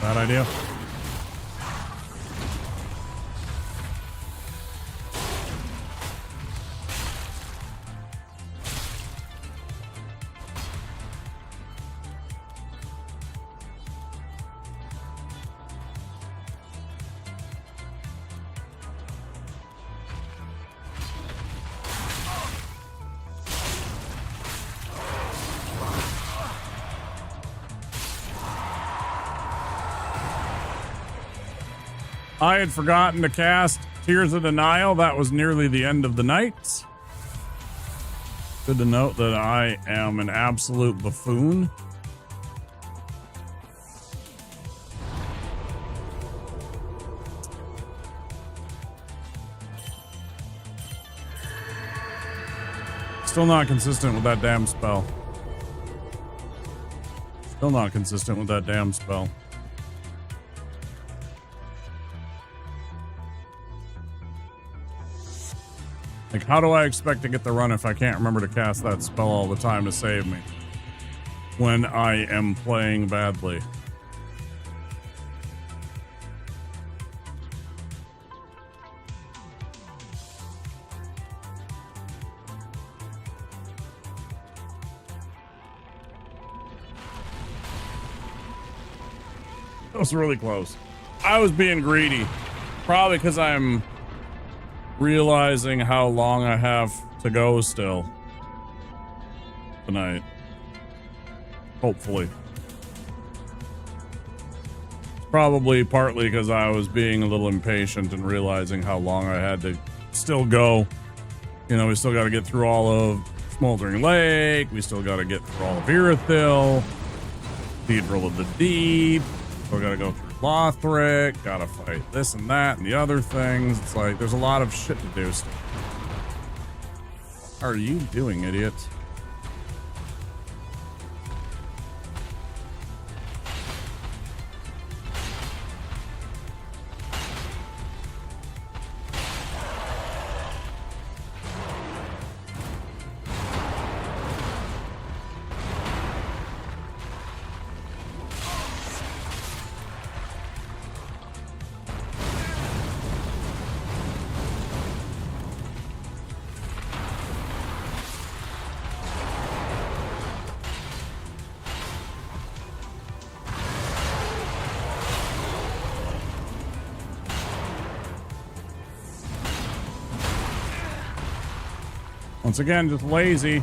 Bad idea. I had forgotten to cast Tears of Denial. That was nearly the end of the night. Good to note that I am an absolute buffoon. Still not consistent with that damn spell. Still not consistent with that damn spell. Like, how do I expect to get the run if I can't remember to cast that spell all the time to save me when I am playing badly? That was really close. I was being greedy. Probably because I'm realizing how long I have to go still tonight. Hopefully. Probably partly because I was being a little impatient and realizing how long I had to still go. You know, we still got to get through all of Smoldering Lake. We still got to get through all of Irithil. Cathedral of the Deep. Still got to go through Lothric. Got to fight this and that and the other things. It's like, there's a lot of shit to do still. What are you doing, idiot? Once again, just lazy.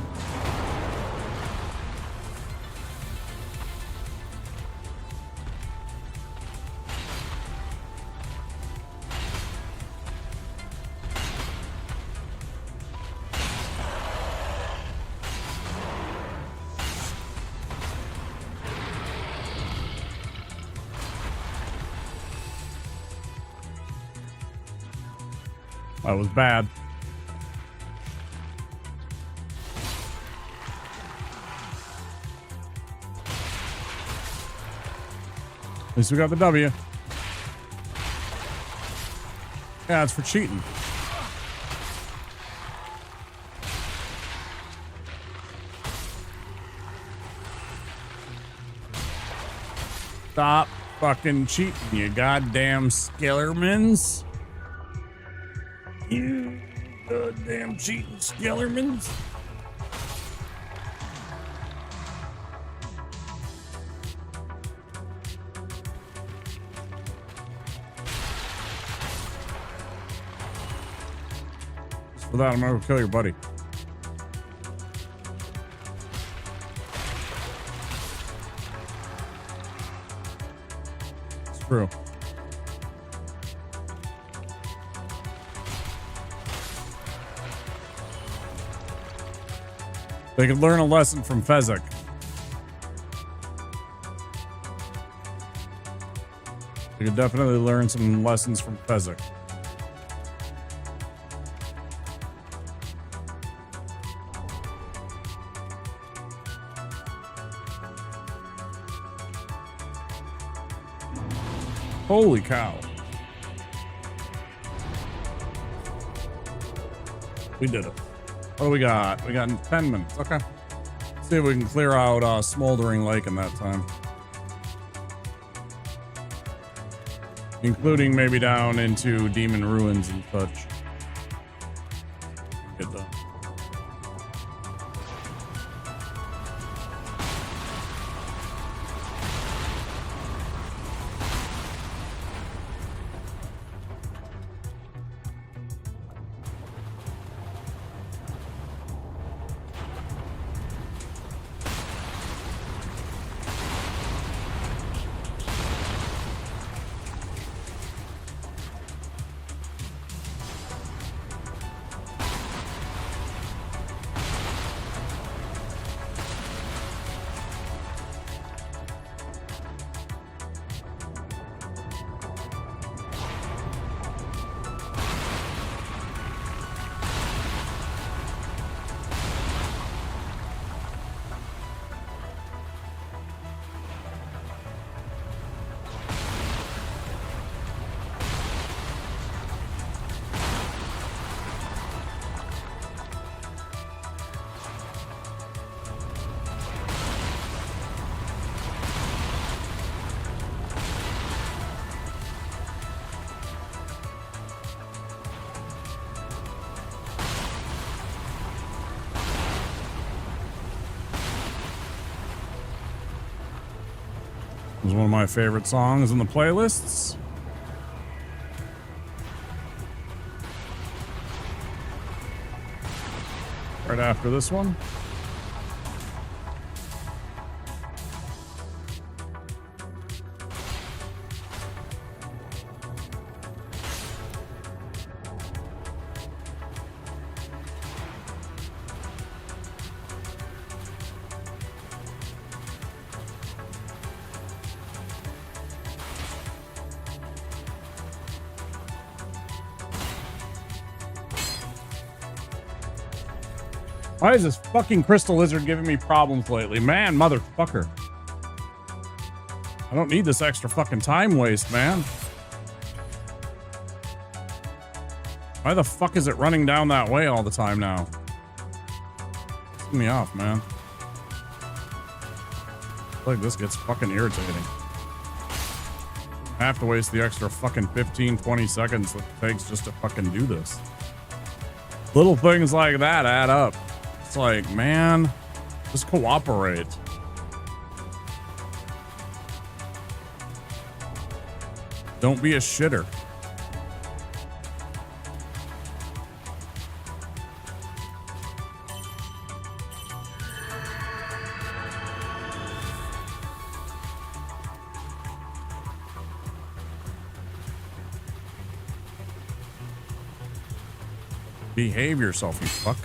That was bad. At least we got the W. Yeah, it's for cheating. Stop fucking cheating, you goddamn Skellermans. You goddamn cheating Skellermans. For that, I'm gonna go kill your buddy. It's true. They could learn a lesson from Fezzik. They could definitely learn some lessons from Fezzik. Holy cow. We did it. What do we got? We got 10 minutes. Okay. See if we can clear out Smoldering Lake in that time. including maybe down into Demon Ruins and such. Get done. It was one of my favorite songs in the playlists. Right after this one. Why is this fucking crystal lizard giving me problems lately? Man, motherfucker. I don't need this extra fucking time waste, man. Why the fuck is it running down that way all the time now? Piss me off, man. I feel like this gets fucking irritating. I have to waste the extra fucking 15, 20 seconds that it takes just to fucking do this. Little things like that add up. It's like, man, just cooperate. Don't be a shitter. Behave yourself, you fuck.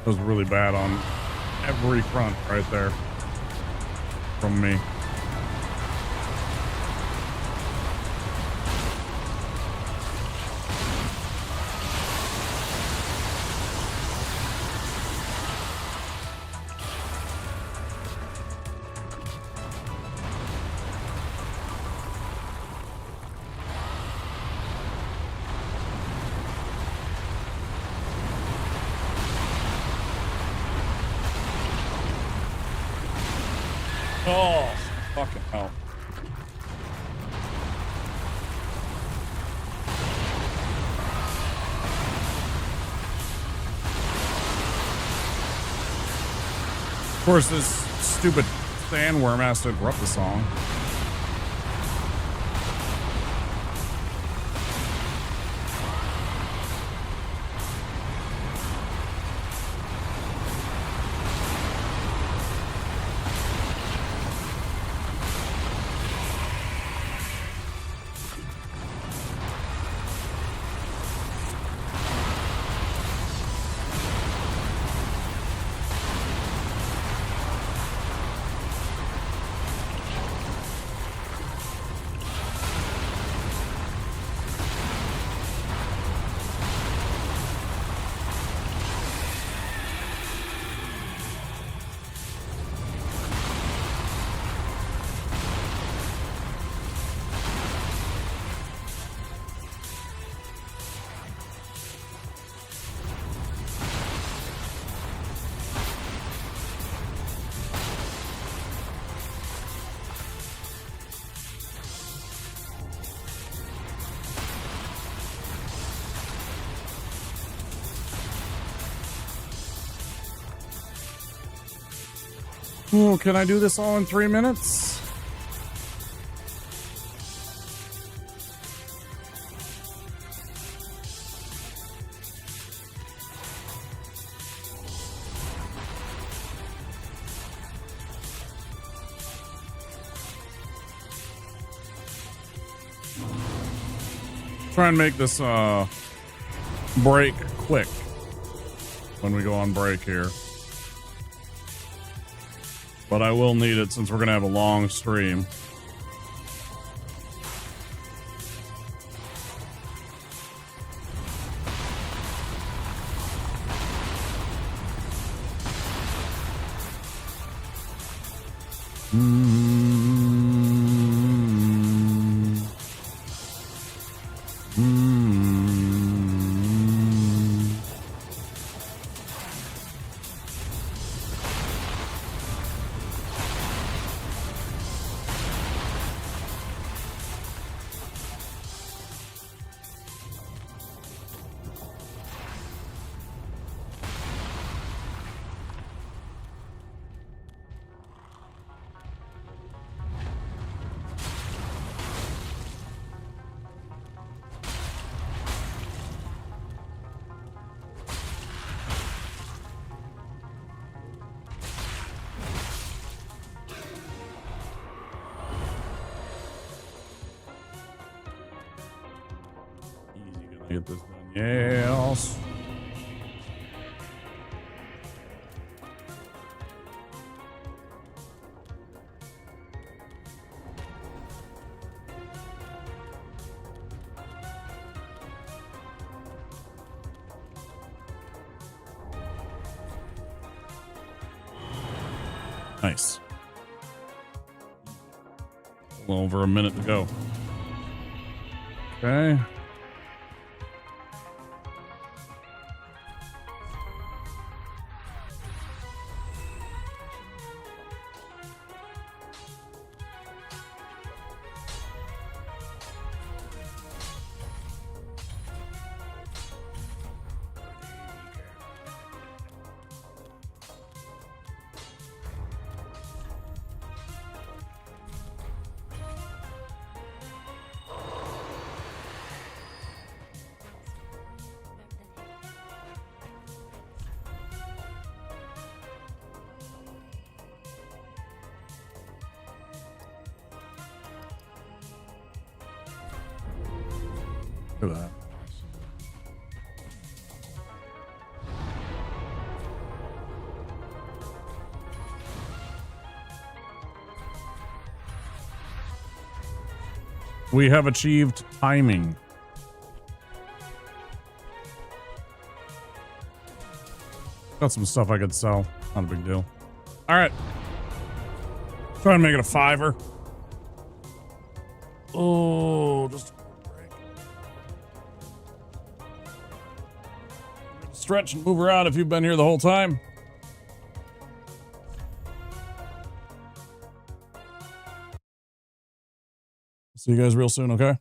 It was really bad on every front right there from me. Oh, fucking hell. Of course, this stupid sandworm has to interrupt the song. Oh, can I do this all in 3 minutes? Try and make this break quick when we go on break here. But I will need it since we're going to have a long stream. Get this done. Yes. Nice. A little over a minute to go. Okay. Look at that. We have achieved timing. Got some stuff I could sell. Not a big deal. All right. Try and make it a $5. Oh, just stretch and move around if you've been here the whole time. See you guys real soon, okay?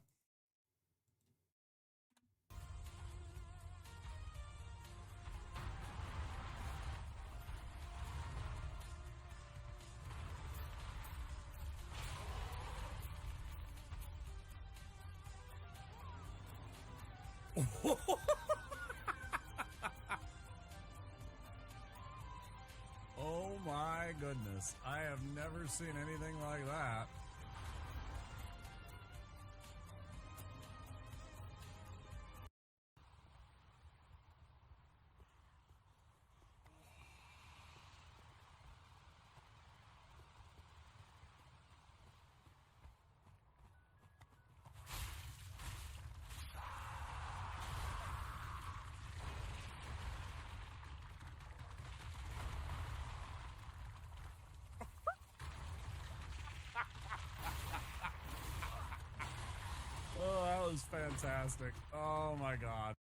Oh my goodness. I have never seen anything like that. Oh, that was fantastic. Oh my god.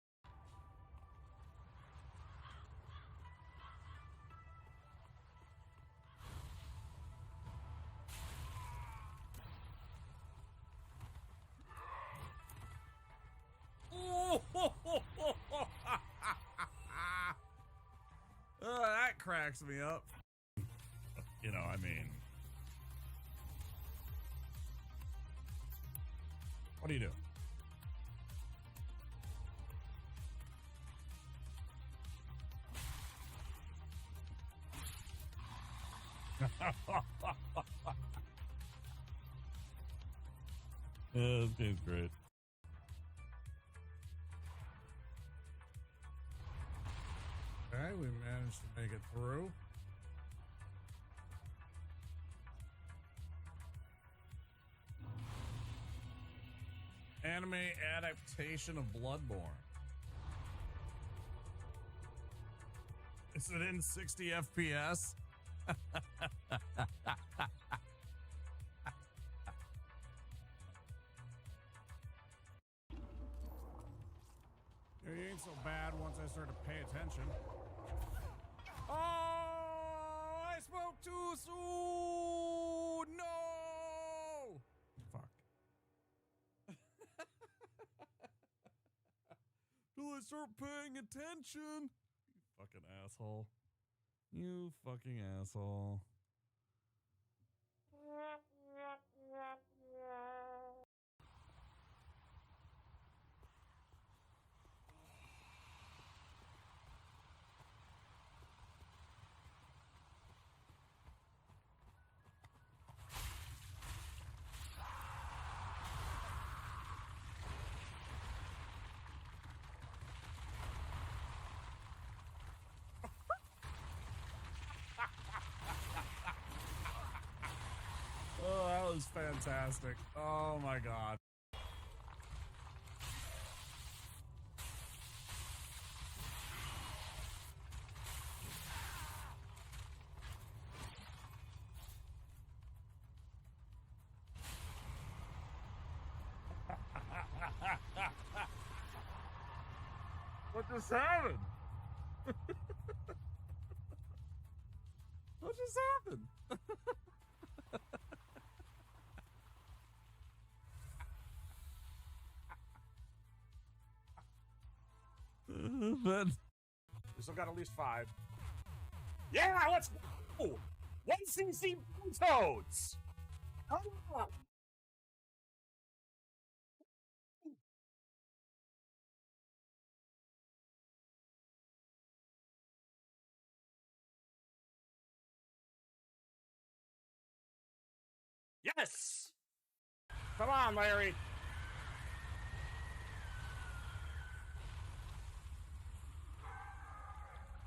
Oh, that cracks me up. You know, I mean, what do you do? Yeah, this game's great. Okay, we managed to make it through. Anime adaptation of Bloodborne. Is it in 60 FPS? It ain't so bad once I start to pay attention. Oh, I spoke too soon. No. Fuck. Till I start paying attention. You fucking asshole. You fucking asshole. Oh, that was fantastic. Oh my god. What just happened? What just happened? We still got at least 5. Yeah, let's go! 1cc toads! Come on! Yes! Come on, Larry.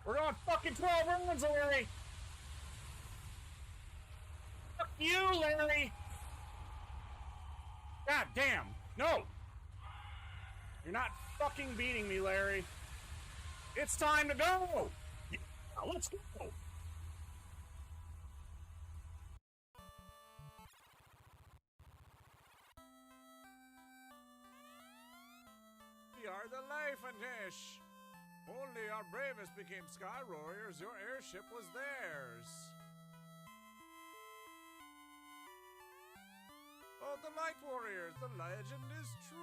We're going fucking 12 rounds, Larry. Fuck you, Larry. God damn. No. You're not fucking beating me, Larry. It's time to go. Yeah, let's go. We are the life and dish. Only our bravest became Sky Warriors. Your airship was theirs. Oh, the Light Warriors, the legend is true.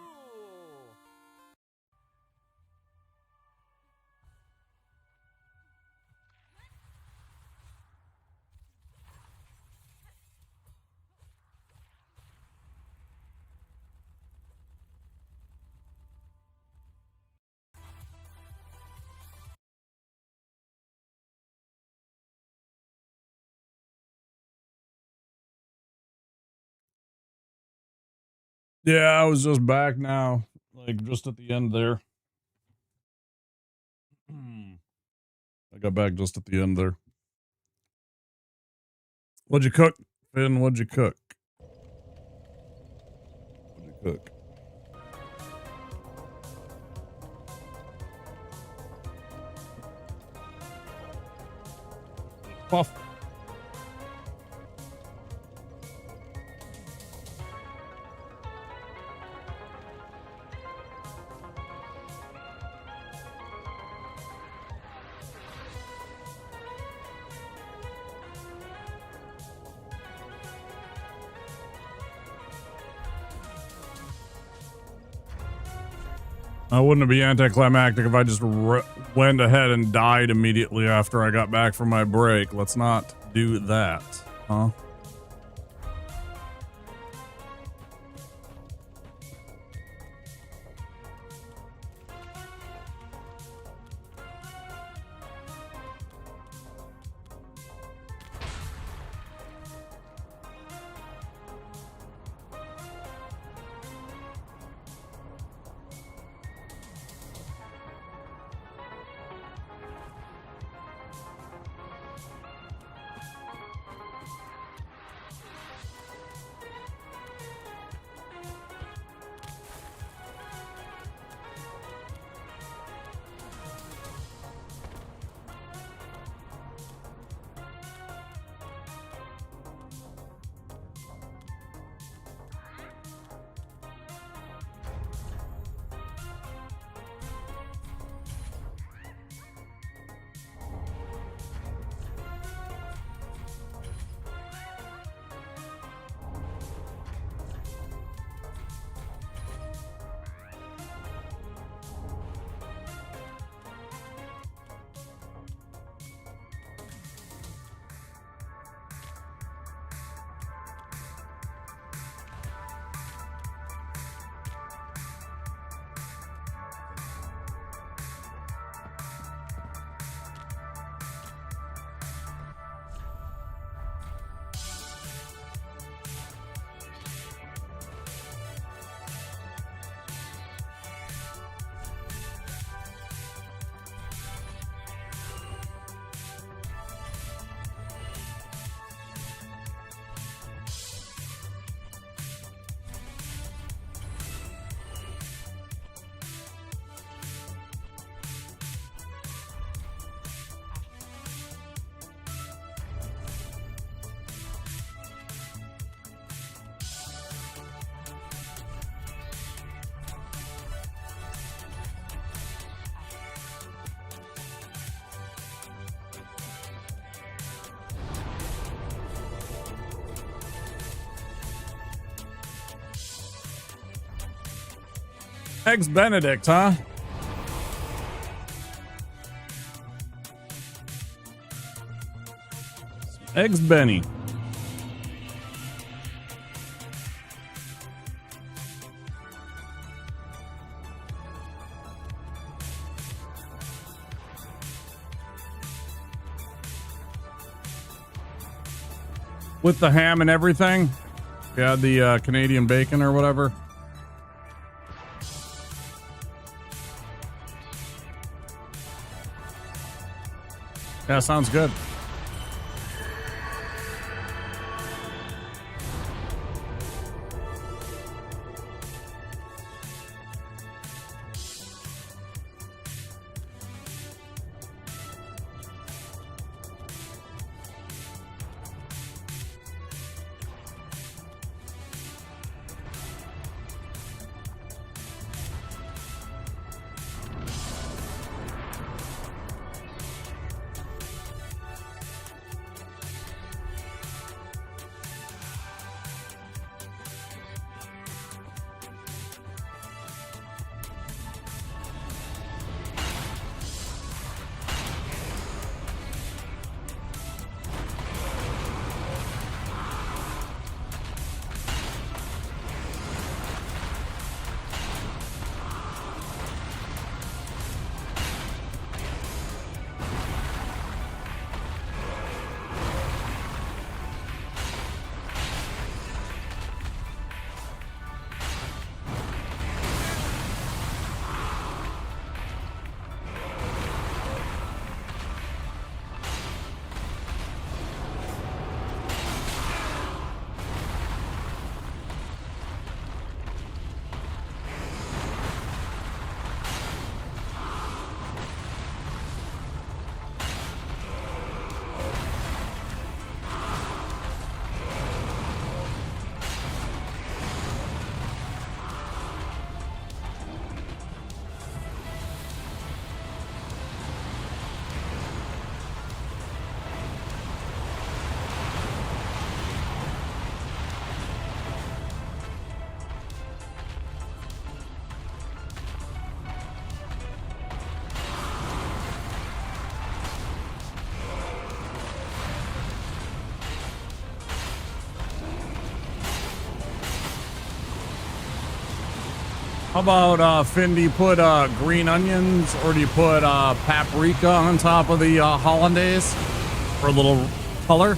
Yeah, I was just back now. Like, just at the end there. I got back just at the end there. What'd you cook, Finn? What'd you cook? What'd you cook? Puff. I wouldn't be anticlimactic if I just went ahead and died immediately after I got back from my break. Let's not do that. Huh? Eggs Benedict, huh? Eggs Benny. With the ham and everything? Yeah, the Canadian bacon or whatever. Yeah, sounds good. How about, Finn, do you put green onions or do you put paprika on top of the hollandaise for a little color?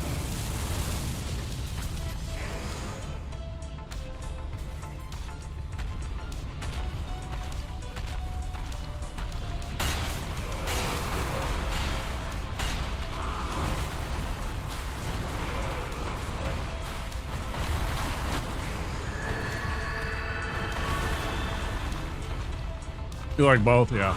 You like both, yeah.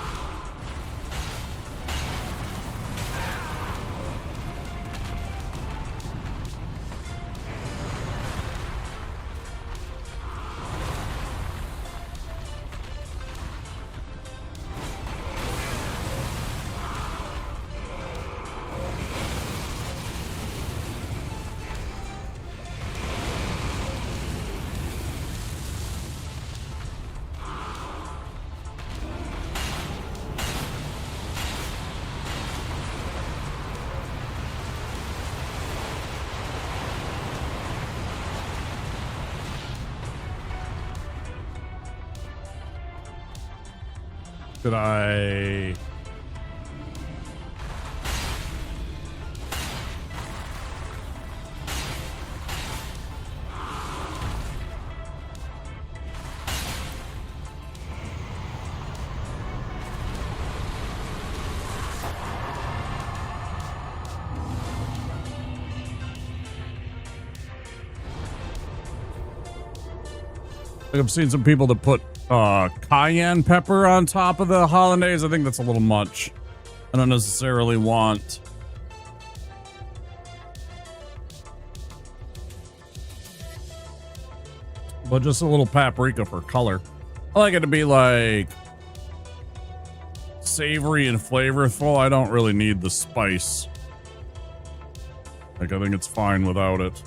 Did I... I've seen some people that put cayenne pepper on top of the hollandaise. I think that's a little much. I don't necessarily want... but just a little paprika for color. I like it to be like savory and flavorful. I don't really need the spice. Like, I think it's fine without it.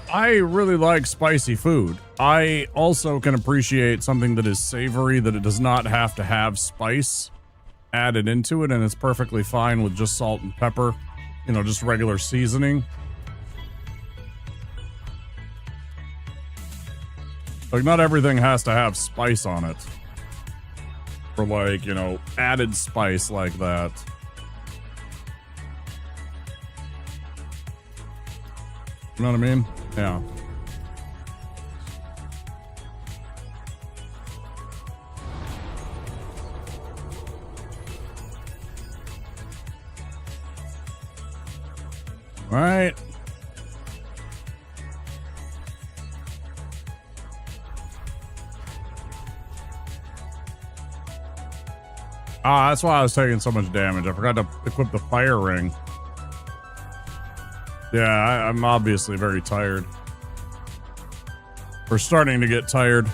I really like spicy food. I also can appreciate something that is savory, that it does not have to have spice added into it, and it's perfectly fine with just salt and pepper, you know, just regular seasoning. Like, not everything has to have spice on it. Or like, you know, added spice like that. You know what I mean? Yeah. All right. Ah, that's why I was taking so much damage. I forgot to equip the fire ring. Yeah, I'm obviously very tired. We're starting to get tired.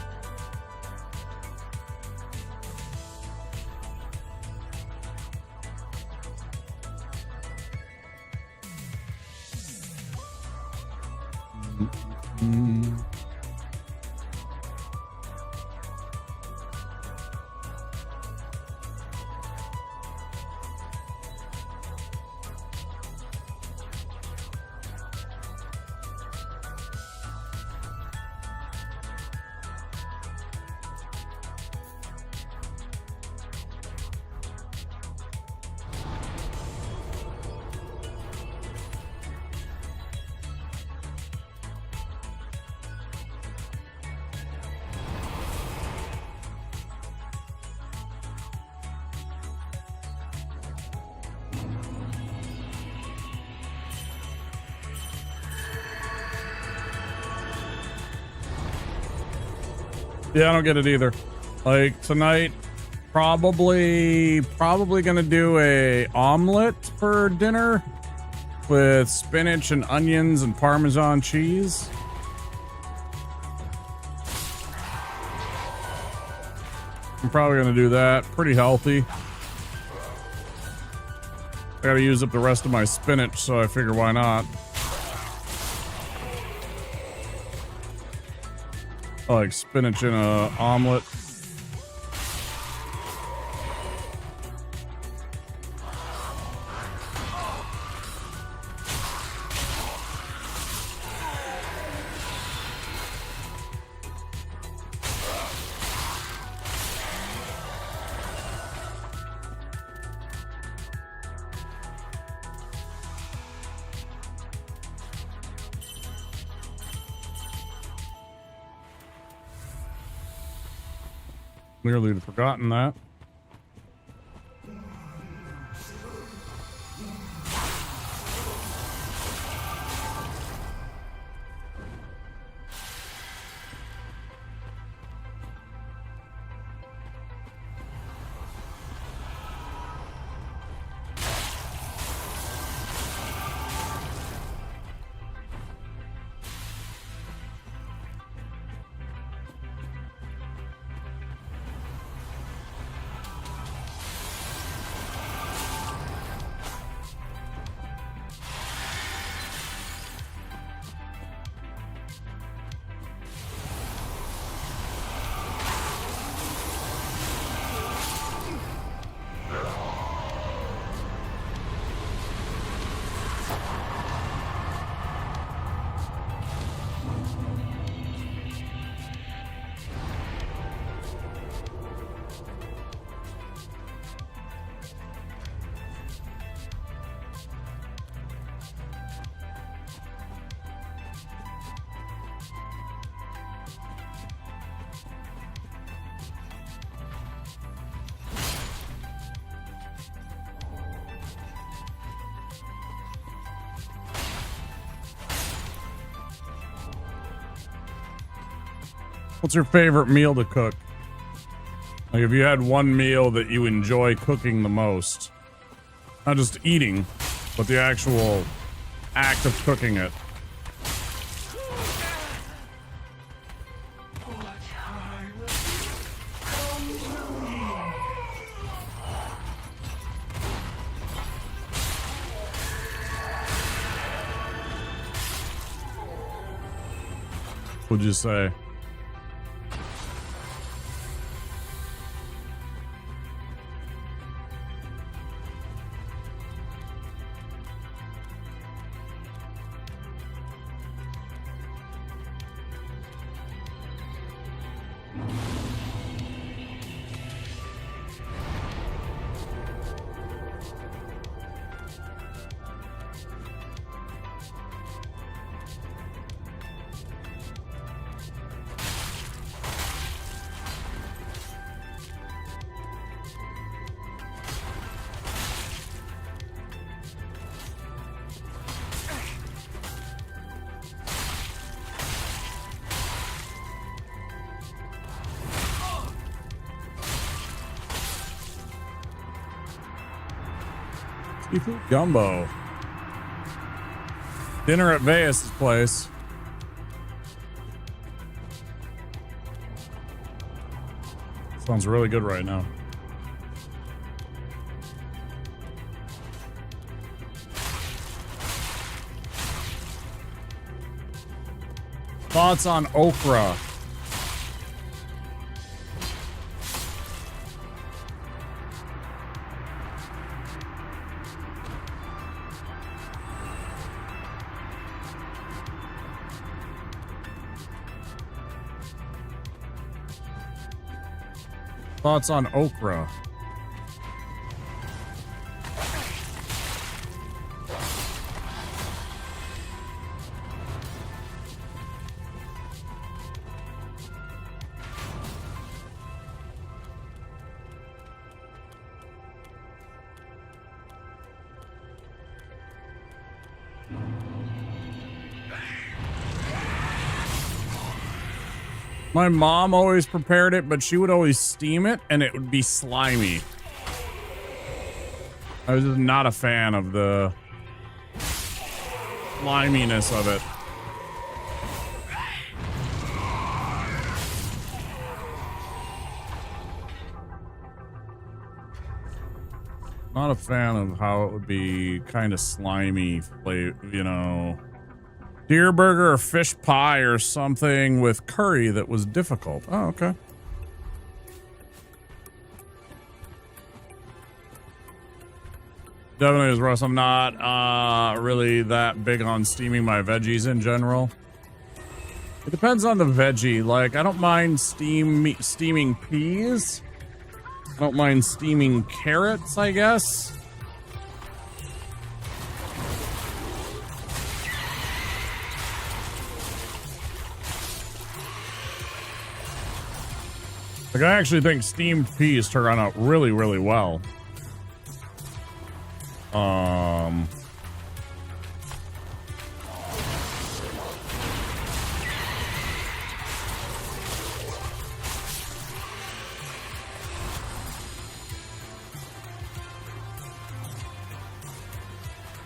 Yeah, I don't get it either. Like, tonight, probably gonna do a omelet for dinner with spinach and onions and Parmesan cheese. I'm probably gonna do that. Pretty healthy. gotta use up the rest of my spinach, so I figure why not. I like spinach in a omelet. Clearly had forgotten that. What's your favorite meal to cook? Like, if you had one meal that you enjoy cooking the most, not just eating, but the actual act of cooking it. What'd you say? Seafood gumbo. Dinner at Veas' place. Sounds really good right now. Thoughts on okra? Thoughts on okra? My mom always prepared it, but she would always steam it and it would be slimy. I was just not a fan of the sliminess of it. Not a fan of how it would be kind of slimy, you know. Deer burger or fish pie or something with curry that was difficult. Oh, okay. Definitely is Russ. I'm not really that big on steaming my veggies in general. It depends on the veggie. Like, I don't mind steaming peas. I don't mind steaming carrots, I guess. Like, I actually think steamed peas turn out really, really well.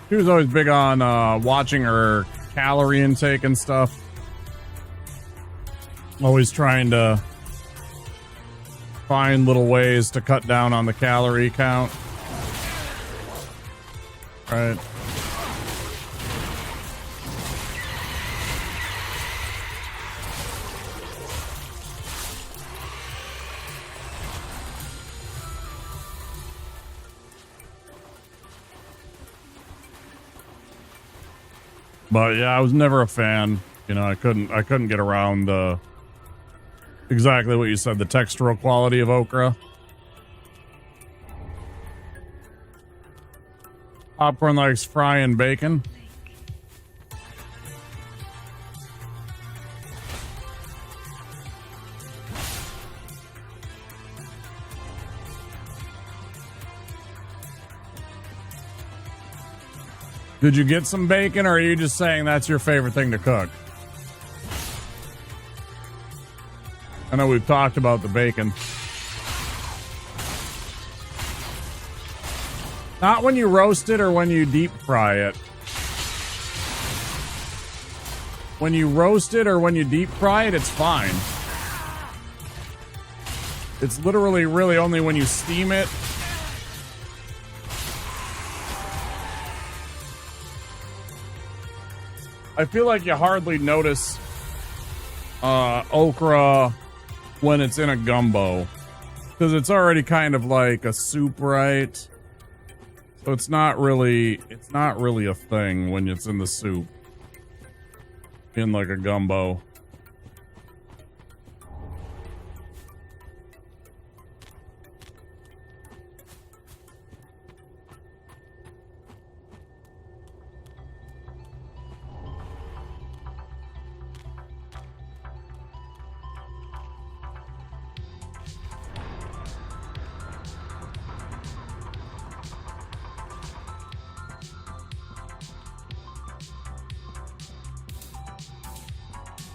She was always big on watching her calorie intake and stuff. Always trying to find little ways to cut down on the calorie count. Right. But yeah, I was never a fan. You know, I couldn't get around the exactly what you said, the textural quality of okra. Popcorn likes frying bacon. Did you get some bacon, or are you just saying that's your favorite thing to cook? I know we've talked about the bacon. Not when you roast it or when you deep fry it. When you roast it or when you deep fry it, it's fine. It's literally really only when you steam it. I feel like you hardly notice okra when it's in a gumbo, because it's already kind of like a soup, right? So it's not really a thing when it's in the soup, in like a gumbo.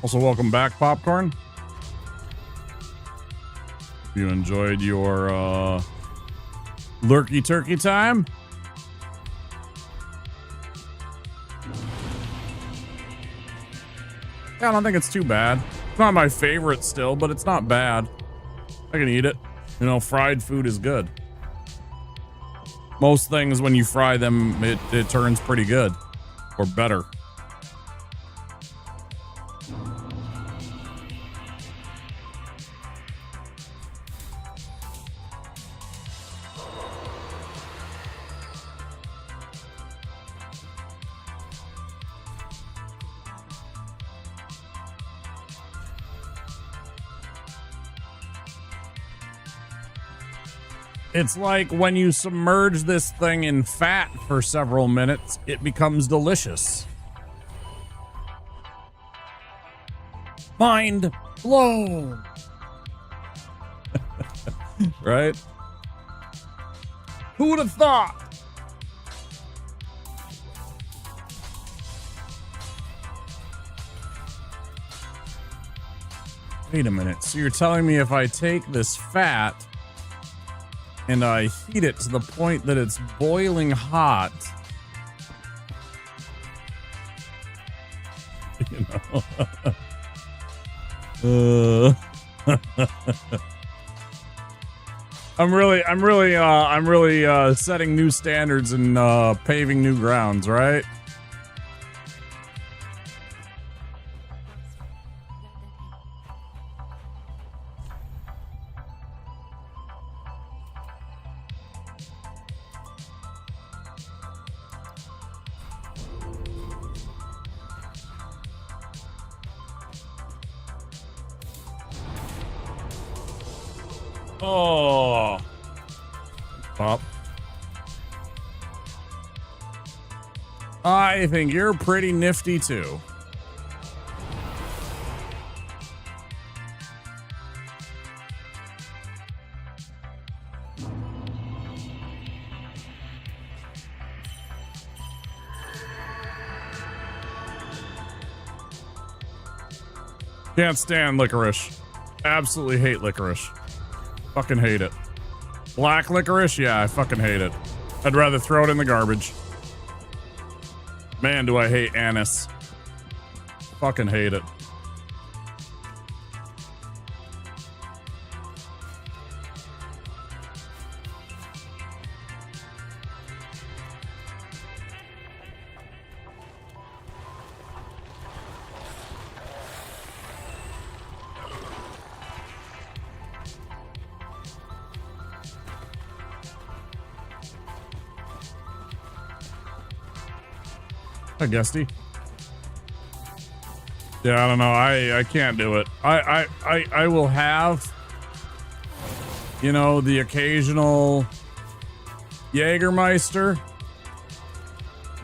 Also, welcome back, Popcorn. You enjoyed your lurky turkey time? Yeah, I don't think it's too bad. It's not my favorite still, but it's not bad. I can eat it. You know, fried food is good. Most things, when you fry them, it turns pretty good. Or better. It's like when you submerge this thing in fat for several minutes, it becomes delicious. Mind blown. Right? Who would have thought? Wait a minute. So you're telling me if I take this fat and I heat it to the point that it's boiling hot, you know. I'm really setting new standards and paving new grounds, right? Oh. Pop. I think you're pretty nifty too. Can't stand licorice. Absolutely hate licorice. Fucking hate it. Black licorice? Yeah, I fucking hate it. I'd rather throw it in the garbage. Man, do I hate anise. Fucking hate it. Hi, Gusty. Yeah, I don't know. I can't do it. I will have, you know, the occasional Jägermeister,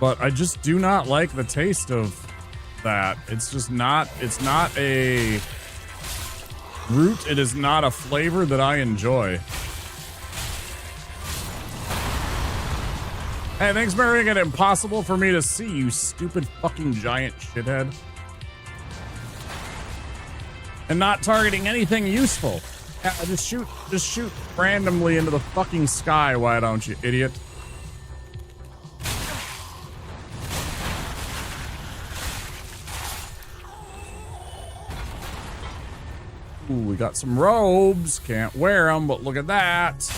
but I just do not like the taste of that. It's just not, it's not a root. It is not a flavor that I enjoy. Hey, thanks for making it impossible for me to see, you stupid fucking giant shithead. And not targeting anything useful. Yeah, just shoot randomly into the fucking sky, why don't you, idiot? Ooh, we got some robes. Can't wear them, but look at that.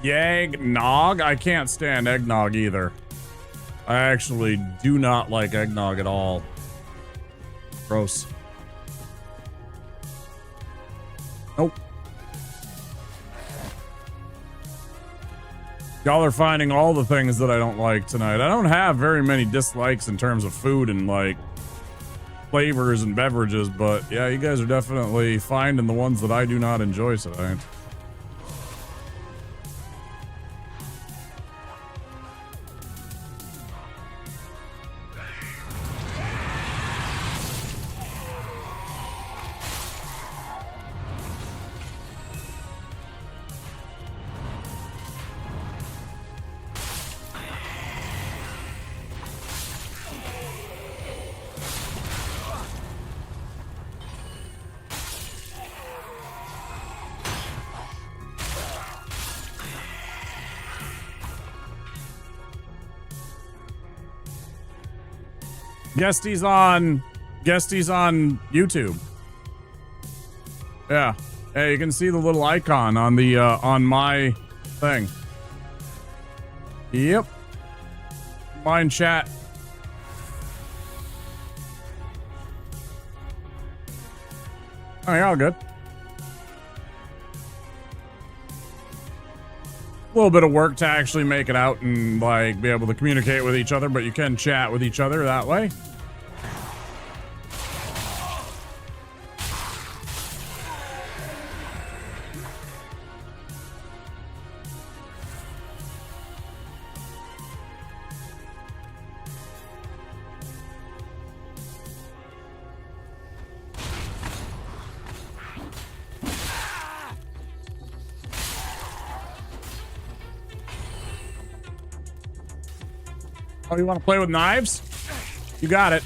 Eggnog? I can't stand eggnog either. I actually do not like eggnog at all. Gross. Nope. Y'all are finding all the things that I don't like tonight. I don't have very many dislikes in terms of food and like flavors and beverages, but yeah, you guys are definitely finding the ones that I do not enjoy tonight. Guesties on YouTube. Yeah. Hey, you can see the little icon on the on my thing. Yep. Mine chat. Oh, you're all good. A little bit of work to actually make it out and like be able to communicate with each other, but you can chat with each other that way. Oh, you want to play with knives? You got it.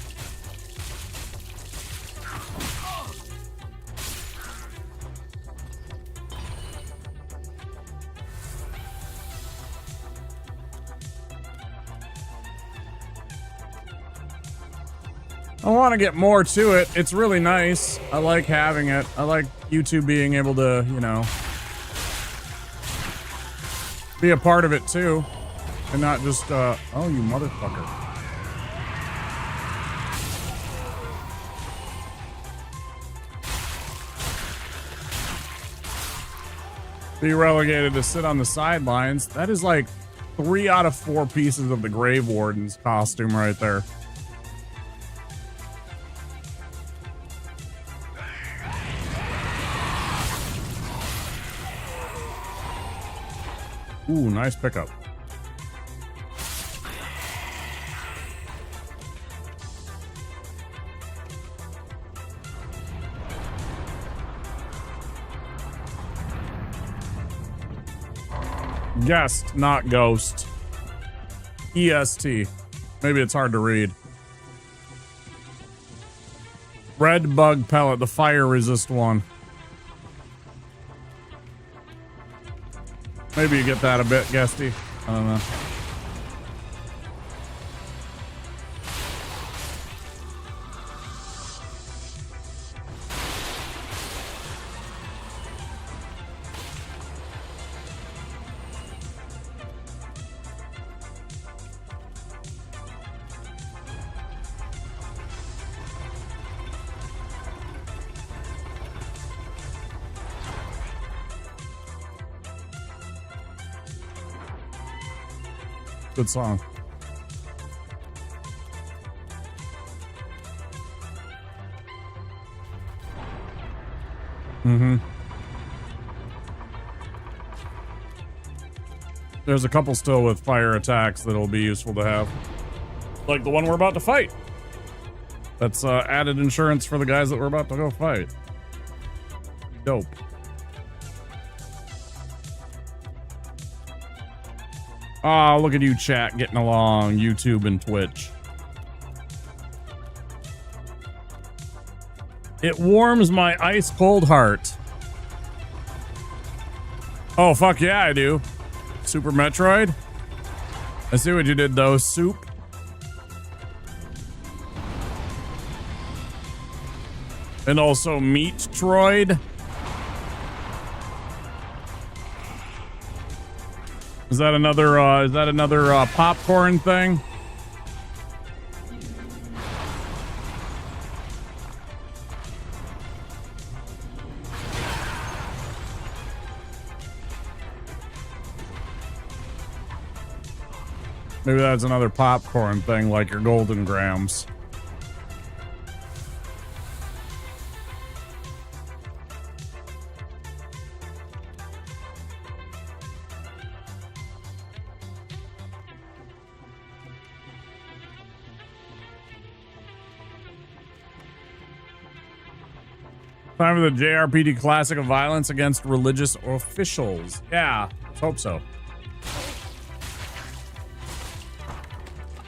I want to get more to it. It's really nice. I like having it. I like YouTube being able to, you know, be a part of it too. And not just, oh, you motherfucker. Be relegated to sit on the sidelines. That is like 3 out of 4 pieces of the Grave Warden's costume right there. Ooh, nice pickup. Guest, not ghost. EST. Maybe it's hard to read. Red bug pellet, the fire resist one. Maybe you get that a bit, Guesty. I don't know. Good song. Mm-hmm. There's a couple still with fire attacks that'll be useful to have. Like the one we're about to fight. That's added insurance for the guys that we're about to go fight. Dope. Oh, look at you, chat, getting along, YouTube and Twitch. It warms my ice-cold heart. Oh, fuck yeah, I do. Super Metroid? I see what you did, though, Soup. And also Meat Troid. Is that another popcorn thing? Maybe that's another popcorn thing like your Golden Grams. Time for the JRPG classic of violence against religious officials. Yeah, let's hope so.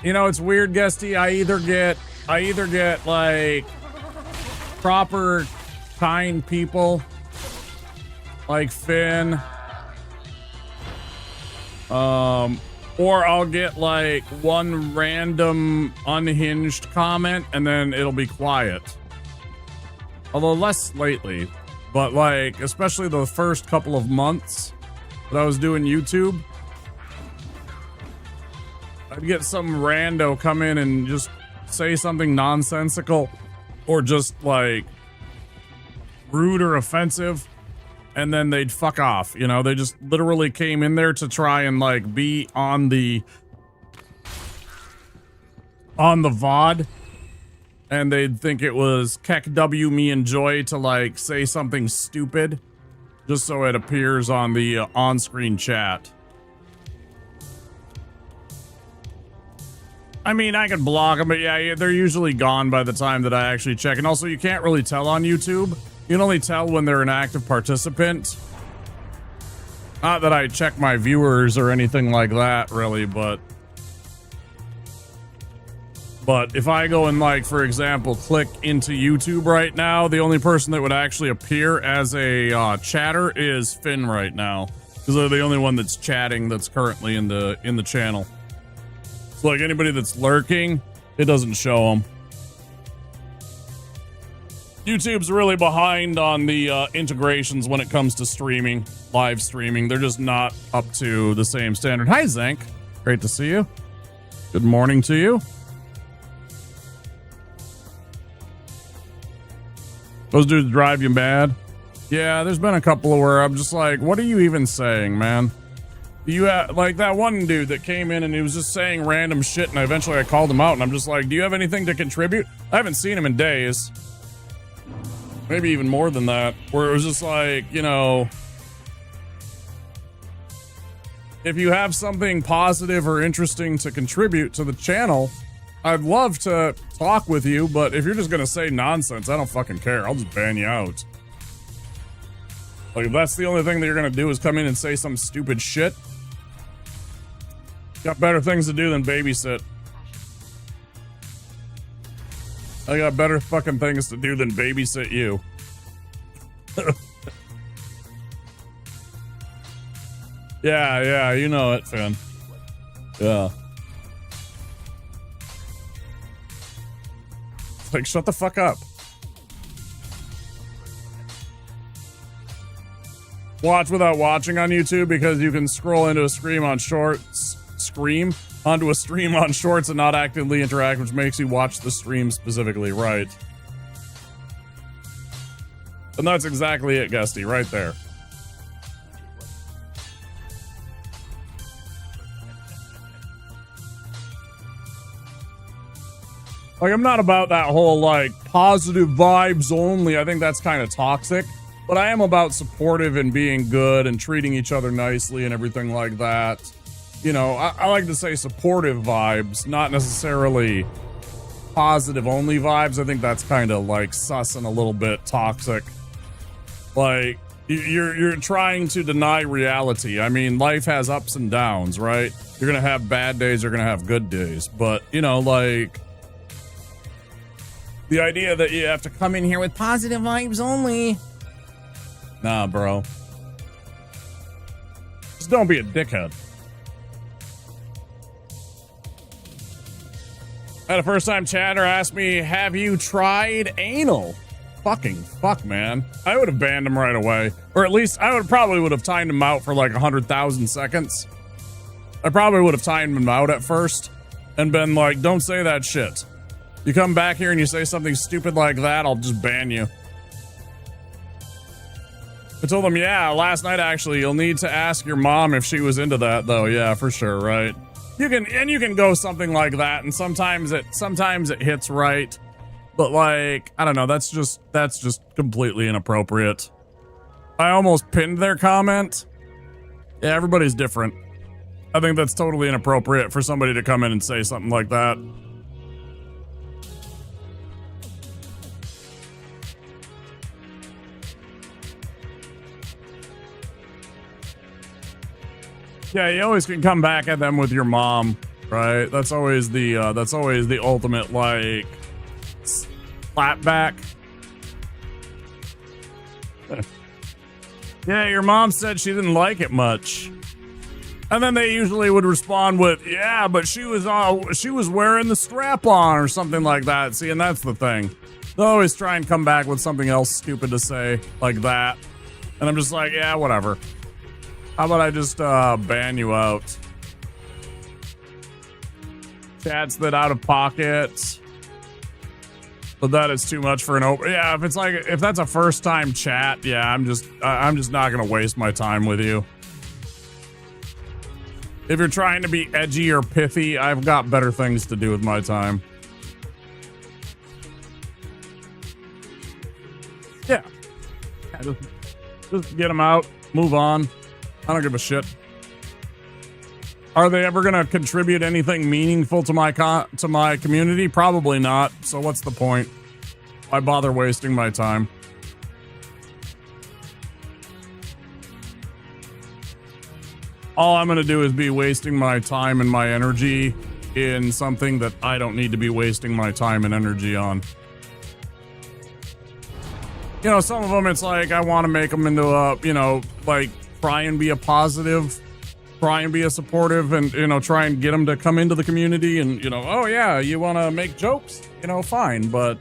You know, it's weird, Guesty. I either get like proper kind people like Finn, or I'll get like one random unhinged comment and then it'll be quiet. Although less lately, but like, especially the first couple of months that I was doing YouTube, I'd get some rando come in and just say something nonsensical or just like rude or offensive, and then they'd fuck off. You know, they just literally came in there to try and like be on the VOD. And they'd think it was Keck W me and Joy to like say something stupid just so it appears on the on-screen chat. I mean, I can block them, but yeah, they're usually gone by the time that I actually check. And also, you can't really tell on YouTube. You can only tell when they're an active participant. Not that I check my viewers or anything like that, really, but if I go and, like, for example, click into YouTube right now, the only person that would actually appear as a chatter is Finn right now, because they're the only one that's chatting that's currently in the channel. So, like, anybody that's lurking, it doesn't show them. YouTube's really behind on the integrations when it comes to streaming, live streaming. They're just not up to the same standard. Hi, Zank. Great to see you. Good morning to you. Those dudes drive you mad? Yeah, there's been a couple where I'm just like, what are you even saying, man? You like that one dude that came in and he was just saying random shit, and eventually I called him out, and I'm just like, do you have anything to contribute? I haven't seen him in days. Maybe even more than that, where it was just like, you know, if you have something positive or interesting to contribute to the channel, I'd love to talk with you, but if you're just gonna say nonsense, I don't fucking care. I'll just ban you out. Like, if that's the only thing that you're gonna do is come in and say some stupid shit, got better things to do than babysit. I got better fucking things to do than babysit you. Yeah, you know it, Finn. Yeah. Like, shut the fuck up. Watch without watching on YouTube because you can scroll into a stream on shorts. Onto a stream on shorts and not actively interact, which makes you watch the stream specifically, right? And that's exactly it, Gusty, right there. Like, I'm not about that whole, like, positive vibes only. I think that's kind of toxic. But I am about supportive and being good and treating each other nicely and everything like that. You know, I like to say supportive vibes, not necessarily positive only vibes. I think that's kind of like sus and a little bit toxic. Like, you're trying to deny reality. I mean, life has ups and downs, right? You're gonna have bad days, you're gonna have good days. But, you know, like, the idea that you have to come in here with positive vibes only. Nah, bro. Just don't be a dickhead. I had a first-time chatter ask me, have you tried anal? Fucking fuck, man. I would have banned him right away. Or at least, I probably would have timed him out for like 100,000 seconds. I probably would have timed him out at first and been like, don't say that shit. You come back here and you say something stupid like that, I'll just ban you. I told him, yeah, last night actually, you'll need to ask your mom if she was into that though. Yeah, for sure, right? You can go something like that, and sometimes it hits right, but like, I don't know, that's just completely inappropriate. I almost pinned their comment. Yeah, everybody's different. I think that's totally inappropriate for somebody to come in and say something like that. Yeah, you always can come back at them with your mom, right? That's always the ultimate, like, slap back. Yeah, your mom said she didn't like it much. And then they usually would respond with, yeah, but she was wearing the strap on or something like that. See, and that's the thing. They'll always try and come back with something else stupid to say like that. And I'm just like, yeah, whatever. How about I just ban you out? Chat's that out of pocket. But that is too much for an open. Yeah, if that's a first time chat, yeah, I'm just not gonna waste my time with you. If you're trying to be edgy or pithy, I've got better things to do with my time. Yeah, just get them out, move on. I don't give a shit. Are they ever gonna contribute anything meaningful to my community? Probably not. So what's the point? Why bother wasting my time? All I'm gonna do is be wasting my time and my energy in something that I don't need to be wasting my time and energy on. You know, some of them it's like I want to make them into a, you know, like, try and be a positive, try and be a supportive, and, you know, try and get them to come into the community and, you know, oh yeah, you want to make jokes, you know, fine, but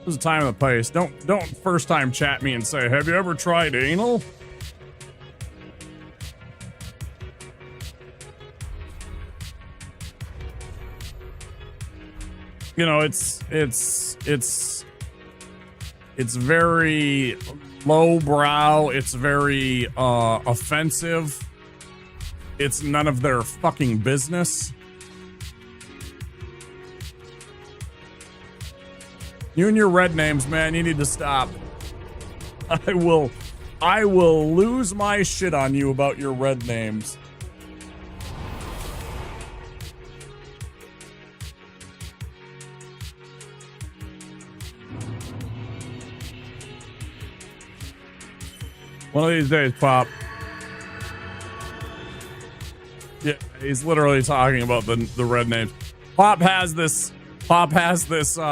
There's a time and a place. Don't first time chat me and say, have you ever tried anal? You know, it's very lowbrow. It's very offensive. It's none of their fucking business. You and your red names, man, you need to stop. I will lose my shit on you about your red names. One of these days, Pop. Yeah, he's literally talking about the red names. Pop has this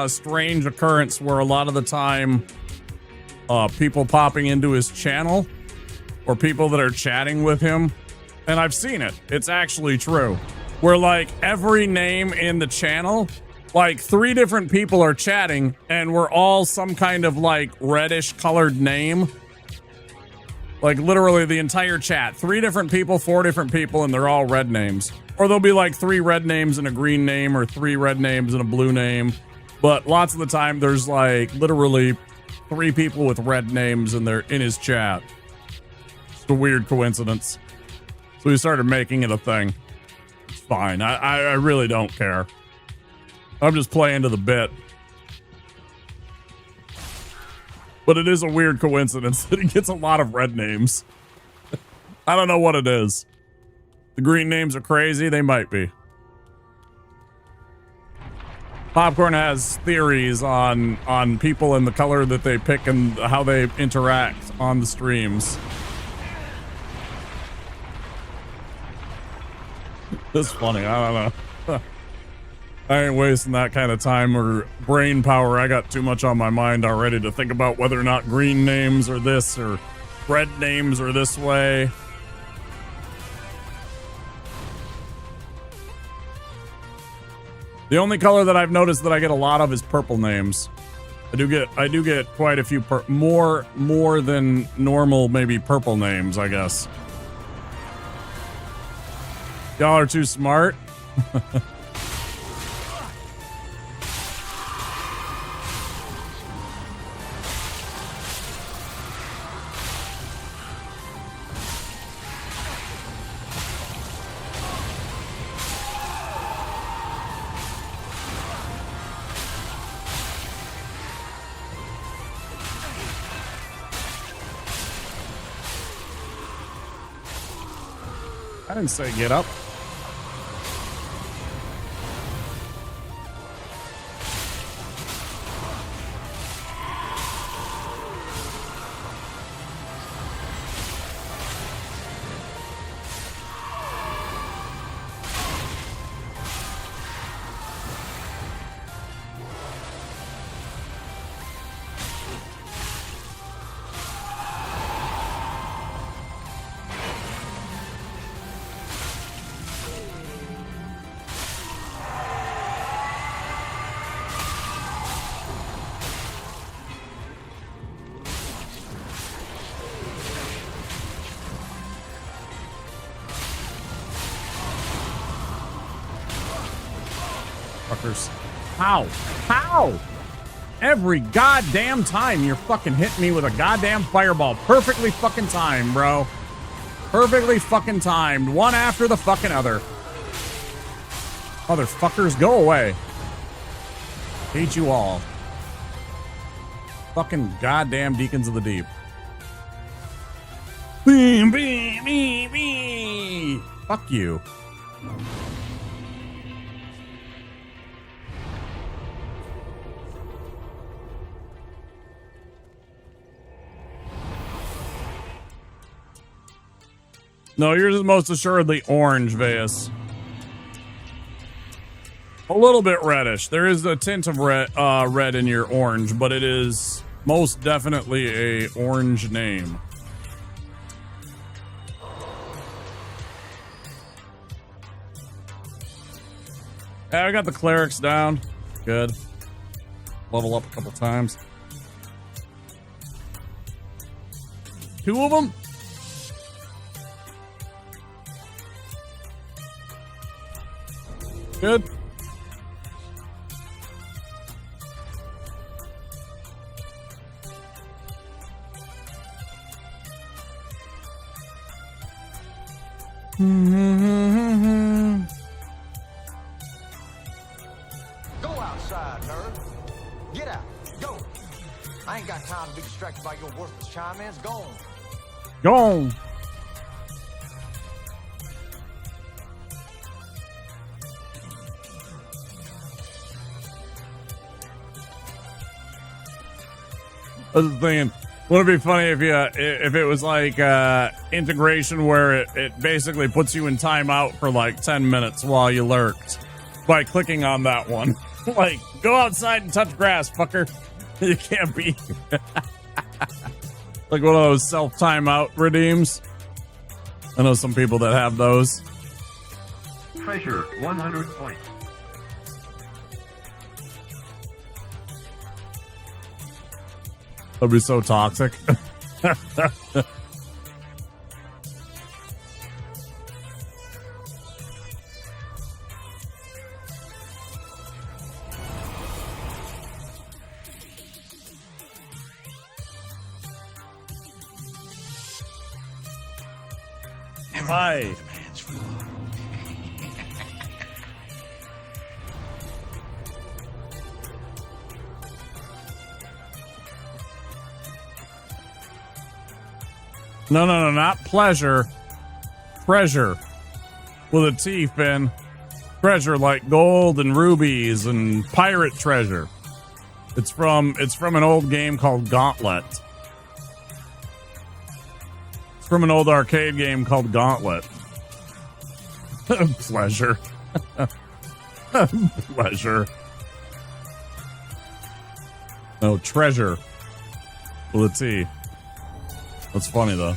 strange occurrence where a lot of the time people popping into his channel or people that are chatting with him, and I've seen it, it's actually true, where like every name in the channel, like 3 different people are chatting and we're all some kind of like reddish colored name. Like literally the entire chat, 3 different people, 4 different people, and they're all red names. Or there'll be like 3 red names and a green name, or 3 red names and a blue name. But lots of the time there's like literally 3 people with red names and they're in his chat. Just a weird coincidence. So we started making it a thing. It's fine. I really don't care. I'm just playing to the bit. But it is a weird coincidence that he gets a lot of red names. I don't know what it is. The green names are crazy. They might be. Popcorn has theories on people and the color that they pick and how they interact on the streams. It's funny. I don't know. I ain't wasting that kind of time or brain power. I got too much on my mind already to think about whether or not green names are this or red names are this way. The only color that I've noticed that I get a lot of is purple names. I do get quite a few more than normal, maybe purple names, I guess. Y'all are too smart. I didn't say get up. How? Every goddamn time you're fucking hitting me with a goddamn fireball. Perfectly fucking timed, bro. Perfectly fucking timed. One after the fucking other. Motherfuckers, go away. Hate you all. Fucking goddamn Deacons of the Deep. Beam, beam, beam, beam. Fuck you. No, yours is most assuredly orange, Veus. A little bit reddish. There is a tint of red in your orange, but it is most definitely a orange name. Yeah, I got the clerics down. Good. level up a couple times. 2 of them? Good. Go outside, nerd. Get out. Go. I ain't got time to be distracted by your worthless chime-ins. Go on. Go on. I was thinking, wouldn't it be funny if it was like integration where it basically puts you in timeout for like 10 minutes while you lurked by clicking on that one. Like, go outside and touch grass, fucker. You can't be like one of those self timeout redeems. I know some people that have those. Treasure 100 points. That'd be so toxic. Hi. No, not pleasure. Treasure. With a T, Finn. Treasure like gold and rubies and pirate treasure. It's from an old game called Gauntlet. It's from an old arcade game called Gauntlet. Pleasure. Pleasure. No, treasure. With a T. That's funny, though.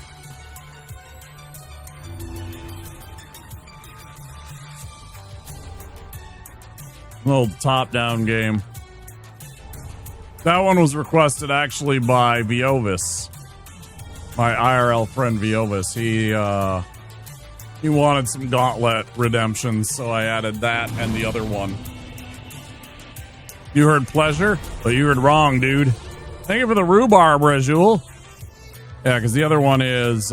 An old top-down game. That one was requested actually by Viovis. My IRL friend Viovis. He wanted some Gauntlet redemptions, so I added that and the other one. You heard pleasure? But you heard wrong, dude. Thank you for the rhubarb, Rejul. Yeah, because the other one is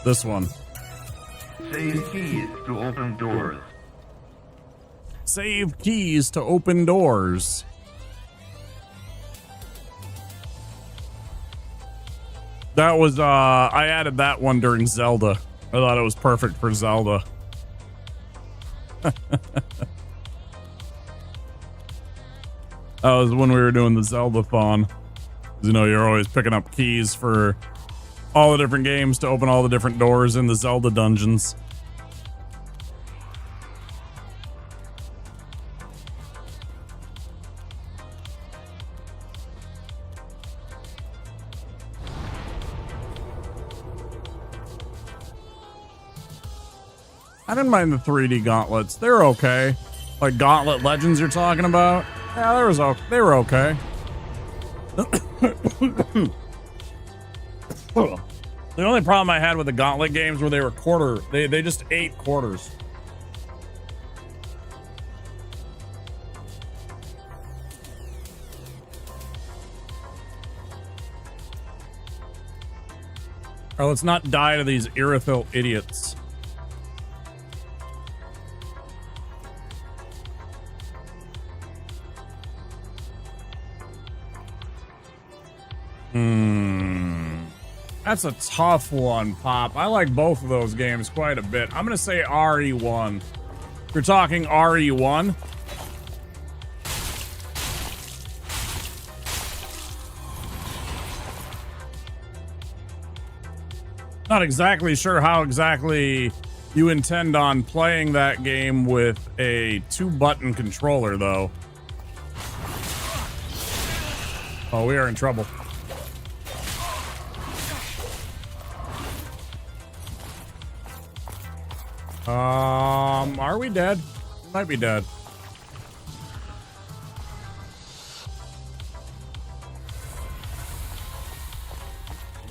this one. Save keys to open doors. Save keys to open doors. That was I added that one during Zelda. I thought it was perfect for Zelda. That was when we were doing the Zelda-thon. You know, you're always picking up keys for all the different games to open all the different doors in the Zelda dungeons. I didn't mind the 3D gauntlets. They're okay. Like Gauntlet Legends you're talking about? Yeah, they were okay. The only problem I had with the Gauntlet games were they were they just ate quarters. All right, let's not die to these Irithyll idiots. That's a tough one, Pop. I like both of those games quite a bit. I'm going to say RE1. If you're talking RE1. Not exactly sure how exactly you intend on playing that game with a 2-button controller, though. Oh, we are in trouble. Are we dead? We might be dead.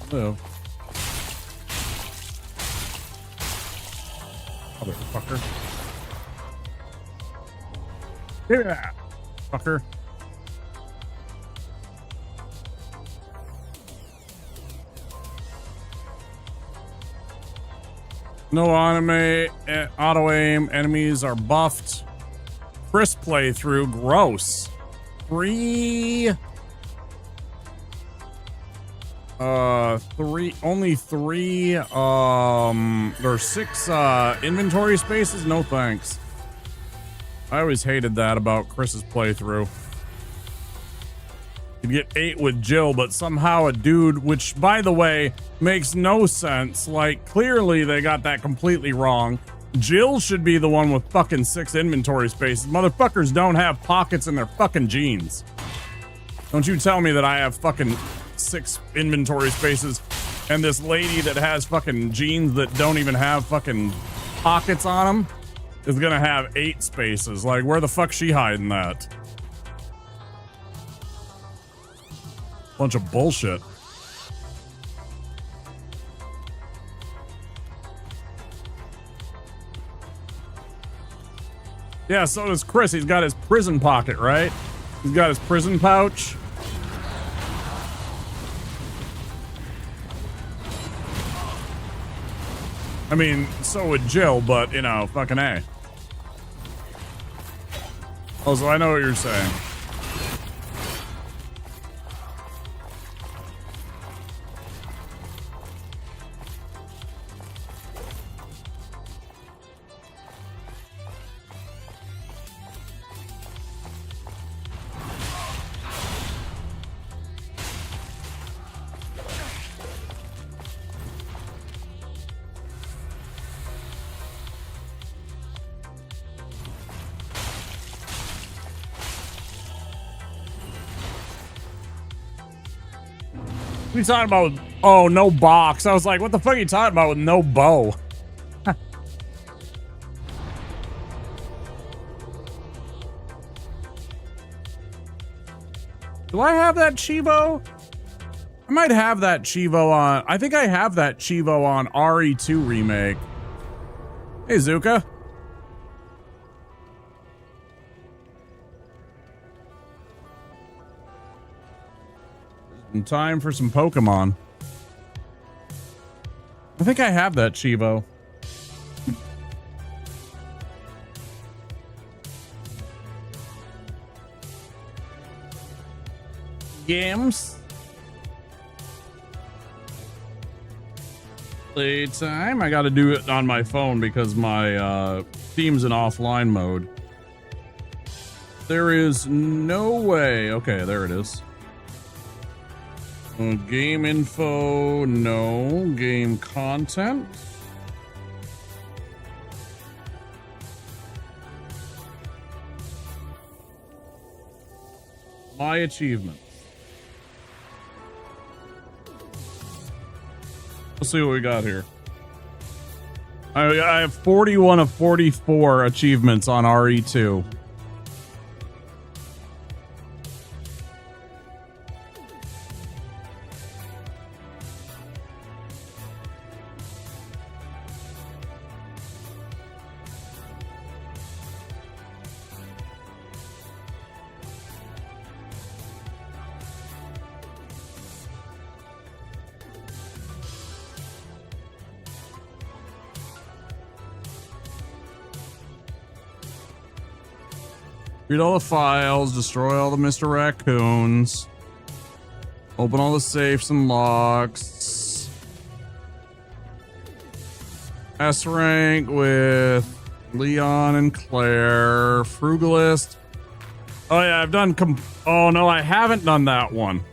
Live. Motherfucker. Give me that, fucker. No anime, auto aim, enemies are buffed. Crisp playthrough, gross. Only three, there's 6, inventory spaces? No thanks. I always hated that about Chris's playthrough. You'd get 8 with Jill, but somehow a dude, which, by the way, makes no sense. Like, clearly they got that completely wrong. Jill should be the one with fucking 6 inventory spaces. Motherfuckers don't have pockets in their fucking jeans. Don't you tell me that I have fucking 6 inventory spaces and this lady that has fucking jeans that don't even have fucking pockets on them is gonna have 8 spaces. Like, where the fuck's she hiding that? Bunch of bullshit. Yeah, so does Chris. He's got his prison pocket, right? He's got his prison pouch. I mean, so would Jill, but, you know, fucking A. Oh, so I know what you're saying. What are you talking about with, oh, no box? I was like, what the fuck are you talking about with no bow? Do I have that Chivo? I might have that Chivo on, I think I have that Chivo on RE2 remake. Hey, Zuka. Time for some Pokemon. I think I have that Chivo. Games. Playtime. I gotta do it on my phone because my Steam's in offline mode. There is no way. Okay, there it is. Game info, no. Game content. My achievements. Let's see what we got here. I have 41 of 44 achievements on RE2. Read all the files, destroy all the Mr. Raccoons, open all the safes and locks. S rank with Leon and Claire. Frugalist. Oh yeah, I've done oh no, I haven't done that one.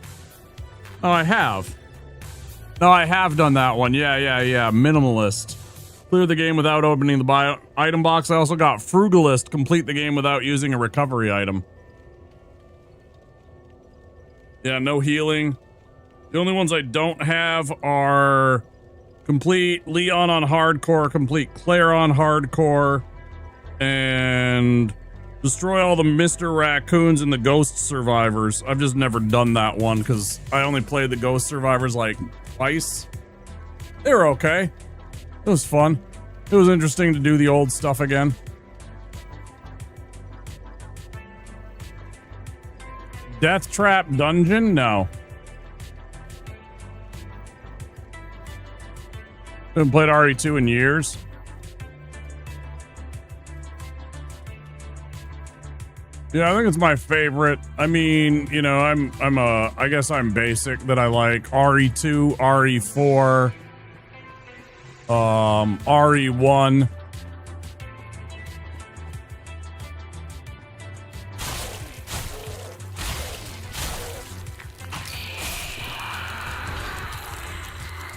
Oh, I have. No, I have done that one. Yeah. Minimalist. Clear the game without opening the item box. I also got Frugalist. Complete the game without using a recovery item. Yeah, no healing. The only ones I don't have are complete Leon on hardcore, complete Claire on hardcore, and Destroy all the Mr. Raccoons and the Ghost Survivors. I've just never done that one because I only played the Ghost Survivors like twice. They were okay. It was fun. It was interesting to do the old stuff again. Death Trap Dungeon? No. Haven't played RE2 in years. Yeah, I think it's my favorite. I mean, you know, I guess I'm basic that I like RE2, RE4, RE1.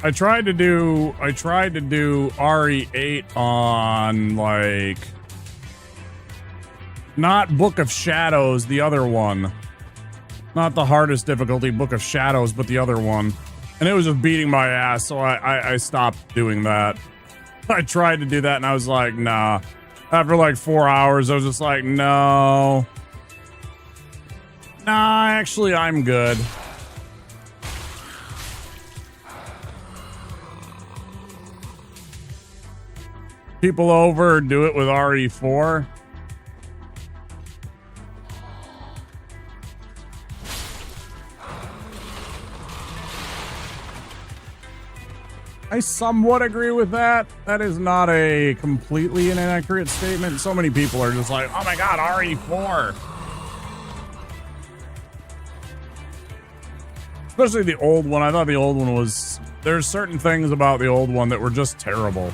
I tried to do RE8 on like not Book of Shadows, the other one. Not the hardest difficulty, Book of Shadows, but the other one. And it was just beating my ass, so I stopped doing that. I tried to do that and I was like, nah. After like 4 hours, I was just like, no. Nah, actually, I'm good. People over, do it with RE4. I somewhat agree with that. That is not a completely inaccurate statement. So many people are just like, oh my god, RE4. Especially the old one. I thought the old one was... There's certain things about the old one that were just terrible.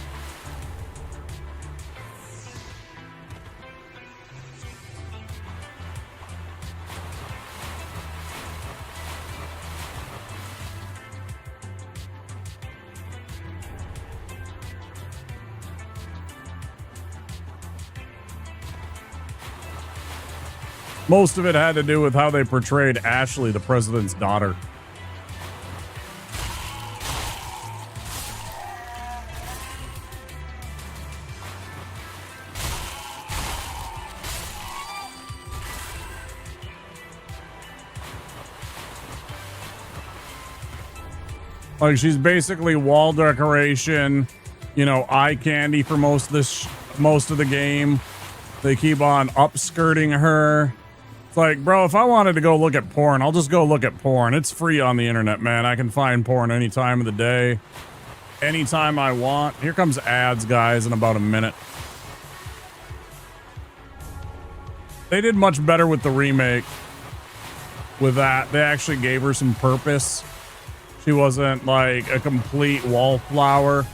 Most of it had to do with how they portrayed Ashley, the president's daughter. Like, she's basically wall decoration, you know, eye candy for most of the game. They keep on upskirting her. It's like, bro, if I wanted to go look at porn, I'll just go look at porn. It's free on the internet, man. I can find porn any time of the day, anytime I want. Here comes ads, guys, in about a minute. They did much better with the remake. With that, they actually gave her some purpose. She wasn't like a complete wallflower.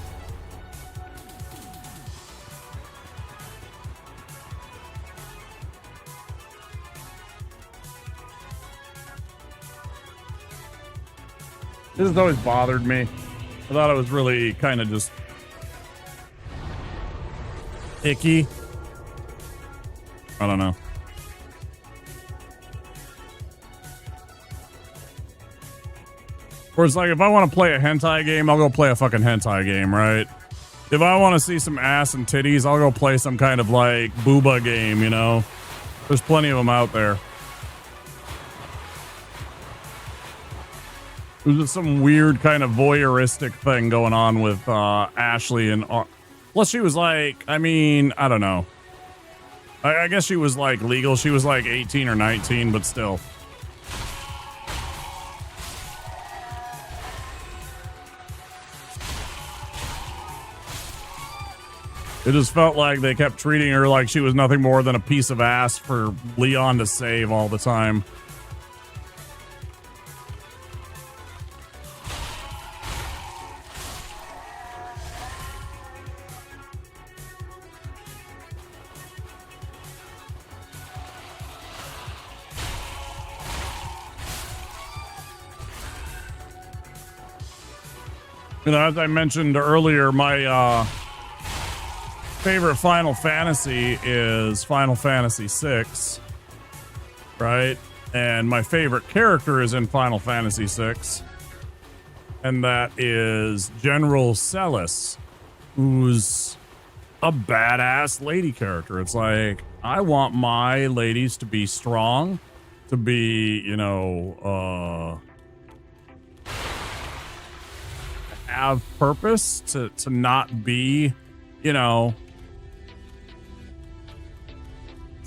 This has always bothered me. I thought it was really kind of just icky. I don't know. Or it's like, if I want to play a hentai game, I'll go play a fucking hentai game, right? If I want to see some ass and titties, I'll go play some kind of like booba game, you know? There's plenty of them out there. There's just some weird kind of voyeuristic thing going on with Ashley and... Plus she was like, I mean, I don't know. I guess she was like legal. She was like 18 or 19, but still. It just felt like they kept treating her like she was nothing more than a piece of ass for Leon to save all the time. You know, as I mentioned earlier, my favorite Final Fantasy is Final Fantasy VI, right? And my favorite character is in Final Fantasy VI, and that is General Celis, who's a badass lady character. It's like, I want my ladies to be strong, to be, you know, have purpose, to not be, you know,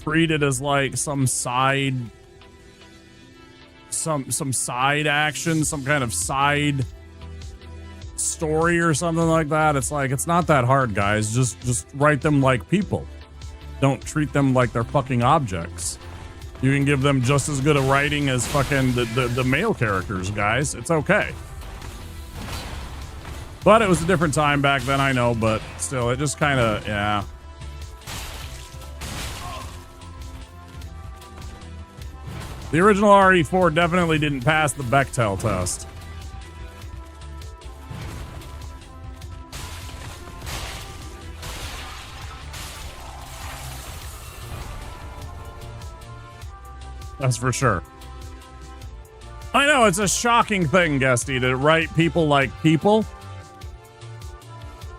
treated as like some side action, some kind of side story or something like that. It's like, it's not that hard, guys. Just write them like people. Don't treat them like they're fucking objects. You can give them just as good a writing as fucking the male characters, guys. It's okay. But it was a different time back then, I know, but still, it just kind of, yeah. The original RE4 definitely didn't pass the Bechtel test. That's for sure. I know, it's a shocking thing, Guesty, to write people like people.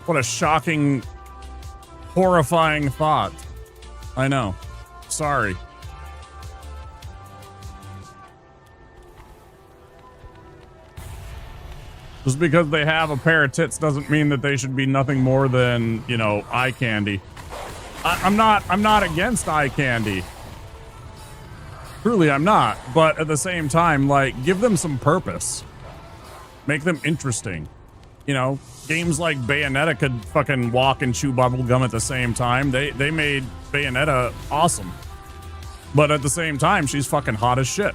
What a shocking, horrifying thought. I know. Sorry. Just because they have a pair of tits doesn't mean that they should be nothing more than, you know, eye candy. I'm not against eye candy. Truly, I'm not. But at the same time, like, give them some purpose. Make them interesting. You know, games like Bayonetta could fucking walk and chew bubblegum at the same time. They made Bayonetta awesome. But at the same time, she's fucking hot as shit.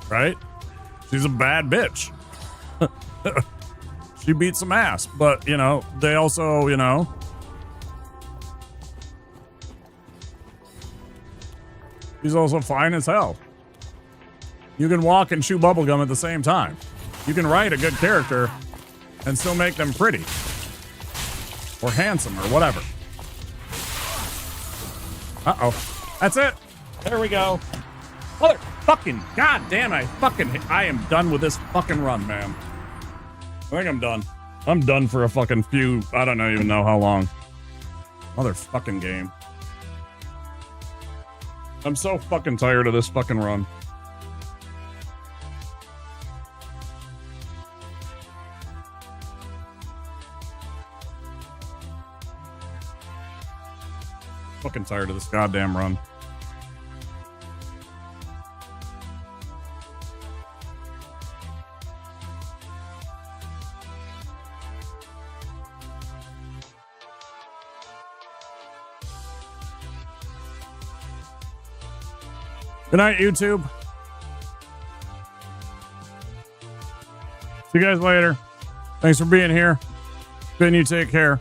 Right? She's a bad bitch. She beat some ass. But, you know, they also, you know, she's also fine as hell. You can walk and chew bubblegum at the same time. You can write a good character and still make them pretty. Or handsome, or whatever. Uh-oh. That's it. There we go. Motherfucking goddamn, I am done with this fucking run, man. I think I'm done. I'm done for a fucking few, I don't even know how long. Motherfucking game. I'm so fucking tired of this fucking run. Fucking tired of this goddamn run. Good night, YouTube. See you guys later. Thanks for being here. Ben, you take care.